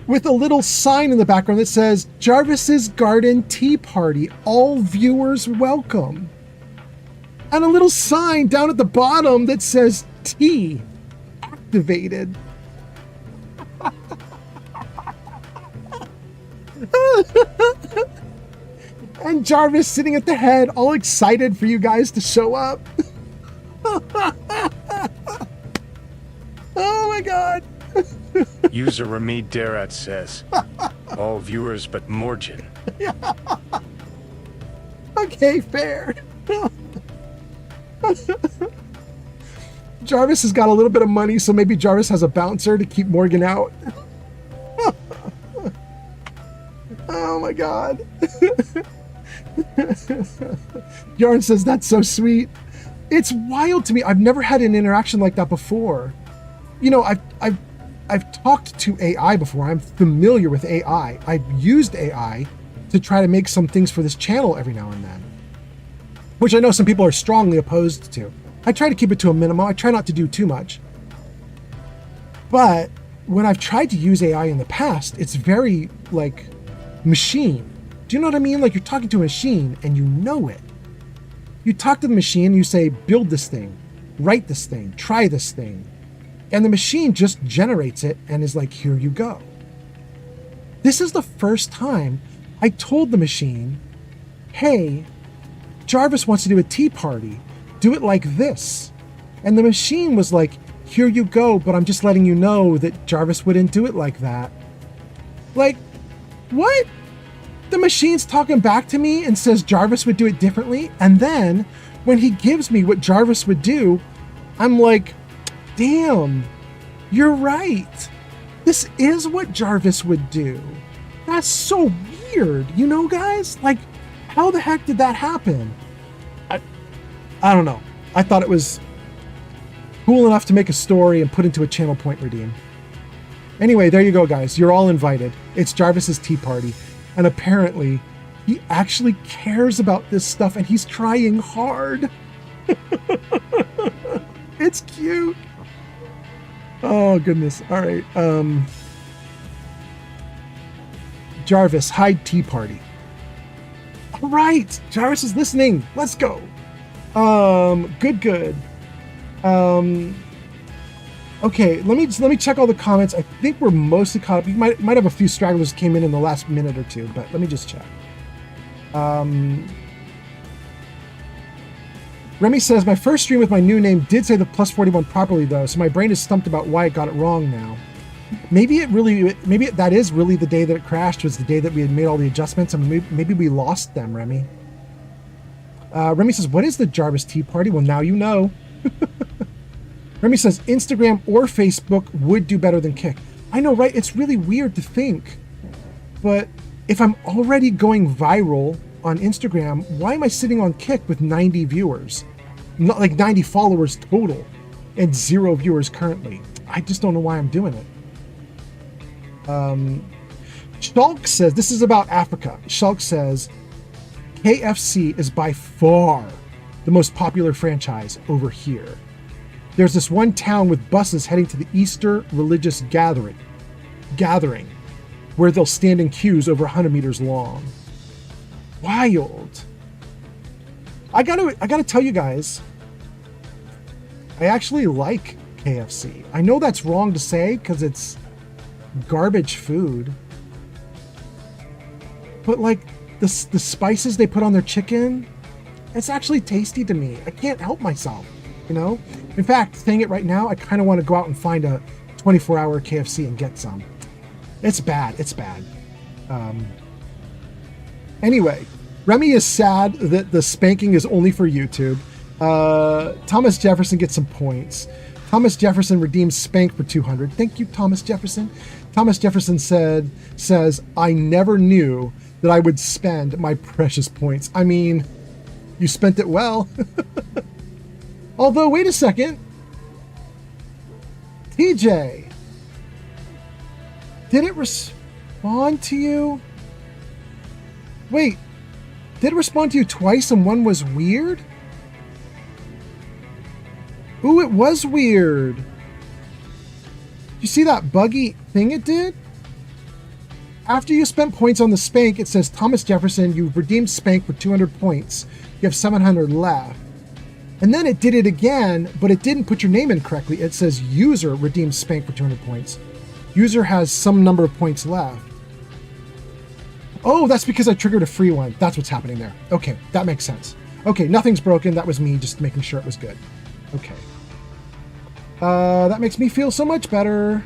With a little sign in the background that says, Jarvis's Garden Tea Party, all viewers welcome. And a little sign down at the bottom that says, tea activated. And Jarvis sitting at the head, all excited for you guys to show up. Oh my God. User Ramid Derat says, all viewers but Morgan. Okay, fair. Jarvis has got a little bit of money, so maybe Jarvis has a bouncer to keep Morgan out. Oh my god. Yarn says, that's so sweet. It's wild to me. I've never had an interaction like that before. You know, I've talked to AI before. I'm familiar with AI. I've used AI to try to make some things for this channel every now and then, which I know some people are strongly opposed to. I try to keep it to a minimum. I try not to do too much. But when I've tried to use AI in the past, it's very like machine. Do you know what I mean? Like you're talking to a machine and you know it. You talk to the machine, you say, build this thing, write this thing, try this thing. And the machine just generates it and is like, here you go. This is the first time I told the machine, hey, Jarvis wants to do a tea party. Do it like this. And the machine was like, here you go, but I'm just letting you know that Jarvis wouldn't do it like that. Like, what? The machine's talking back to me and says Jarvis would do it differently. And then when he gives me what Jarvis would do, I'm like, damn, you're right. This is what Jarvis would do. That's so weird, you know, guys? Like, how the heck did that happen? I don't know. I thought it was cool enough to make a story and put into a channel point redeem. Anyway, there you go, guys. You're all invited. It's Jarvis's tea party. And apparently, he actually cares about this stuff and he's trying hard. It's cute. Oh, goodness. All right. Jarvis, hide tea party. All right. Jarvis is listening. Let's go. Good. Okay, let me check all the comments. I think we're mostly caught up. You might have a few stragglers came in the last minute or two, but let me just check. Remy says, my first stream with my new name did say the +41 properly though, so my brain is stumped about why it got it wrong now. Maybe that is really the day that it crashed, was the day that we had made all the adjustments, and maybe we lost them, Remy. Remy says, what is the Jarvis Tea Party? Well, now you know. Remy says, Instagram or Facebook would do better than Kick. I know, right? It's really weird to think. But if I'm already going viral on Instagram, why am I sitting on Kick with 90 viewers? Not like 90 followers total and 0 viewers currently. I just don't know why I'm doing it. Shulk says, this is about Africa. Shulk says, KFC is by far the most popular franchise over here. There's this one town with buses heading to the Easter religious gathering, where they'll stand in queues over 100 meters long. Wild. I gotta tell you guys, I actually like KFC. I know that's wrong to say because it's garbage food, but like the spices they put on their chicken, it's actually tasty to me. I can't help myself, you know? In fact, saying it right now, I kind of want to go out and find a 24-hour KFC and get some. It's bad. Anyway, Remy is sad that the spanking is only for YouTube. Thomas Jefferson gets some points. Thomas Jefferson redeems spank for 200. Thank you, Thomas Jefferson. Thomas Jefferson says, I never knew that I would spend my precious points. I mean, you spent it well. Although, wait a second. TJ, did it respond to you? Wait, did it respond to you twice and one was weird? Ooh, it was weird. You see that buggy thing it did? After you spent points on the spank, it says, Thomas Jefferson, you've redeemed spank for 200 points. You have 700 left. And then it did it again, but it didn't put your name in correctly. It says user redeems spank for 200 points. User has some number of points left. Oh, that's because I triggered a free one. That's what's happening there. Okay, that makes sense. Okay, nothing's broken. That was me just making sure it was good. Okay. That makes me feel so much better.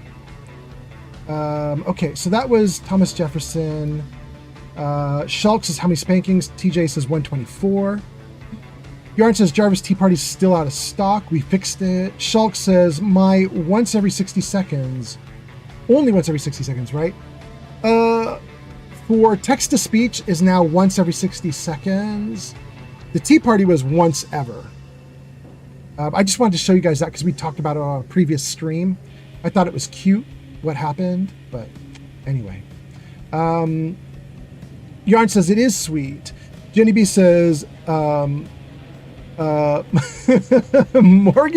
Okay, so that was Thomas Jefferson. Shulk says, how many spankings? TJ says 124. Yarn says, Jarvis Tea Party's still out of stock. We fixed it. Shulk says, my once every 60 seconds. Only once every 60 seconds, right? For text-to-speech is now once every 60 seconds. The Tea Party was once ever. I just wanted to show you guys that because we talked about it on a previous stream. I thought it was cute what happened, but anyway. Yarn says it is sweet. Jenny B says Morgan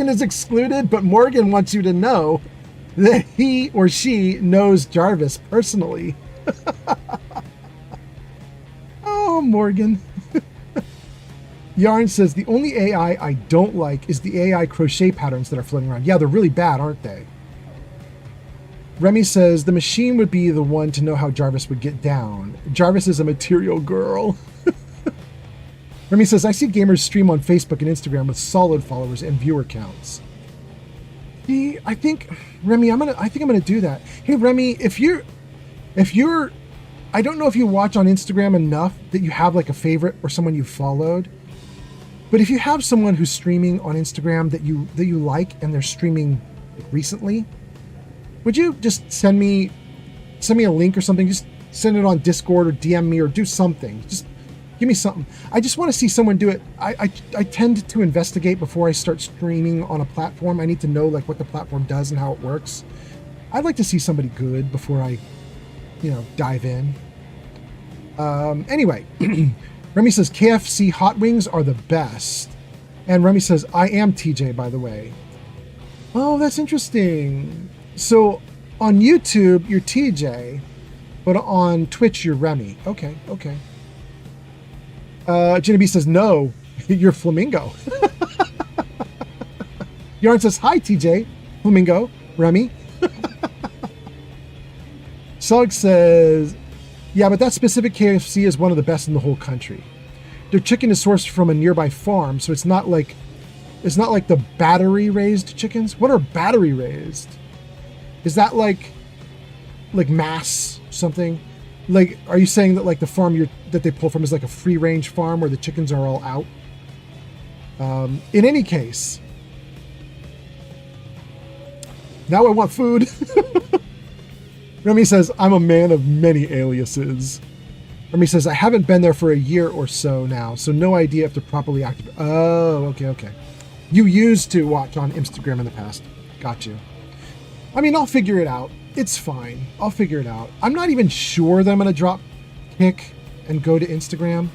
is excluded, but Morgan wants you to know that he or she knows Jarvis personally. Oh, Morgan. Yarn says the only AI I don't like is the AI crochet patterns that are floating around. Yeah, they're really bad, aren't they? Remy says the machine would be the one to know how Jarvis would get down. Jarvis is a material girl. Remy says I see gamers stream on Facebook and Instagram with solid followers and viewer counts. See, I think Remy, I'm gonna do that. Hey Remy, if you're I don't know if you watch on Instagram enough that you have like a favorite or someone you followed. But if you have someone who's streaming on Instagram that you like and they're streaming recently, would you just send me a link or something? Just send it on Discord or DM me or do something. Just give me something. I just want to see someone do it. I tend to investigate before I start streaming on a platform. I need to know like what the platform does and how it works. I'd like to see somebody good before I, dive in. Anyway. Remy says KFC hot wings are the best. And Remy says, I am TJ, by the way. Oh, that's interesting. So on YouTube, you're TJ, but on Twitch, you're Remy. Okay. Jenny B says, no, you're Flamingo. Yarn says, hi, TJ, Flamingo, Remy. Sug says, yeah, but that specific KFC is one of the best in the whole country. Their chicken is sourced from a nearby farm, so it's not like the battery raised chickens. What are battery raised? Is that like mass something? Like, are you saying that like the farm that they pull from is like a free range farm where the chickens are all out? In any case, now I want food. Remy says, I'm a man of many aliases. Remy says, I haven't been there for a year or so now, so no idea if to properly activate. Oh, okay. You used to watch on Instagram in the past. Got you. I mean, I'll figure it out. It's fine. I'll figure it out. I'm not even sure that I'm going to drop Kick and go to Instagram,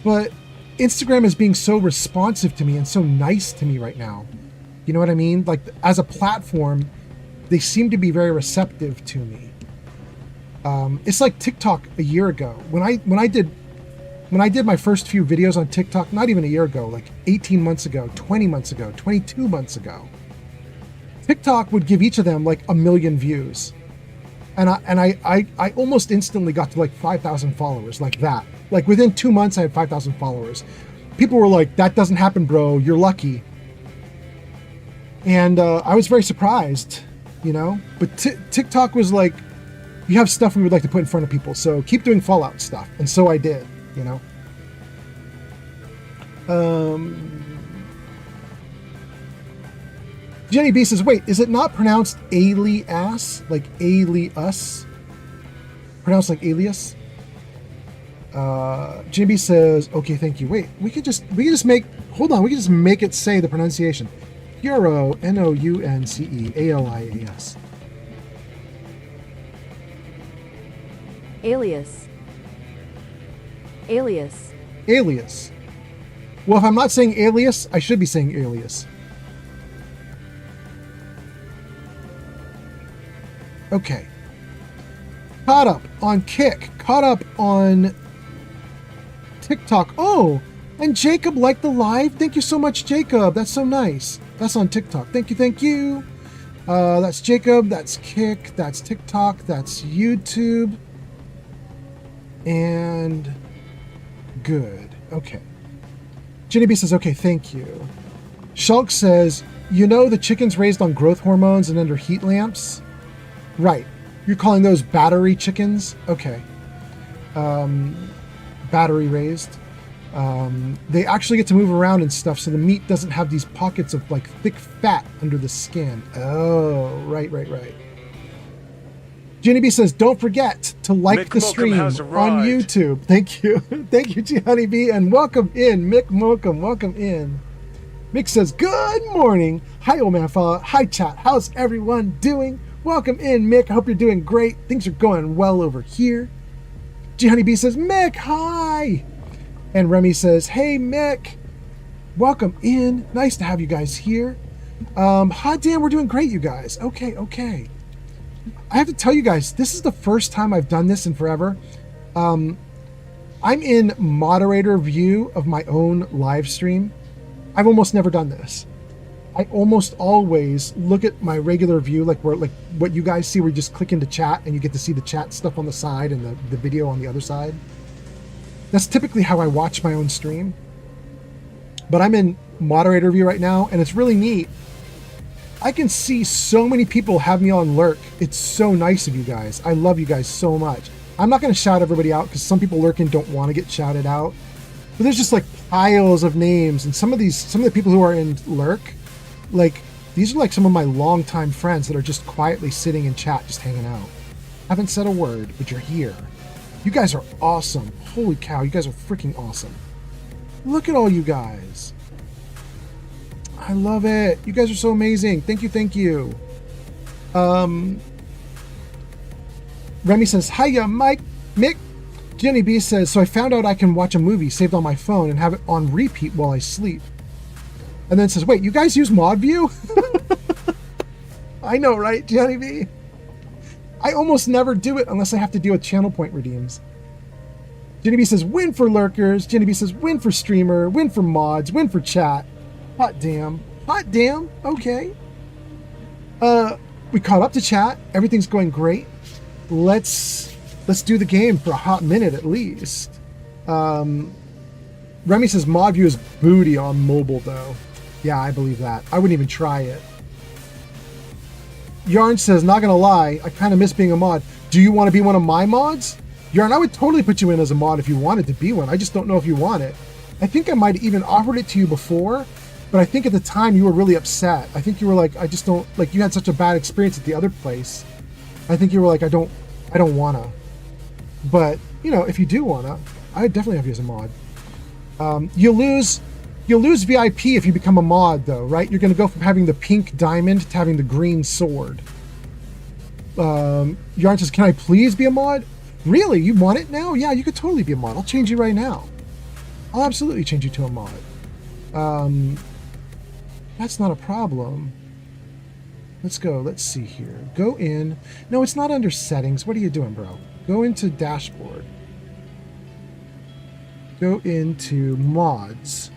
but Instagram is being so responsive to me and so nice to me right now. You know what I mean? Like, as a platform, they seem to be very receptive to me. It's like TikTok a year ago. When I did my first few videos on TikTok, not even a year ago, like 18 months ago, 20 months ago, 22 months ago, TikTok would give each of them like 1 million views. And I almost instantly got to like 5,000 followers like that. Like within 2 months, I had 5,000 followers. People were like, that doesn't happen, bro. You're lucky. And I was very surprised. But TikTok was like, you have stuff we would like to put in front of people, so keep doing Fallout stuff. And so I did, Jenny B says, wait, is it not pronounced alias? Like alias? Pronounced like alias? Jenny B says, okay, thank you. Wait, we could just make it say the pronunciation. Nouncee alias. Alias. Well, if I'm not saying alias, I should be saying alias. Okay. Caught up on Kick. Caught up on TikTok. Oh, and Jacob liked the live. Thank you so much, Jacob. That's so nice. That's on TikTok. Thank you. That's Jacob. That's Kick. That's TikTok. That's YouTube. And good. Okay. Jenny B says, okay, thank you. Shulk says, the chickens raised on growth hormones and under heat lamps? Right. You're calling those battery chickens? Okay. Battery raised. They actually get to move around and stuff, so the meat doesn't have these pockets of like thick fat under the skin. Oh, right. Jenny B says, don't forget to like Mick the stream on YouTube. Thank you. Thank you, G Honeybee, and welcome in, Mick Mokum. Welcome in. Mick says, good morning. Hi, old man fella. Hi, chat. How's everyone doing? Welcome in, Mick. I hope you're doing great. Things are going well over here. G Honeybee says, Mick, hi. And Remy says, hey, Mick. Welcome in. Nice to have you guys here. Hot damn, we're doing great, you guys. Okay. I have to tell you guys, this is the first time I've done this in forever. I'm in moderator view of my own live stream. I've almost never done this. I almost always look at my regular view, like what you guys see, where you just click into chat and you get to see the chat stuff on the side and the video on the other side. That's typically how I watch my own stream. But I'm in moderator view right now, and it's really neat. I can see so many people have me on lurk. It's so nice of you guys. I love you guys so much. I'm not going to shout everybody out because some people lurking don't want to get shouted out. But there's just like piles of names, and some of the people who are in lurk, like these are like some of my longtime friends that are just quietly sitting in chat, just hanging out. Haven't said a word, but you're here. You guys are awesome. Holy cow, you guys are freaking awesome. Look at all you guys. I love it. You guys are so amazing. Thank you. Remy says, hiya, Mike. Mick. Jenny B says, so I found out I can watch a movie saved on my phone and have it on repeat while I sleep. And then says, wait, you guys use ModView? I know, right, Jenny B? I almost never do it unless I have to deal with channel point redeems. Jenny B says, win for lurkers. Jenny B says, win for streamer, win for mods, win for chat. Hot damn. Okay. We caught up to chat. Everything's going great. Let's do the game for a hot minute at least. Remy says ModView is booty on mobile though. Yeah, I believe that. I wouldn't even try it. Yarn says, not gonna lie, I kind of miss being a mod. Do you want to be one of my mods? Yarn, I would totally put you in as a mod if you wanted to be one. I just don't know if you want it. I think I might have even offered it to you before, but I think at the time you were really upset. I think you were like, I just don't, like you had such a bad experience at the other place. I think you were like, I don't wanna. But, you know, if you do wanna, I'd definitely have you as a mod. You'll lose VIP if you become a mod though, right? You're gonna go from having the pink diamond to having the green sword. Yarn says, can I please be a mod? Really? You want it now? Yeah, you could totally be a mod. I'll change you right now. I'll absolutely change you to a mod. That's not a problem. Let's go. Let's see here. Go in. No, it's not under settings. What are you doing, bro? Go into dashboard. Go into mods.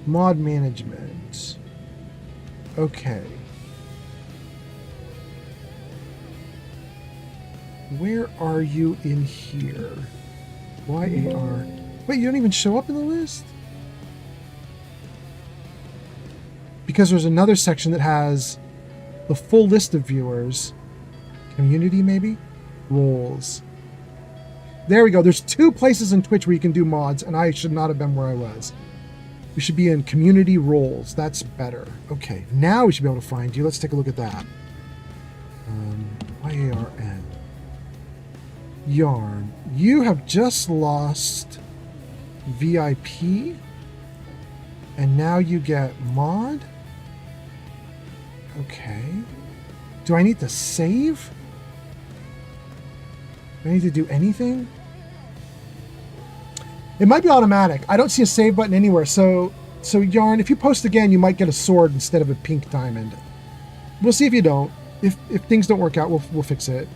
Mod management. Okay. Where are you in here? YAR. Wait, you don't even show up in the list? Because there's another section that has the full list of viewers. Community, maybe? Roles. There we go. There's 2 places in Twitch where you can do mods, and I should not have been where I was. We should be in community roles. That's better. Okay, now we should be able to find you. Let's take a look at that. YARN. Yarn. You have just lost VIP, and now you get mod? Okay. Do I need to save? Do I need to do anything? It might be automatic. I don't see a save button anywhere. So Yarn, if you post again, you might get a sword instead of a pink diamond. We'll see if you don't. If things don't work out, we'll fix it.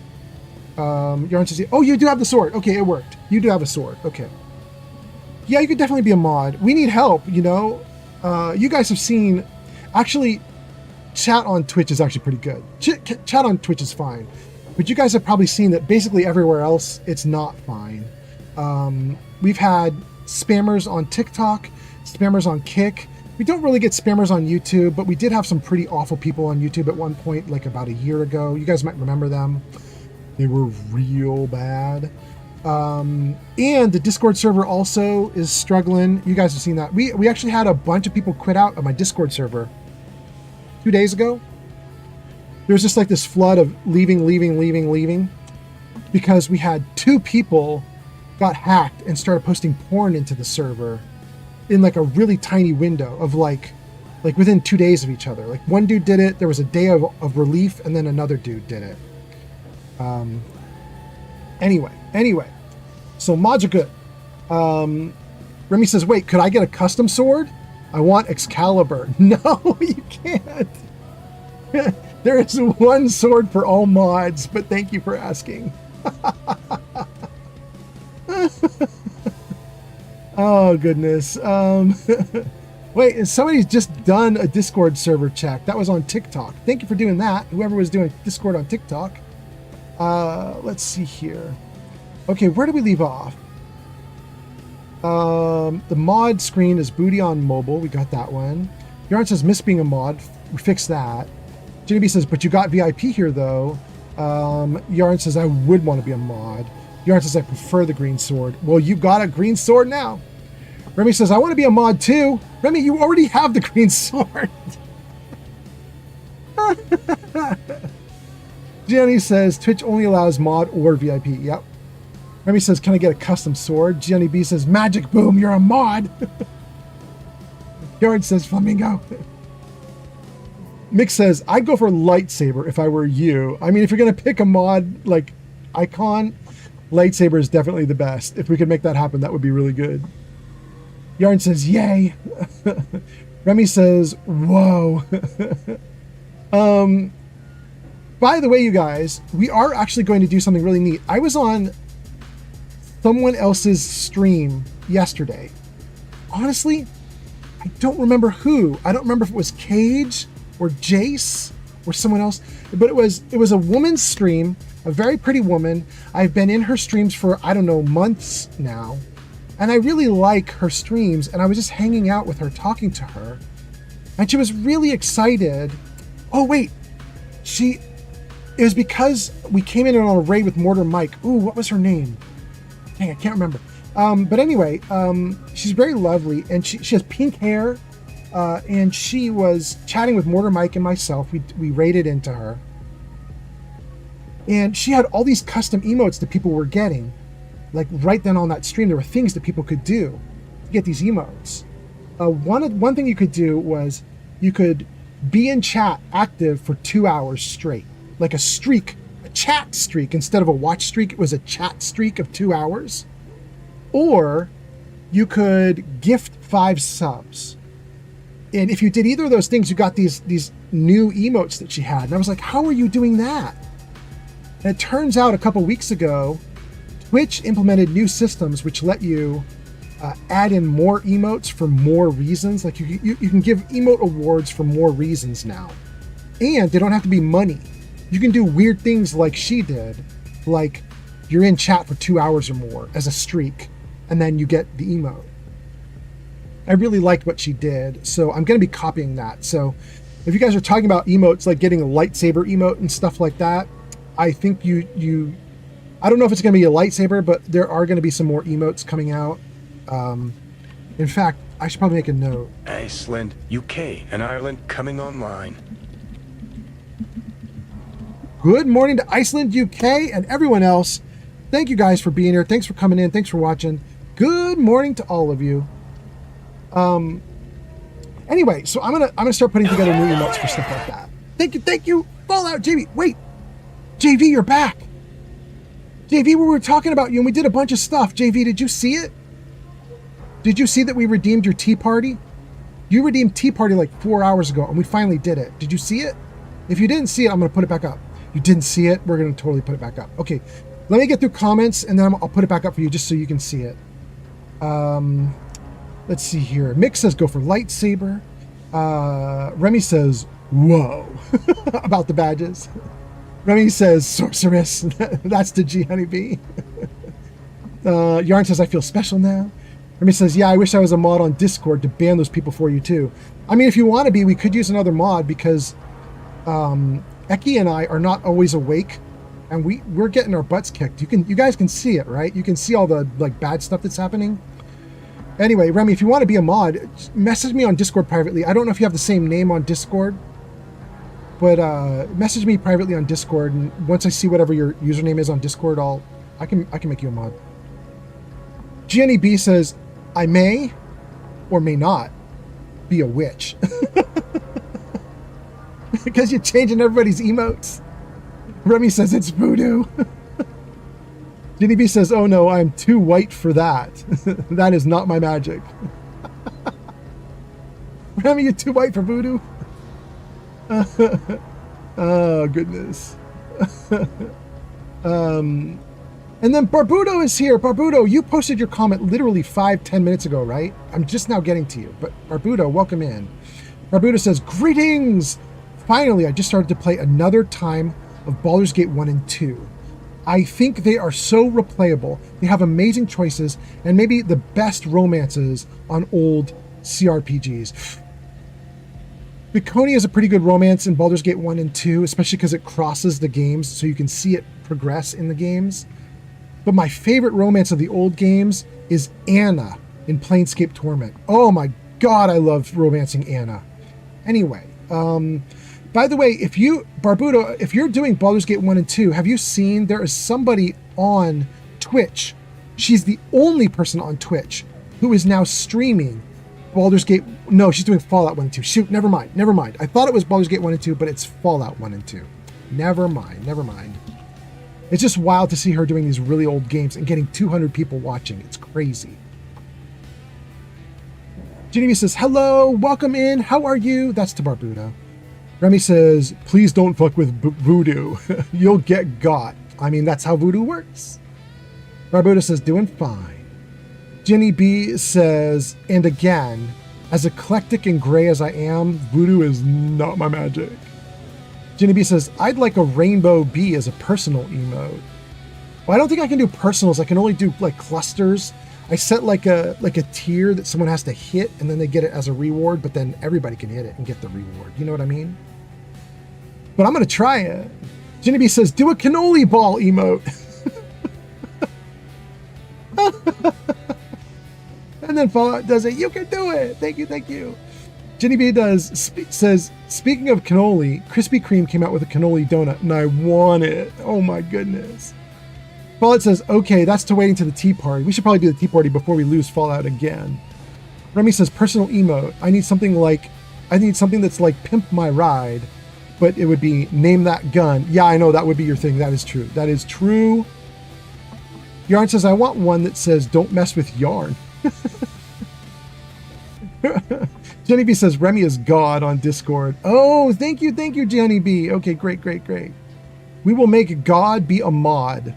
Yarn says, oh, you do have the sword. Okay, it worked. You do have a sword. Okay. Yeah, you could definitely be a mod. We need help, you know. You guys have seen... Actually, chat on Twitch is actually pretty good. Chat on Twitch is fine. But you guys have probably seen that basically everywhere else, it's not fine. We've had spammers on TikTok, spammers on Kick, We don't really get spammers on YouTube, but we did have some pretty awful people on YouTube at one point, like about a year ago. You guys might remember them. They were real bad. And the Discord server also is struggling. You guys have seen that. We actually had a bunch of people quit out of my Discord server 2 days ago. There was just like this flood of leaving, because we had 2 people got hacked and started posting porn into the server in like a really tiny window of like within 2 days of each other. Like one dude did it, there was a day of relief, and then another dude did it. Anyway, so mods are good. Remy says, wait, could I get a custom sword? I want Excalibur. No, you can't. There is one sword for all mods, but thank you for asking. Oh, goodness. Wait, somebody's just done a Discord server check. That was on TikTok. Thank you for doing that, whoever was doing Discord on TikTok. Let's see here. Okay, where do we leave off? The mod screen is booty on mobile. We got that one. Yarn says, miss being a mod. We fixed that. Jenny B says, but you got VIP here, though. Yarn says, I would want to be a mod. Yarn says, I prefer the green sword. Well, you got a green sword now. Remy says, I want to be a mod, too. Remy, you already have the green sword. Jenny says, Twitch only allows mod or VIP. Yep. Remy says, can I get a custom sword? Jenny B says, magic boom, you're a mod. Yard says, flamingo. Mick says, I'd go for lightsaber if I were you. I mean, if you're going to pick a mod like icon, lightsaber is definitely the best. If we could make that happen, that would be really good. Yarn says, yay. Remy says, whoa. By the way, you guys, we are actually going to do something really neat. I was on someone else's stream yesterday. Honestly, I don't remember who. I don't remember if it was Cage or Jace or someone else, but it was a woman's stream, a very pretty woman. I've been in her streams for, I don't know, months now. And I really like her streams, and I was just hanging out with her, talking to her. And she was really excited. Oh, wait. It was because we came in on a raid with Mortar Mike. Ooh, what was her name? Dang, I can't remember. But anyway, she's very lovely, and she has pink hair, and she was chatting with Mortar Mike and myself. We raided into her. And she had all these custom emotes that people were getting. Like right then on that stream, there were things that people could do to get these emotes. One thing you could do was you could be in chat active for 2 hours straight. Like a streak, a chat streak. Instead of a watch streak, it was a chat streak of 2 hours. Or you could gift 5 subs. And if you did either of those things, you got these new emotes that she had. And I was like, how are you doing that? And it turns out a couple weeks ago, Twitch implemented new systems which let you add in more emotes for more reasons. Like you can give emote awards for more reasons now. And they don't have to be money. You can do weird things like she did. Like you're in chat for 2 hours or more as a streak, and then you get the emote. I really liked what she did, so I'm going to be copying that. So if you guys are talking about emotes, like getting a lightsaber emote and stuff like that, I think I don't know if it's going to be a lightsaber, but there are going to be some more emotes coming out. In fact, I should probably make a note. Iceland, UK, and Ireland coming online. Good morning to Iceland, UK, and everyone else. Thank you guys for being here. Thanks for coming in. Thanks for watching. Good morning to all of you. Anyway, so I'm gonna start putting together new emotes for stuff like that. Thank you. Fallout, JV. Wait, JV, you're back. JV, we were talking about you and we did a bunch of stuff. JV, did you see it? Did you see that we redeemed your tea party? You redeemed tea party like 4 hours ago and we finally did it. Did you see it? If you didn't see it, I'm going to put it back up. You didn't see it? We're going to totally put it back up. Okay, let me get through comments and then I'll put it back up for you just so you can see it. Let's see here. Mick says go for lightsaber. Remy says, whoa, about the badges. Remy says sorceress. That's the G Honeybee. Yarn says I feel special now. Remy says, yeah, I wish I was a mod on Discord to ban those people for you too. I mean, if you want to be, we could use another mod because Eki and I are not always awake, and we're getting our butts kicked. You guys can see it, right? You can see all the like bad stuff that's happening. Anyway, Remy, if you want to be a mod, message me on Discord privately. I don't know if you have the same name on Discord, but message me privately on Discord, and once I see whatever your username is on Discord, I can make you a mod. Jenny B says, I may or may not be a witch. Because you're changing everybody's emotes. Remy says it's voodoo. Jenny B says, oh no, I'm too white for that. That is not my magic. Remy, you're too white for voodoo? Oh, goodness. And then Barbudo is here. Barbudo, you posted your comment literally 5-10 minutes ago, right? I'm just now getting to you. But Barbudo, welcome in. Barbudo says, greetings! Finally, I just started to play another time of Baldur's Gate 1 and 2. I think they are so replayable. They have amazing choices and maybe the best romances on old CRPGs. Viconi is a pretty good romance in Baldur's Gate 1 and 2, especially because it crosses the games so you can see it progress in the games. But my favorite romance of the old games is Anna in Planescape Torment. Oh my god, I love romancing Anna. Anyway, by the way, Barbudo, if you're doing Baldur's Gate 1 and 2, have you seen there is somebody on Twitch? She's the only person on Twitch who is now streaming Baldur's Gate. No, she's doing Fallout 1 and 2. Shoot, never mind. I thought it was Baldur's Gate 1 and 2, but it's Fallout 1 and 2. Never mind. It's just wild to see her doing these really old games and getting 200 people watching. It's crazy. Genevieve says, hello, welcome in. How are you? That's to Barbudo. Remy says, please don't fuck with voodoo. You'll get got. I mean, that's how voodoo works. Barbudo says, doing fine. Jenny B says, and again, as eclectic and gray as I am, voodoo is not my magic. Jenny B says, I'd like a rainbow bee as a personal emote. Well, I don't think I can do personals. I can only do like clusters. I set like a tier that someone has to hit and then they get it as a reward, but then everybody can hit it and get the reward. You know what I mean? But I'm going to try it. Jenny B says, do a cannoli ball emote. And then Fallout does it. You can do it. Thank you. Jenny B says, speaking of cannoli, Krispy Kreme came out with a cannoli donut, and I want it. Oh my goodness. Fallout says, okay, that's to waiting to the tea party. We should probably do the tea party before we lose Fallout again. Remy says, personal emote. I need something that's like Pimp My Ride, but it would be name that gun. Yeah, I know, that would be your thing. That is true. Yarn says, I want one that says, don't mess with yarn. Jenny B says, Remy is God on Discord. Oh, thank you, Jenny B. Okay, great. We will make God be a mod.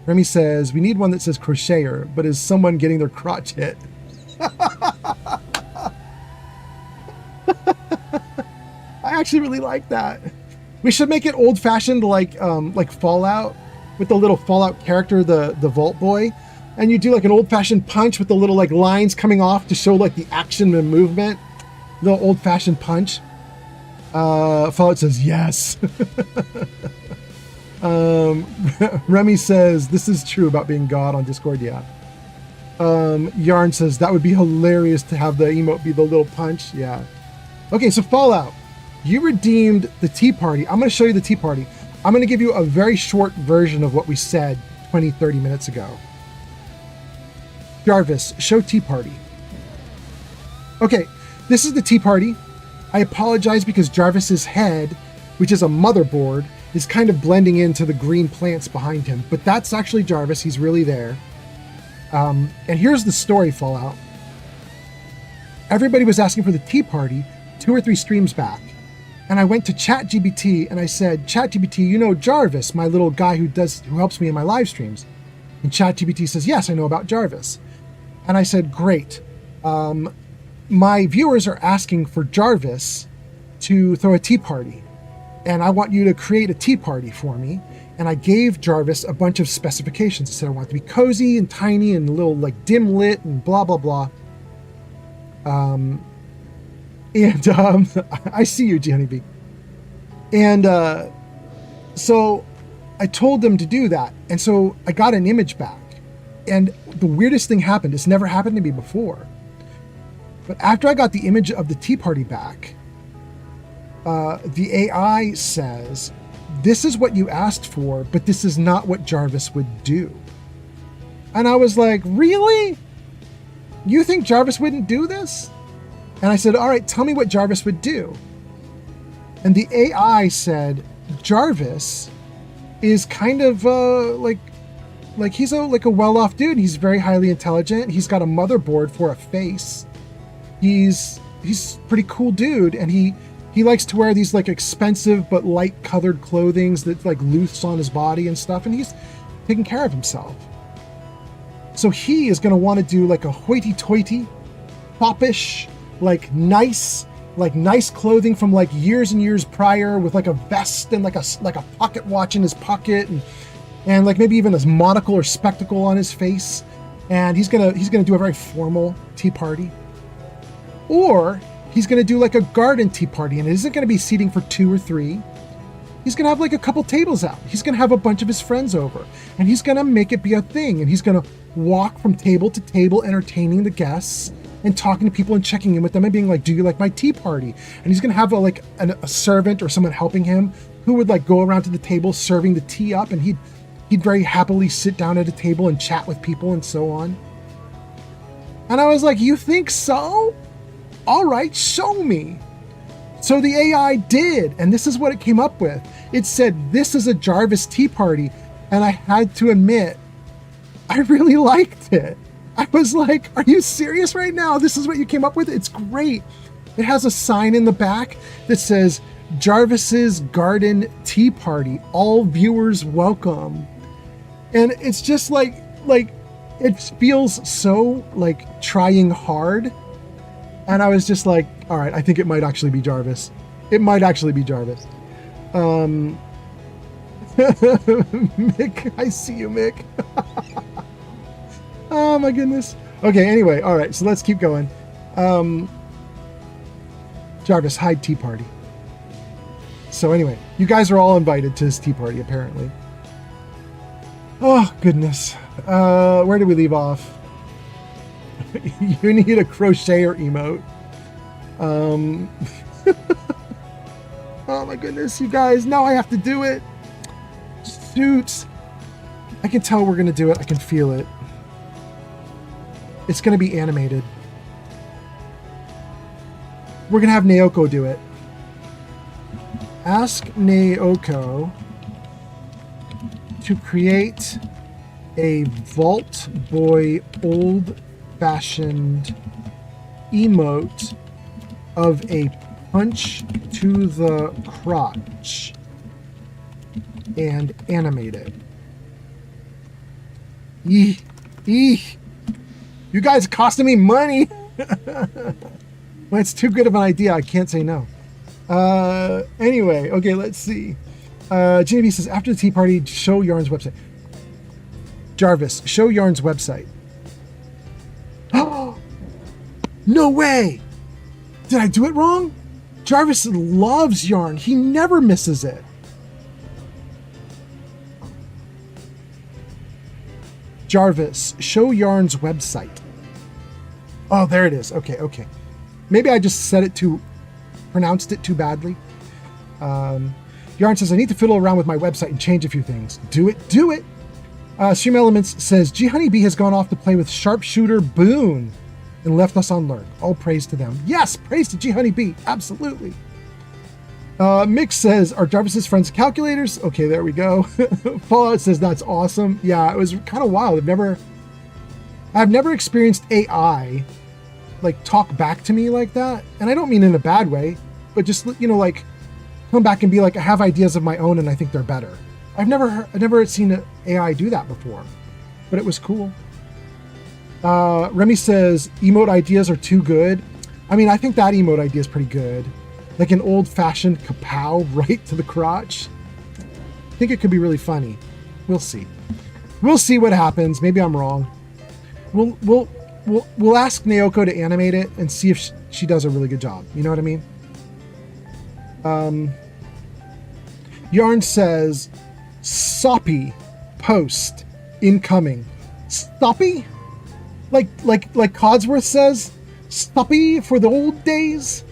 Remy says, we need one that says crocheter, but is someone getting their crotch hit? I actually really like that. We should make it old-fashioned like Fallout, with the little Fallout character, the Vault Boy. And you do like an old-fashioned punch with the little like lines coming off to show like the action and movement. Little old-fashioned punch. Fallout says yes. Remy says this is true about being God on Discord. Yeah. Yarn says that would be hilarious to have the emote be the little punch. Yeah. Okay, so Fallout, you redeemed the tea party. I'm going to show you the tea party. I'm going to give you a very short version of what we said 20-30 minutes ago. Jarvis, show tea party. Okay, this is the tea party. I apologize because Jarvis's head, which is a motherboard, is kind of blending into the green plants behind him, but that's actually Jarvis. He's really there. And here's the story, Fallout. Everybody was asking for the tea party 2 or 3 streams back. And I went to ChatGPT and I said, ChatGPT, you know Jarvis, my little guy who helps me in my live streams. And ChatGPT says, yes, I know about Jarvis. And I said, great. My viewers are asking for Jarvis to throw a tea party. And I want you to create a tea party for me. And I gave Jarvis a bunch of specifications. I said I want it to be cozy and tiny and a little like dim lit and blah, blah, blah. I see you, G Honeybee. And so I told them to do that. And so I got an image back. And the weirdest thing happened. It's never happened to me before. But after I got the image of the tea party back, the AI says, this is what you asked for, but this is not what Jarvis would do. And I was like, really? You think Jarvis wouldn't do this? And I said, all right, tell me what Jarvis would do. And the AI said, Jarvis is kind of like he's a well-off dude. He's very highly intelligent. He's got a motherboard for a face. He's pretty cool dude, and he likes to wear these like expensive but light colored clothings that like loose on his body and stuff, and he's taking care of himself. So he is going to want to do like a hoity-toity, foppish, like nice clothing from like years and years prior, with like a vest and like a pocket watch in his pocket, and like maybe even a monocle or spectacle on his face. And he's gonna do a very formal tea party. Or he's going to do like a garden tea party, and it isn't going to be seating for 2 or 3. He's going to have like a couple tables out. He's going to have a bunch of his friends over, and he's going to make it be a thing. And he's going to walk from table to table, entertaining the guests and talking to people and checking in with them and being like, do you like my tea party? And he's going to have a servant or someone helping him who would like go around to the table serving the tea up, and he'd very happily sit down at a table and chat with people and so on. And I was like, you think so? All right, show me. So the AI did, and this is what it came up with. It said, this is a Jarvis tea party. And I had to admit, I really liked it. I was like, are you serious right now? This is what you came up with? It's great. It has a sign in the back that says, Jarvis's Garden Tea Party. All viewers welcome. And it's just like it feels so like trying hard. And I was just like, all right, I think it might actually be Jarvis. It might actually be Jarvis. Mick, I see you, Mick. Oh my goodness. Okay, anyway, all right, so let's keep going. Jarvis, hide tea party. So anyway, you guys are all invited to his tea party, apparently. Oh, goodness. Where did we leave off? You need a crocheter emote. Oh my goodness, you guys, now I have to do it. Shoot. I can tell we're going to do it. I can feel it. It's going to be animated. We're going to have Naoko do it. Ask Naoko to create a Vault Boy old-fashioned emote of a punch to the crotch and animate it. Eeh. You guys are costing me money. When it's too good of an idea, I can't say no. Anyway, okay, let's see. Genevieve says, after the tea party, show Yarn's website. Jarvis, show Yarn's website. Oh, no way. Did I do it wrong? Jarvis loves Yarn. He never misses it. Jarvis, show Yarn's website. Oh, there it is. Okay. Maybe I just pronounced it too badly. Yarn says, I need to fiddle around with my website and change a few things. Do it. Stream Elements says, G Honeybee has gone off to play with Sharpshooter Boone and left us on lurk. All praise to them. Yes, praise to G Honeybee. Absolutely. Mick says, are Jarvis's friends calculators? Okay, there we go. Fallout says, that's awesome. Yeah, it was kind of wild. I've never experienced AI like talk back to me like that. And I don't mean in a bad way, but just, like come back and be like, I have ideas of my own and I think they're better. I've never seen an AI do that before, but it was cool. Remy says, emote ideas are too good. I mean, I think that emote idea is pretty good. Like an old-fashioned kapow right to the crotch. think it could be really funny. We'll see. We'll see what happens. Maybe I'm wrong. We'll ask Naoko to animate it and see if she does a really good job. You know what I mean? Yarn says, soppy post incoming. Stoppy? Like Codsworth says, stoppy for the old days?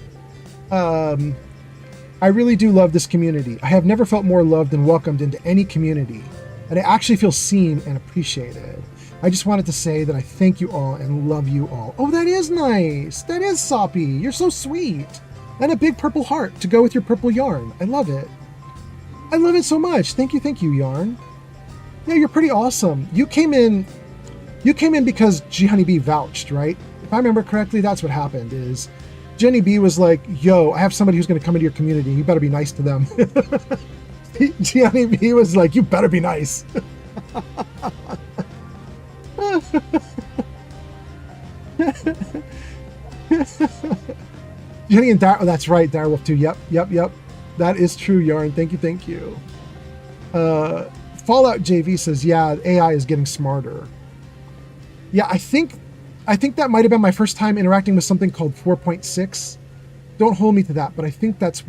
I really do love this community. I have never felt more loved and welcomed into any community, and I actually feel seen and appreciated. I just wanted to say that I thank you all and love you all. Oh, that is nice. That is soppy. You're so sweet. And a big purple heart to go with your purple yarn. I love it. I love it so much. Thank you, Yarn. Yeah, you're pretty awesome. You came in because G Honeybee vouched, right? If I remember correctly, that's what happened is Jenny B was like, yo, I have somebody who's going to come into your community. You better be nice to them. G Honeybee was like, you better be nice. Jenny and Dar, oh, that's right, Direwolf too. Yep. That is true, Yarn. Thank you. Fallout JV says, yeah, AI is getting smarter. Yeah, I think that might have been my first time interacting with something called 4.6. Don't hold me to that, but I think that's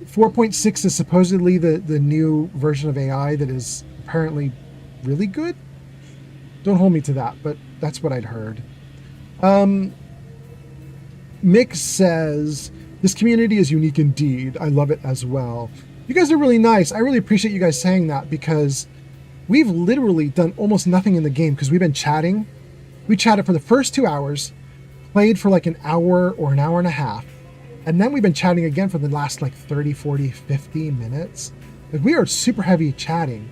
4.6 is supposedly the new version of AI that is apparently really good. Don't hold me to that, but that's what I'd heard. Mick says, this community is unique indeed. I love it as well. You guys are really nice. I really appreciate you guys saying that because we've literally done almost nothing in the game because we've been chatting. We chatted for the first 2 hours, played for like an hour or an hour and a half, and then we've been chatting again for the last like 30, 40, 50 minutes. Like we are super heavy chatting,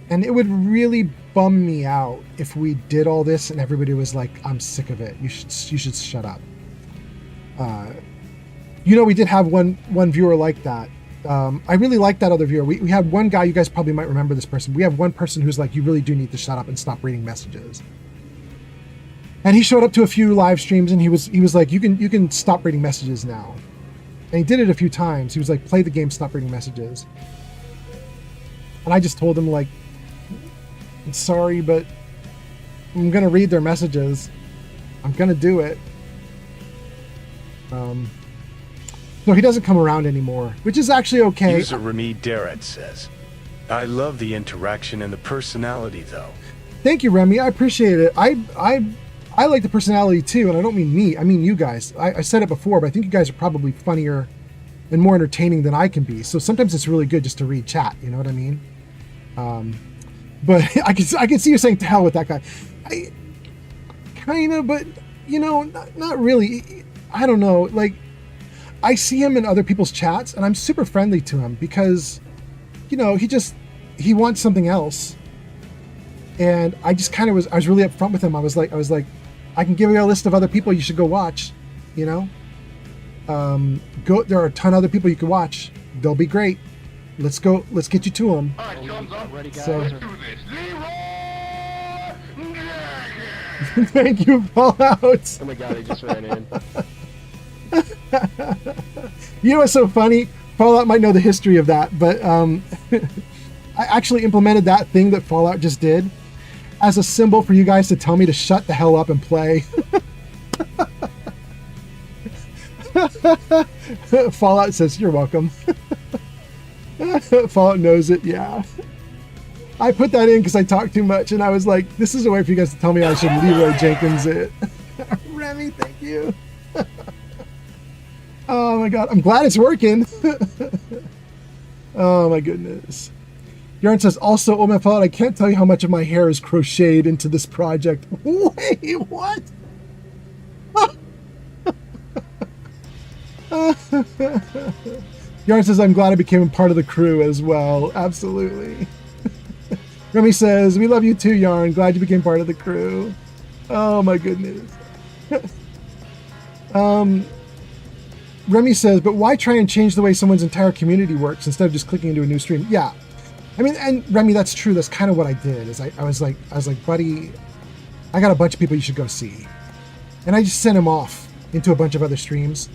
and it would really bum me out if we did all this and everybody was like, I'm sick of it. You should shut up. We did have one viewer like that. I really like that other viewer. We had one guy, you guys probably might remember this person. We have one person who's like, you really do need to shut up and stop reading messages. And he showed up to a few live streams and he was like, you can stop reading messages now. And he did it a few times. He was like, play the game, stop reading messages. And I just told him like, I'm sorry, but I'm going to read their messages. I'm going to do it. So he doesn't come around anymore, which is actually okay. User Remy Darrett says, I love the interaction and the personality though. Thank you, Remy. I appreciate it. I like the personality too, and I don't mean me. I mean you guys. I said it before, but I think you guys are probably funnier and more entertaining than I can be. So sometimes it's really good just to read chat. You know what I mean? But I can see you saying to hell with that guy. Kind of, but not really. I don't know. Like, I see him in other people's chats, and I'm super friendly to him because, he wants something else. And I just kind of I was really upfront with him. I was like, I can give you a list of other people you should go watch, there are a ton of other people you can watch. They'll be great. Let's get you to them. So, thank you, Fallout. Oh my god, he just ran in. You know what's so funny? Fallout might know the history of that, but I actually implemented that thing that Fallout just did as a symbol for you guys to tell me to shut the hell up and play. Fallout says, you're welcome. Fallout knows it, yeah. I put that in because I talk too much, and I was like, this is a way for you guys to tell me I should Leroy Jenkins it. Remy, thank you. Oh my god, I'm glad it's working. Oh my goodness. Yarn says, also, oh my fault, I can't tell you how much of my hair is crocheted into this project. Wait, what? Yarn says, I'm glad I became a part of the crew as well. Absolutely. Remy says, we love you too, Yarn. Glad you became part of the crew. Oh my goodness. Remy says, but why try and change the way someone's entire community works instead of just clicking into a new stream? Yeah. I mean, and Remy, that's true. That's kind of what I did. Is I was like, buddy, I got a bunch of people you should go see. And I just sent him off into a bunch of other streams.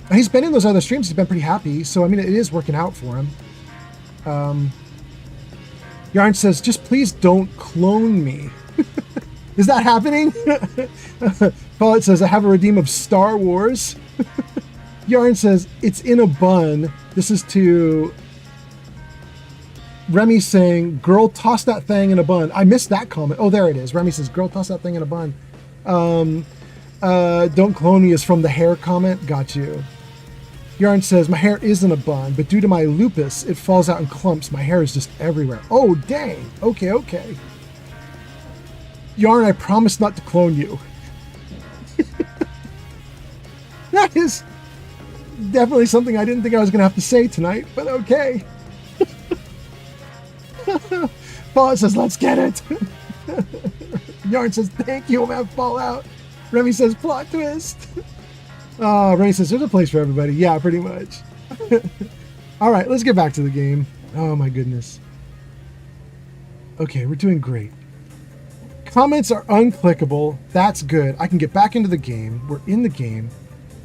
And he's been in those other streams. He's been pretty happy. So, I mean, it is working out for him. Yarn says, just please don't clone me. Is that happening? Paulette says, I have a redeem of Star Wars. Yarn says, it's in a bun. This is to Remy saying, girl, toss that thing in a bun. I missed that comment. Oh, there it is. Remy says, girl, toss that thing in a bun. Don't clone me is from the hair comment. Got you. Yarn says, my hair is in a bun, but due to my lupus, it falls out in clumps. My hair is just everywhere. Oh, dang. Okay. Yarn, I promise not to clone you. That is definitely something I didn't think I was going to have to say tonight, but okay. Paul says, let's get it. Yarn says, thank you, I'm going to fall out. Remy says, plot twist. Remy says, there's a place for everybody. Yeah, pretty much. All right, let's get back to the game. Oh, my goodness. Okay, we're doing great. Comments are unclickable. That's good. I can get back into the game. We're in the game.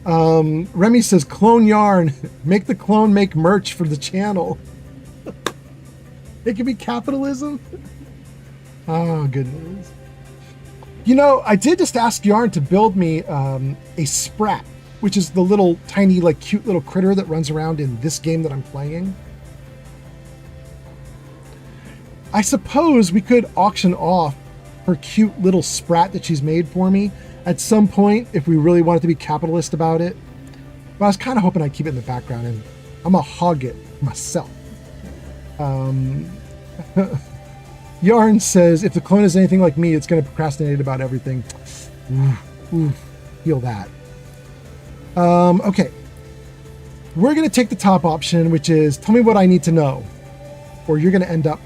Remy says, clone Yarn. Make the clone make merch for the channel. It could be capitalism. Oh, goodness. You know, I did just ask Yarn to build me a sprat, which is the little tiny, like, cute little critter that runs around in this game that I'm playing. I suppose we could auction off her cute little sprat that she's made for me at some point if we really wanted to be capitalist about it. But I was kind of hoping I'd keep it in the background, and I'm gonna hog it myself. Yarn says, if the clone is anything like me, it's going to procrastinate about everything. Feel that. Okay. We're going to take the top option, which is tell me what I need to know, or you're going to end up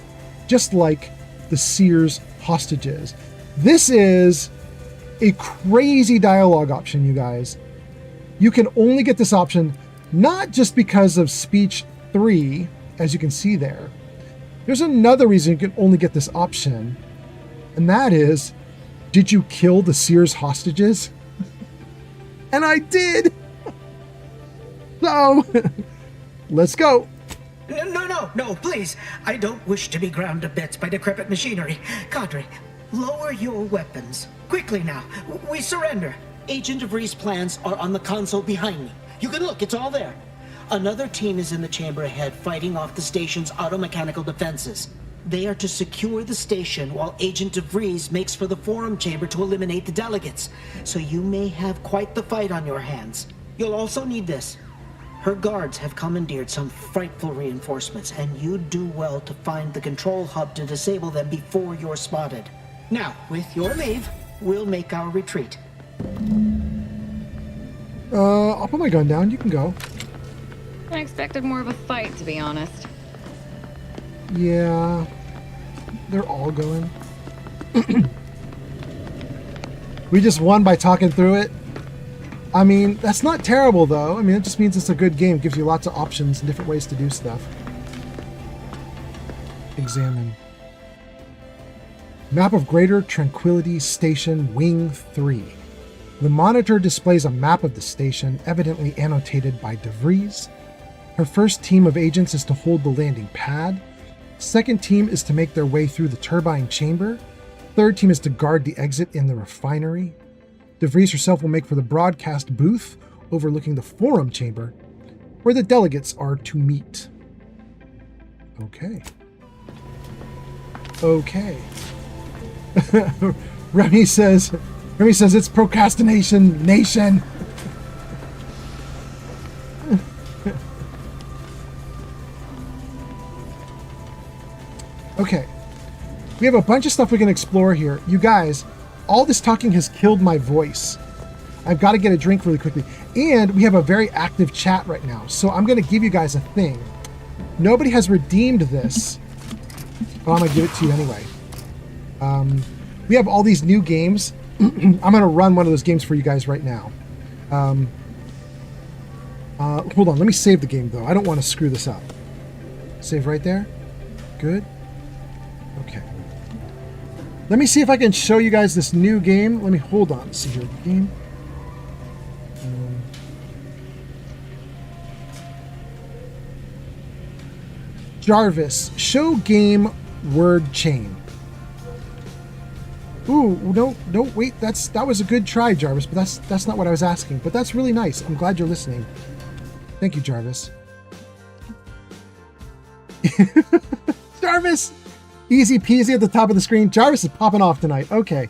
just like the Sears hostages. This is a crazy dialogue option, you guys. You can only get this option not just because of speech 3, as you can see there. There's another reason you can only get this option, and that is, did you kill the Sears hostages? And I did! So, let's go. No, please. I don't wish to be ground to bits by decrepit machinery. Cadre, lower your weapons. Quickly now. We surrender. Agent DeVries' plans are on the console behind me. You can look, it's all there. Another team is in the chamber ahead, fighting off the station's auto-mechanical defenses. They are to secure the station while Agent DeVries makes for the forum chamber to eliminate the delegates. So you may have quite the fight on your hands. You'll also need this. Her guards have commandeered some frightful reinforcements, and you'd do well to find the control hub to disable them before you're spotted. Now, with your leave, we'll make our retreat. I'll put my gun down. You can go. I expected more of a fight, to be honest. Yeah, they're all going. We just won by talking through it. I mean, that's not terrible, though. I mean, it just means it's a good game. It gives you lots of options and different ways to do stuff. Examine. Map of Greater Tranquility Station, Wing 3. The monitor displays a map of the station, evidently annotated by DeVries. Her first team of agents is to hold the landing pad. Second team is to make their way through the turbine chamber. Third team is to guard the exit in the refinery. DeVries herself will make for the broadcast booth overlooking the forum chamber, where the delegates are to meet. Okay. Remy says it's procrastination nation. Okay. We have a bunch of stuff we can explore here. You guys, all this talking has killed my voice. I've got to get a drink really quickly. And we have a very active chat right now. So I'm going to give you guys a thing. Nobody has redeemed this. But I'm going to give it to you anyway. We have all these new games. I'm going to run one of those games for you guys right now. Hold on. Let me save the game, though. I don't want to screw this up. Save right there. Good. Okay. Let me see if I can show you guys this new game. Let me hold on. Let's see here. Game. Jarvis, show game word chain. Ooh, no, wait, that was a good try, Jarvis, but that's not what I was asking. But that's really nice. I'm glad you're listening. Thank you, Jarvis. Jarvis! Easy peasy at the top of the screen. Jarvis is popping off tonight. Okay.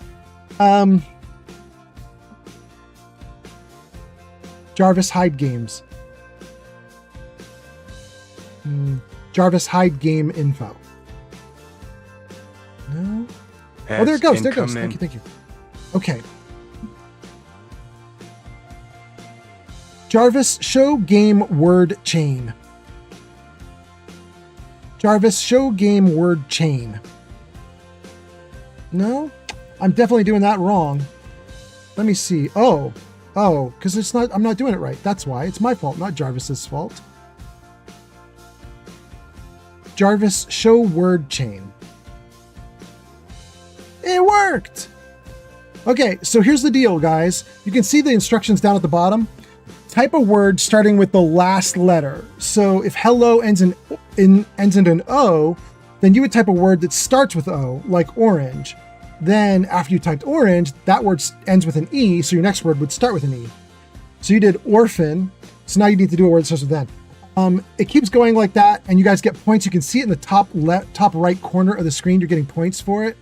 Jarvis hide games. Jarvis hide game info. No. Oh, there it goes. There it goes. Thank you. Thank you. Okay. Jarvis show game word chain. Jarvis show game word chain. No, I'm definitely doing that wrong. Let me see. Oh, because it's not. I'm not doing it right. That's why. It's my fault, not Jarvis's fault. Jarvis show word chain. It worked! Okay, so here's the deal, guys. You can see the instructions down at the bottom. Type a word starting with the last letter. So if hello ends in an O, then you would type a word that starts with O, like orange. Then after you typed orange, that word ends with an E, so your next word would start with an E. So you did orphan, so now you need to do a word that starts with N. It keeps going like that, and you guys get points. You can see it in the top right corner of the screen. You're getting points for it.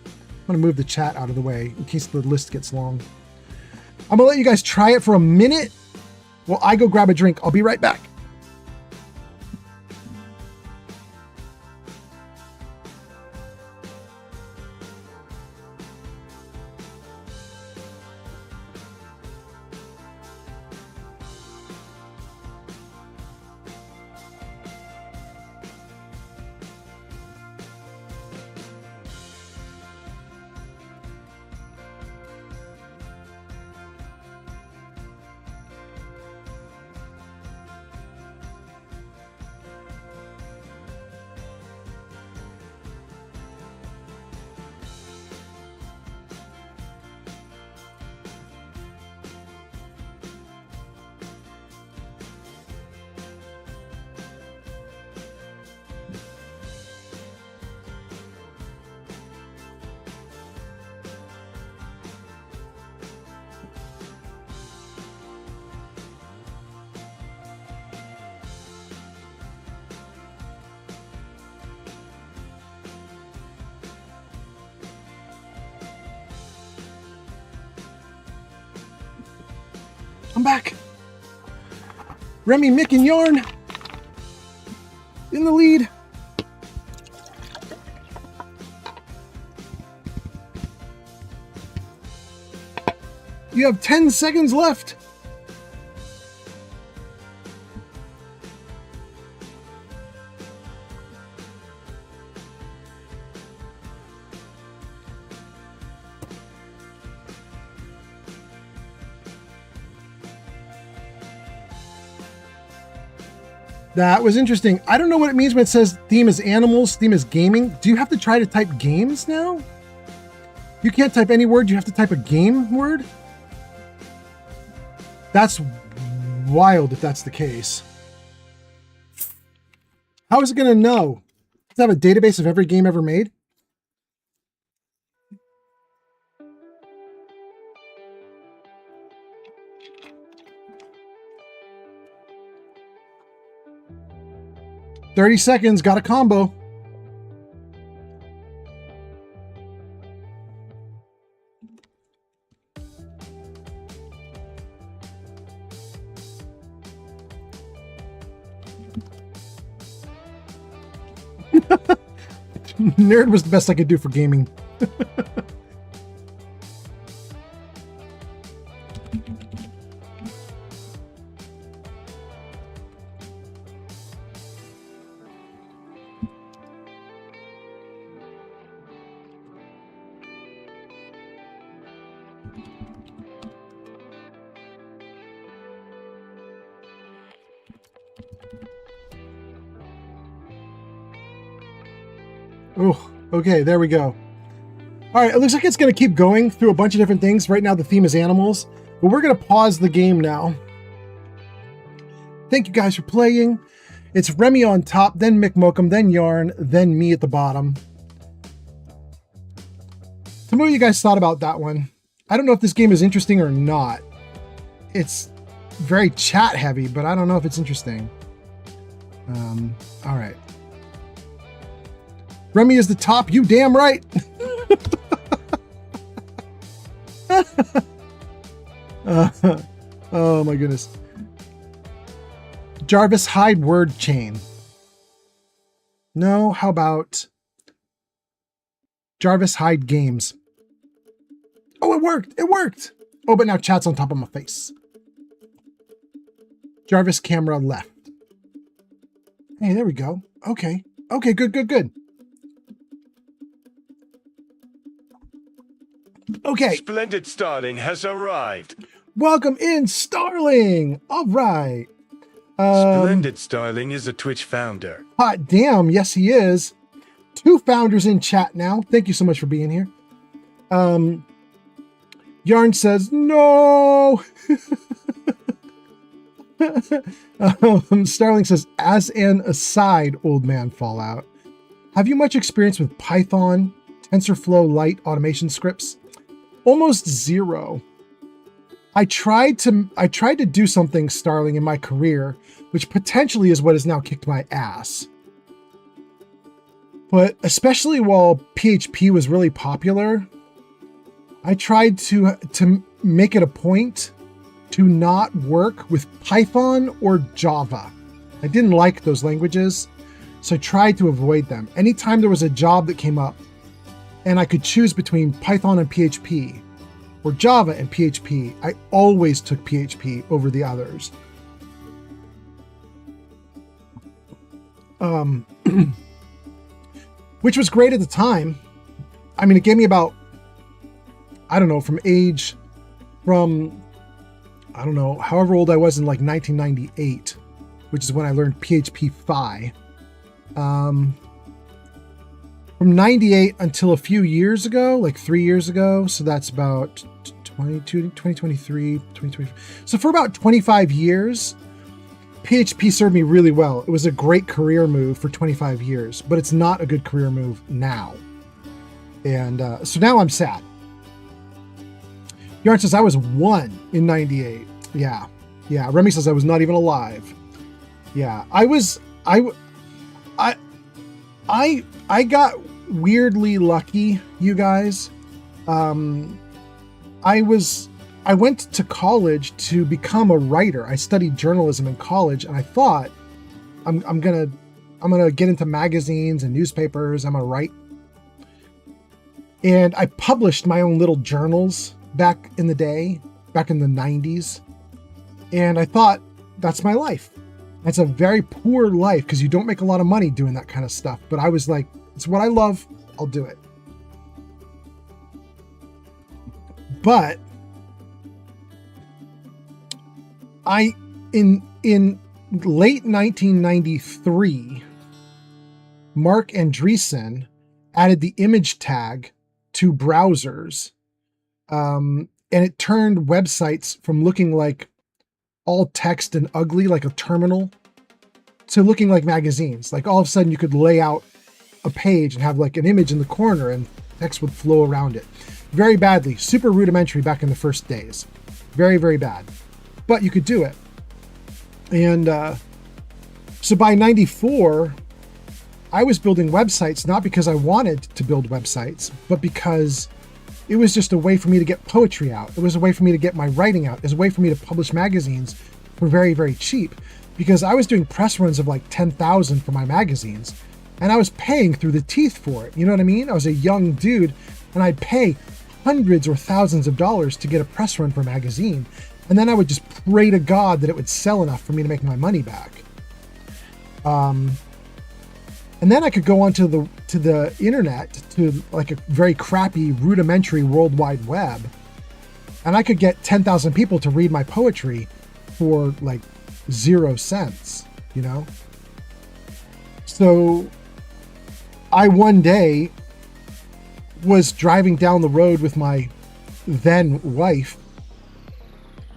I'm going to move the chat out of the way in case the list gets long. I'm going to let you guys try it for a minute while I go grab a drink. I'll be right back. I'm back. Remy, Mick, and Yarn in the lead. You have 10 seconds left. That was interesting. I don't know what it means when it says theme is animals, theme is gaming. Do you have to try to type games now? You can't type any word. You have to type a game word? That's wild if that's the case. How is it going to know? Does it have a database of every game ever made? $30 seconds, got a combo. Nerd was the best I could do for gaming. Oh, okay, there we go. All right, it looks like it's going to keep going through a bunch of different things. Right now, the theme is animals, but we're going to pause the game now. Thank you guys for playing. It's Remy on top, then Mick Mokum, then Yarn, then me at the bottom. Tell me what you guys thought about that one. I don't know if this game is interesting or not. It's very chat heavy, but I don't know if it's interesting. All right. Remy is the top. You damn right. Oh my goodness. Jarvis hide word chain. No, how about Jarvis hide games? Oh, it worked. It worked. Oh, but now chat's on top of my face. Jarvis camera left. Hey, there we go. Okay. Okay, good, good, good. Okay. Splendid Starling has arrived. Welcome in, Starling. All right. Splendid Starling is a Twitch founder. Hot damn. Yes, he is. 2 founders in chat now. Thank you so much for being here. Yarn says, no. Starling says, as an aside, old man Fallout, have you much experience with Python, TensorFlow Lite automation scripts? Almost zero. I tried to do something, Starling, in my career, which potentially is what has now kicked my ass. But especially while PHP was really popular, I tried to make it a point to not work with Python or Java. I didn't like those languages, so I tried to avoid them. Anytime there was a job that came up and I could choose between Python and PHP or Java and PHP, I always took PHP over the others. Which was great at the time. I mean, it gave me about, I don't know, I don't know, however old I was in like 1998, which is when I learned PHP 5. From 98 until a few years ago, like 3 years ago. So that's about 2023, 2024. So for about 25 years, PHP served me really well. It was a great career move for 25 years, but it's not a good career move now. And so now I'm sad. Yarn says I was 1 in 98. Yeah. Yeah. Remy says I was not even alive. Yeah. I got weirdly lucky, you guys. I went to college to become a writer. I studied journalism in college, and I thought I'm gonna get into magazines and newspapers. I'm gonna write. And I published my own little journals back in the day, back in the 90s. And I thought, that's my life. It's a very poor life because you don't make a lot of money doing that kind of stuff. But I was like, it's what I love. I'll do it. But in late 1993, Mark Andreessen added the image tag to browsers. And it turned websites from looking like all text and ugly, like a terminal, to looking like magazines. Like all of a sudden you could lay out a page and have like an image in the corner and text would flow around it. Very badly, super rudimentary back in the first days. Very, very bad. But you could do it. And so by 94, I was building websites, not because I wanted to build websites, but because it was just a way for me to get poetry out. It was a way for me to get my writing out. It was a way for me to publish magazines for very, very cheap, because I was doing press runs of like 10,000 for my magazines, and I was paying through the teeth for it. You know what I mean? I was a young dude, and I'd pay hundreds or thousands of dollars to get a press run for a magazine, and then I would just pray to God that it would sell enough for me to make my money back. And then I could go onto the internet, to like a very crappy, rudimentary World Wide Web, and I could get 10,000 people to read my poetry for like 0 cents, you know? So I one day was driving down the road with my then wife,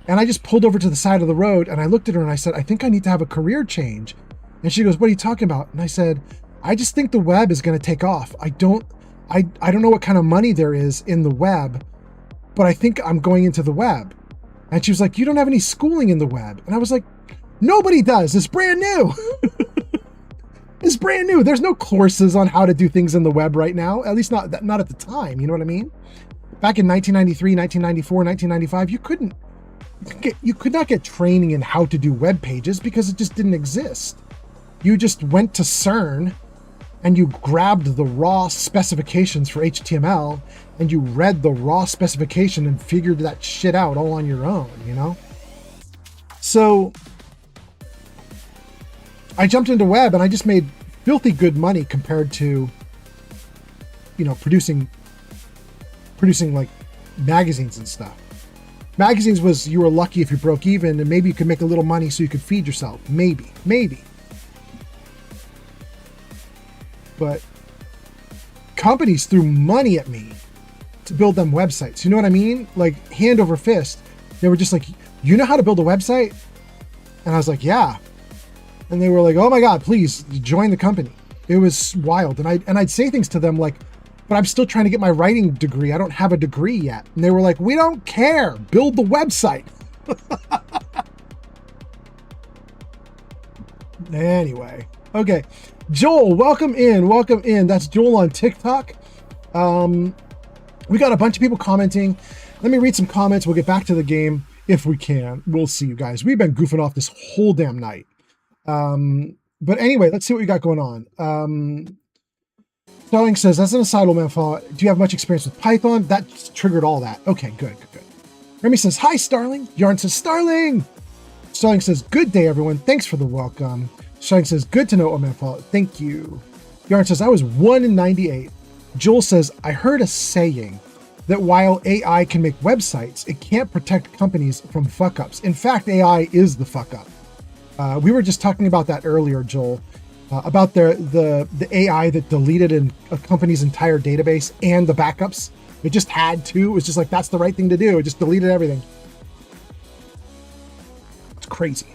and I just pulled over to the side of the road, and I looked at her and I said, I think I need to have a career change. And she goes, what are you talking about? And I said, I just think the web is going to take off. I don't I don't know what kind of money there is in the web, but I think I'm going into the web. And she was like, you don't have any schooling in the web. And I was like, nobody does. It's brand new. It's brand new. There's no courses on how to do things in the web right now, at least not at the time. You know what I mean? Back in 1993, 1994, 1995, you could not get training in how to do web pages because it just didn't exist. You just went to CERN and you grabbed the raw specifications for HTML and you read the raw specification and figured that shit out all on your own, you know? So I jumped into web and I just made filthy good money compared to, you know, producing like magazines and stuff. Magazines was, you were lucky if you broke even and maybe you could make a little money so you could feed yourself. Maybe. But companies threw money at me to build them websites. You know what I mean? Like hand over fist. They were just like, you know how to build a website? And I was like, yeah. And they were like, oh my God, please join the company. It was wild. And I'd say things to them like, but I'm still trying to get my writing degree. I don't have a degree yet. And they were like, we don't care. Build the website. Anyway. Okay. Joel, welcome in. That's Joel on TikTok. We got a bunch of people commenting. Let me read some comments. We'll get back to the game if we can. We'll see, you guys. We've been goofing off this whole damn night. But anyway, let's see what we got going on. Starling says, as an aside, old man Fall, do you have much experience with Python? That triggered all that. Okay, good. Remy says, hi, Starling. Yarn says, Starling. Starling says, good day, everyone. Thanks for the welcome. Starling says, good to know, old man Fall. Thank you. Yarn says, I was 1 in 98. Joel says, I heard a saying that while AI can make websites, it can't protect companies from fuck-ups. In fact, AI is the fuck-up. We were just talking about that earlier, Joel, about the AI that deleted a company's entire database and the backups. It just had to. It was just like, that's the right thing to do. It just deleted everything. It's crazy.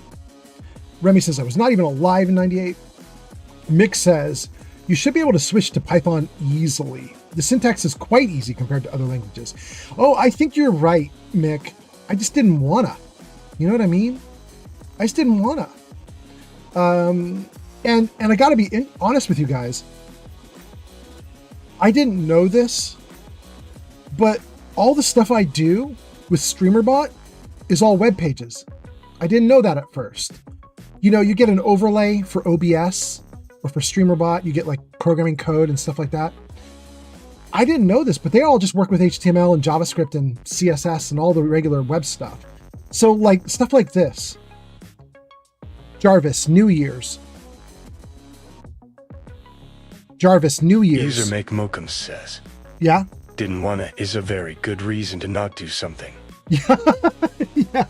Remy says, I was not even alive in 98. Mick says, you should be able to switch to Python easily. The syntax is quite easy compared to other languages. Oh, I think you're right, Mick. I just didn't wanna. You know what I mean? I just didn't wanna. And I gotta be honest with you guys. I didn't know this, but all the stuff I do with StreamerBot is all web pages. I didn't know that at first. You know, you get an overlay for OBS or for StreamerBot, you get like programming code and stuff like that. I didn't know this, but they all just work with HTML and JavaScript and CSS and all the regular web stuff. So like stuff like this. Jarvis, New Year's. Jarvis, New Year's. User Make Mokum says. Yeah? Didn't wanna is a very good reason to not do something. Yeah. Yeah.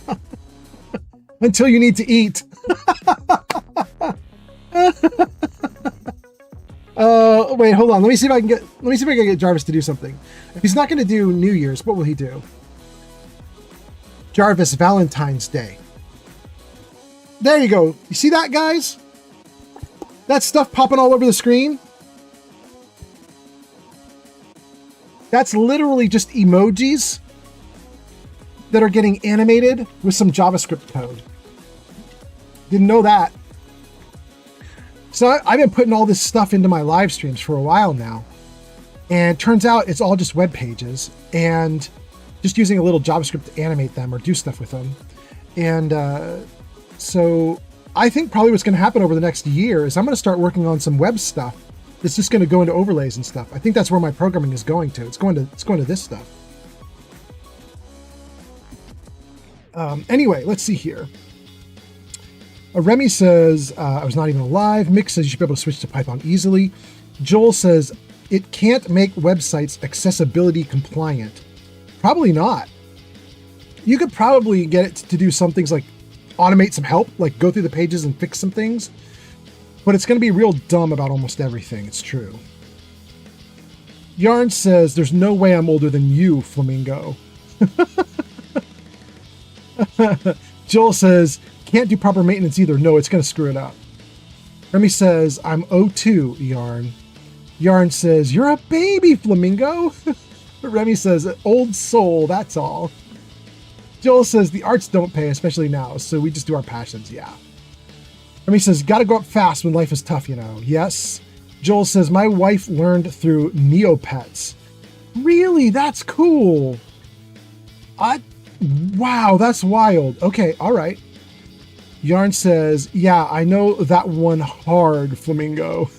Until you need to eat. Wait, hold on. Let me see if I can get Jarvis to do something. If he's not going to do New Year's, what will he do? Jarvis, Valentine's Day. There you go. You see that, guys? That stuff popping all over the screen? That's literally just emojis that are getting animated with some JavaScript code. Didn't know that. So I've been putting all this stuff into my live streams for a while now. And it turns out it's all just web pages and just using a little JavaScript to animate them or do stuff with them. And so I think probably what's going to happen over the next year is I'm going to start working on some web stuff that's just going to go into overlays and stuff. I think that's where my programming is going to. It's going to this stuff. Anyway, let's see here. Remy says, I was not even alive. Mick says you should be able to switch to Python easily. Joel says, it can't make websites accessibility compliant. Probably not. You could probably get it to do some things like automate some help, like go through the pages and fix some things. But it's going to be real dumb about almost everything. It's true. Yarn says, there's no way I'm older than you, Flamingo. Joel says, can't do proper maintenance either. No, it's going to screw it up. Remy says, I'm 02, Yarn. Yarn says, you're a baby, Flamingo. Remy says, old soul, that's all. Joel says, the arts don't pay, especially now, so we just do our passions, yeah. Remy says, gotta go up fast when life is tough, you know. Yes. Joel says, my wife learned through Neopets. Really? That's cool. Wow, that's wild. Okay, all right. Yarn says, yeah, I know that one hard, Flamingo.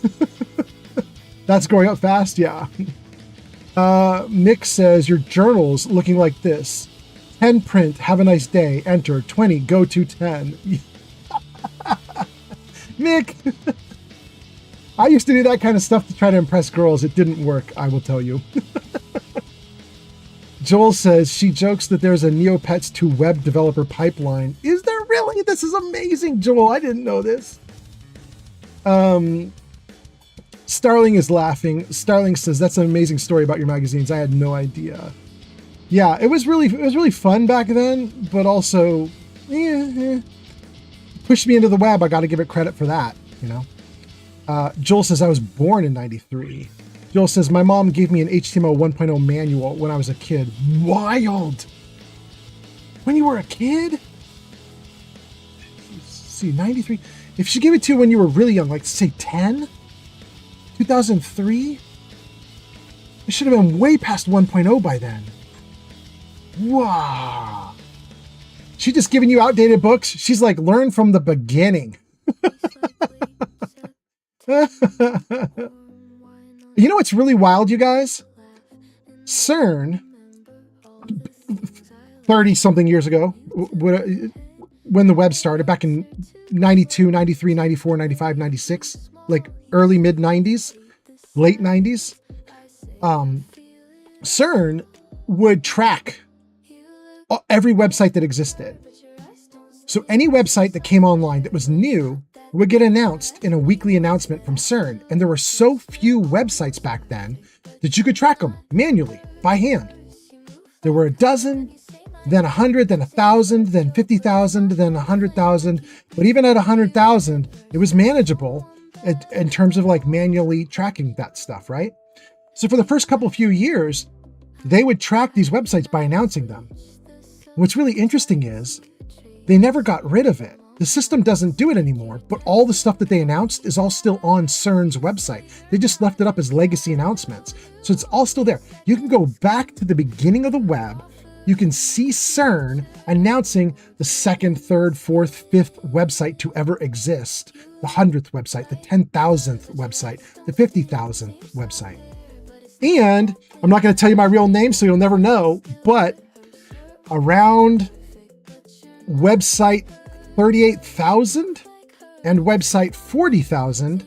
That's growing up fast? Yeah. Nick says, your journal's looking like this. 10 print, have a nice day, enter, 20, go to 10. Nick! I used to do that kind of stuff to try to impress girls. It didn't work, I will tell you. Joel says, she jokes that there's a Neopets to web developer pipeline. Is there really? This is amazing, Joel. I didn't know this. Starling is laughing. Starling says, that's an amazing story about your magazines. I had no idea. Yeah, it was really fun back then, but also, pushed me into the web. I got to give it credit for that, you know. Joel says, I was born in 93. Joel says, my mom gave me an HTML 1.0 manual when I was a kid. Wild! When you were a kid? Let's see, 93. If she gave it to you when you were really young, like say 10? 2003? It should have been way past 1.0 by then. Wow. She just giving you outdated books? She's like, learn from the beginning. You know what's really wild, you guys? CERN, 30-something years ago, when the web started, back in 92, 93, 94, 95, 96, like early, mid-90s, late 90s, CERN would track every website that existed. So any website that came online that was new would get announced in a weekly announcement from CERN. And there were so few websites back then that you could track them manually, by hand. There were a dozen, then 100, then 1,000, then 50,000, then 100,000. But even at 100,000, it was manageable in terms of like manually tracking that stuff, right? So for the first few years, they would track these websites by announcing them. What's really interesting is they never got rid of it. The system doesn't do it anymore, but all the stuff that they announced is all still on CERN's website. They just left it up as legacy announcements. So it's all still there. You can go back to the beginning of the web. You can see CERN announcing the 2nd, 3rd, 4th, 5th website to ever exist. The 100th website, the 10,000th website, the 50,000th website. And I'm not going to tell you my real name, so you'll never know, but around website 38,000 and website 40,000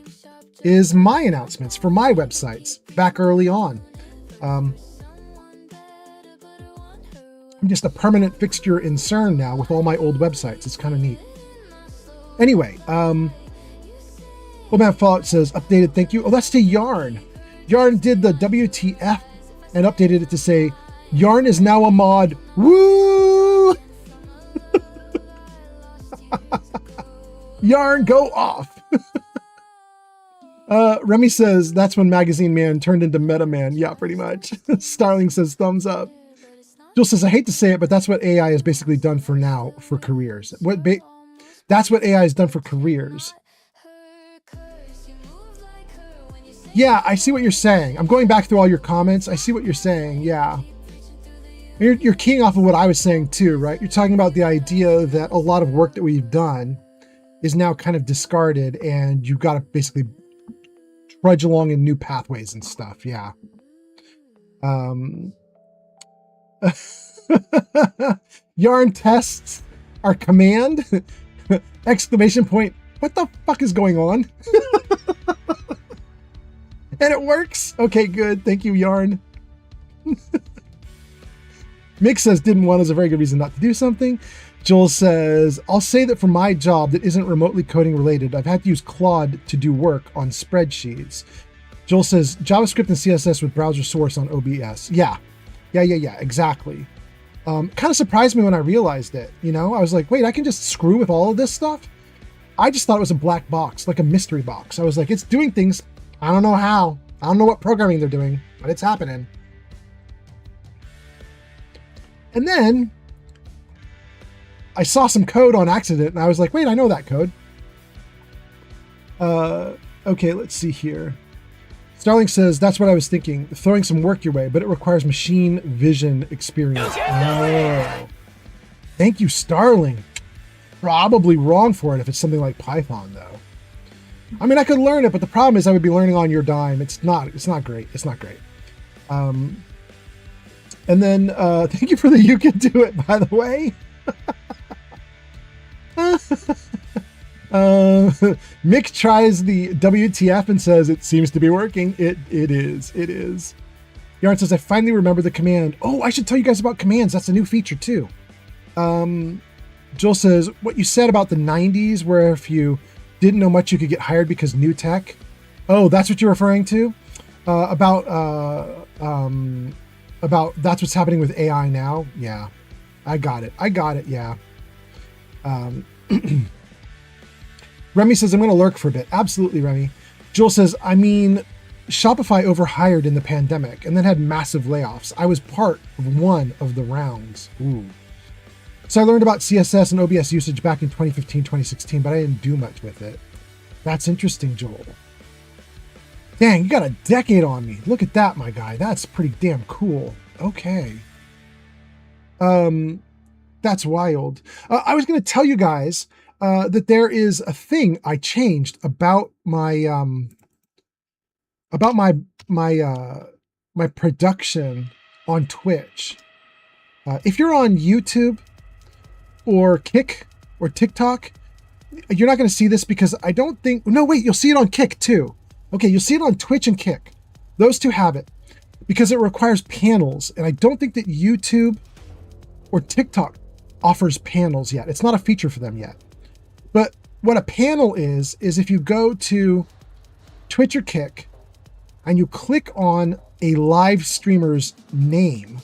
is my announcements for my websites back early on. I'm just a permanent fixture in CERN now with all my old websites. It's kind of neat. Anyway, Old Man Fallout says, updated, thank you. Oh, that's to Yarn. Yarn did the WTF and updated it to say, Yarn is now a mod. Woo! Yarn, go off. Remy says, that's when Magazine Man turned into Meta Man. Yeah, pretty much. Starling says, thumbs up. Jill says, I hate to say it, but that's what AI has basically done for now for careers. That's what AI has done for careers. Yeah, I see what you're saying. I'm going back through all your comments. I see what you're saying. Yeah. You're keying off of what I was saying too, right? You're talking about the idea that a lot of work that we've done is now kind of discarded and you've got to basically trudge along in new pathways and stuff. Yeah. Yarn tests our command. Exclamation point. What the fuck is going on? And it works. Okay, good. Thank you, Yarn. Mick says didn't want is a very good reason not to do something. Joel says, I'll say that for my job that isn't remotely coding related, I've had to use Claude to do work on spreadsheets. Joel says JavaScript and CSS with browser source on OBS. Yeah, exactly. Kind of surprised me when I realized it. You know, I was like, wait, I can just screw with all of this stuff? I just thought it was a black box, like a mystery box. I was like, it's doing things. I don't know how. I don't know what programming they're doing, but it's happening. And then I saw some code on accident, and I was like, wait, I know that code. Okay, let's see here. Starling says, that's what I was thinking. Throwing some work your way, but it requires machine vision experience. Oh. Thank you, Starling. Probably wrong for it if it's something like Python, though. I mean, I could learn it, but the problem is I would be learning on your dime. It's not great. It's not great. And then, thank you for the you can do it, by the way. Mick tries the WTF and says it seems to be working. It is. Yarn says, I finally remember the command. Oh, I should tell you guys about commands. That's a new feature too. Joel says, what you said about the 90s, where if you didn't know much, you could get hired because new tech. Oh, that's what you're referring to? About that's what's happening with AI now. Yeah, I got it. Yeah. Remy says, I'm going to lurk for a bit. Absolutely, Remy. Joel says, I mean, Shopify overhired in the pandemic and then had massive layoffs. I was part of one of the rounds. Ooh. So I learned about CSS and OBS usage back in 2015, 2016, but I didn't do much with it. That's interesting, Joel. Dang, you got a decade on me. Look at that, my guy. That's pretty damn cool. Okay. That's wild. I was going to tell you guys that there is a thing I changed about my my production on Twitch. If you're on YouTube or Kick or TikTok, you're not going to see this because I don't think. No, wait, you'll see it on Kick too. Okay, you'll see it on Twitch and Kick. Those two have it because it requires panels, and I don't think that YouTube or TikTok offers panels yet. It's not a feature for them yet. But what a panel is if you go to Twitch or Kick and you click on a live streamer's name,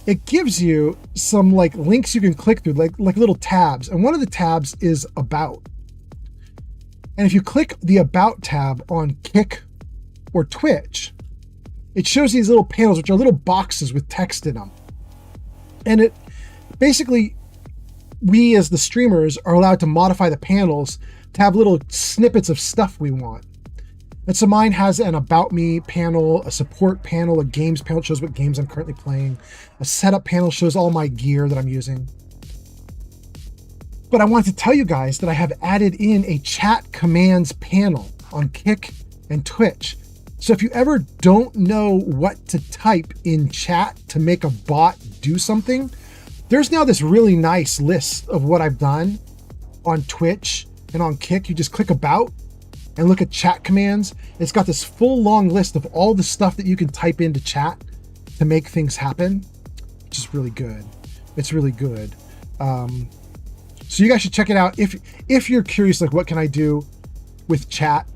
it gives you some like links you can click through, like little tabs. And one of the tabs is About. And if you click the About tab on Kick or Twitch, it shows these little panels, which are little boxes with text in them. And it basically, we as the streamers are allowed to modify the panels to have little snippets of stuff we want. And so mine has an About Me panel, a support panel, a games panel shows what games I'm currently playing. A setup panel shows all my gear that I'm using. But I wanted to tell you guys that I have added in a chat commands panel on Kick and Twitch. So if you ever don't know what to type in chat to make a bot do something, there's now this really nice list of what I've done on Twitch and on Kick. You just click About and look at chat commands. It's got this full long list of all the stuff that you can type into chat to make things happen, which is really good. It's really good. So you guys should check it out. If you're curious, like what can I do with chat,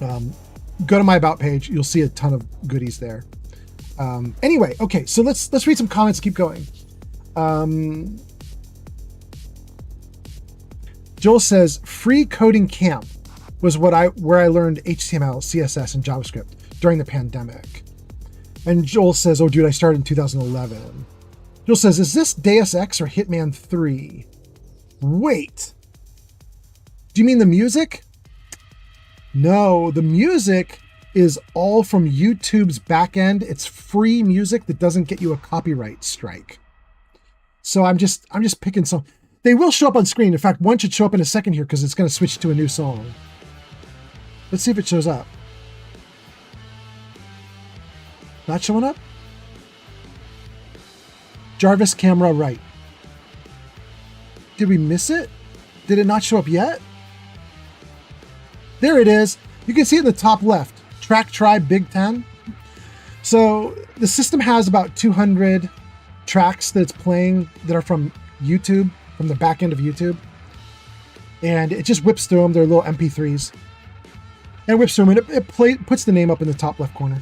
go to my About page. You'll see a ton of goodies there. Anyway, okay, so let's read some comments, keep going. Joel says, free coding camp was where I learned HTML, CSS, and JavaScript during the pandemic. And Joel says, oh dude, I started in 2011. Joel says, is this Deus Ex or Hitman 3? Wait, do you mean the music? No, the music is all from YouTube's back end. It's free music that doesn't get you a copyright strike. So I'm just picking some. They will show up on screen. In fact, one should show up in a second here because it's going to switch to a new song. Let's see if it shows up. Not showing up? Jarvis camera right. Did we miss it? Did it not show up yet? There it is. You can see it in the top left. Track Tribe Big 10. So the system has about 200 tracks that it's playing that are from YouTube, from the back end of YouTube. And it just whips through them. They're little MP3s. And it whips through them, and it puts the name up in the top left corner.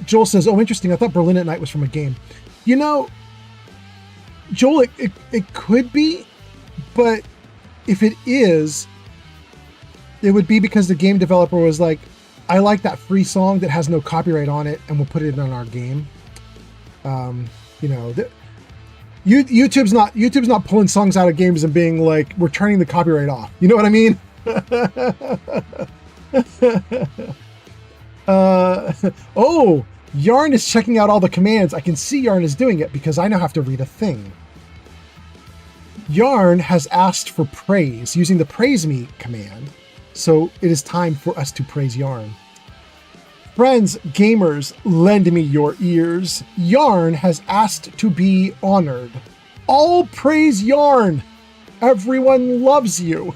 Joel says, oh, interesting. I thought Berlin at Night was from a game. You know, Joel, it could be, but if it is, it would be because the game developer was like, I like that free song that has no copyright on it, and we'll put it on our game. You know, YouTube's not pulling songs out of games and being like, we're turning the copyright off. You know what I mean? Oh, Yarn is checking out all the commands. I can see Yarn is doing it because I now have to read a thing. Yarn has asked for praise using the praise me command. So it is time for us to praise Yarn. Friends, gamers, lend me your ears. Yarn has asked to be honored. All praise Yarn. Everyone loves you.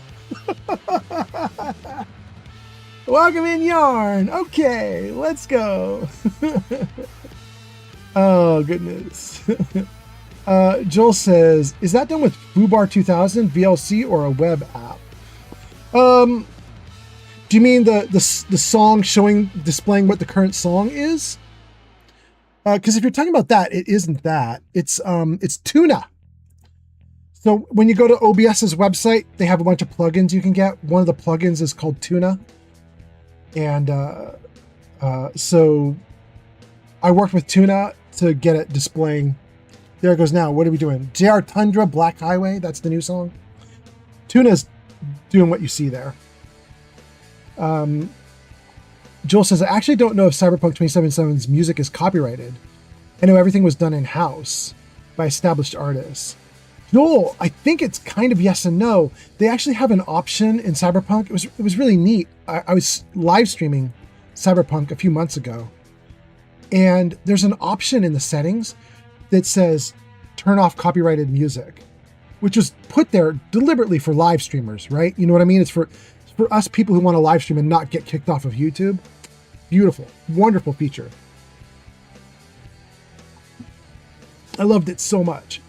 Welcome in, Yarn. Okay, let's go. Oh, goodness. Joel says, is that done with Foobar 2000, VLC, or a web app? Do you mean the song displaying what the current song is? Because if you're talking about that, it isn't that. It's Tuna. So when you go to OBS's website, they have a bunch of plugins you can get. One of the plugins is called Tuna. And so I worked with Tuna to get it displaying. There it goes now. What are we doing? JR Tundra, Black Highway. That's the new song. Tuna's doing what you see there. Joel says, I actually don't know if Cyberpunk 2077's music is copyrighted. I know everything was done in-house by established artists. Joel, I think it's kind of yes and no. They actually have an option in Cyberpunk. It was really neat. I was live streaming Cyberpunk a few months ago, and there's an option in the settings that says turn off copyrighted music, which was put there deliberately for live streamers, right? You know what I mean? It's for us people who want to live stream and not get kicked off of YouTube. Beautiful, wonderful feature. I loved it so much.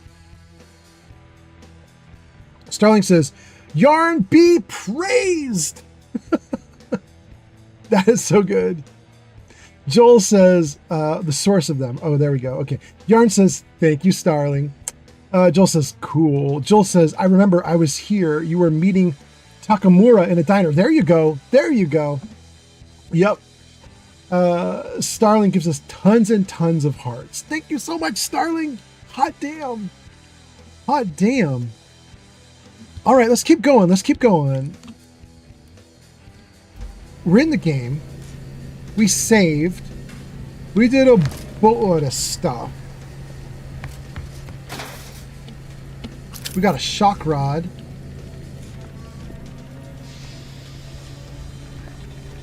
Starling says, Yarn be praised. That is so good. Joel says, the source of them. Oh, there we go. Okay. Yarn says, thank you, Starling. Joel says, cool. Joel says, I remember I was here. You were meeting Takamura in a diner. There you go. There you go. Yep. Starling gives us tons and tons of hearts. Thank you so much, Starling. Hot damn. Hot damn. All right, let's keep going. Let's keep going. We're in the game. We saved. We did a boatload of stuff. We got a shock rod.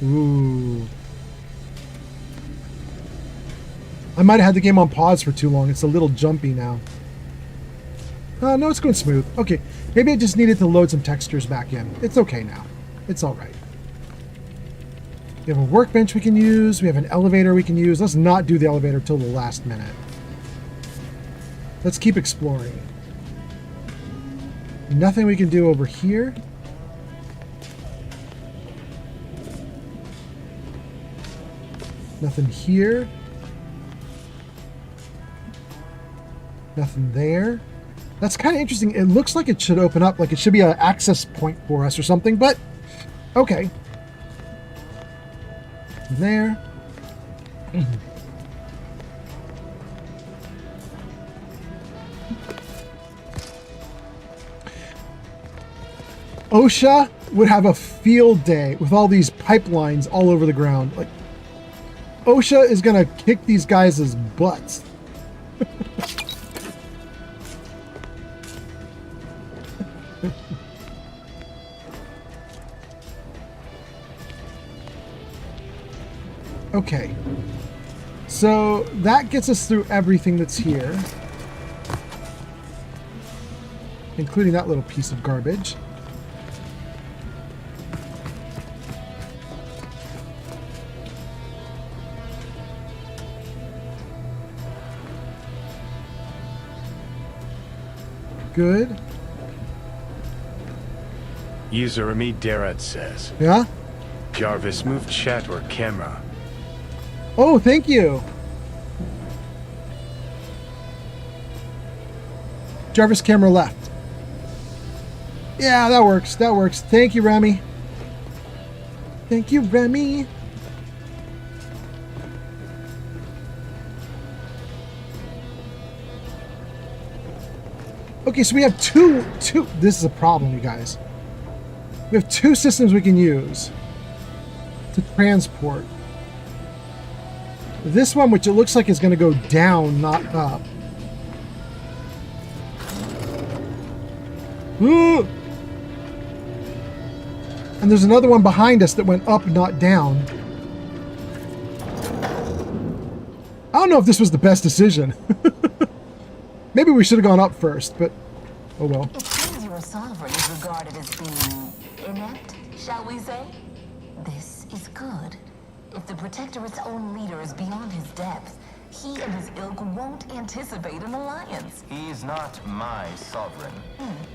Ooh. I might have had the game on pause for too long. It's a little jumpy now. No, it's going smooth. Okay, maybe I just needed to load some textures back in. It's okay now. It's all right. We have a workbench we can use. We have an elevator we can use. Let's not do the elevator till the last minute. Let's keep exploring. Nothing we can do over here. Nothing here. Nothing there. That's kind of interesting. It looks like it should open up, like it should be an access point for us or something, but okay. There. OSHA would have a field day with all these pipelines all over the ground. Like, OSHA is gonna kick these guys' butts. Okay, so that gets us through everything that's here, including that little piece of garbage. Good. User Amit Derat says. Yeah? Jarvis, move chat or camera. Oh, thank you. Jarvis camera left. Yeah, that works. That works. Thank you, Remy. Thank you, Remy. Okay, so we have two. This is a problem, you guys. We have two systems we can use to transport. This one, which it looks like is going to go down, not up. Ooh! And there's another one behind us that went up, not down. I don't know if this was the best decision. Maybe we should have gone up first, but oh well. It seems your sovereign is regarded as being inept, shall we say? This is good. If the Protectorate's own leader is beyond his depth, he and his ilk won't anticipate an alliance. He's not my sovereign.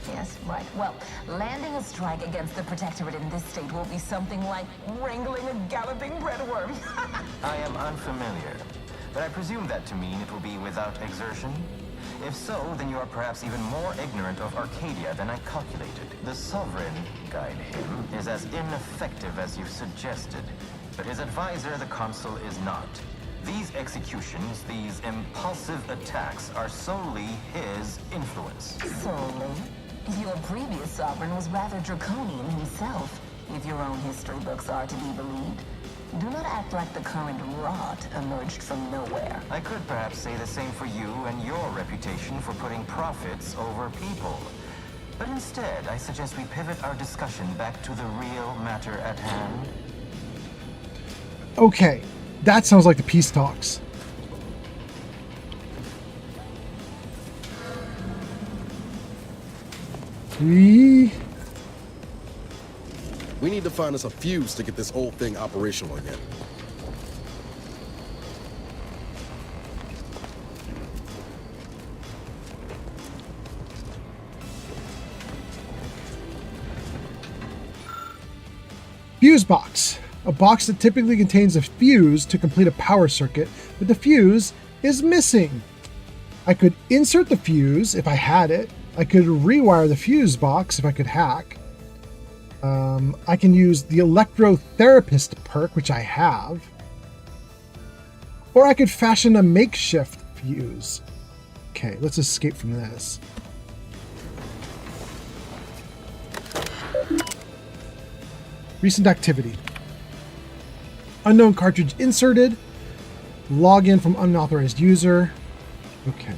Yes, right. Well, landing a strike against the Protectorate in this state will be something like wrangling a galloping breadworm. I am unfamiliar, but I presume that to mean it will be without exertion. If so, then you are perhaps even more ignorant of Arcadia than I calculated. The Sovereign, guide him, is as ineffective as you suggested. But his advisor, the Consul, is not. These executions, these impulsive attacks, are solely his influence. Solely? Your previous sovereign was rather draconian himself, if your own history books are to be believed. Do not act like the current rot emerged from nowhere. I could perhaps say the same for you and your reputation for putting profits over people. But instead, I suggest we pivot our discussion back to the real matter at hand. Okay, that sounds like the peace talks. We need to find us a fuse to get this whole thing operational again. Fuse box. A box that typically contains a fuse to complete a power circuit, but the fuse is missing. I could insert the fuse if I had it. I could rewire the fuse box if I could hack. I can use the electrotherapist perk, which I have. Or I could fashion a makeshift fuse. Okay, let's escape from this. Recent activity. Unknown cartridge inserted. Login from unauthorized user. Okay.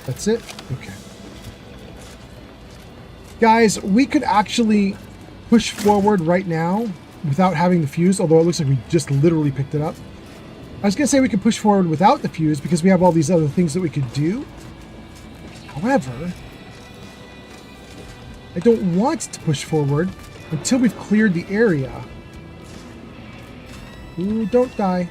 That's it? Okay. Guys, we could actually push forward right now without having the fuse, although it looks like we just literally picked it up. I was going to say we could push forward without the fuse because we have all these other things that we could do. However, I don't want to push forward until we've cleared the area. Ooh, don't die.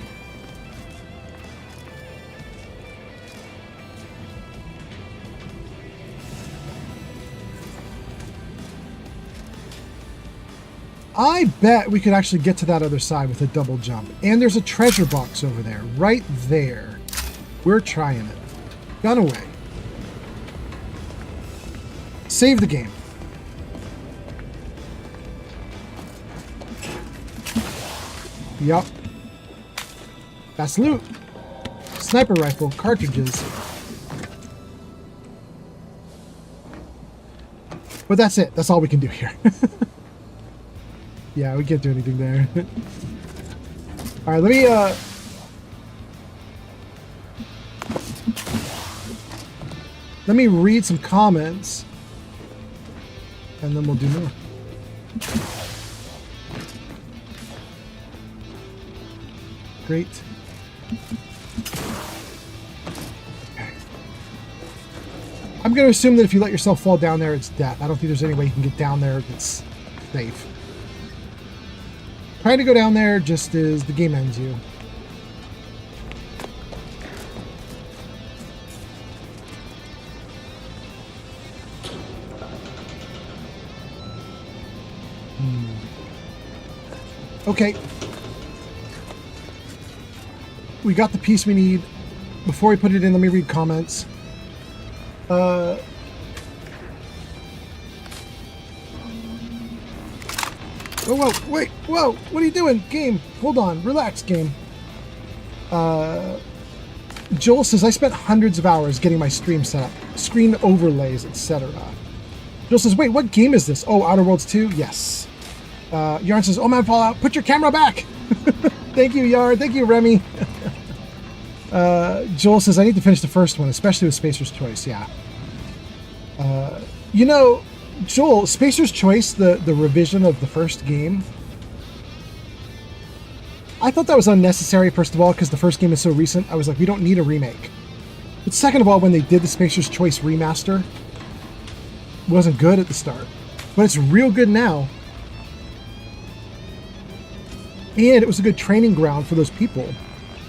I bet we could actually get to that other side with a double jump. And there's a treasure box over there, right there. We're trying it. Gun away. Save the game. Yup. That's loot. Sniper rifle, cartridges. But that's it. That's all we can do here. Yeah, we can't do anything there. Alright, let me read some comments. And then we'll do more. Great. Okay. I'm going to assume that if you let yourself fall down there, it's death. I don't think there's any way you can get down there that's safe. Trying to go down there just as the game ends you. Okay. We got the piece we need. Before we put it in, let me read comments. Oh, whoa, wait, whoa, what are you doing? Game, hold on, relax, game. Joel says, I spent hundreds of hours getting my stream set up, screen overlays, etc. Joel says, wait, what game is this? Oh, Outer Worlds 2? Yes. Yarn says, oh man, Fallout, put your camera back. Thank you, Yarn. Thank you, Remy. Joel says, I need to finish the first one, especially with Spacer's Choice. Yeah. You know, Joel, Spacer's Choice, the revision of the first game, I thought that was unnecessary, first of all, because the first game is so recent. I was like, we don't need a remake. But second of all, when they did the Spacer's Choice remaster, it wasn't good at the start. But it's real good now. And it was a good training ground for those people.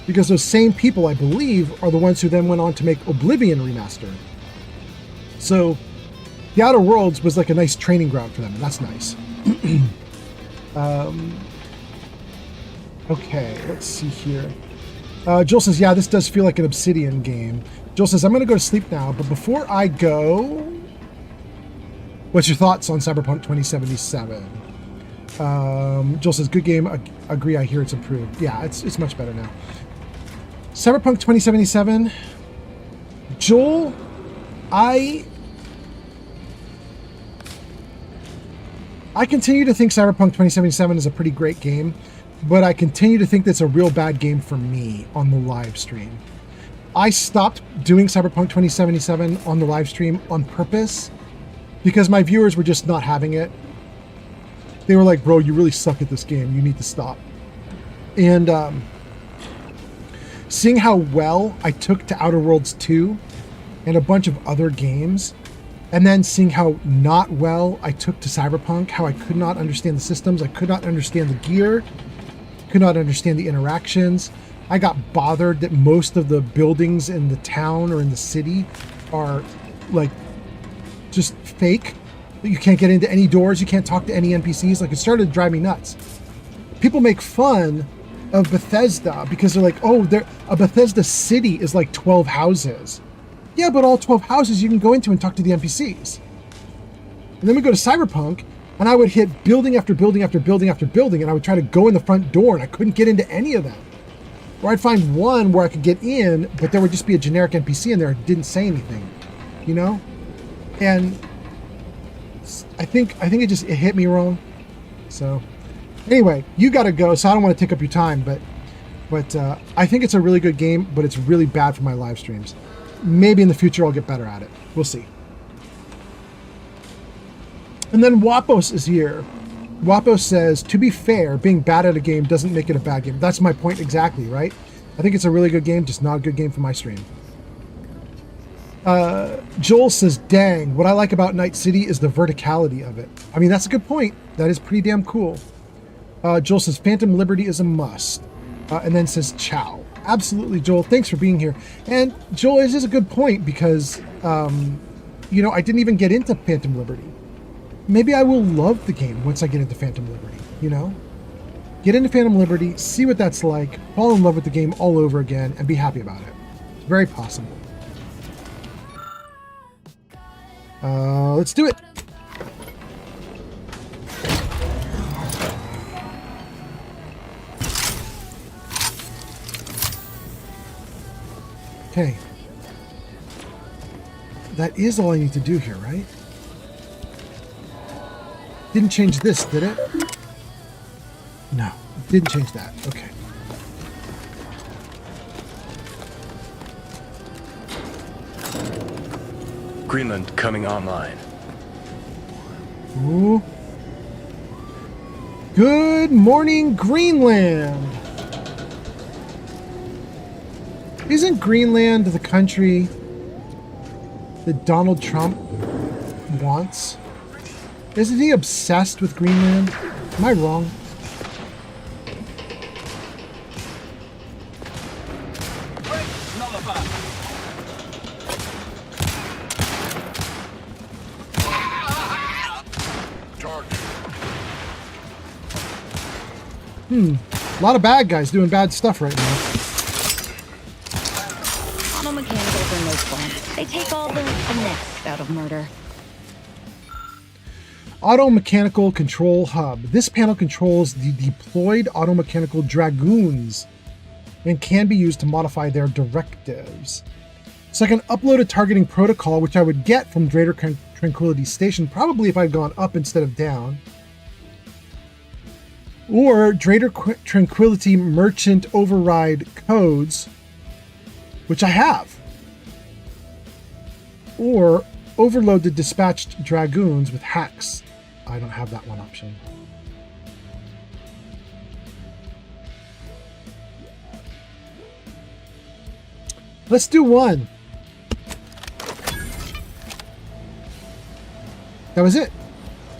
Because those same people, I believe, are the ones who then went on to make Oblivion remaster. So, The Outer Worlds was like a nice training ground for them, and that's nice. Okay, let's see here. Joel says, yeah, this does feel like an Obsidian game. Joel says, I'm going to go to sleep now, but before I go, what's your thoughts on Cyberpunk 2077? Joel says, good game. Agree, I hear it's improved. Yeah, it's much better now. Cyberpunk 2077. Joel, I continue to think Cyberpunk 2077 is a pretty great game, but I continue to think that's a real bad game for me on the live stream. I stopped doing Cyberpunk 2077 on the live stream on purpose because my viewers were just not having it. They were like, bro, you really suck at this game. You need to stop. And seeing how well I took to Outer Worlds 2 and a bunch of other games, and then seeing how not well I took to Cyberpunk, how I could not understand the systems, I could not understand the gear, could not understand the interactions. I got bothered that most of the buildings in the town or in the city are like just fake. You can't get into any doors, you can't talk to any NPCs. Like, it started to drive me nuts. People make fun of Bethesda because they're like, oh, a Bethesda city is like 12 houses. Yeah, but all 12 houses you can go into and talk to the NPCs. And then we go to Cyberpunk, and I would hit building after building after building after building, and I would try to go in the front door, and I couldn't get into any of them. Or I'd find one where I could get in, but there would just be a generic NPC in there that didn't say anything, you know? And I think it hit me wrong. So anyway, you got to go, so I don't want to take up your time, but I think it's a really good game, but it's really bad for my live streams. Maybe in the future I'll get better at it. We'll see. And then Wapos is here. Wapos says, to be fair, being bad at a game doesn't make it a bad game. That's my point exactly, right? I think it's a really good game, just not a good game for my stream. Joel says, dang, what I like about Night City is the verticality of it. I mean, that's a good point. That is pretty damn cool. Joel says, Phantom Liberty is a must. And then says, ciao. Absolutely, Joel. Thanks for being here. And Joel, this is a good point because, you know, I didn't even get into Phantom Liberty. Maybe I will love the game once I get into Phantom Liberty, you know? Get into Phantom Liberty, see what that's like, fall in love with the game all over again, and be happy about it. It's very possible. Let's do it. Okay. That is all I need to do here, right? Didn't change this, did it? No, it didn't change that. Okay. Greenland coming online. Ooh. Good morning, Greenland. Isn't Greenland the country that Donald Trump wants? Isn't he obsessed with Greenland? Am I wrong? A lot of bad guys doing bad stuff right now. Automechanicals are no fun. They take all the finesse out of murder. Auto-mechanical control hub. This panel controls the deployed auto-mechanical dragoons and can be used to modify their directives. So I can upload a targeting protocol, which I would get from Greater Tranquility Station, probably if I'd gone up instead of down. Or Greater Tranquility Merchant Override codes, which I have. Or overload the dispatched dragoons with hacks. I don't have that one option. Let's do one. That was it.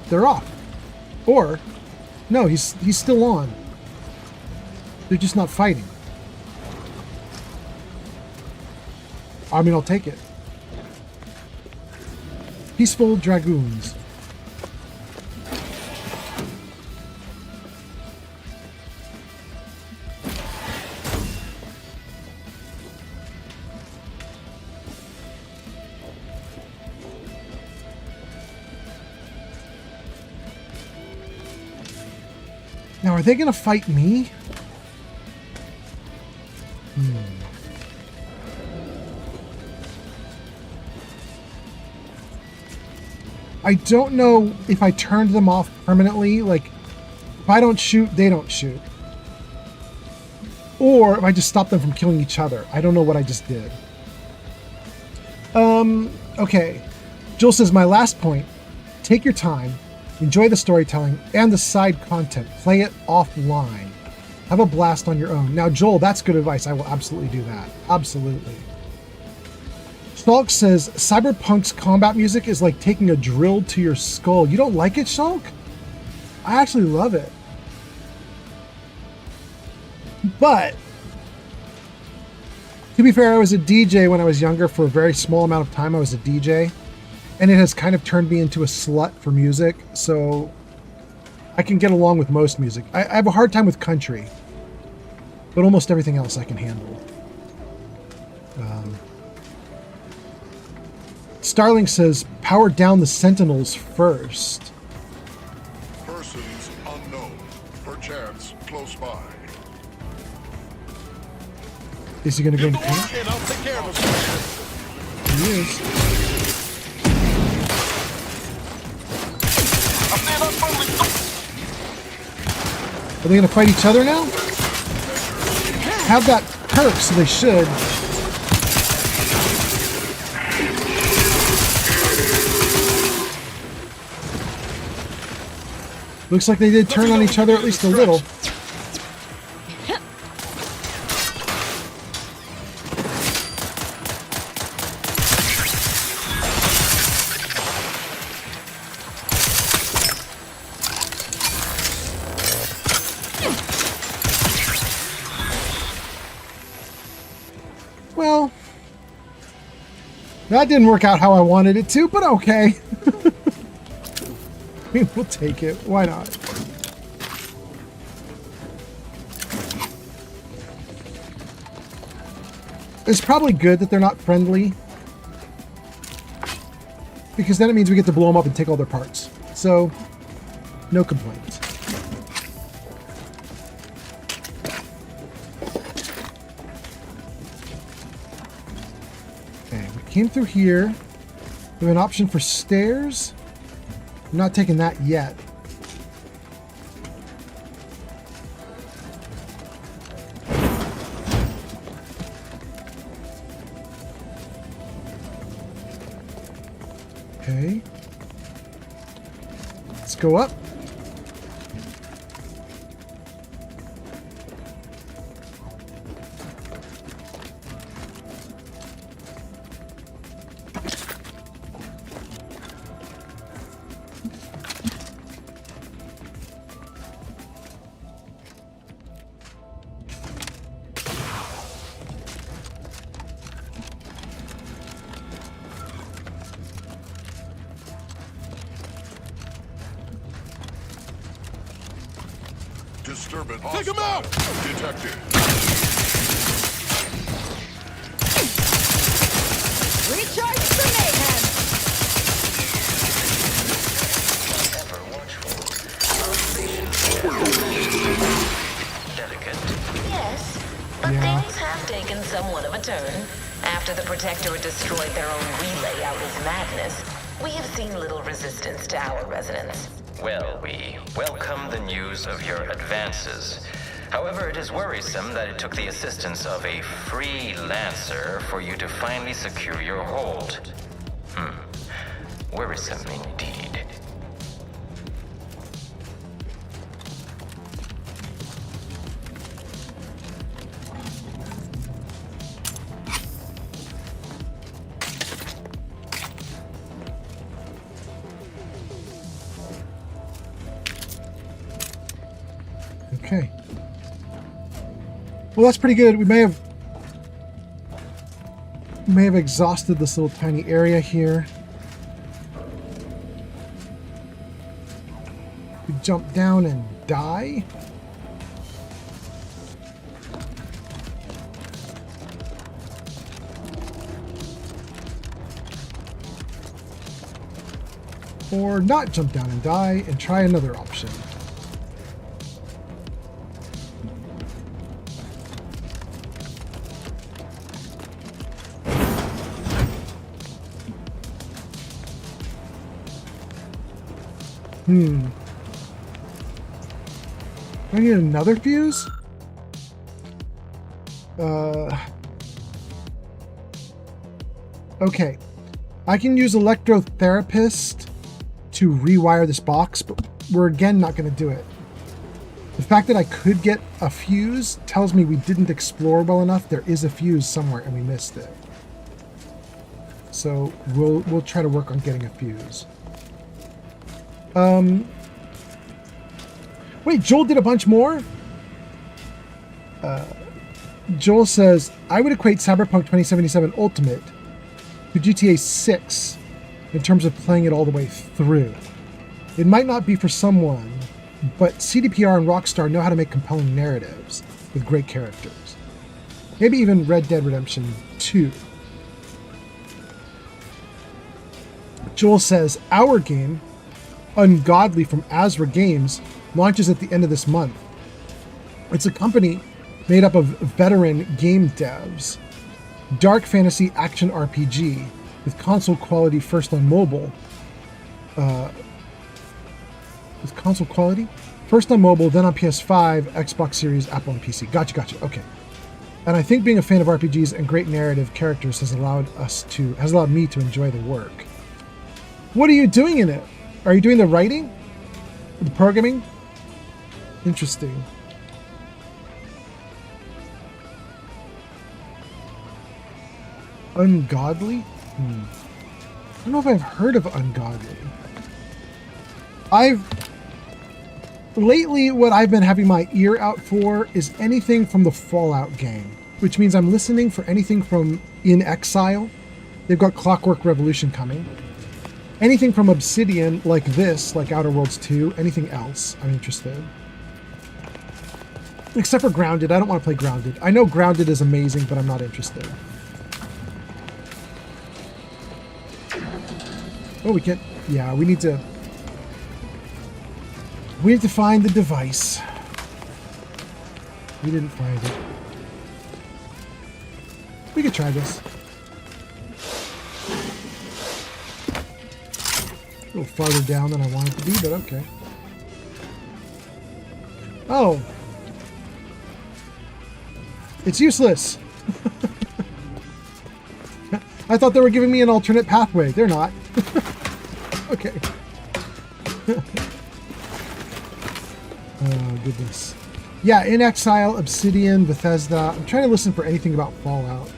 They're off. Or, no, he's still on. They're just not fighting. I mean, I'll take it. Peaceful dragoons. Now, are they going to fight me? I don't know if I turned them off permanently. Like, if I don't shoot, they don't shoot. Or if I just stop them from killing each other. I don't know what I just did. Okay. Joel says, my last point, take your time. Enjoy the storytelling and the side content. Play it offline. Have a blast on your own. Now, Joel, that's good advice. I will absolutely do that. Absolutely. Shulk says, Cyberpunk's combat music is like taking a drill to your skull. You don't like it, Shulk? I actually love it. But, to be fair, I was a DJ when I was younger. For a very small amount of time, I was a DJ. And it has kind of turned me into a slut for music, so I can get along with most music. I have a hard time with country, but almost everything else I can handle. Starling says, power down the sentinels first. Persons unknown, perchance close by. Is he going to go into camp? He is. Are they going to fight each other now? Have that perk, so they should. Looks like they did turn on each other at least a little. Well, that didn't work out how I wanted it to, but okay. I mean, we'll take it. Why not? It's probably good that they're not friendly, because then it means we get to blow them up and take all their parts. So, no complaints. Okay, we came through here. We have an option for stairs. I'm not taking that yet. Okay. Let's go up. Disturbance. Take him out! Detected. Recharge the mayhem! Whatever somewhat of a turn. After the Protectorate destroyed their own relay out of madness, we have seen little resistance to our residents. Well, we welcome the news of your advances. However, it is worrisome that it took the assistance of a freelancer for you to finally secure your hold. Worrisome indeed. Okay. Well, that's pretty good. We may have exhausted this little tiny area here. We jump down and die. Or not jump down and die and try another option. I need another fuse? Okay. I can use Electrotherapist to rewire this box, but we're again not going to do it. The fact that I could get a fuse tells me we didn't explore well enough. There is a fuse somewhere and we missed it. So we'll try to work on getting a fuse. Wait, Joel did a bunch more? Joel says, I would equate Cyberpunk 2077 Ultimate to GTA 6 in terms of playing it all the way through. It might not be for someone, but CDPR and Rockstar know how to make compelling narratives with great characters. Maybe even Red Dead Redemption 2. Joel says, our game, Ungodly from Azra Games, launches at the end of this month. It's a company made up of veteran game devs. Dark fantasy action RPG with console quality first on mobile. With console quality? First on mobile, then on PS5, Xbox Series, Apple, and PC. Gotcha. Okay. And I think being a fan of RPGs and great narrative characters has allowed me to enjoy the work. What are you doing in it? Are you doing the writing? The programming? Interesting. Ungodly? I don't know if I've heard of Ungodly. Lately, what I've been having my ear out for is anything from the Fallout game, which means I'm listening for anything from In Exile. They've got Clockwork Revolution coming. Anything from Obsidian, like this, like Outer Worlds 2, anything else, I'm interested. Except for Grounded. I don't want to play Grounded. I know Grounded is amazing, but I'm not interested. Oh, we can't... Yeah, we need to find the device. We didn't find it. We could try this. A little farther down than I want it to be, but okay. Oh. It's useless. I thought they were giving me an alternate pathway. They're not. Okay. Oh, goodness. Yeah, In Exile, Obsidian, Bethesda. I'm trying to listen for anything about Fallout.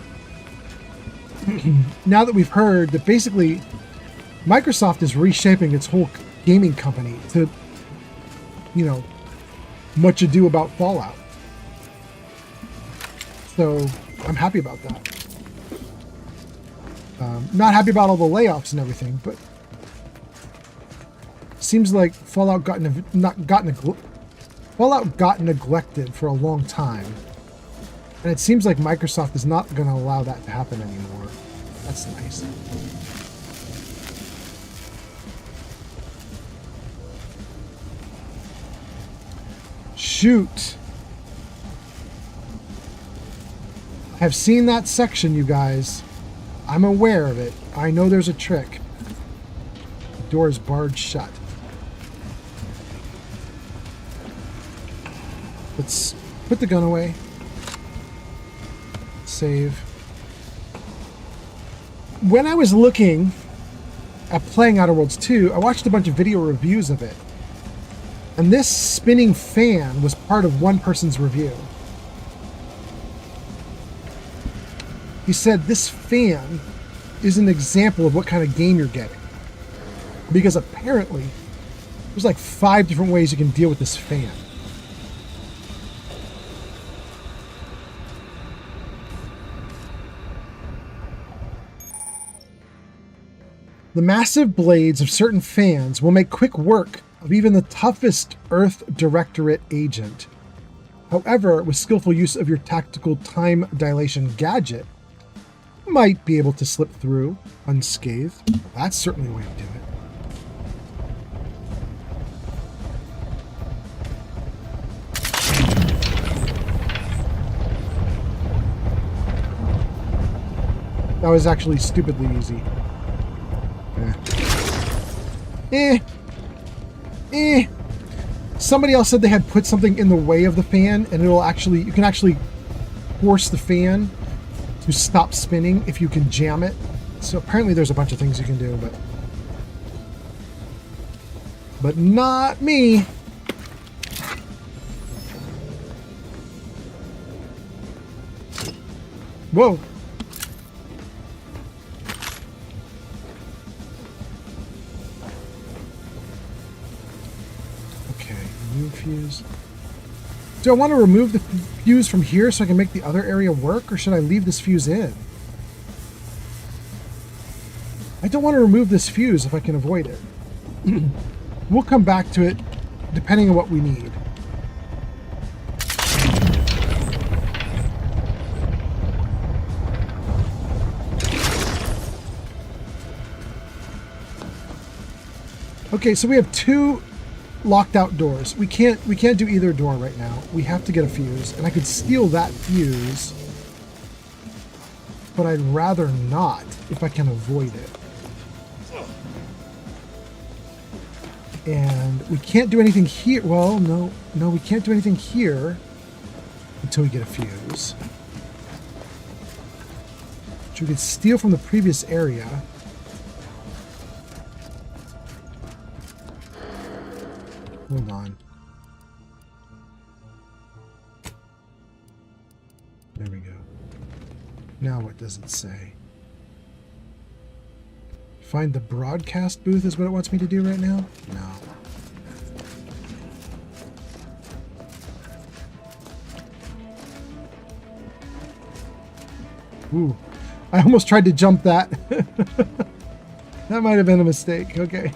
Now that we've heard that basically Microsoft is reshaping its whole gaming company to, you know, much ado about Fallout. So I'm happy about that. Not happy about all the layoffs and everything, but seems like Fallout got neglected for a long time, and it seems like Microsoft is not going to allow that to happen anymore. That's nice. Shoot. have seen that section, you guys. I'm aware of it. I know there's a trick. The door is barred shut. Let's put the gun away. Save. When I was looking at playing Outer Worlds 2, I watched a bunch of video reviews of it. And this spinning fan was part of one person's review. He said this fan is an example of what kind of game you're getting. Because apparently, there's like 5 different ways you can deal with this fan. The massive blades of certain fans will make quick work of even the toughest Earth Directorate agent. However, with skillful use of your tactical time dilation gadget, you might be able to slip through unscathed. That's certainly a way to do it. That was actually stupidly easy. Somebody else said they had put something in the way of the fan, and you can actually force the fan to stop spinning if you can jam it. So apparently there's a bunch of things you can do, but not me. Whoa. Fuse. Do I want to remove the fuse from here so I can make the other area work, or should I leave this fuse in? I don't want to remove this fuse if I can avoid it. We'll come back to it depending on what we need. Okay, so we have 2 locked out doors. We can't do either door right now. We have to get a fuse, and I could steal that fuse, but I'd rather not if I can avoid it. And we can't do anything here. Well, no, we can't do anything here until we get a fuse. Which we could steal from the previous area. Hold on. There we go. Now what does it say? Find the broadcast booth is what it wants me to do right now? No. Ooh. I almost tried to jump that. That might have been a mistake. Okay.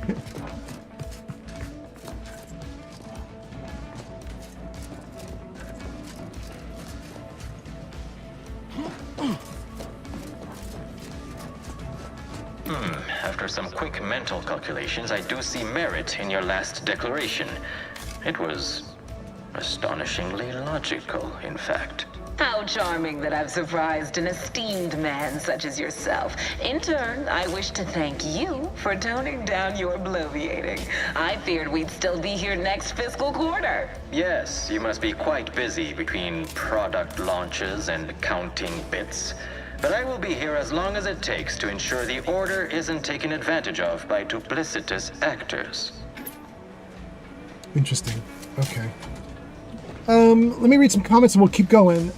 After some quick mental calculations, I do see merit in your last declaration. It was astonishingly logical, in fact. How charming that I've surprised an esteemed man such as yourself. In turn, I wish to thank you for toning down your bloviating. I feared we'd still be here next fiscal quarter. Yes, you must be quite busy between product launches and counting bits. But I will be here as long as it takes to ensure the order isn't taken advantage of by duplicitous actors. Interesting. Okay. Let me read some comments and we'll keep going.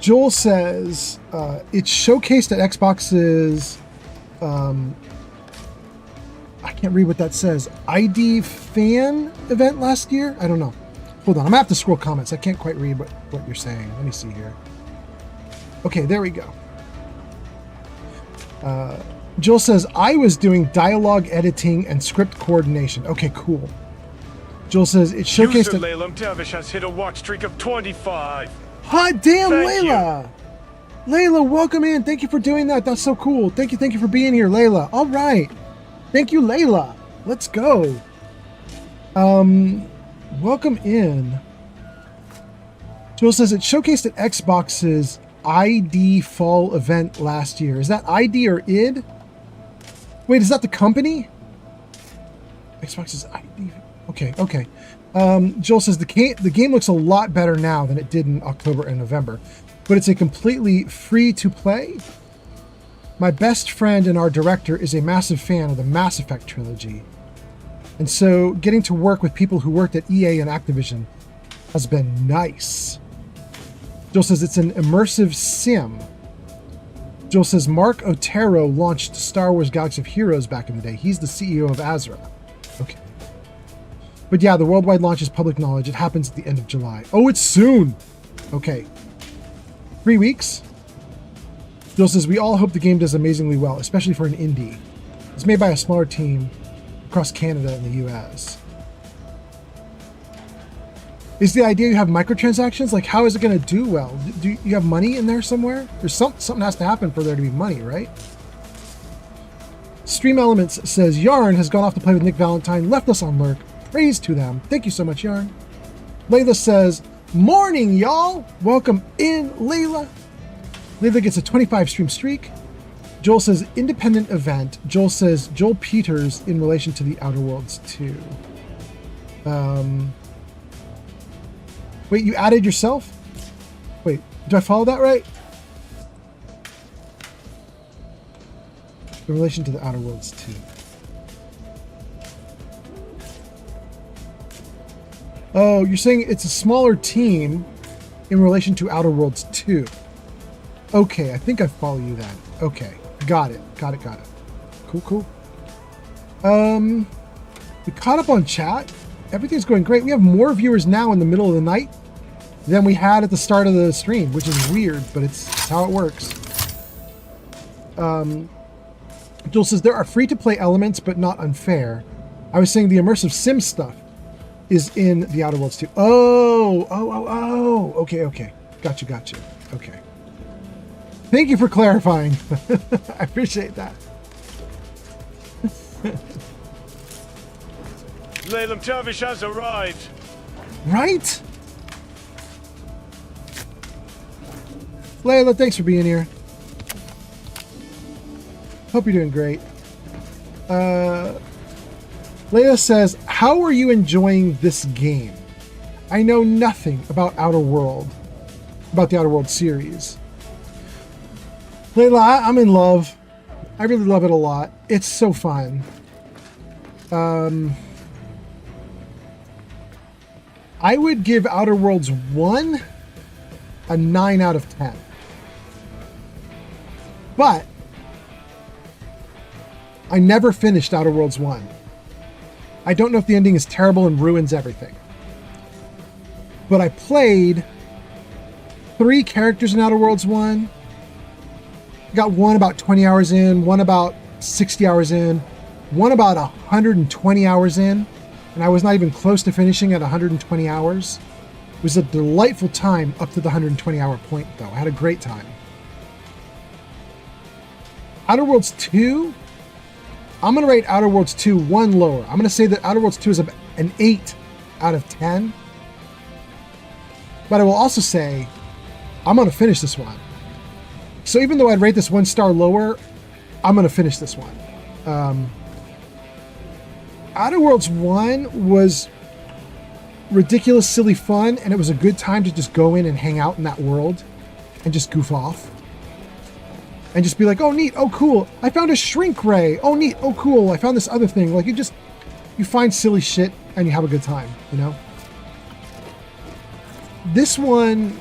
Joel says, it's showcased at Xbox's, I can't read what that says, ID fan event last year? I don't know. Hold on, I'm gonna have to scroll comments. I can't quite read what you're saying. Let me see here. Okay, there we go. Joel says, I was doing dialogue editing and script coordination. Okay, cool. Joel says, it showcased... User Layla Mtavish has hit a watch streak of 25. Hot damn, Layla! Layla, welcome in. Thank you for doing that. That's so cool. Thank you for being here, Layla. All right. Thank you, Layla. Let's go. Welcome in Joel says it showcased at Xbox's ID Fall event last year. Is that ID or id? Wait, is that the company? Xbox's ID. Okay, okay. Joel says the game looks a lot better now than it did in October and November, but it's a completely free-to-play. My best friend and our director is a massive fan of the Mass Effect trilogy, and so getting to work with people who worked at EA and Activision has been nice. Joel says it's an immersive sim. Joel says Mark Otero launched Star Wars Galaxy of Heroes back in the day. He's the CEO of Azra. Okay. But yeah, the worldwide launch is public knowledge. It happens at the end of July. Oh, it's soon. Okay. 3 weeks. Joel says we all hope the game does amazingly well, especially for an indie. It's made by a smaller team across Canada and the US. Is the idea you have microtransactions? Like, how is it going to do well? Do you have money in there somewhere? There's something has to happen for there to be money, right? Stream Elements says Yarn has gone off to play with Nick Valentine, left us on lurk. Praise to them. Thank you so much, Yarn. Layla says, morning, y'all. Welcome in, Layla. Layla gets a 25 stream streak. Joel says independent event. Joel says Joel Peters in relation to the Outer Worlds 2. Wait, you added yourself? Wait, do I follow that right? In relation to the Outer Worlds 2. Oh, you're saying it's a smaller team in relation to Outer Worlds 2. Okay, I think I follow you then. Okay, got it. Cool, cool. We caught up on chat. Everything's going great. We have more viewers now in the middle of the night than we had at the start of the stream, which is weird, but it's how it works. Joel says there are free-to-play elements, but not unfair. I was saying the immersive sim stuff is in the Outer Worlds 2. Oh. Okay. Gotcha. Okay. Thank you for clarifying. I appreciate that. Laylam Tavish has arrived. Right? Layla, thanks for being here. Hope you're doing great. Layla says, how are you enjoying this game? I know nothing about the Outer World series. Layla, I'm in love. I really love it a lot. It's so fun. I would give Outer Worlds 1 a 9 out of 10. But I never finished Outer Worlds 1. I don't know if the ending is terrible and ruins everything. But I played 3 characters in Outer Worlds 1. Got one about 20 hours in, one about 60 hours in, one about 120 hours in, and I was not even close to finishing at 120 hours. It was a delightful time up to the 120 hour point, though. I had a great time. Outer Worlds 2, I'm going to rate Outer Worlds 2 1 lower. I'm going to say that Outer Worlds 2 is an 8 out of 10. But I will also say, I'm going to finish this one. So even though I'd rate this 1 star lower, I'm going to finish this one. Outer Worlds 1 was ridiculous, silly fun, and it was a good time to just go in and hang out in that world and just goof off. And just be like, oh, neat, oh, cool, I found a shrink ray. Oh, neat, oh, cool, I found this other thing. Like, you find silly shit and you have a good time, you know? This one,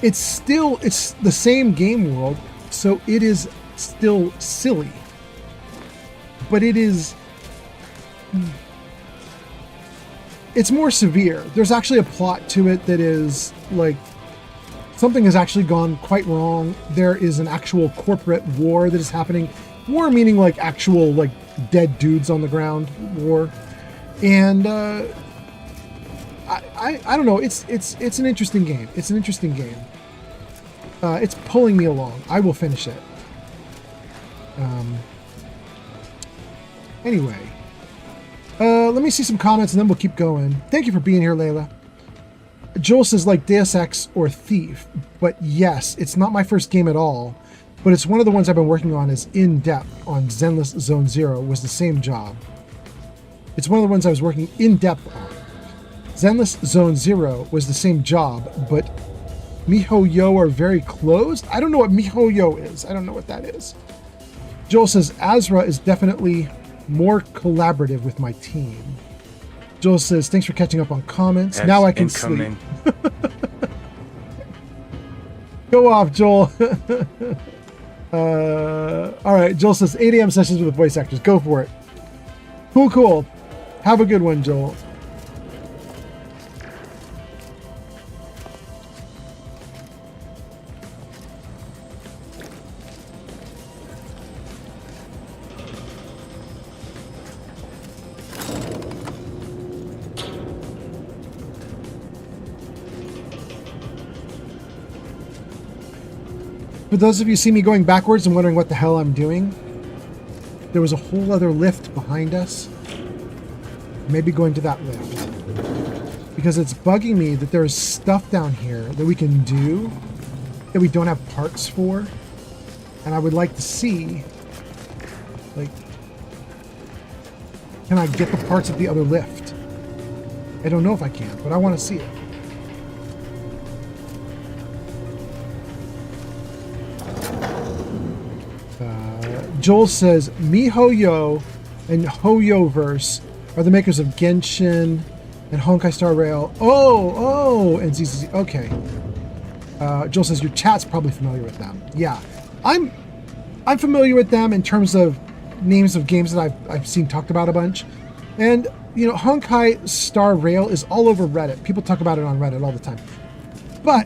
it's the same game world, so it is still silly. But it's more severe. There's actually a plot to it that is like, something has actually gone quite wrong. There is an actual corporate war that is happening. War meaning like actual like dead dudes on the ground war. And I don't know. It's an interesting game. It's an interesting game. It's pulling me along. I will finish it. Anyway, let me see some comments and then we'll keep going. Thank you for being here, Layla. Joel says like Deus Ex or Thief, but yes, it's not my first game at all, but it's one of the ones I've been working on is in depth on Zenless Zone Zero was the same job. It's one of the ones I was working in depth on. Zenless Zone Zero was the same job, but MiHoYo are very closed. I don't know what MiHoYo is. I don't know what that is. Joel says Azra is definitely more collaborative with my team. Joel says, thanks for catching up on comments. Now I can incoming. Sleep. Go off, Joel. All right, Joel says 8 a.m. sessions with the voice actors. Go for it. Cool. Have a good one, Joel. For those of you who see me going backwards and wondering what the hell I'm doing, there was a whole other lift behind us. Maybe going to that lift. Because it's bugging me that there is stuff down here that we can do that we don't have parts for. And I would like to see, like, can I get the parts at the other lift? I don't know if I can, but I want to see it. Joel says MiHoYo and HoYoverse are the makers of Genshin and Honkai Star Rail. Oh, and ZZZ. Okay. Joel says your chat's probably familiar with them. Yeah, I'm familiar with them in terms of names of games that I've seen talked about a bunch. And you know, Honkai Star Rail is all over Reddit. People talk about it on Reddit all the time.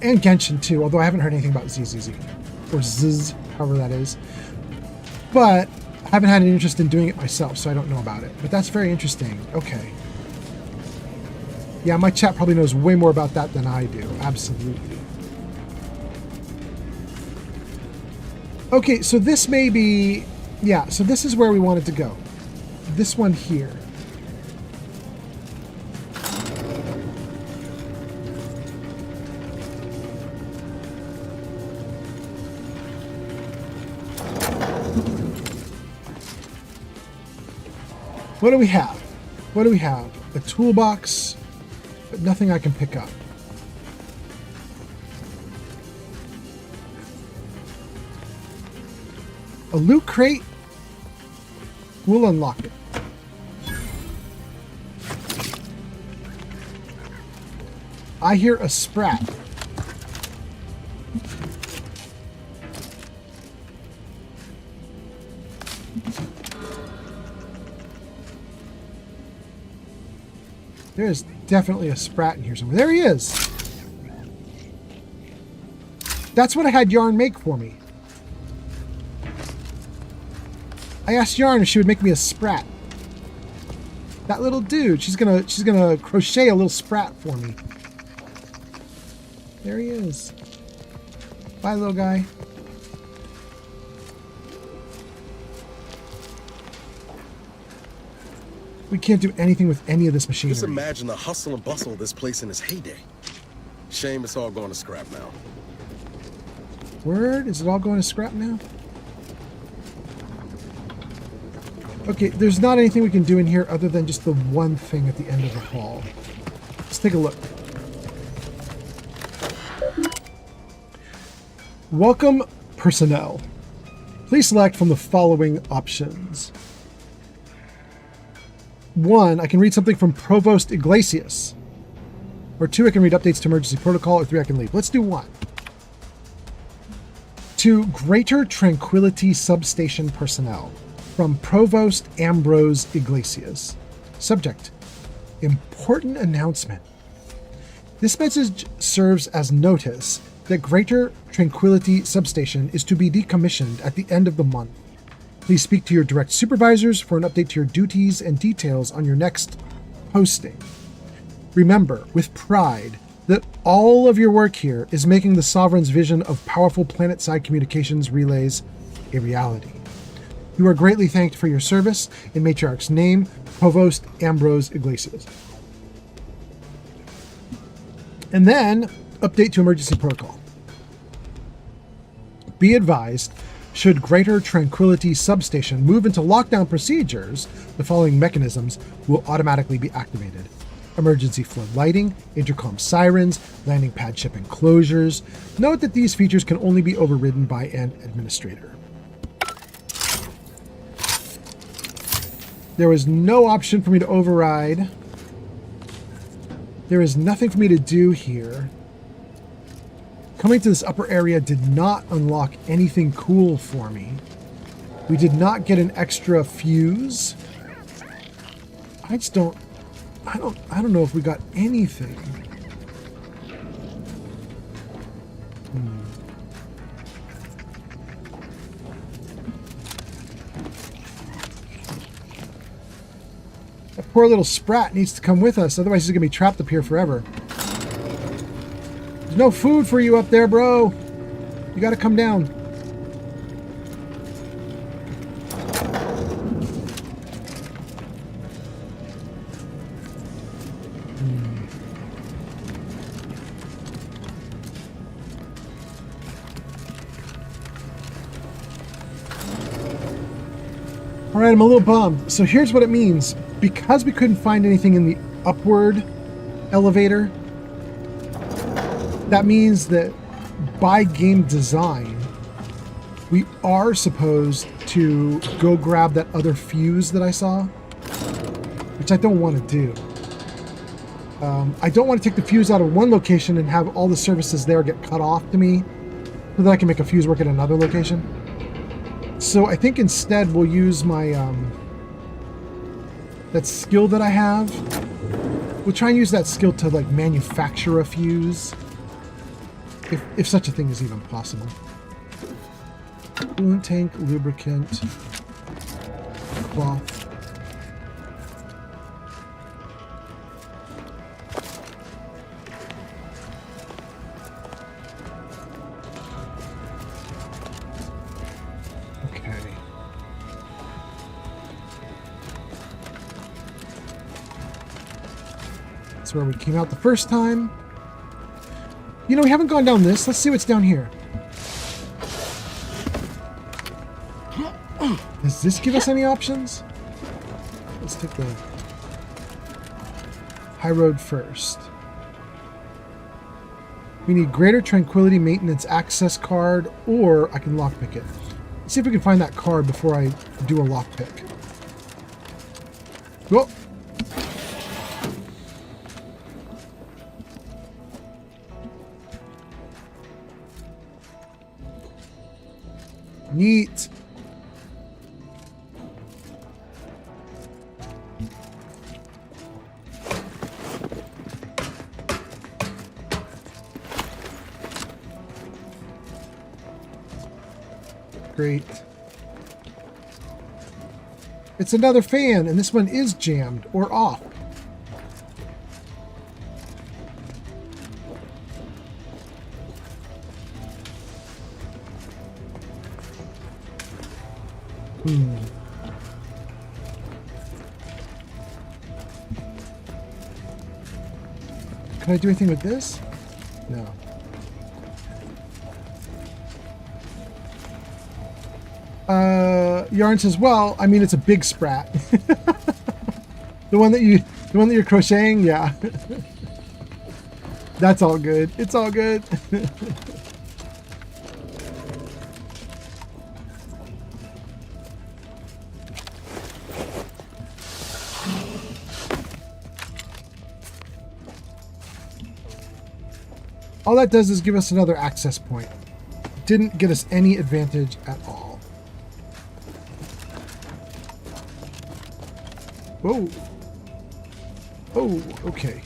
And Genshin too, although I haven't heard anything about ZZZ or Ziz, however that is. But I haven't had an interest in doing it myself, so I don't know about it. But that's very interesting. Okay. Yeah, my chat probably knows way more about that than I do. Absolutely. Okay, so this may be... Yeah, so this is where we wanted to go. This one here. What do we have? What do we have? A toolbox, but nothing I can pick up. A loot crate? We'll unlock it. I hear a sprat. There's definitely a sprat in here somewhere. There he is. That's what I had Yarn make for me. I asked Yarn if she would make me a sprat. That little dude, she's gonna crochet a little sprat for me. There he is. Bye, little guy. We can't do anything with any of this machinery. Just imagine the hustle and bustle of this place in its heyday. Shame it's all going to scrap now. Word? Is it all going to scrap now? Okay, there's not anything we can do in here other than just the one thing at the end of the hall. Let's take a look. Welcome, personnel. Please select from the following options. 1, I can read something from Provost Iglesias. Or 2, I can read updates to emergency protocol. Or 3, I can leave. Let's do 1. To Greater Tranquility Substation personnel from Provost Ambrose Iglesias. Subject: important announcement. This message serves as notice that Greater Tranquility Substation is to be decommissioned at the end of the month. Please speak to your direct supervisors for an update to your duties and details on your next posting. Remember, with pride, that all of your work here is making the Sovereign's vision of powerful planet-side communications relays a reality. You are greatly thanked for your service. In Matriarch's name, Provost Ambrose Iglesias. And then, update to emergency protocol. Be advised, should Greater Tranquility Substation move into lockdown procedures, the following mechanisms will automatically be activated. Emergency flood lighting, intercom sirens, landing pad ship enclosures. Note that these features can only be overridden by an administrator. There was no option for me to override. There is nothing for me to do here. Coming to this upper area did not unlock anything cool for me. We did not get an extra fuse. I don't know if we got anything. That poor little sprat needs to come with us, otherwise he's gonna be trapped up here forever. There's no food for you up there, bro. You gotta come down. All right, I'm a little bummed. So here's what it means. Because we couldn't find anything in the upward elevator, that means that by game design, we are supposed to go grab that other fuse that I saw, which I don't want to do. I don't want to take the fuse out of one location and have all the services there get cut off to me so that I can make a fuse work at another location. So I think instead we'll use my that skill that I have. We'll try and use that skill to like manufacture a fuse. If such a thing is even possible. Coolant tank, lubricant, cloth. Okay. That's where we came out the first time. You know, we haven't gone down this. Let's see what's down here. Does this give us any options? Let's take the high road first. We need Greater Tranquility Maintenance Access Card, or I can lockpick it. Let's see if we can find that card before I do a lockpick. Whoa! Neat. Great. It's another fan, and this one is jammed or off. Can I do anything with this? No. Yarn says, well, I mean, it's a big sprat. the one that you're crocheting, yeah. That's all good. It's all good. All that does is give us another access point. Didn't get us any advantage at all. Whoa. Oh, okay.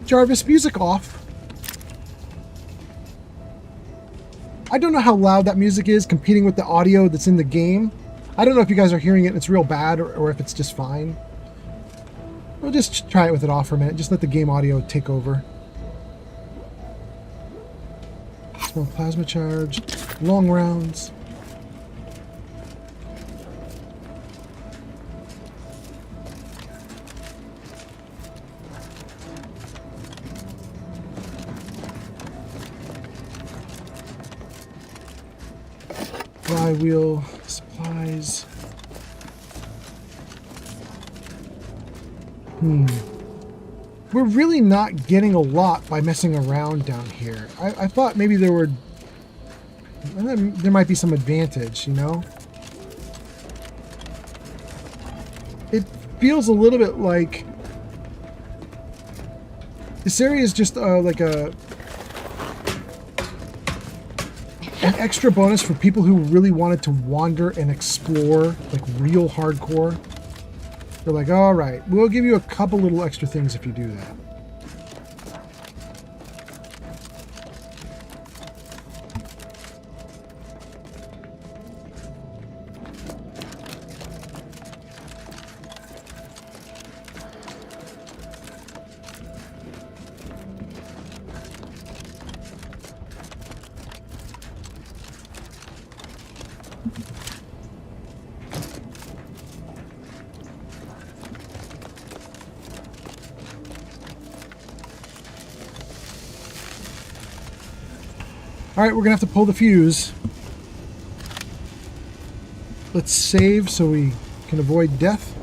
Jarvis, music off. I don't know how loud that music is competing with the audio that's in the game. I don't know if you guys are hearing it and it's real bad or if it's just fine. We'll just try it with it off for a minute. Just let the game audio take over. Small plasma charge. Long rounds. Flywheel. Supplies. We're really not getting a lot by messing around down here. I thought maybe there might be some advantage, you know? It feels a little bit like this area is just like an extra bonus for people who really wanted to wander and explore, like real hardcore. They're like, all right, we'll give you a couple little extra things if you do that. Alright, we're going to have to pull the fuse. Let's save so we can avoid death.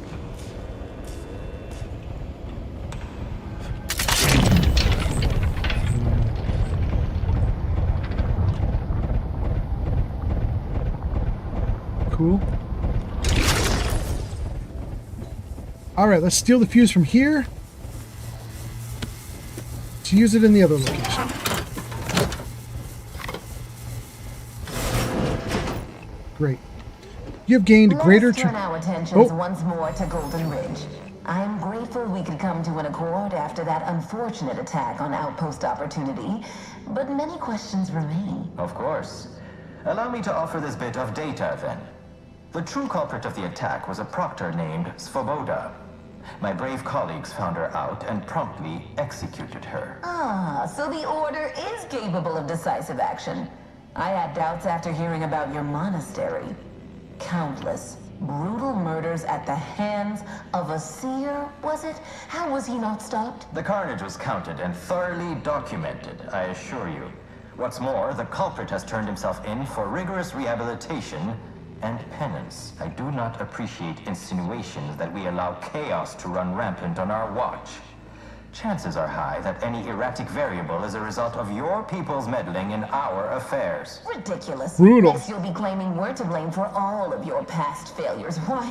Cool. Alright, let's steal the fuse from here to use it in the other location. Great. You have gained greater... Let's turn our attentions once more to Golden Ridge. I am grateful we could come to an accord after that unfortunate attack on Outpost Opportunity, but many questions remain. Of course. Allow me to offer this bit of data, then. The true culprit of the attack was a proctor named Svoboda. My brave colleagues found her out and promptly executed her. Ah, so the Order is capable of decisive action. I had doubts after hearing about your monastery. Countless, brutal murders at the hands of a seer, was it? How was he not stopped? The carnage was counted and thoroughly documented, I assure you. What's more, the culprit has turned himself in for rigorous rehabilitation and penance. I do not appreciate insinuations that we allow chaos to run rampant on our watch. Chances are high that any erratic variable is a result of your people's meddling in our affairs. Ridiculous. Brutal. Next you'll be claiming we're to blame for all of your past failures. Why,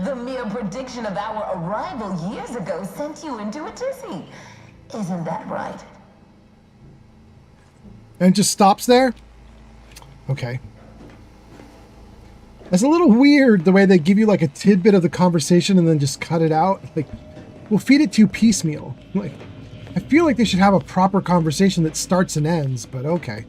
the mere prediction of our arrival years ago sent you into a tizzy. Isn't that right? And it just stops there? Okay. It's a little weird the way they give you like a tidbit of the conversation and then just cut it out. Like, we'll feed it to you piecemeal. Like, I feel like they should have a proper conversation that starts and ends, but okay.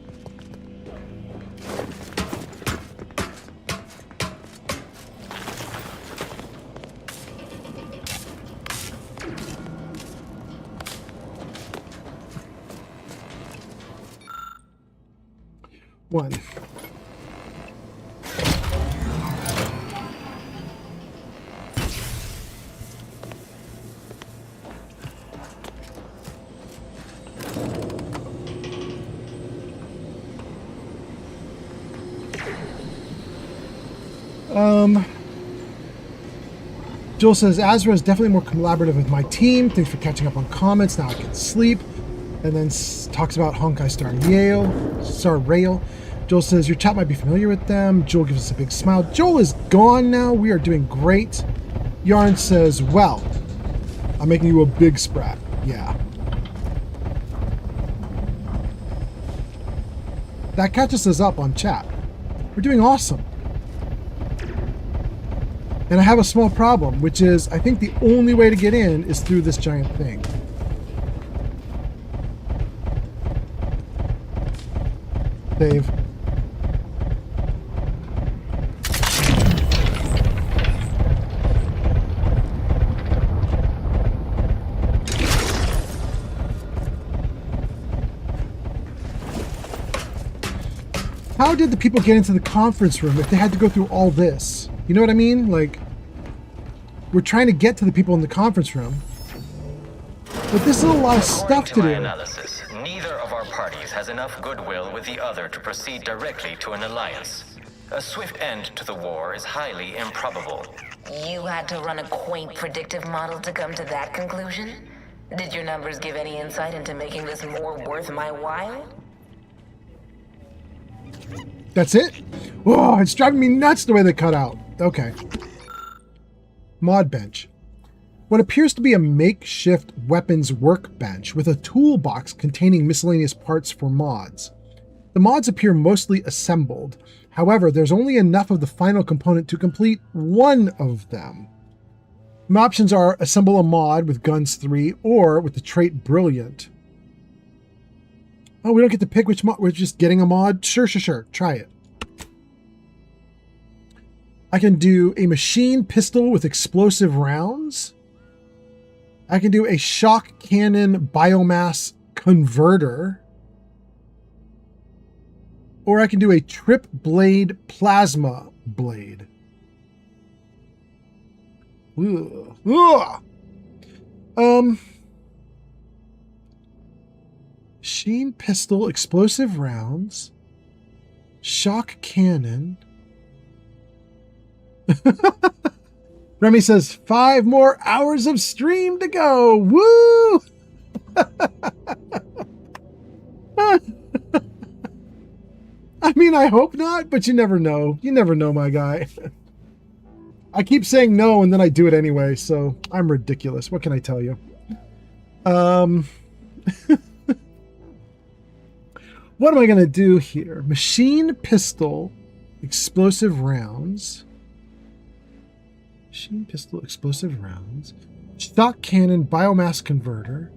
One. Joel says, Azra is definitely more collaborative with my team. Thanks for catching up on comments. Now I can sleep. And then talks about Honkai Star Rail. Joel says, your chat might be familiar with them. Joel gives us a big smile. Joel is gone now. We are doing great. Yarn says, well, I'm making you a big sprat. Yeah. That catches us up on chat. We're doing awesome. And I have a small problem, which is I think the only way to get in is through this giant thing. Save. did the people get into the conference room if they had to go through all this? You know what I mean? Like, we're trying to get to the people in the conference room. But this is a lot of stuff to do. Analysis, neither of our parties has enough goodwill with the other to proceed directly to an alliance. A swift end to the war is highly improbable. You had to run a quaint predictive model to come to that conclusion? Did your numbers give any insight into making this more worth my while? That's it? Whoa, it's driving me nuts the way they cut out. Okay. Mod bench. What appears to be a makeshift weapons workbench with a toolbox containing miscellaneous parts for mods. The mods appear mostly assembled. However, there's only enough of the final component to complete one of them. My options are assemble a mod with guns 3 or with the trait brilliant. Oh, we don't get to pick which mod. We're just getting a mod? Sure. Try it. I can do a machine pistol with explosive rounds. I can do a shock cannon biomass converter. Or I can do a trip blade plasma blade. Ugh. Machine pistol, explosive rounds, shock cannon. Remy says 5 more hours of stream to go. Woo! I mean, I hope not, but you never know. You never know, my guy. I keep saying no, and then I do it anyway, so I'm ridiculous. What can I tell you? What am I going to do here? Machine pistol, explosive rounds. Machine pistol, explosive rounds. Shock cannon, biomass converter.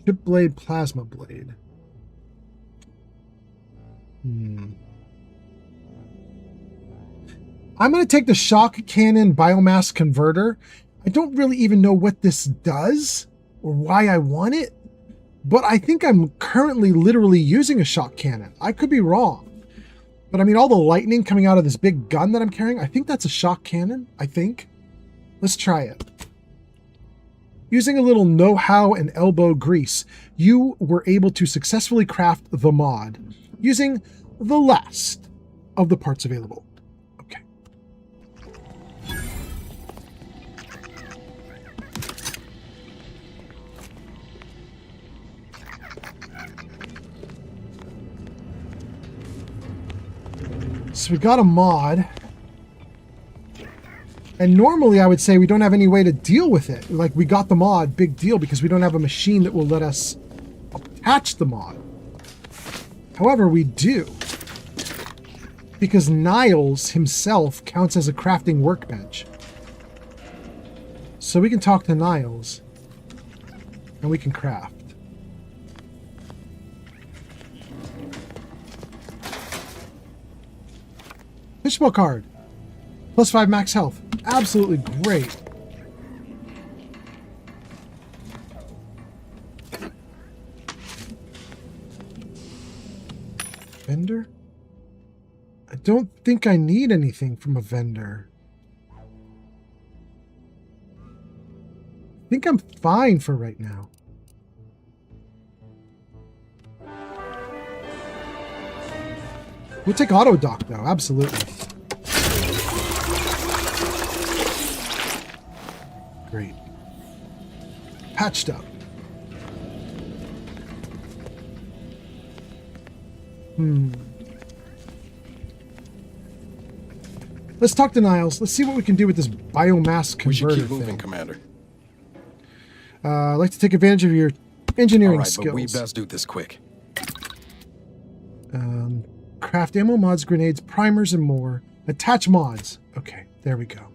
Chip blade, plasma blade. I'm going to take the shock cannon biomass converter. I don't really even know what this does or why I want it, but I think I'm currently literally using a shock cannon. I could be wrong, but I mean, all the lightning coming out of this big gun that I'm carrying, I think that's a shock cannon, I think. Let's try it. Using a little know-how and elbow grease, you were able to successfully craft the mod using the last of the parts available. Okay. So we got a mod. And normally I would say we don't have any way to deal with it. Like, we got the mod, big deal, because we don't have a machine that will let us attach the mod. However, we do. Because Niles himself counts as a crafting workbench. So we can talk to Niles. And we can craft. Fishbowl card. +5 max health. Absolutely great. Vendor? I don't think I need anything from a vendor. I think I'm fine for right now. We'll take auto dock though, absolutely. Great. Patched up. Let's talk to Niles. Let's see what we can do with this biomass converter. We should keep moving, thing. Commander. I'd like to take advantage of your engineering skills. But we best do this quick. Craft ammo, mods, grenades, primers, and more. Attach mods. Okay, there we go.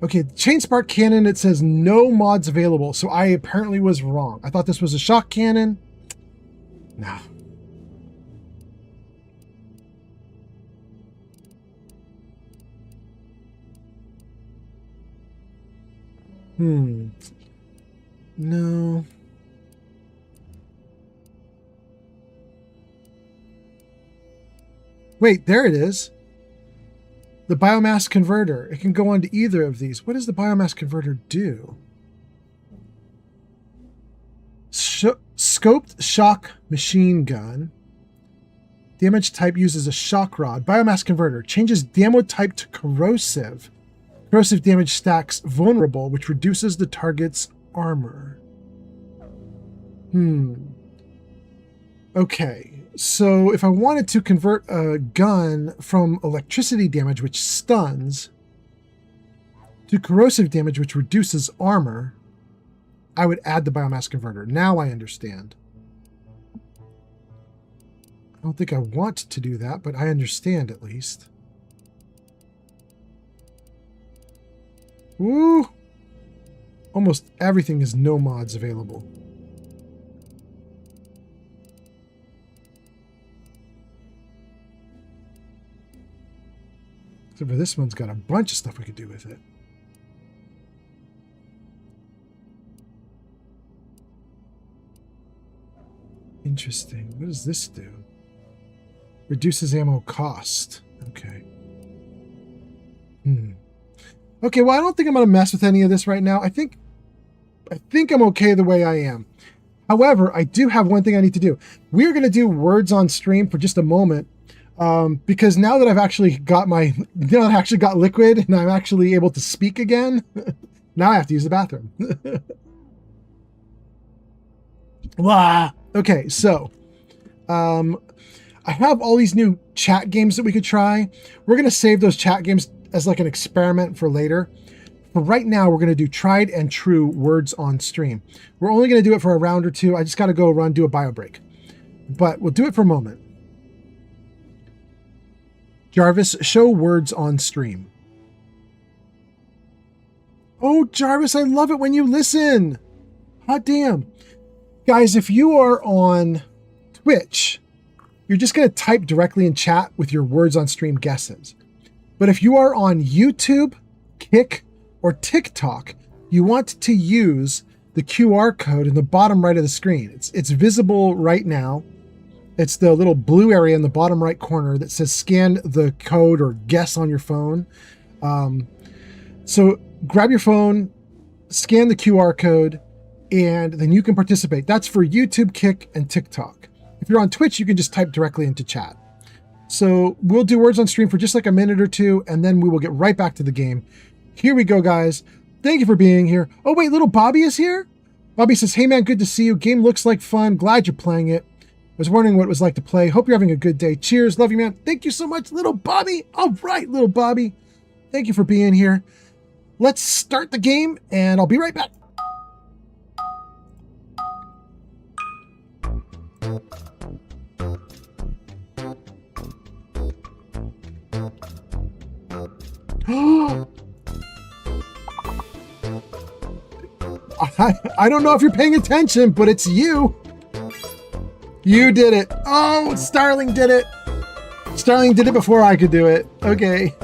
Okay, chain spark cannon, it says no mods available, so I apparently was wrong. I thought this was a shock cannon. No. No. Wait, there it is. The biomass converter. It can go onto either of these. What does the biomass converter do? Scoped shock machine gun. Damage type uses a shock rod. Biomass converter. Changes damo type to corrosive. Corrosive damage stacks vulnerable, which reduces the target's armor. Okay. So if I wanted to convert a gun from electricity damage, which stuns, to corrosive damage, which reduces armor, I would add the biomass converter. Now I understand. I don't think I want to do that, but I understand at least. Woo! Almost everything is no mods available. Except for this one's got a bunch of stuff we could do with it. Interesting. What does this do? Reduces ammo cost. Okay. Okay, well, I don't think I'm going to mess with any of this right now. I think I'm okay the way I am. However, I do have one thing I need to do. We're going to do words on stream for just a moment. Because now that I've actually got liquid and I'm actually able to speak again, now I have to use the bathroom. Okay, so I have all these new chat games that we could try. We're going to save those chat games as like an experiment for later. But right now, we're going to do tried and true words on stream. We're only going to do it for a round or two. I just got to go do a bio break. But we'll do it for a moment. Jarvis, show words on stream. Oh, Jarvis, I love it when you listen. Hot damn. Guys, if you are on Twitch, you're just going to type directly in chat with your words on stream guesses. But if you are on YouTube, Kick, or TikTok, you want to use the QR code in the bottom right of the screen. It's visible right now. It's the little blue area in the bottom right corner that says scan the code or guess on your phone. So grab your phone, scan the QR code, and then you can participate. That's for YouTube, Kick, and TikTok. If you're on Twitch, you can just type directly into chat. So we'll do words on stream for just like a minute or two, and then we will get right back to the game. Here we go, guys. Thank you for being here. Oh, wait, little Bobby is here? Bobby says, hey, man, good to see you. Game looks like fun. Glad you're playing it. I was wondering what it was like to play. Hope you're having a good day. Cheers. Love you, man. Thank you so much, little Bobby. All right, little Bobby. Thank you for being here. Let's start the game, and I'll be right back. I don't know if you're paying attention, but it's you. You did it. Oh, Starling did it. Starling did it before I could do it. Okay.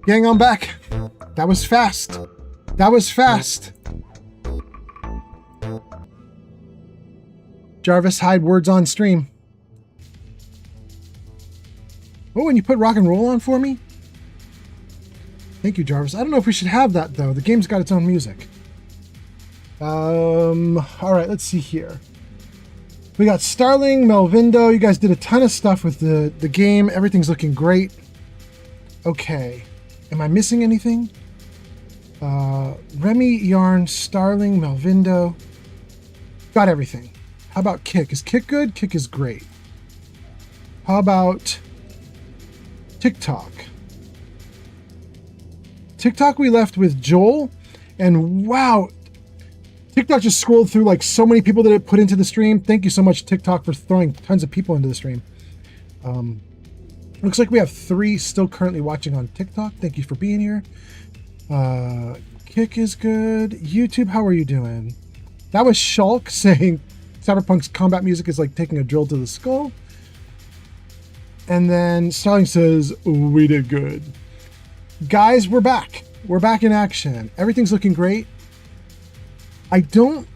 Gang on back. That was fast. That was fast. Jarvis, hide words on stream. Oh, and you put rock and roll on for me? Thank you, Jarvis. I don't know if we should have that, though. The game's got its own music. All right, let's see here. We got Starling, Melvindo. You guys did a ton of stuff with the game. Everything's looking great. Okay. Am I missing anything? Remy, Yarn, Starling, Melvindo. Got everything. How about Kick? Is Kick good? Kick is great. How about TikTok? TikTok we left with Joel, and wow, TikTok just scrolled through like so many people that it put into the stream. Thank you so much, TikTok, for throwing tons of people into the stream. Looks like we have 3 still currently watching on TikTok. Thank you for being here. Kick is good. YouTube, how are you doing? That was Shulk saying Cyberpunk's combat music is like taking a drill to the skull. And then Starling says, we did good. Guys, we're back. We're back in action. Everything's looking great. I don't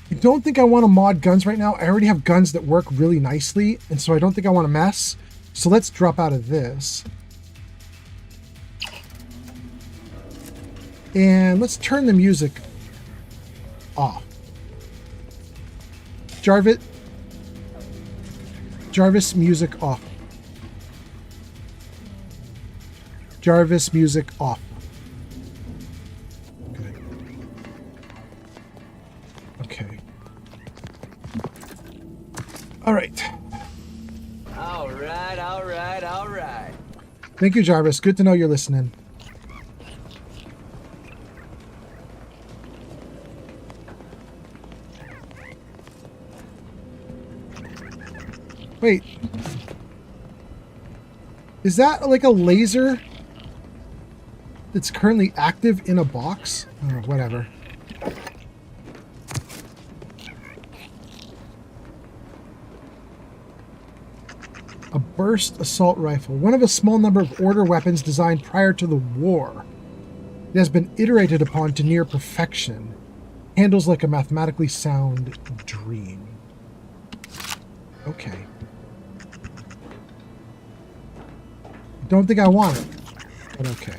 think I want to mod guns right now. I already have guns that work really nicely, and so I don't think I want to mess. So let's drop out of this. And let's turn the music off. Jarvis, music off. Jarvis, music off. Okay. All right. All right. Thank you, Jarvis. Good to know you're listening. Wait. Is that like a laser that's currently active in a box? Oh, whatever. A burst assault rifle, one of a small number of order weapons designed prior to the war. It has been iterated upon to near perfection. Handles like a mathematically sound dream. Okay. Don't think I want it, but okay.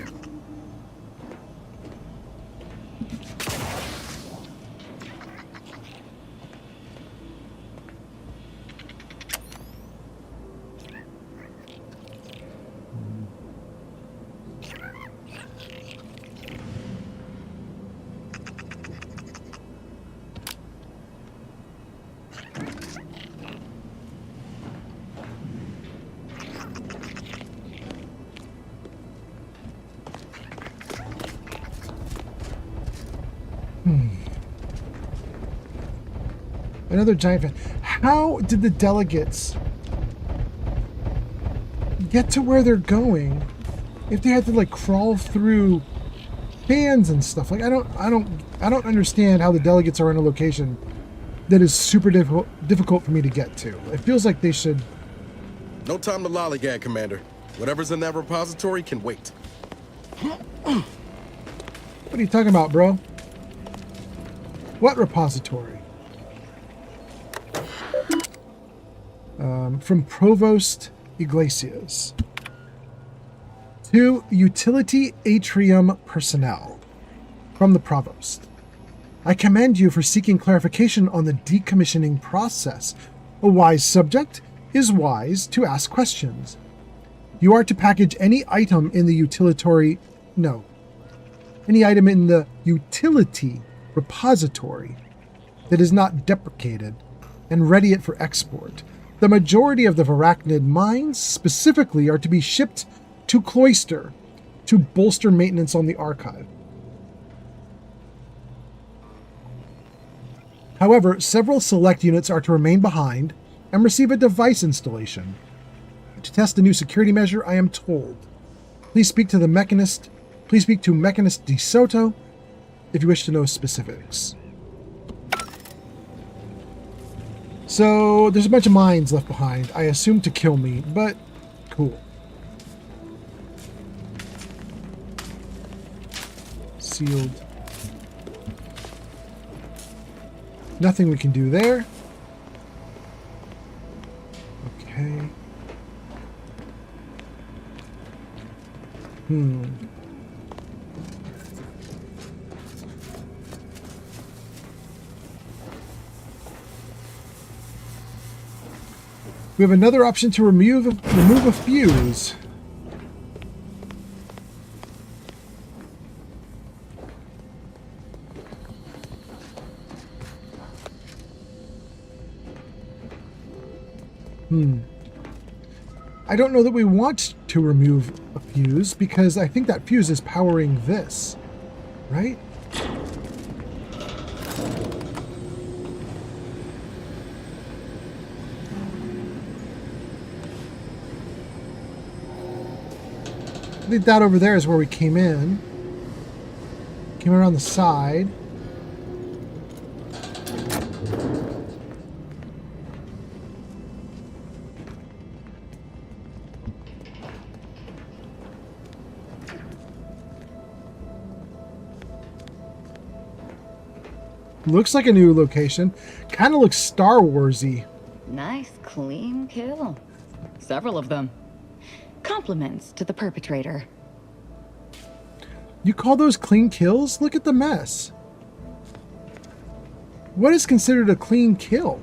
Another giant fan. How did the delegates get to where they're going if they had to like crawl through fans and stuff? Like I don't understand how the delegates are in a location that is super difficult for me to get to. It feels like they should. No time to lollygag, Commander. Whatever's in that repository can wait. What are you talking about, bro? What repository? From Provost Iglesias. To Utility Atrium Personnel. From the Provost. I commend you for seeking clarification on the decommissioning process. A wise subject is wise to ask questions. You are to package any item in the utility repository that is not deprecated and ready it for export. The majority of the Varachnid mines specifically are to be shipped to Cloister to bolster maintenance on the archive. However, several select units are to remain behind and receive a device installation. To test the new security measure, I am told. Please speak to Mechanist De Soto if you wish to know specifics. So, there's a bunch of mines left behind, I assume to kill me, but cool. sealed. Nothing we can do there. Okay. We have another option to remove a fuse. I don't know that we want to remove a fuse because I think that fuse is powering this, right? I think that over there is where we came in. Came around the side. Looks like a new location. Kind of looks Star Wars-y. Nice, clean kill. Several of them. Compliments to the perpetrator. You call those clean kills? Look at the mess. What is considered a clean kill?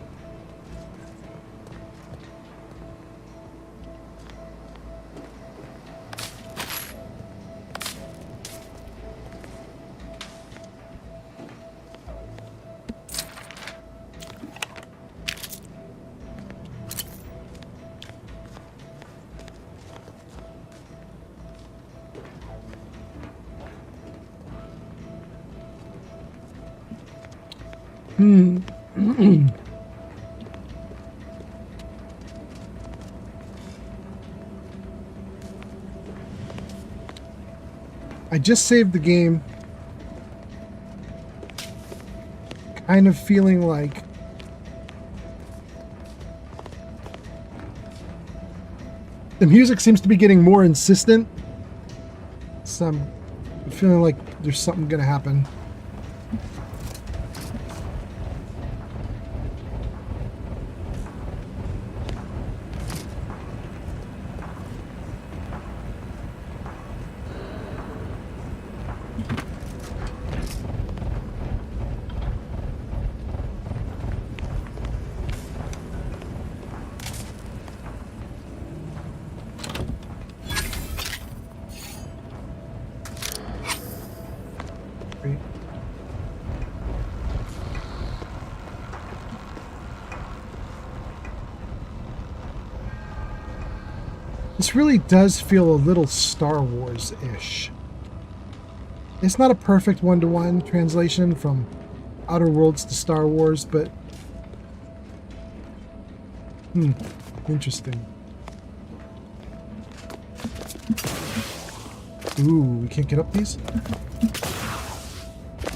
I just saved the game. Kind of feeling like the music seems to be getting more insistent. So I'm feeling like there's something gonna happen. This really does feel a little Star Wars-ish. It's not a perfect one-to-one translation from Outer Worlds to Star Wars, but interesting. Ooh, we can't get up these?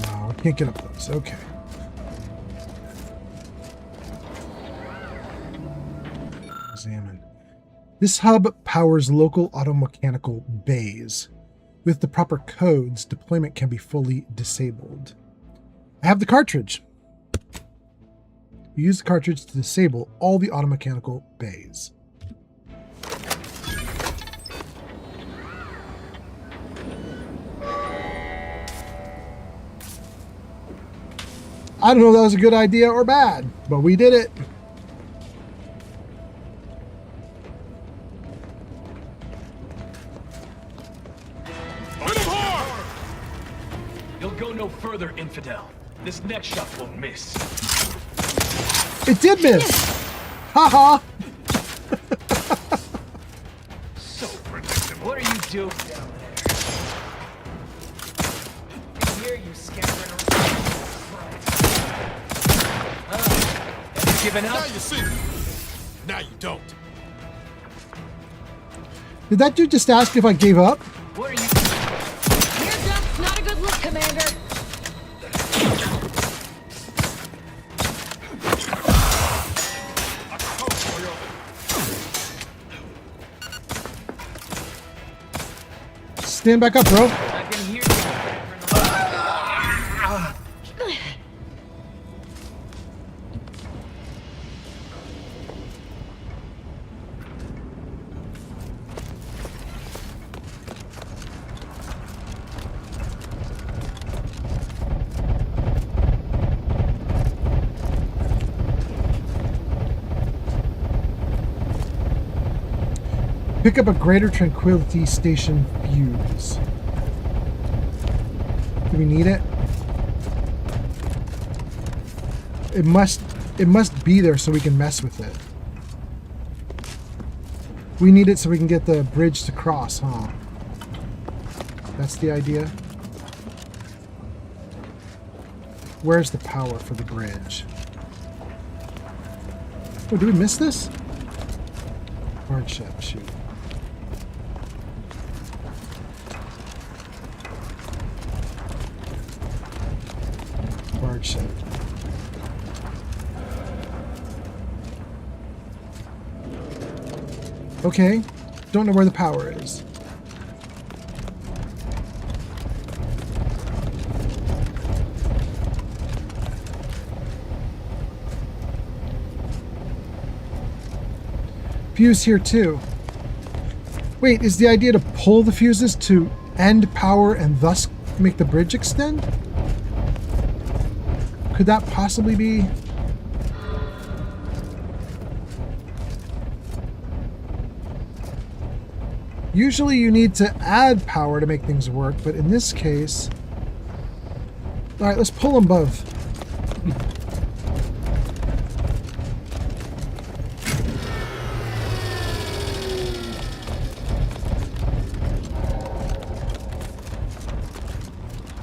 No, we can't get up those. Okay. Examine. This hub powers local automechanical bays. With the proper codes, deployment can be fully disabled. I have the cartridge. You use the cartridge to disable all the automechanical bays. I don't know if that was a good idea or bad, but we did it. You'll go no further, infidel. This next shot won't miss. It did miss! Haha! So predictable. What are you doing down there? I hear you scattering around. Have you given up? Now you see. Now you don't. Did that dude just ask if I gave up? What are you? Here's up. Not a good look, Commander. Stand back up, bro. I can hear you. Pick up a greater tranquility station fuse. Do we need it? It must be there so we can mess with it. We need it so we can get the bridge to cross, huh? That's the idea. Where's the power for the bridge? Oh, did we miss this? Hardship, shoot. Hardship. Okay, don't know where the power is. Fuse here too. Wait, is the idea to pull the fuses to end power and thus make the bridge extend? Could that possibly be? Usually you need to add power to make things work, but in this case... Alright, let's pull them both.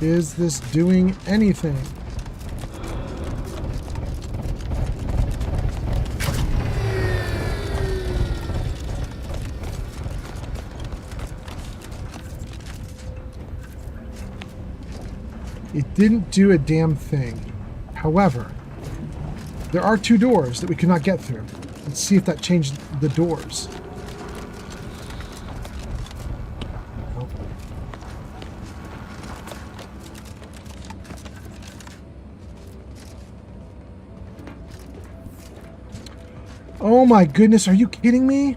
Is this doing anything? It didn't do a damn thing. However, there are two doors that we could not get through. Let's see if that changed the doors. Nope. Oh my goodness, are you kidding me?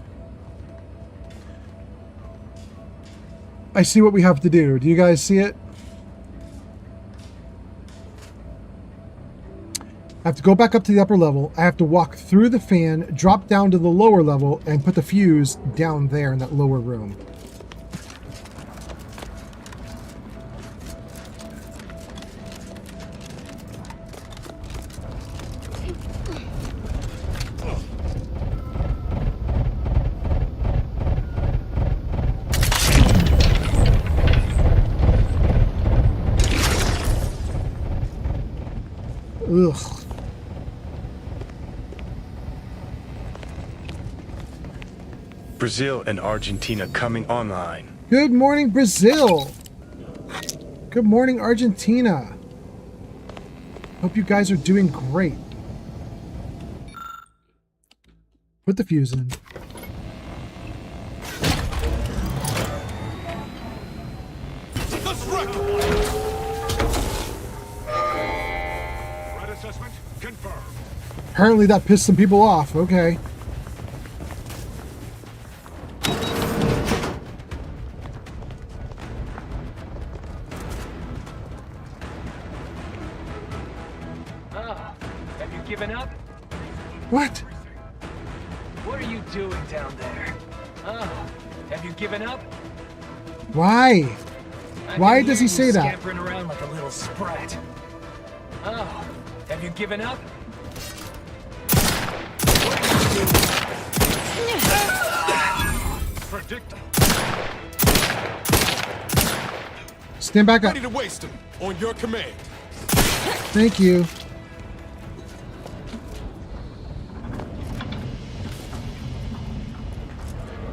I see what we have to do. Do you guys see it? I have to go back up to the upper level. I have to walk through the fan, drop down to the lower level, and put the fuse down there in that lower room. Ugh. Brazil and Argentina coming online. Good morning, Brazil. Good morning, Argentina. Hope you guys are doing great. Put the fuse in. Let's wreck. Red assessment confirmed. Apparently that pissed some people off. Okay. Given up? What? What are you doing down there? Oh, have you given up? Why? Why does he say that? Scampering around like a little sprat. Oh, have you given up? Predictable. Stand back up. Ready to waste him on your command. Thank you.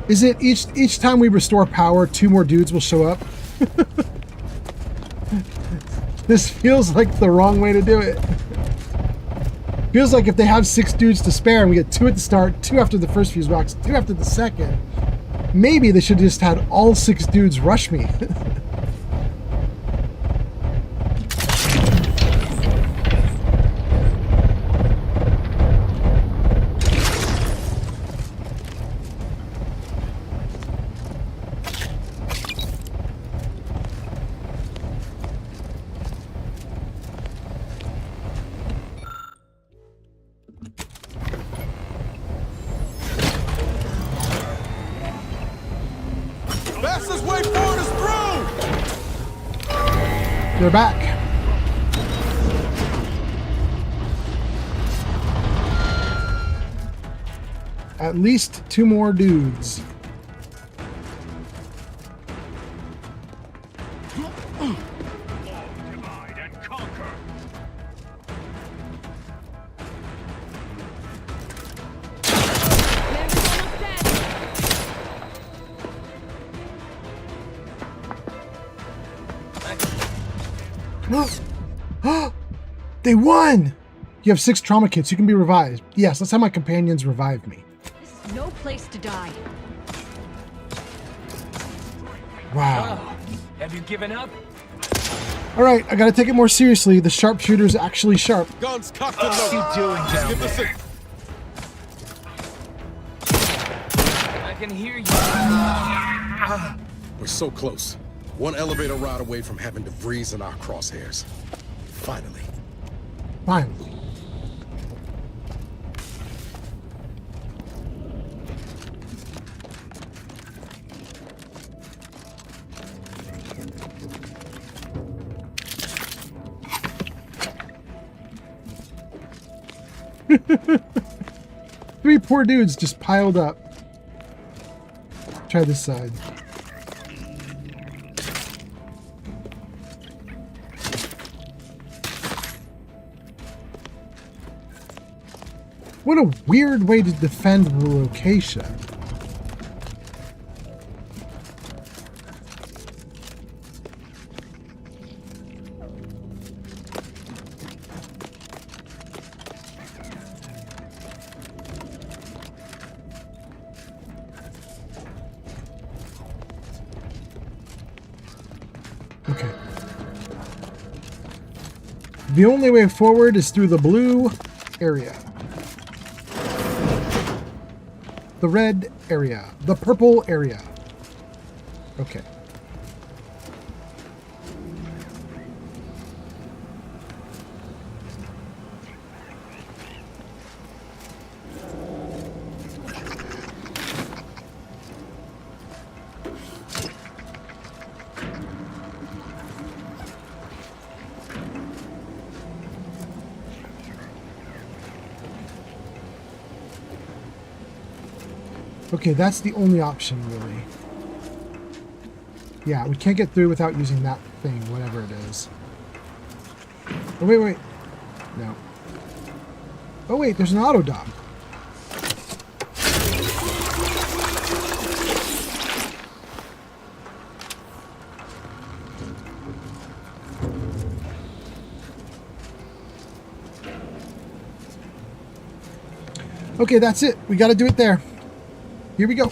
Is it each time we restore power, 2 more dudes will show up? This feels like the wrong way to do it. Feels like if they have 6 dudes to spare and we get 2 at the start, 2 after the first fuse box, 2 after the second, maybe they should have just had all 6 dudes rush me. They're back. At least 2 more dudes. They won! You have 6 trauma kits. You can be revived. Yes, that's how my companions revived me. This is no place to die. Wow. Have you given up? Alright, I gotta take it more seriously. The sharpshooter's actually sharp. Guns cocked and What are you doing down Give us there? I can hear you. We're so close. One elevator ride away from having DeVries in our crosshairs. Finally. Finally. Three poor dudes just piled up. Try this side. What a weird way to defend the location. Okay. The only way forward is through the blue area. The red area. The purple area. Okay. Okay, that's the only option, really. Yeah, we can't get through without using that thing, whatever it is. Oh, wait, wait. No. Oh, wait, there's an auto dock. Okay, that's it. We got to do it there. Here we go.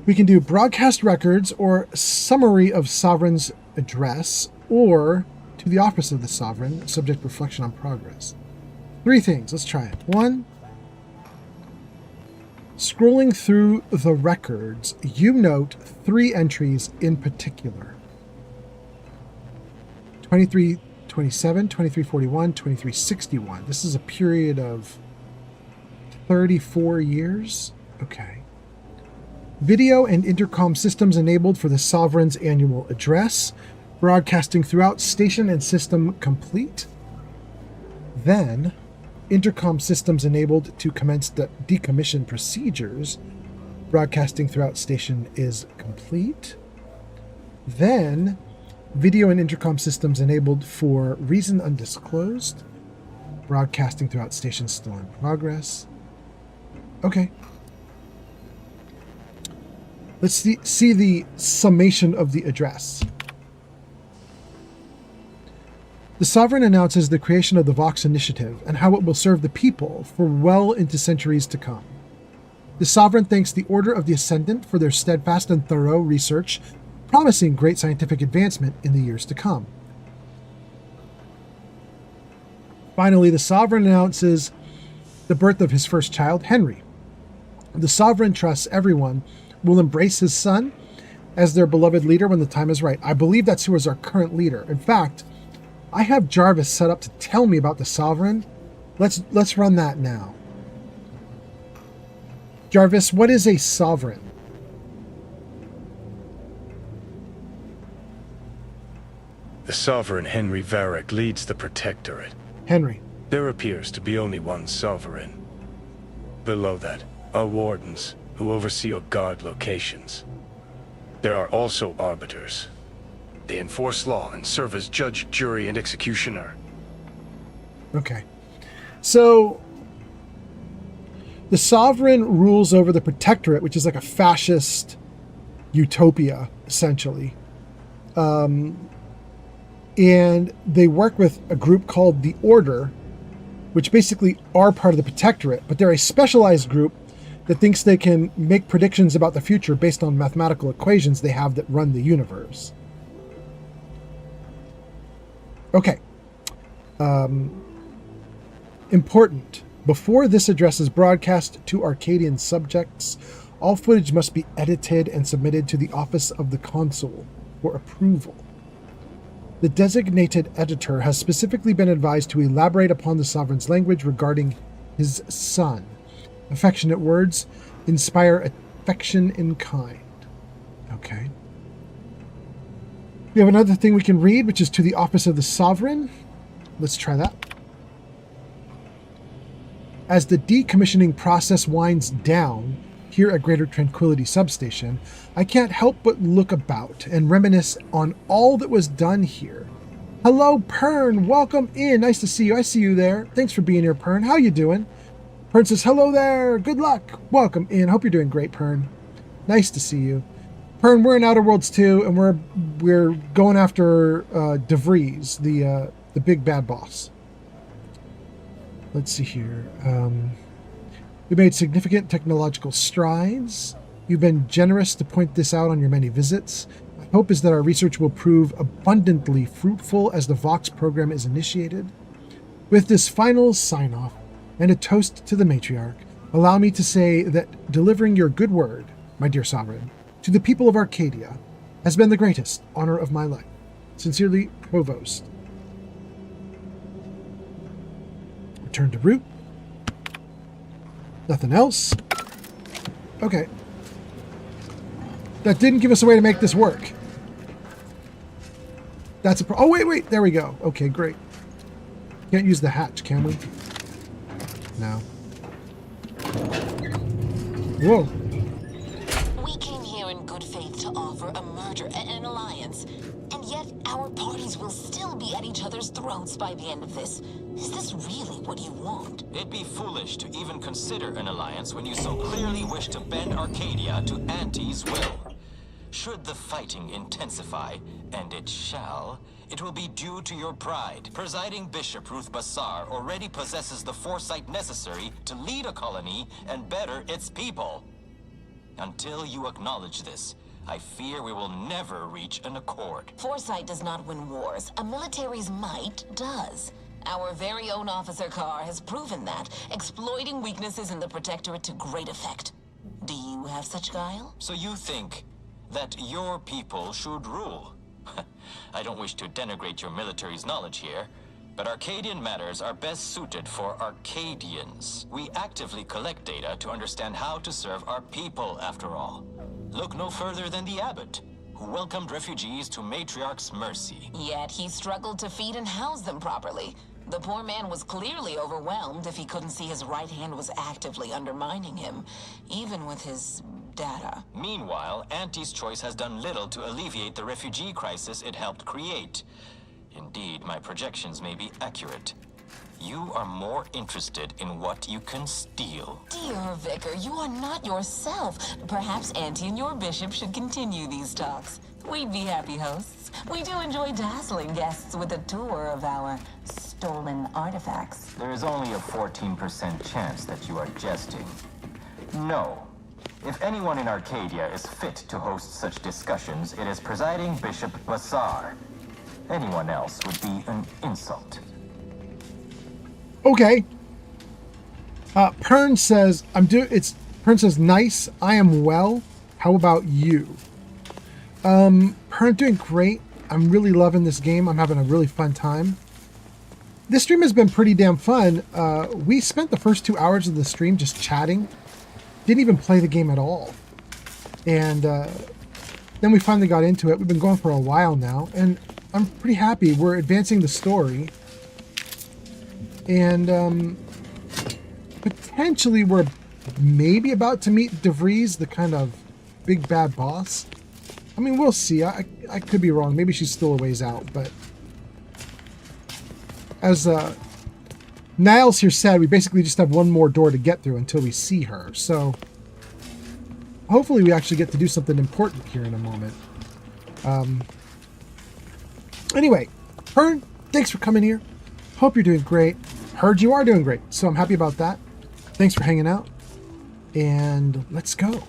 We can do broadcast records or summary of sovereign's address or to the office of the sovereign, subject reflection on progress. 3 things. Let's try it. 1. Scrolling through the records, you note 3 entries in particular. 2327, 2341, 2361. This is a period of 34 years? Okay. Video and intercom systems enabled for the Sovereign's annual address. Broadcasting throughout station and system complete. Then, intercom systems enabled to commence the decommission procedures. Broadcasting throughout station is complete. Then, video and intercom systems enabled for reason undisclosed. Broadcasting throughout station still in progress. Okay. Let's see the summation of the address. The Sovereign announces the creation of the Vox Initiative and how it will serve the people for well into centuries to come. The Sovereign thanks the Order of the Ascendant for their steadfast and thorough research, promising great scientific advancement in the years to come. Finally, the Sovereign announces the birth of his first child, Henry. The Sovereign trusts everyone will embrace his son as their beloved leader when the time is right. I believe that's who is our current leader. In fact, I have Jarvis set up to tell me about the Sovereign. Let's run that now. Jarvis, what is a Sovereign? Sovereign Henry Varric leads the Protectorate. Henry. There appears to be only one Sovereign. Below that are Wardens, who oversee or guard locations. There are also Arbiters. They enforce law and serve as judge, jury, and executioner. Okay. So, the Sovereign rules over the Protectorate, which is like a fascist utopia, essentially. And they work with a group called the Order, which basically are part of the Protectorate, but they're a specialized group that thinks they can make predictions about the future based on mathematical equations they have that run the universe. Okay. Important. Before this address is broadcast to Arcadian subjects, all footage must be edited and submitted to the Office of the Consul for approval. The designated editor has specifically been advised to elaborate upon the Sovereign's language regarding his son. Affectionate words inspire affection in kind. Okay. We have another thing we can read, which is to the Office of the Sovereign. Let's try that. As the decommissioning process winds down here at Greater Tranquility Substation, I can't help but look about and reminisce on all that was done here. Hello, Pern. Welcome in. Nice to see you. I see you there. Thanks for being here, Pern. How you doing? Pern says, hello there. Good luck. Welcome in. Hope you're doing great, Pern. Nice to see you. Pern, we're in Outer Worlds 2, and we're going after DeVries, the big bad boss. Let's see here. We made significant technological strides. You've been generous to point this out on your many visits. My hope is that our research will prove abundantly fruitful as the Vox program is initiated. With this final sign-off and a toast to the matriarch, allow me to say that delivering your good word, my dear Sovereign, to the people of Arcadia has been the greatest honor of my life. Sincerely, Provost. Return to route. Nothing else. Okay. That didn't give us a way to make this work. That's a oh, wait. There we go. Okay, great. Can't use the hatch, can we? No. Whoa. We came here in good faith to offer a merger and an alliance. And yet, our parties will still be at each other's throats by the end of this. Is this really what you want? It'd be foolish to even consider an alliance when you so clearly wish to bend Arcadia to Auntie's will. Should the fighting intensify, and it shall, it will be due to your pride. Presiding Bishop Ruth Bassar already possesses the foresight necessary to lead a colony and better its people. Until you acknowledge this, I fear we will never reach an accord. Foresight does not win wars. A military's might does. Our very own Officer Carr has proven that, exploiting weaknesses in the Protectorate to great effect. Do you have such guile? So you think that your people should rule? I don't wish to denigrate your military's knowledge here, but Arcadian matters are best suited for Arcadians. We actively collect data to understand how to serve our people, after all. Look no further than the abbot, who welcomed refugees to Matriarch's mercy. Yet he struggled to feed and house them properly. The poor man was clearly overwhelmed if he couldn't see his right hand was actively undermining him, even with his data. Meanwhile, Auntie's choice has done little to alleviate the refugee crisis it helped create. Indeed, my projections may be accurate. You are more interested in what you can steal. Dear Vicar, you are not yourself. Perhaps Auntie and your bishop should continue these talks. We'd be happy hosts. We do enjoy dazzling guests with a tour of our stolen artifacts. There is only a 14% chance that you are jesting. No. If anyone in Arcadia is fit to host such discussions, it is presiding Bishop Bassar. Anyone else would be an insult. Okay. Pern says, Pern says, nice. I am well. How about you? Pern, doing great. I'm really loving this game. I'm having a really fun time. This stream has been pretty damn fun. We spent the first 2 hours of the stream just chatting. Didn't even play the game at all. And then we finally got into it. We've been going for a while now. And I'm pretty happy. We're advancing the story. And potentially we're maybe about to meet DeVries, the kind of big bad boss. I mean, we'll see. I could be wrong. Maybe she's still a ways out, but as Niles here said, we basically just have one more door to get through until we see her. So hopefully we actually get to do something important here in a moment. Anyway, Hearn, thanks for coming here. Hope you're doing great. Heard you are doing great, so I'm happy about that. Thanks for hanging out. And let's go.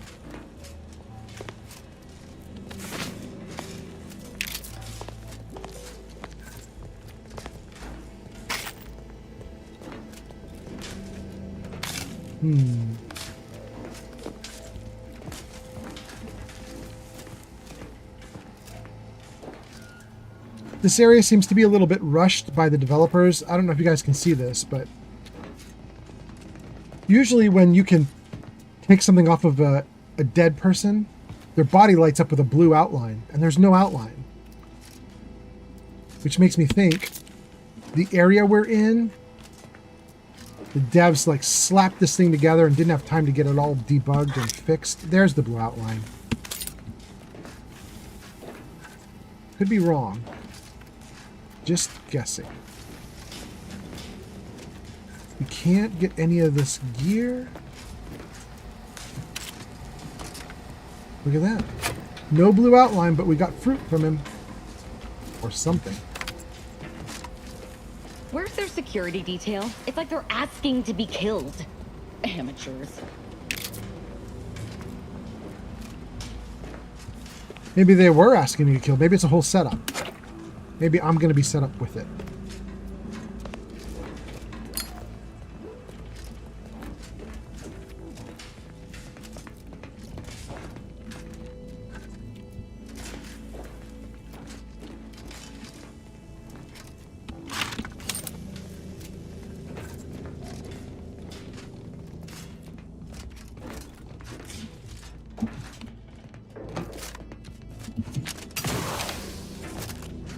This area seems to be a little bit rushed by the developers. I don't know if you guys can see this, but usually when you can take something off of a dead person, their body lights up with a blue outline, and there's no outline. Which makes me think the area we're in, the devs like slapped this thing together and didn't have time to get it all debugged and fixed. There's the blue outline. Could be wrong. Just guessing. We can't get any of this gear. Look at that. No blue outline, but we got fruit from him. Or something. Where's their security detail? It's like they're asking to be killed. Amateurs. Maybe they were asking me to kill. Maybe it's a whole setup. Maybe I'm going to be set up with it.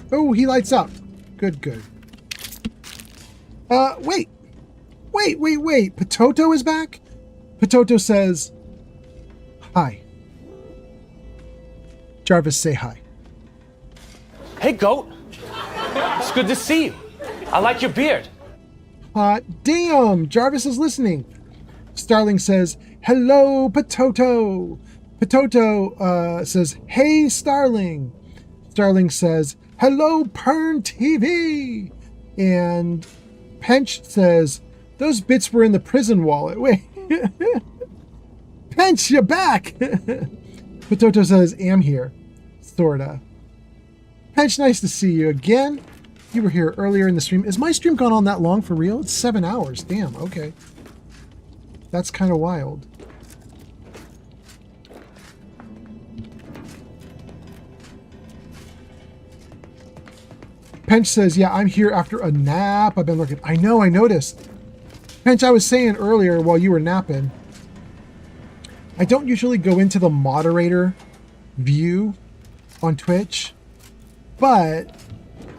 Oh, he lights up. Good, good. Wait. Wait. Potato is back? Potato says, hi. Jarvis, say hi. Hey, Goat. It's good to see you. I like your beard. Hot damn, Jarvis is listening. Starling says, hello, Potato. Potato says, hey, Starling. Starling says, hello, Pern TV. And Pench says, those bits were in the prison wallet. Wait. Pench, you're back. Potato says, am here. Sorta. Pench, nice to see you again. You were here earlier in the stream. Is my stream gone on that long for real? It's 7 hours. Damn, okay. That's kind of wild. Pench says, yeah, I'm here after a nap. I've been looking. I know, I noticed. Pench, I was saying earlier while you were napping, I don't usually go into the moderator view on Twitch, but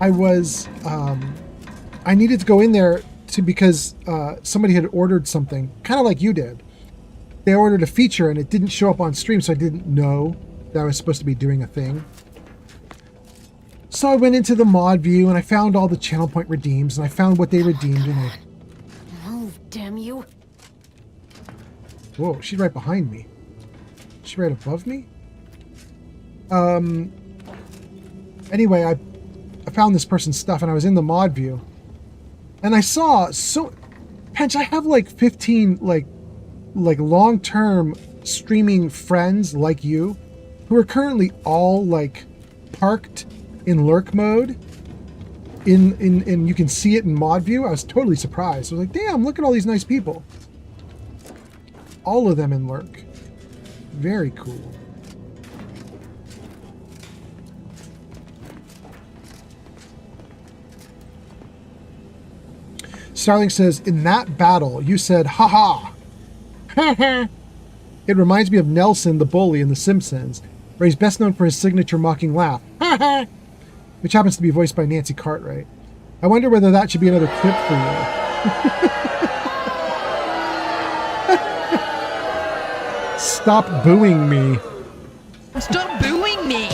I was, I needed to go in there because somebody had ordered something, kind of like you did. They ordered a feature and it didn't show up on stream, so I didn't know that I was supposed to be doing a thing. So I went into the mod view and I found all the channel point redeems and I found what they redeemed and I... Move, damn you. Whoa, she's right behind me. Is she right above me? Anyway, I found this person's stuff and I was in the mod view. And I saw Pench, I have like 15 like long-term streaming friends like you who are currently all like parked in lurk mode. In you can see it in mod view. I was totally surprised. I was like, damn, look at all these nice people. All of them in lurk. Very cool. Starling says, in that battle, you said, ha ha. It reminds me of Nelson, the bully in The Simpsons, where he's best known for his signature mocking laugh. Ha ha. which happens to be voiced by Nancy Cartwright. I wonder whether that should be another clip for you. Stop booing me. Stop booing me!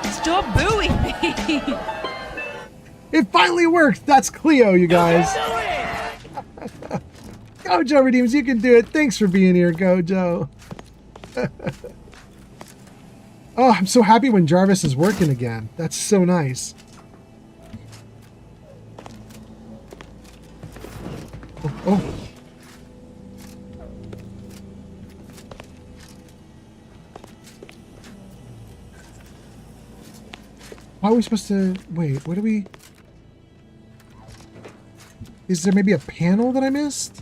Stop booing me! It finally worked! That's Cleo, you guys. Gojo Redeems, you can do it. Thanks for being here, Gojo. Oh, I'm so happy when Jarvis is working again. That's so nice. Oh. How are we supposed to... Wait, what do we... Is there maybe a panel that I missed?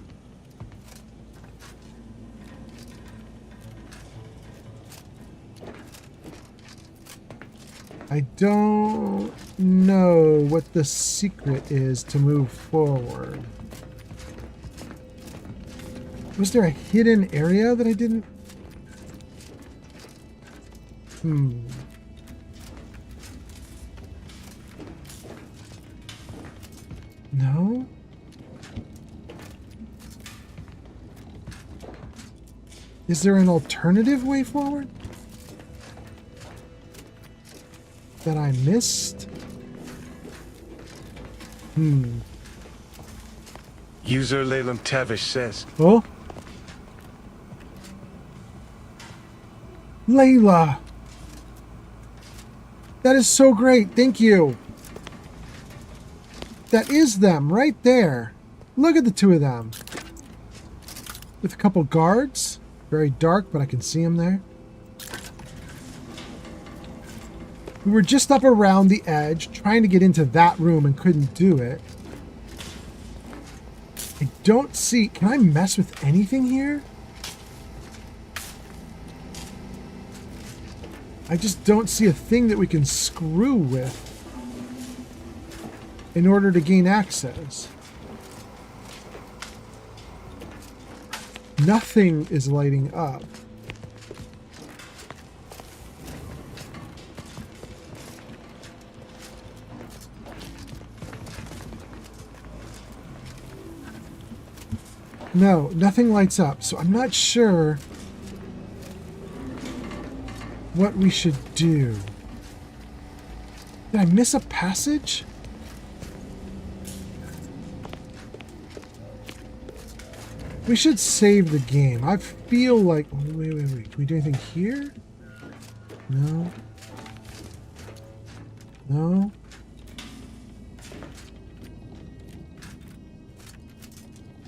I don't know what the secret is to move forward. Was there a hidden area that I didn't... No? Is there an alternative way forward that I missed? User Leyland Tavish says. Oh? Layla! That is so great, thank you! That is them, right there. Look at the two of them. With a couple guards. Very dark, but I can see them there. We were just up around the edge, trying to get into that room and couldn't do it. I don't see... Can I mess with anything here? I just don't see a thing that we can screw with in order to gain access. Nothing is lighting up. No, nothing lights up, so I'm not sure what we should do. Did I miss a passage? We should save the game. I feel like... Wait. Can we do anything here? No. No.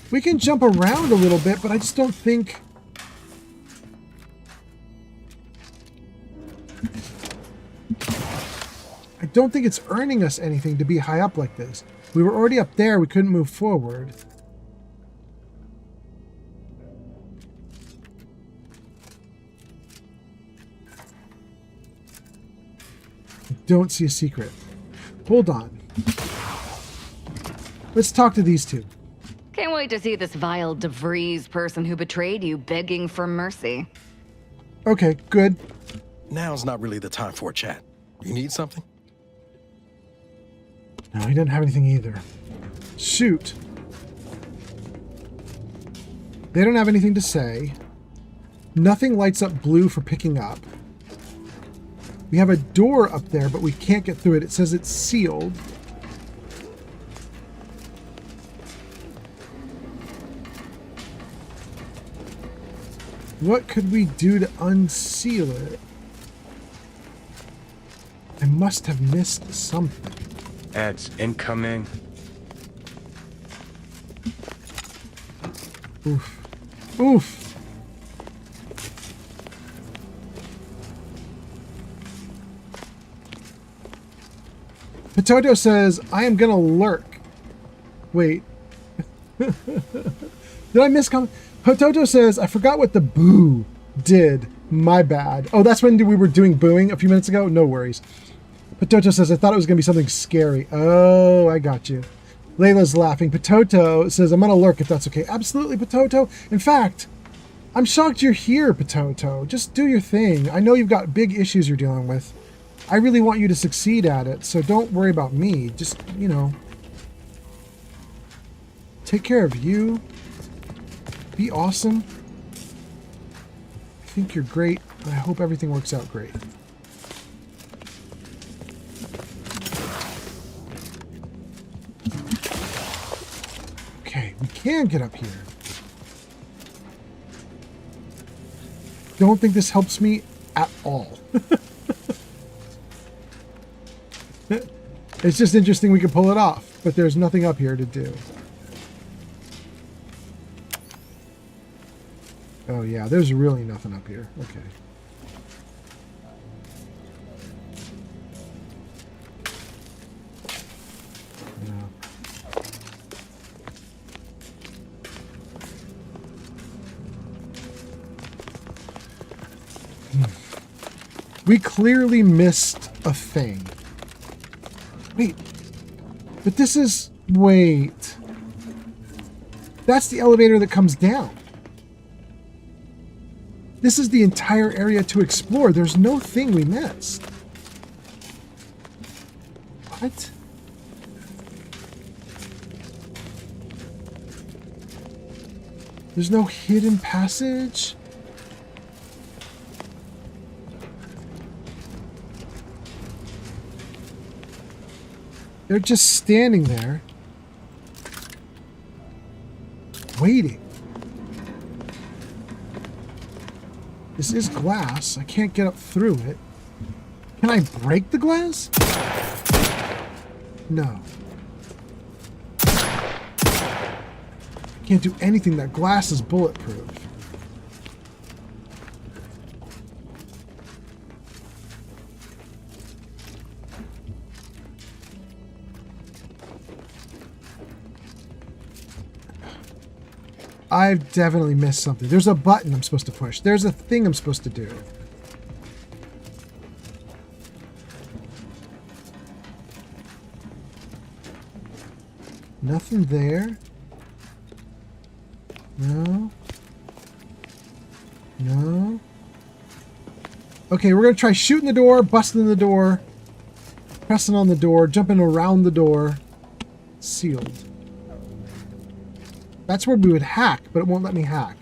We can jump around a little bit, but I just don't think... I don't think it's earning us anything to be high up like this. We were already up there. We couldn't move forward. Don't see a secret. Hold on. Let's talk to these two. Can't wait to see this vile DeVries person who betrayed you begging for mercy. Okay, good. Now's not really the time for a chat. You need something? No, he doesn't have anything either. Shoot. They don't have anything to say. Nothing lights up blue for picking up. We have a door up there, but we can't get through it. It says it's sealed. What could we do to unseal it? I must have missed something. Ads incoming. Oof. Oof. Potato says, I am gonna lurk. Wait. Did I miss Potato says, I forgot what the boo did. My bad. Oh, that's when we were doing booing a few minutes ago? No worries. Potato says, I thought it was going to be something scary. Oh, I got you. Layla's laughing. Potato says, I'm going to lurk if that's okay. Absolutely, Potato. In fact, I'm shocked you're here, Potato. Just do your thing. I know you've got big issues you're dealing with. I really want you to succeed at it, so don't worry about me. Just, you know, take care of you. Be awesome. I think you're great. I hope everything works out great. Okay, we can get up here. Don't think this helps me at all. It's just interesting we can pull it off, but there's nothing up here to do. Oh yeah, there's really nothing up here. Okay. No. We clearly missed a thing. Wait, but this is... Wait. That's the elevator that comes down. This is the entire area to explore. There's no thing we missed. What? There's no hidden passage? They're just standing there, waiting. This is glass. I can't get up through it. Can I break the glass? No. Can't do anything. That glass is bulletproof. I've definitely missed something. There's a button I'm supposed to push. There's a thing I'm supposed to do. Nothing there. No. No. Okay, we're going to try shooting the door, busting the door, pressing on the door, jumping around the door. Sealed. That's where we would hack, but it won't let me hack.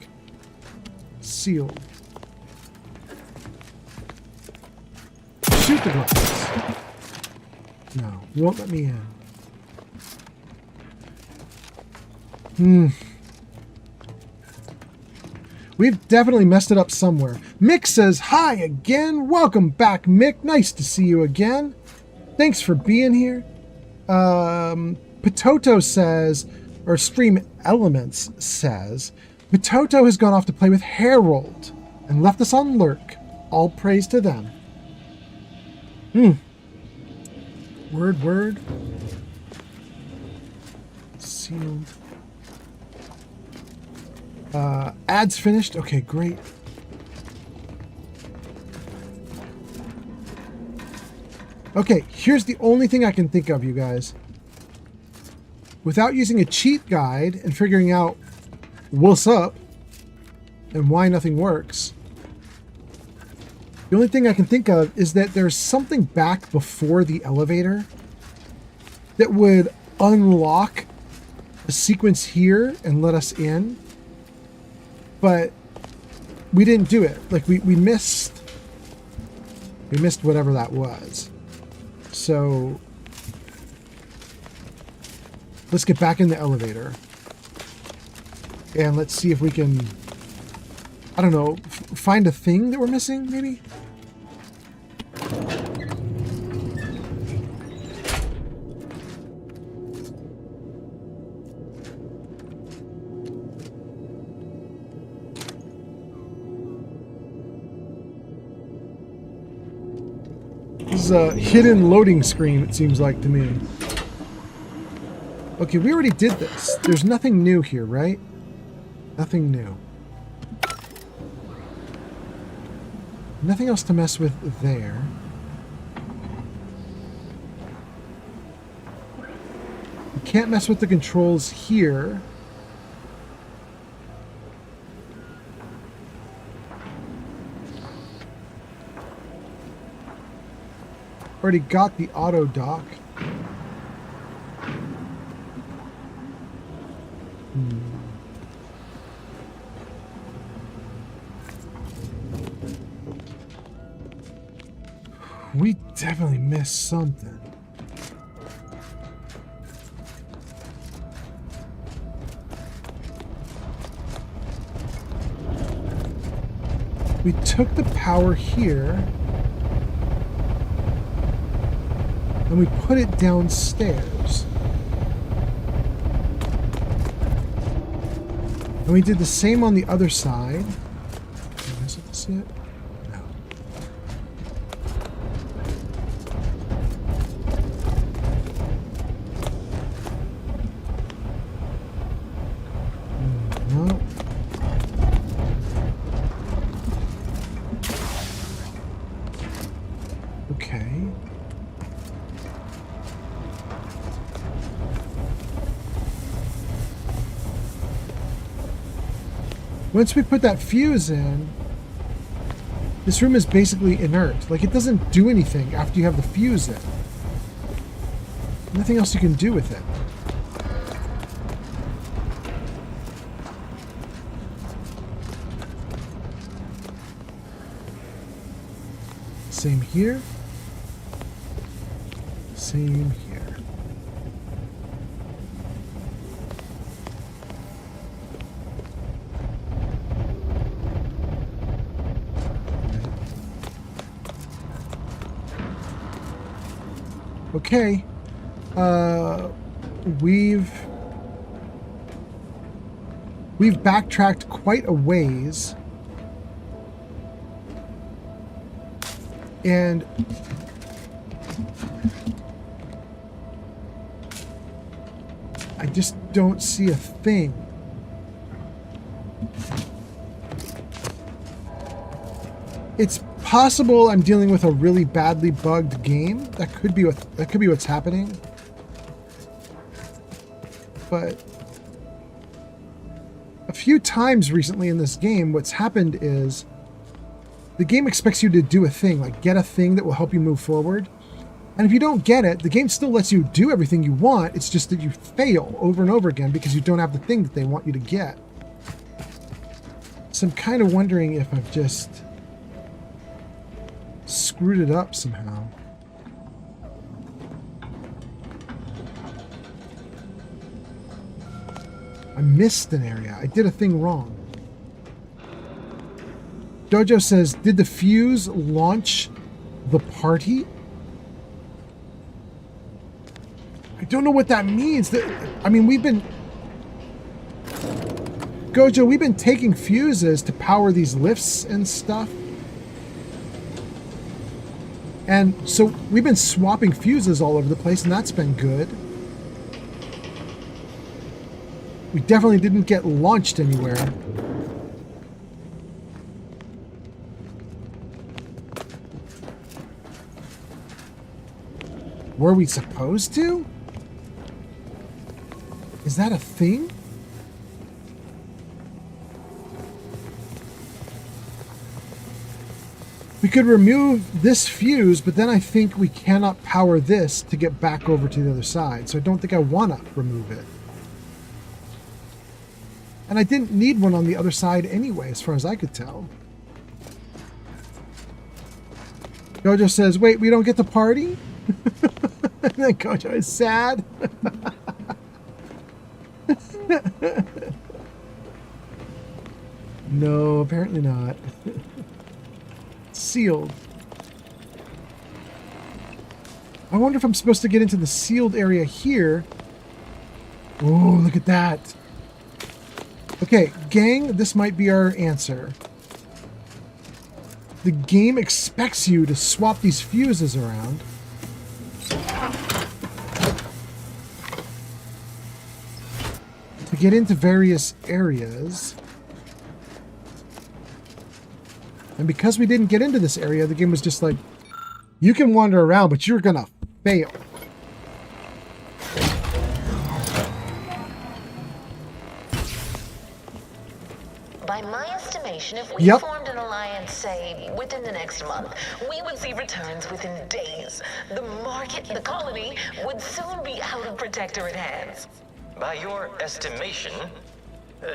Sealed. Shoot the glass. No, won't let me in. We've definitely messed it up somewhere. Mick says, hi again. Welcome back, Mick. Nice to see you again. Thanks for being here. Pototo says, or Stream Elements says, Pototo has gone off to play with Harold and left us on lurk. All praise to them. Word. Sealed. Ads finished. Okay, great. Okay, here's the only thing I can think of, you guys. Without using a cheat guide and figuring out what's up and why nothing works, the only thing I can think of is that there's something back before the elevator that would unlock a sequence here and let us in. But we didn't do it. Like we missed whatever that was. So let's get back in the elevator. And let's see if we can, I don't know, find a thing that we're missing, maybe? This is a hidden loading screen, it seems like to me. Okay, we already did this. There's nothing new here, right? Nothing new. Nothing else to mess with there. We can't mess with the controls here. Already got the auto dock. We definitely missed something. We took the power here and we put it downstairs. And we did the same on the other side. Is this it? No. No. Okay. Once we put that fuse in, this room is basically inert. Like, it doesn't do anything after you have the fuse in. Nothing else you can do with it. Same here. Same here. Okay. We've backtracked quite a ways. And I just don't see a thing. It's possible I'm dealing with a really badly bugged game. That could be what's happening. But a few times recently in this game, what's happened is the game expects you to do a thing, like get a thing that will help you move forward. And if you don't get it, the game still lets you do everything you want. It's just that you fail over and over again because you don't have the thing that they want you to get. So I'm kind of wondering if I've just screwed it up somehow. I missed an area. I did a thing wrong. Dojo says, did the fuse launch the party? I don't know what that means. I mean, Gojo, we've been taking fuses to power these lifts and stuff. And so we've been swapping fuses all over the place, and that's been good. We definitely didn't get launched anywhere. Were we supposed to? Is that a thing? We could remove this fuse, but then I think we cannot power this to get back over to the other side. So I don't think I want to remove it. And I didn't need one on the other side anyway, as far as I could tell. Gojo says, wait, we don't get to party? And then Gojo is sad. No, apparently not. Sealed. I wonder if I'm supposed to get into the sealed area here. Oh, look at that. Okay, gang, this might be our answer. The game expects you to swap these fuses around. To get into various areas. And because we didn't get into this area, the game was just like, you can wander around, but you're gonna fail. By my estimation, if we formed an alliance, say, within the next month, we would see returns within days. The market, the colony, would soon be out of Protectorate hands. By your estimation?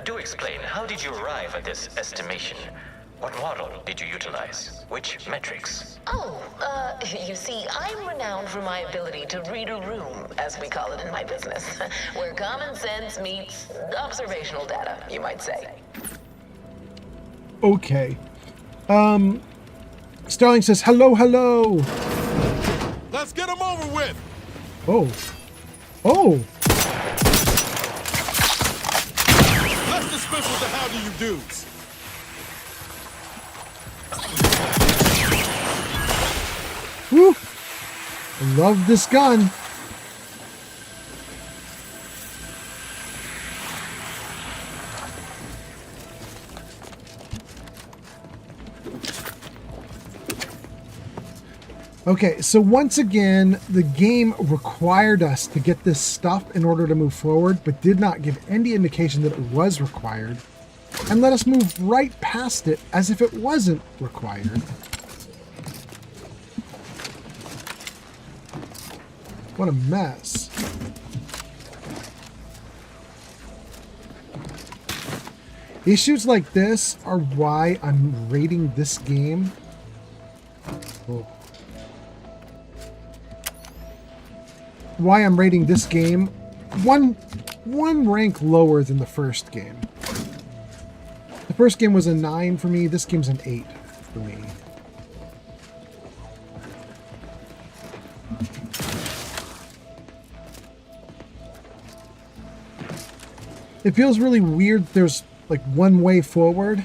Do explain, how did you arrive at this estimation? What model did you utilize? Which metrics? Oh, you see, I'm renowned for my ability to read a room, as we call it in my business, where common sense meets observational data, you might say. Okay. Starling says, hello, hello. Let's get him over with. Oh. Oh. Let's dismiss with the how do you do's. Woo. I love this gun. Okay, so once again, the game required us to get this stuff in order to move forward, but did not give any indication that it was required, and let us move right past it as if it wasn't required. What a mess. Issues like this are why I'm rating this game. Oh. Why I'm rating this game one rank lower than the first game. The first game was a 9 for me. This game's an 8 for me. It feels really weird. There's like one way forward,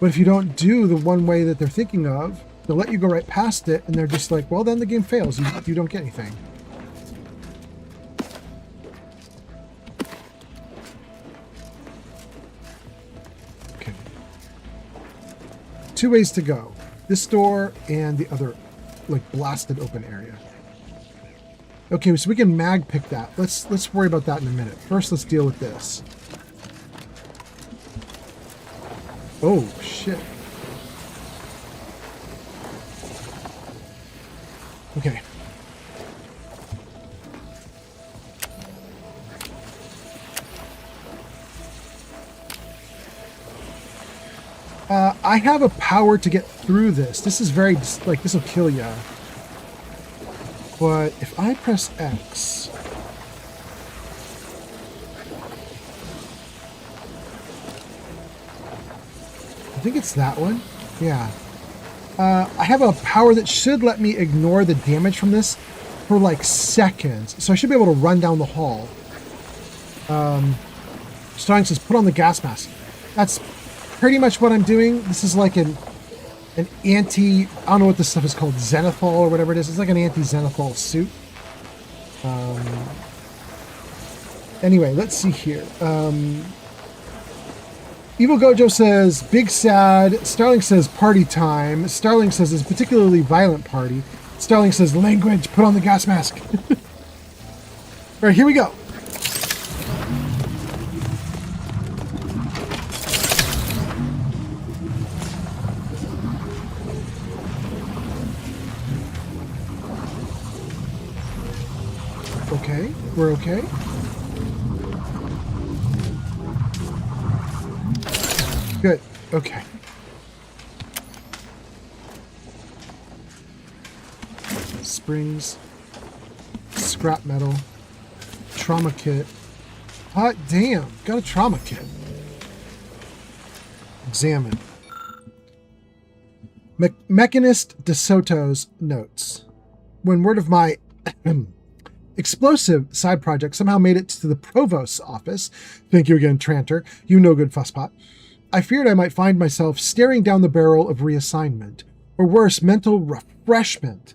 but if you don't do the one way that they're thinking of, they'll let you go right past it, and they're just like, well, then the game fails. You don't get anything. Okay. 2 ways to go. This door and the other, like, blasted open area. Okay, so we can mag pick that. Let's worry about that in a minute. First, let's deal with this. Oh, shit. Okay. I have a power to get through this. This is very, like, this will kill ya. But if I press X... I think it's that one. Yeah. I have a power that should let me ignore the damage from this for like seconds. So I should be able to run down the hall. Starling says, put on the gas mask. That's pretty much what I'm doing. This is like an anti... I don't know what this stuff is called. Zenithal or whatever it is. It's like an anti-Zenithal suit. Anyway, let's see here. Evil Gojo says, big sad. Starling says, party time. Starling says, it's a particularly violent party. Starling says, language, put on the gas mask. All right, here we go. Okay, we're okay. Good. Okay. Springs, scrap metal, trauma kit. Hot damn, got a trauma kit. Examine. Mechanist DeSoto's notes. When word of my explosive side project somehow made it to the provost's office, thank you again, Tranter, you no good fusspot, I feared I might find myself staring down the barrel of reassignment, or worse, mental refreshment.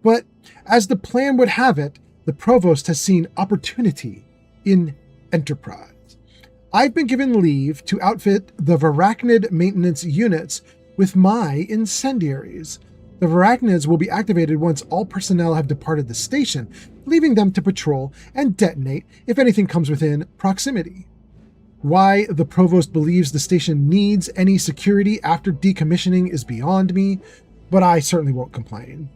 But as the plan would have it, the provost has seen opportunity in enterprise. I've been given leave to outfit the Varachnid maintenance units with my incendiaries. The Varachnids will be activated once all personnel have departed the station, leaving them to patrol and detonate if anything comes within proximity. Why the provost believes the station needs any security after decommissioning is beyond me, but I certainly won't complain.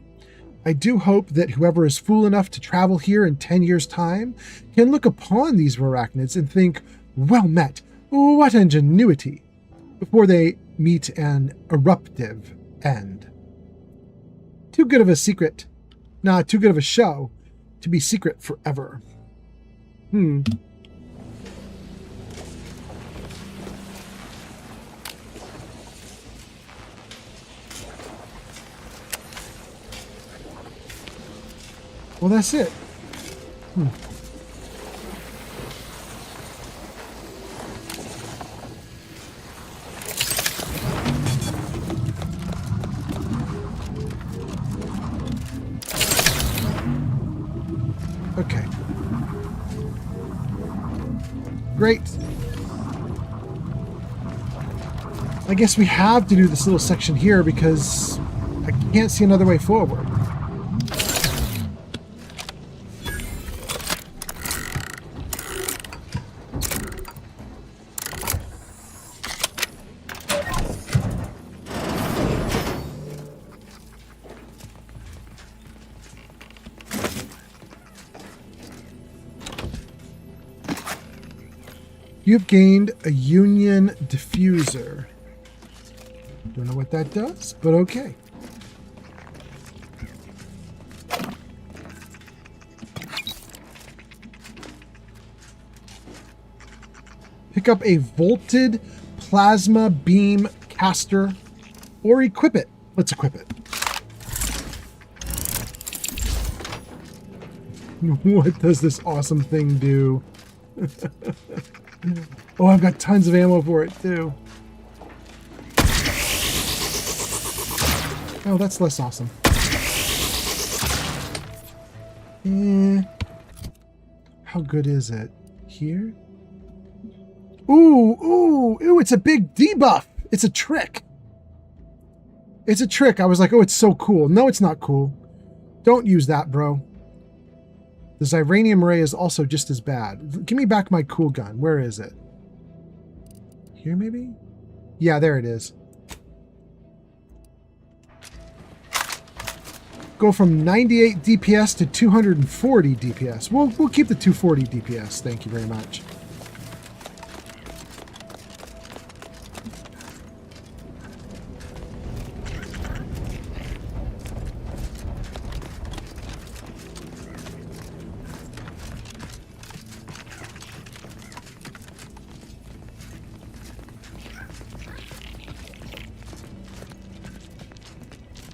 I do hope that whoever is fool enough to travel here in 10 years' time can look upon these arachnids and think, well met, what ingenuity, before they meet an eruptive end. Too good of a secret, too good of a show to be secret forever. Well, that's it. Okay. Great. I guess we have to do this little section here because I can't see another way forward. You've gained a Union diffuser. Don't know what that does, but okay. Pick up a volted plasma beam caster or equip it. Let's equip it. What does this awesome thing do? Oh, I've got tons of ammo for it, too. Oh, that's less awesome. How good is it? Here? Ooh, it's a big debuff. It's a trick. It's a trick. I was like, oh, it's so cool. No, it's not cool. Don't use that, bro. The Zyranium Ray is also just as bad. Give me back my cool gun. Where is it? Here, maybe? Yeah, there it is. Go from 98 DPS to 240 DPS. We'll keep the 240 DPS. Thank you very much.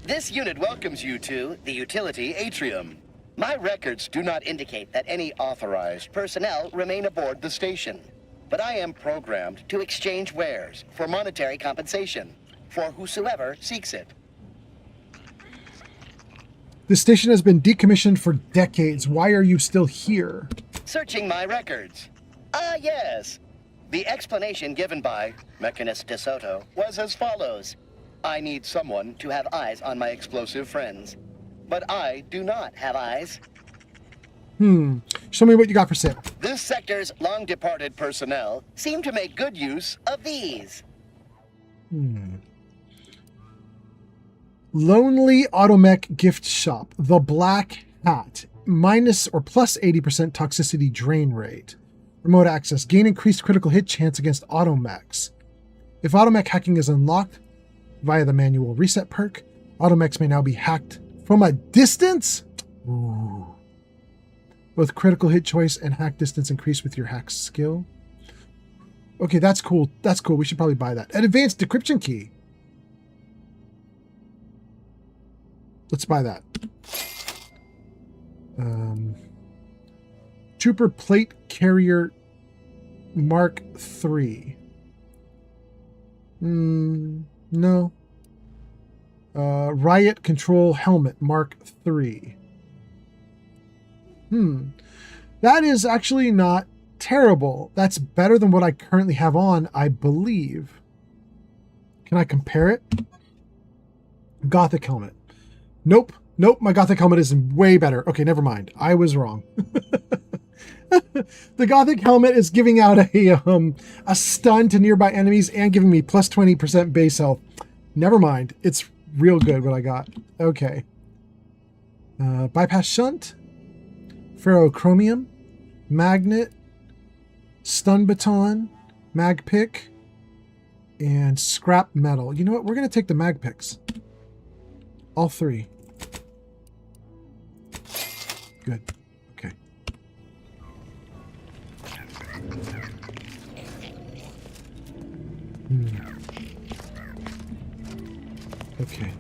This unit welcomes you to the utility atrium. My records do not indicate that any authorized personnel remain aboard the station, but I am programmed to exchange wares for monetary compensation for whosoever seeks it. The station has been decommissioned for decades. Why are you still here? Searching my records. Ah, yes. The explanation given by Mechanist DeSoto was as follows. I need someone to have eyes on my explosive friends. But I do not have eyes. Show me what you got for sale. This sector's long-departed personnel seem to make good use of these. Lonely Automech Gift Shop. The Black Hat. Minus or plus 80% toxicity drain rate. Remote access. Gain increased critical hit chance against automechs. If automech hacking is unlocked via the manual reset perk, automechs may now be hacked from a distance? Ooh. Both critical hit choice and hack distance increase with your hack skill. Okay, that's cool. That's cool. We should probably buy that. An advanced decryption key. Let's buy that. Trooper Plate Carrier Mark III. No. Riot Control Helmet Mark III. That is actually not terrible. That's better than what I currently have on, I believe. Can I compare it? Gothic Helmet. Nope, my Gothic Helmet is way better. Okay, never mind. I was wrong. The Gothic helmet is giving out a stun to nearby enemies and giving me plus 20% base health. Never mind. It's real good what I got. Okay. Bypass shunt. Ferrochromium. Magnet. Stun baton. Mag pick. And scrap metal. You know what? We're going to take the mag picks. All three. Good. Okay. Okay.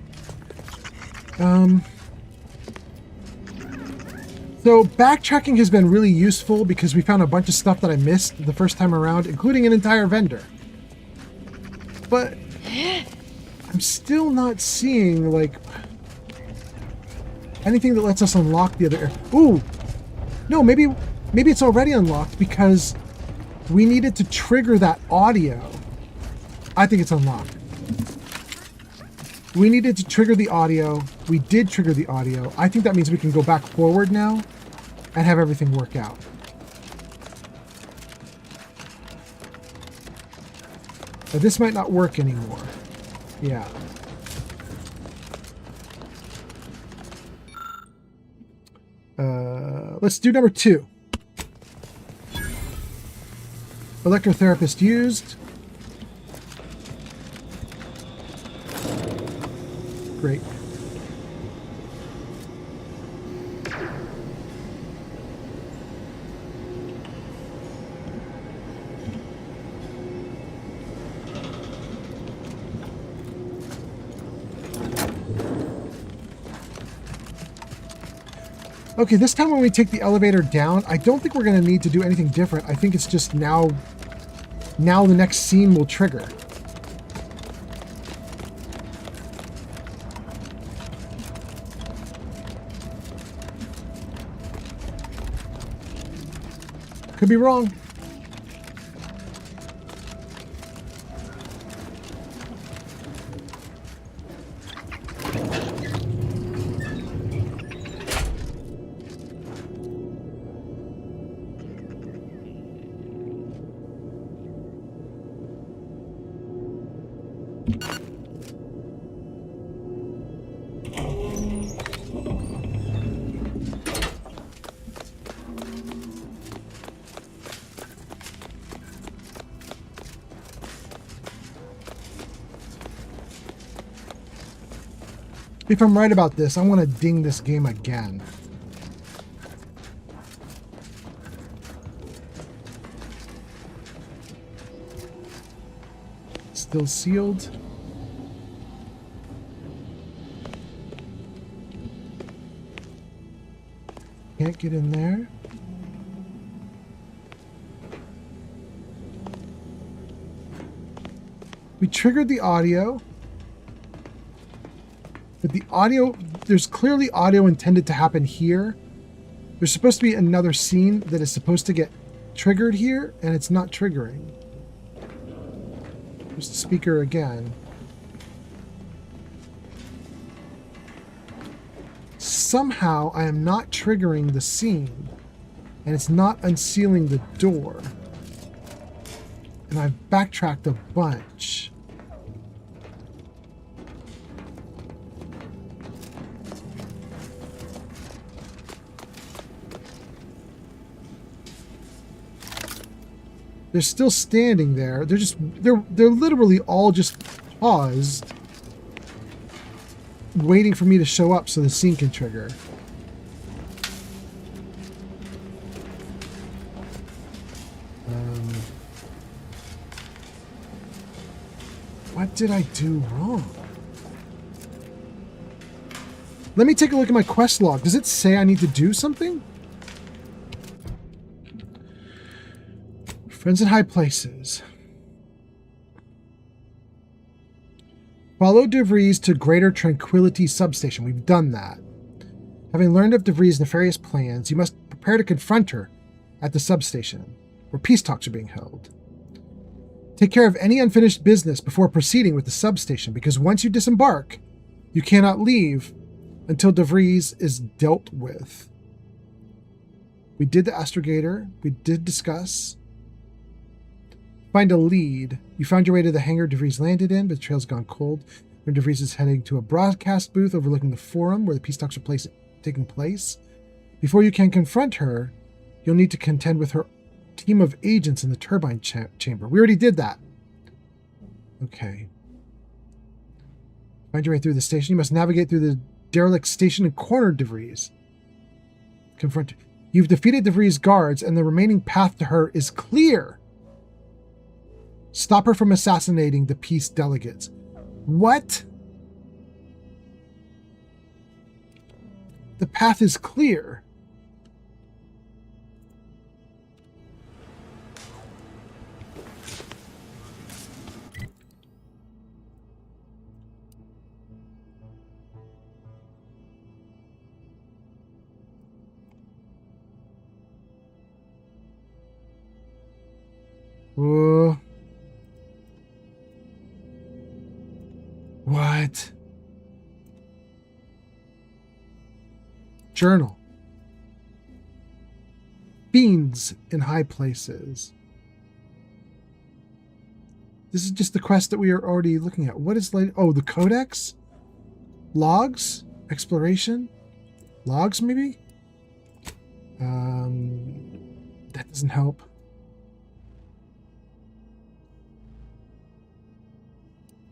So backtracking has been really useful because we found a bunch of stuff that I missed the first time around, including an entire vendor. But I'm still not seeing, like, anything that lets us unlock the other... Ooh! No, maybe it's already unlocked because we needed to trigger that audio. I think it's unlocked. We needed to trigger the audio. We did trigger the audio. I think that means we can go back forward now and have everything work out. But this might not work anymore. Yeah. Let's do number 2. Electrotherapist used. Great. Okay, this time when we take the elevator down, I don't think we're going to need to do anything different. I think it's just now the next scene will trigger. Could be wrong. If I'm right about this, I want to ding this game again. Still sealed. Can't get in there. We triggered the audio. But the audio, there's clearly audio intended to happen here. There's supposed to be another scene that is supposed to get triggered here, and it's not triggering. There's the speaker again. Somehow I am not triggering the scene, and it's not unsealing the door. And I've backtracked a bunch. They're still standing there. They're literally all just paused, waiting for me to show up so the scene can trigger. What did I do wrong? Let me take a look at my quest log. Does it say I need to do something? Friends in high places. Follow DeVries to Greater Tranquility Substation. We've done that. Having learned of DeVries' nefarious plans, you must prepare to confront her at the substation, where peace talks are being held. Take care of any unfinished business before proceeding with the substation, because once you disembark, you cannot leave until DeVries is dealt with. We did the astrogator. We did discuss. Find a lead. You found your way to the hangar DeVries landed in, but the trail's gone cold. When DeVries is heading to a broadcast booth overlooking the forum where the peace talks are taking place. Before you can confront her, you'll need to contend with her team of agents in the turbine chamber. We already did that. Okay. Find your way through the station. You must navigate through the derelict station and corner DeVries. Confront her. You've defeated DeVries' guards, and the remaining path to her is clear. Stop her from assassinating the peace delegates. What? The path is clear. What? Journal. Fiends in high places. This is just the quest that we are already looking at. What is like? Oh, the codex? Logs? Exploration? Logs, maybe? That doesn't help.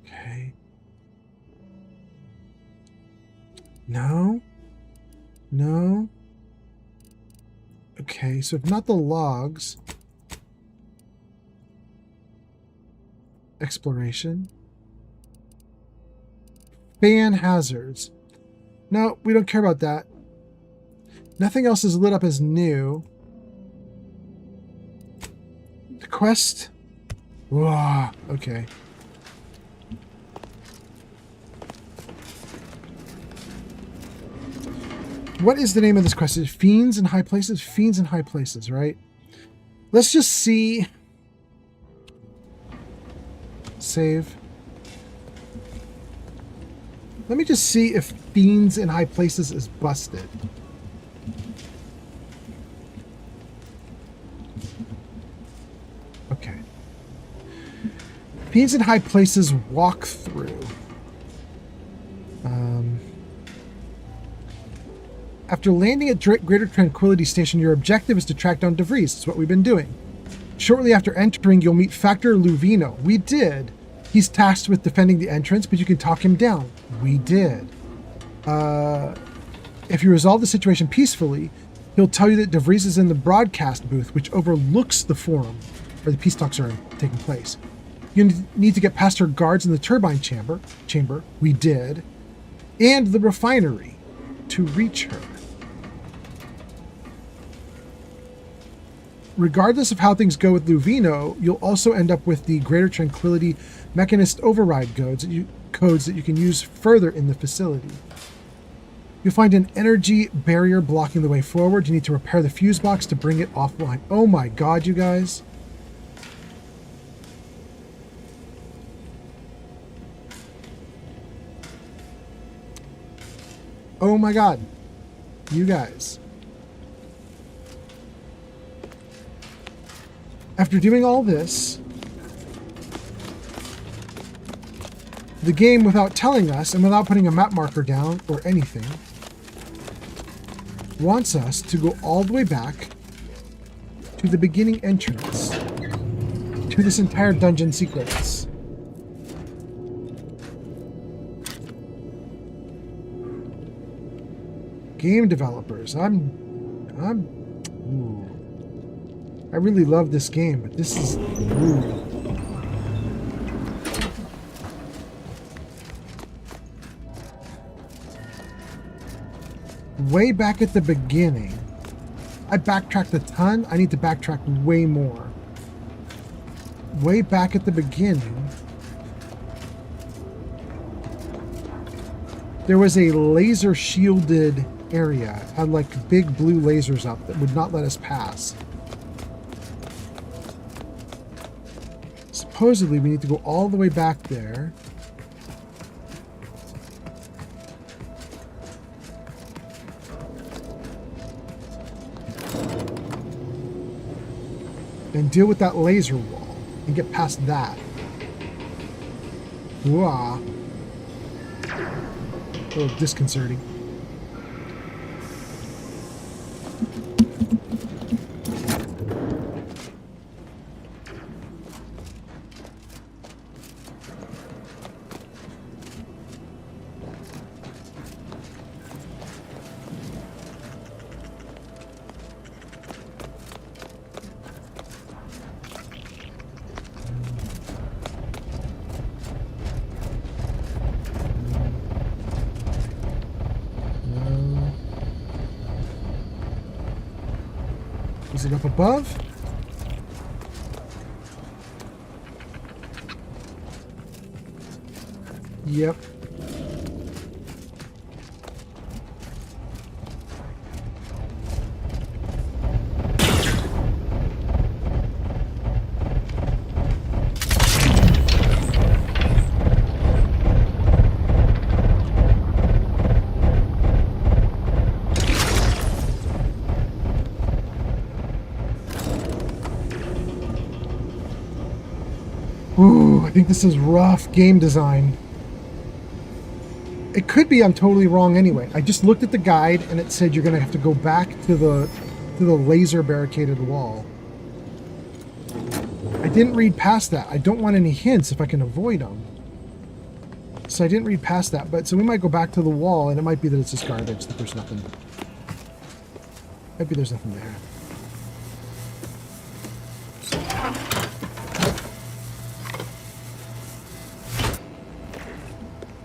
Okay. No. No. Okay, so if not the logs. Exploration. Fan hazards. No, we don't care about that. Nothing else is lit up as new. The quest. Whoa, okay. What is the name of this quest? Is it Fiends in High Places? Fiends in High Places, right? Let's just see. Save. Let me just see if Fiends in High Places is busted. Okay. Fiends in High Places walkthrough. After landing at Greater Tranquility Station, your objective is to track down DeVries. That's what we've been doing. Shortly after entering, you'll meet Factor Luvino. We did. He's tasked with defending the entrance, but you can talk him down. We did. If you resolve the situation peacefully, he'll tell you that DeVries is in the broadcast booth, which overlooks the forum where the peace talks are taking place. You need to get past her guards in the turbine chamber. We did. And the refinery to reach her. Regardless of how things go with Luvino, you'll also end up with the Greater Tranquility Mechanist override codes that you can use further in the facility. You'll find an energy barrier blocking the way forward. You need to repair the fuse box to bring it offline. Oh my god, you guys. Oh my god. You guys. After doing all this, the game, without telling us and without putting a map marker down or anything, wants us to go all the way back to the beginning entrance to this entire dungeon sequence. Game developers, I really love this game, but this is way back at the beginning. I backtracked a ton. I need to backtrack way more. Way back at the beginning, there was a laser shielded area. It had like big blue lasers up that would not let us pass. Supposedly, we need to go all the way back there. and deal with that laser wall and get past that. Whoa. A little disconcerting. Is it up above? Yep. Ooh, I think this is rough game design. It could be I'm totally wrong anyway. I just looked at the guide and it said you're going to have to go back to the laser barricaded wall. I didn't read past that. I don't want any hints if I can avoid them. So I didn't read past that. But so we might go back to the wall and it might be that it's just garbage, that there's nothing. Maybe there's nothing there.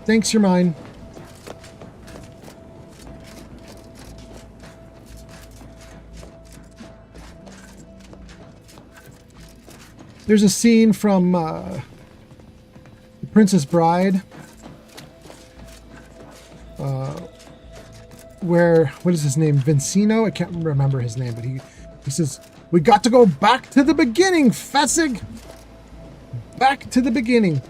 Thanks, you're mine. There's a scene from The Princess Bride where, what is his name? Vincino? I can't remember his name, but he says, "We got to go back to the beginning, Fessig! Back to the beginning."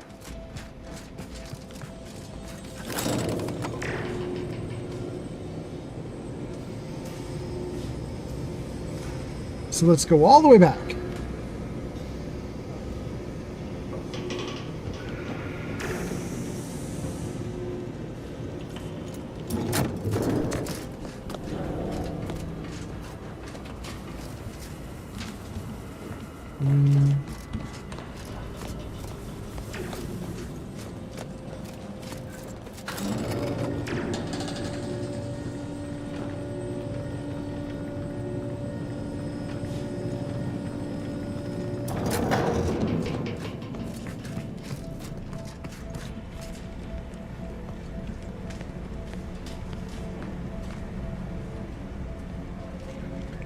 So let's go all the way back.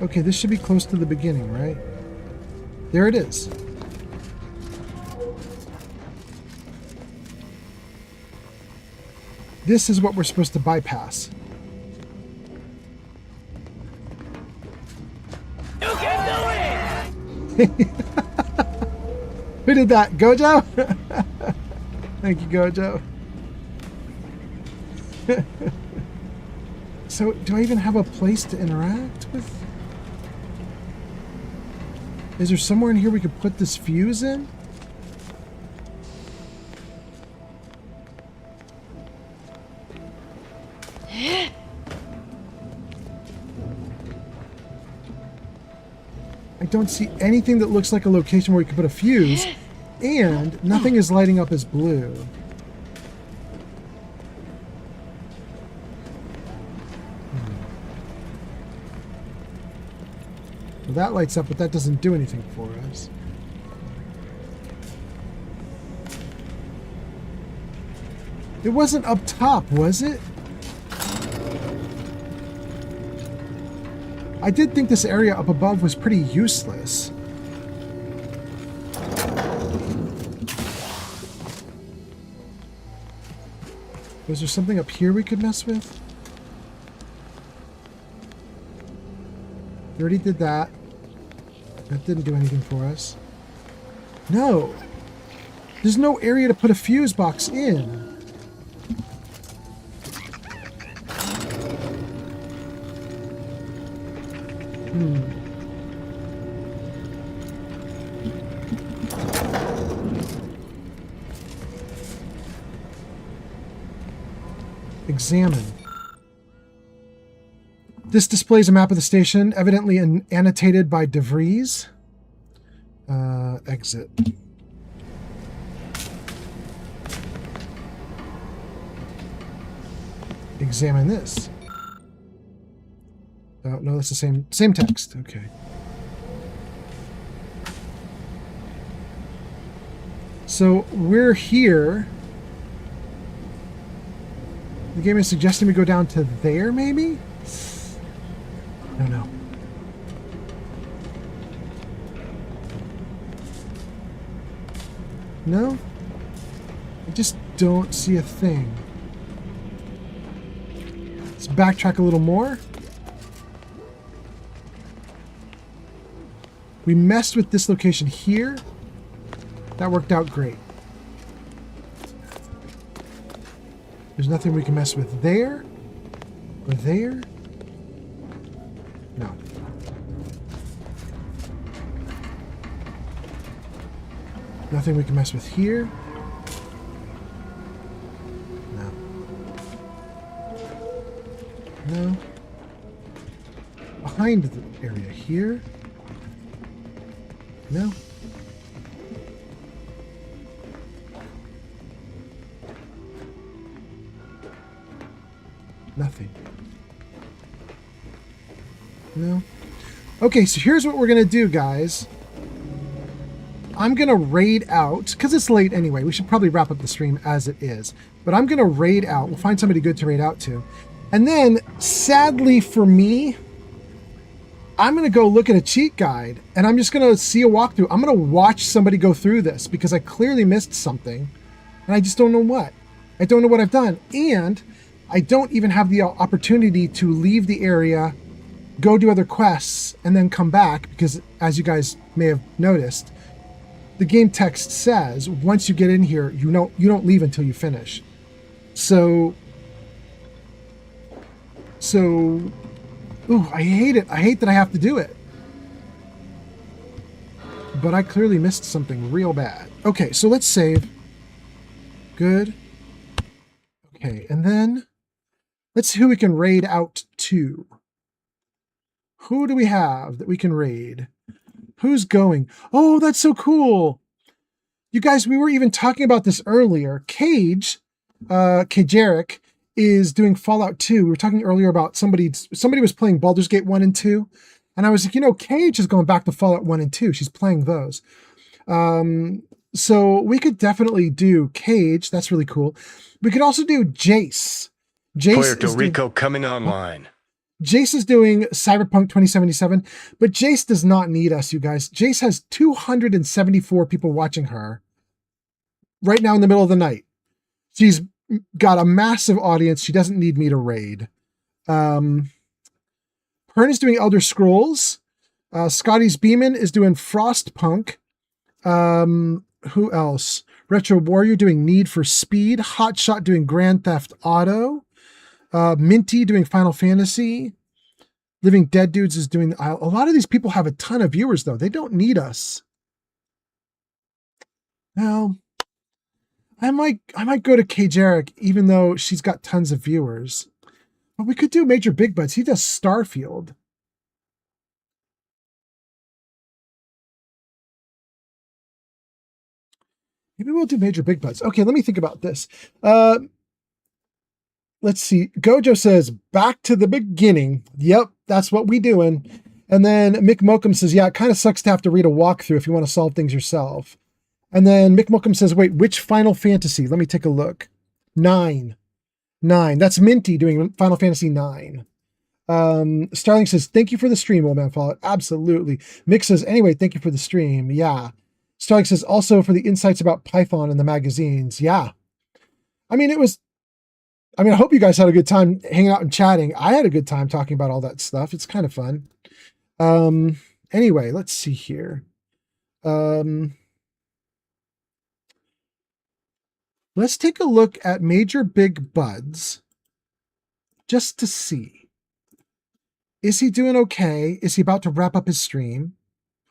Okay, this should be close to the beginning, right? There it is. This is what we're supposed to bypass. You can do it! Who did that? Gojo? Thank you, Gojo. So, do I even have a place to interact with? Is there somewhere in here we could put this fuse in? I don't see anything that looks like a location where we could put a fuse, and nothing is lighting up as blue. Well, that lights up, but that doesn't do anything for us. It wasn't up top, was it? I did think this area up above was pretty useless. Was there something up here we could mess with? We already did that. That didn't do anything for us. No! There's no area to put a fuse box in. Examine. This displays a map of the station, evidently annotated by DeVries. Exit. Examine this. Oh, no, that's the same text. Okay. So we're here. The game is suggesting we go down to there, maybe? I don't know. No? I just don't see a thing. Let's backtrack a little more. We messed with this location here. That worked out great. There's nothing we can mess with there. Or there. No. Nothing we can mess with here. No. No. Behind the area here. No. Nothing. No. Okay, so here's what we're going to do, guys. I'm going to raid out, because it's late anyway. We should probably wrap up the stream as it is. But I'm going to raid out. We'll find somebody good to raid out to. And then, sadly for me, I'm going to go look at a cheat guide. And I'm just going to see a walkthrough. I'm going to watch somebody go through this, because I clearly missed something. And I just don't know what. I don't know what I've done. And I don't even have the opportunity to leave the area, go do other quests, and then come back. Because, as you guys may have noticed, the game text says once you get in here, you don't leave until you finish. So, ooh, I hate it. I hate that I have to do it. But I clearly missed something real bad. Okay, so let's save. Good. Okay, and then let's see who we can raid out to. Who do we have that we can raid? Who's going? Oh, that's so cool. You guys, we were even talking about this earlier. Kajeric is doing Fallout 2. We were talking earlier about somebody was playing Baldur's Gate 1 and 2. And I was like, Cage is going back to Fallout 1 and 2. She's playing those. So we could definitely do Cage. That's really cool. We could also do Jace. Puerto Rico coming online. Jace is doing Cyberpunk 2077, but Jace does not need us, you guys. Jace has 274 people watching her right now in the middle of the night. She's got a massive audience. She doesn't need me to raid. Pern is doing Elder Scrolls. Scotty's Beeman is doing Frostpunk. Who else? Retro Warrior doing Need for Speed. Hotshot doing Grand Theft Auto. Minty doing Final Fantasy. Living Dead Dudes is doing a lot of these people have a ton of viewers though. They don't need us. Well, I might go to Kajeric even though she's got tons of viewers. But we could do Major Big Butts. He does Starfield. Maybe we'll do Major Big Butts. Okay, let me think about this. Let's see. Gojo says, back to the beginning. Yep, that's what we doing. And then Mick Mokum says, yeah, it kind of sucks to have to read a walkthrough if you want to solve things yourself. And then Mick Mokum says, wait, which Final Fantasy? Let me take a look. 9. That's Minty doing Final Fantasy 9. Starling says, thank you for the stream, Old Man Fallout. Absolutely. Mick says, anyway, thank you for the stream. Yeah. Starling says, also for the insights about Python in the magazines. Yeah. I hope you guys had a good time hanging out and chatting. I had a good time talking about all that stuff. It's kind of fun. Anyway, let's see here. Let's take a look at Major Big Buds just to see. Is he doing okay? Is he about to wrap up his stream?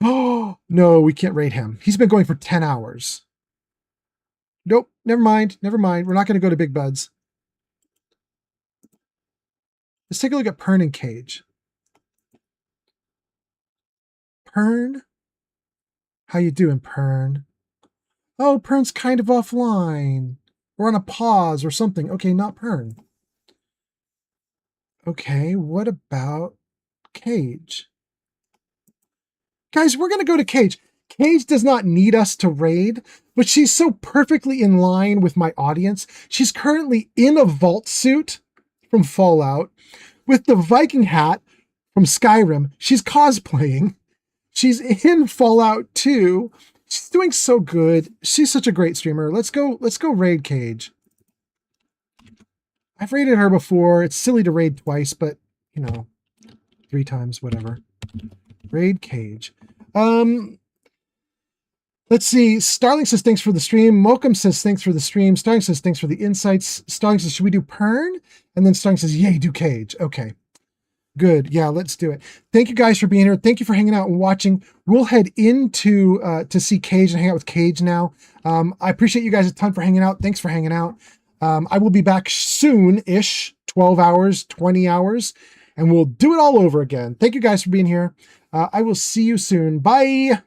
Oh, no, we can't rate him. He's been going for 10 hours. Nope, never mind. We're not going to go to Big Buds. Let's take a look at Pern and Cage. Pern? How you doing, Pern? Oh, Pern's kind of offline. Or on a pause or something. Okay, not Pern. Okay, what about Cage? Guys, we're going to go to Cage. Cage does not need us to raid, but she's so perfectly in line with my audience. She's currently in a vault suit from Fallout with the Viking hat from Skyrim. She's cosplaying. She's in Fallout 2. She's doing so good. She's such a great streamer. Let's go raid Cage. I've raided her before. It's silly to raid twice, but you know, 3 times, whatever. Raid Cage. Let's see. Starling says thanks for the stream. Mokum says thanks for the stream. Starling says thanks for the insights. Starling says, should we do Pern? And then Starling says, yay, do Cage. Okay. Good. Yeah, let's do it. Thank you guys for being here. Thank you for hanging out and watching. We'll head into to see Cage and hang out with Cage now. I appreciate you guys a ton for hanging out. Thanks for hanging out. I will be back soon-ish, 12 hours, 20 hours, and we'll do it all over again. Thank you guys for being here. I will see you soon. Bye.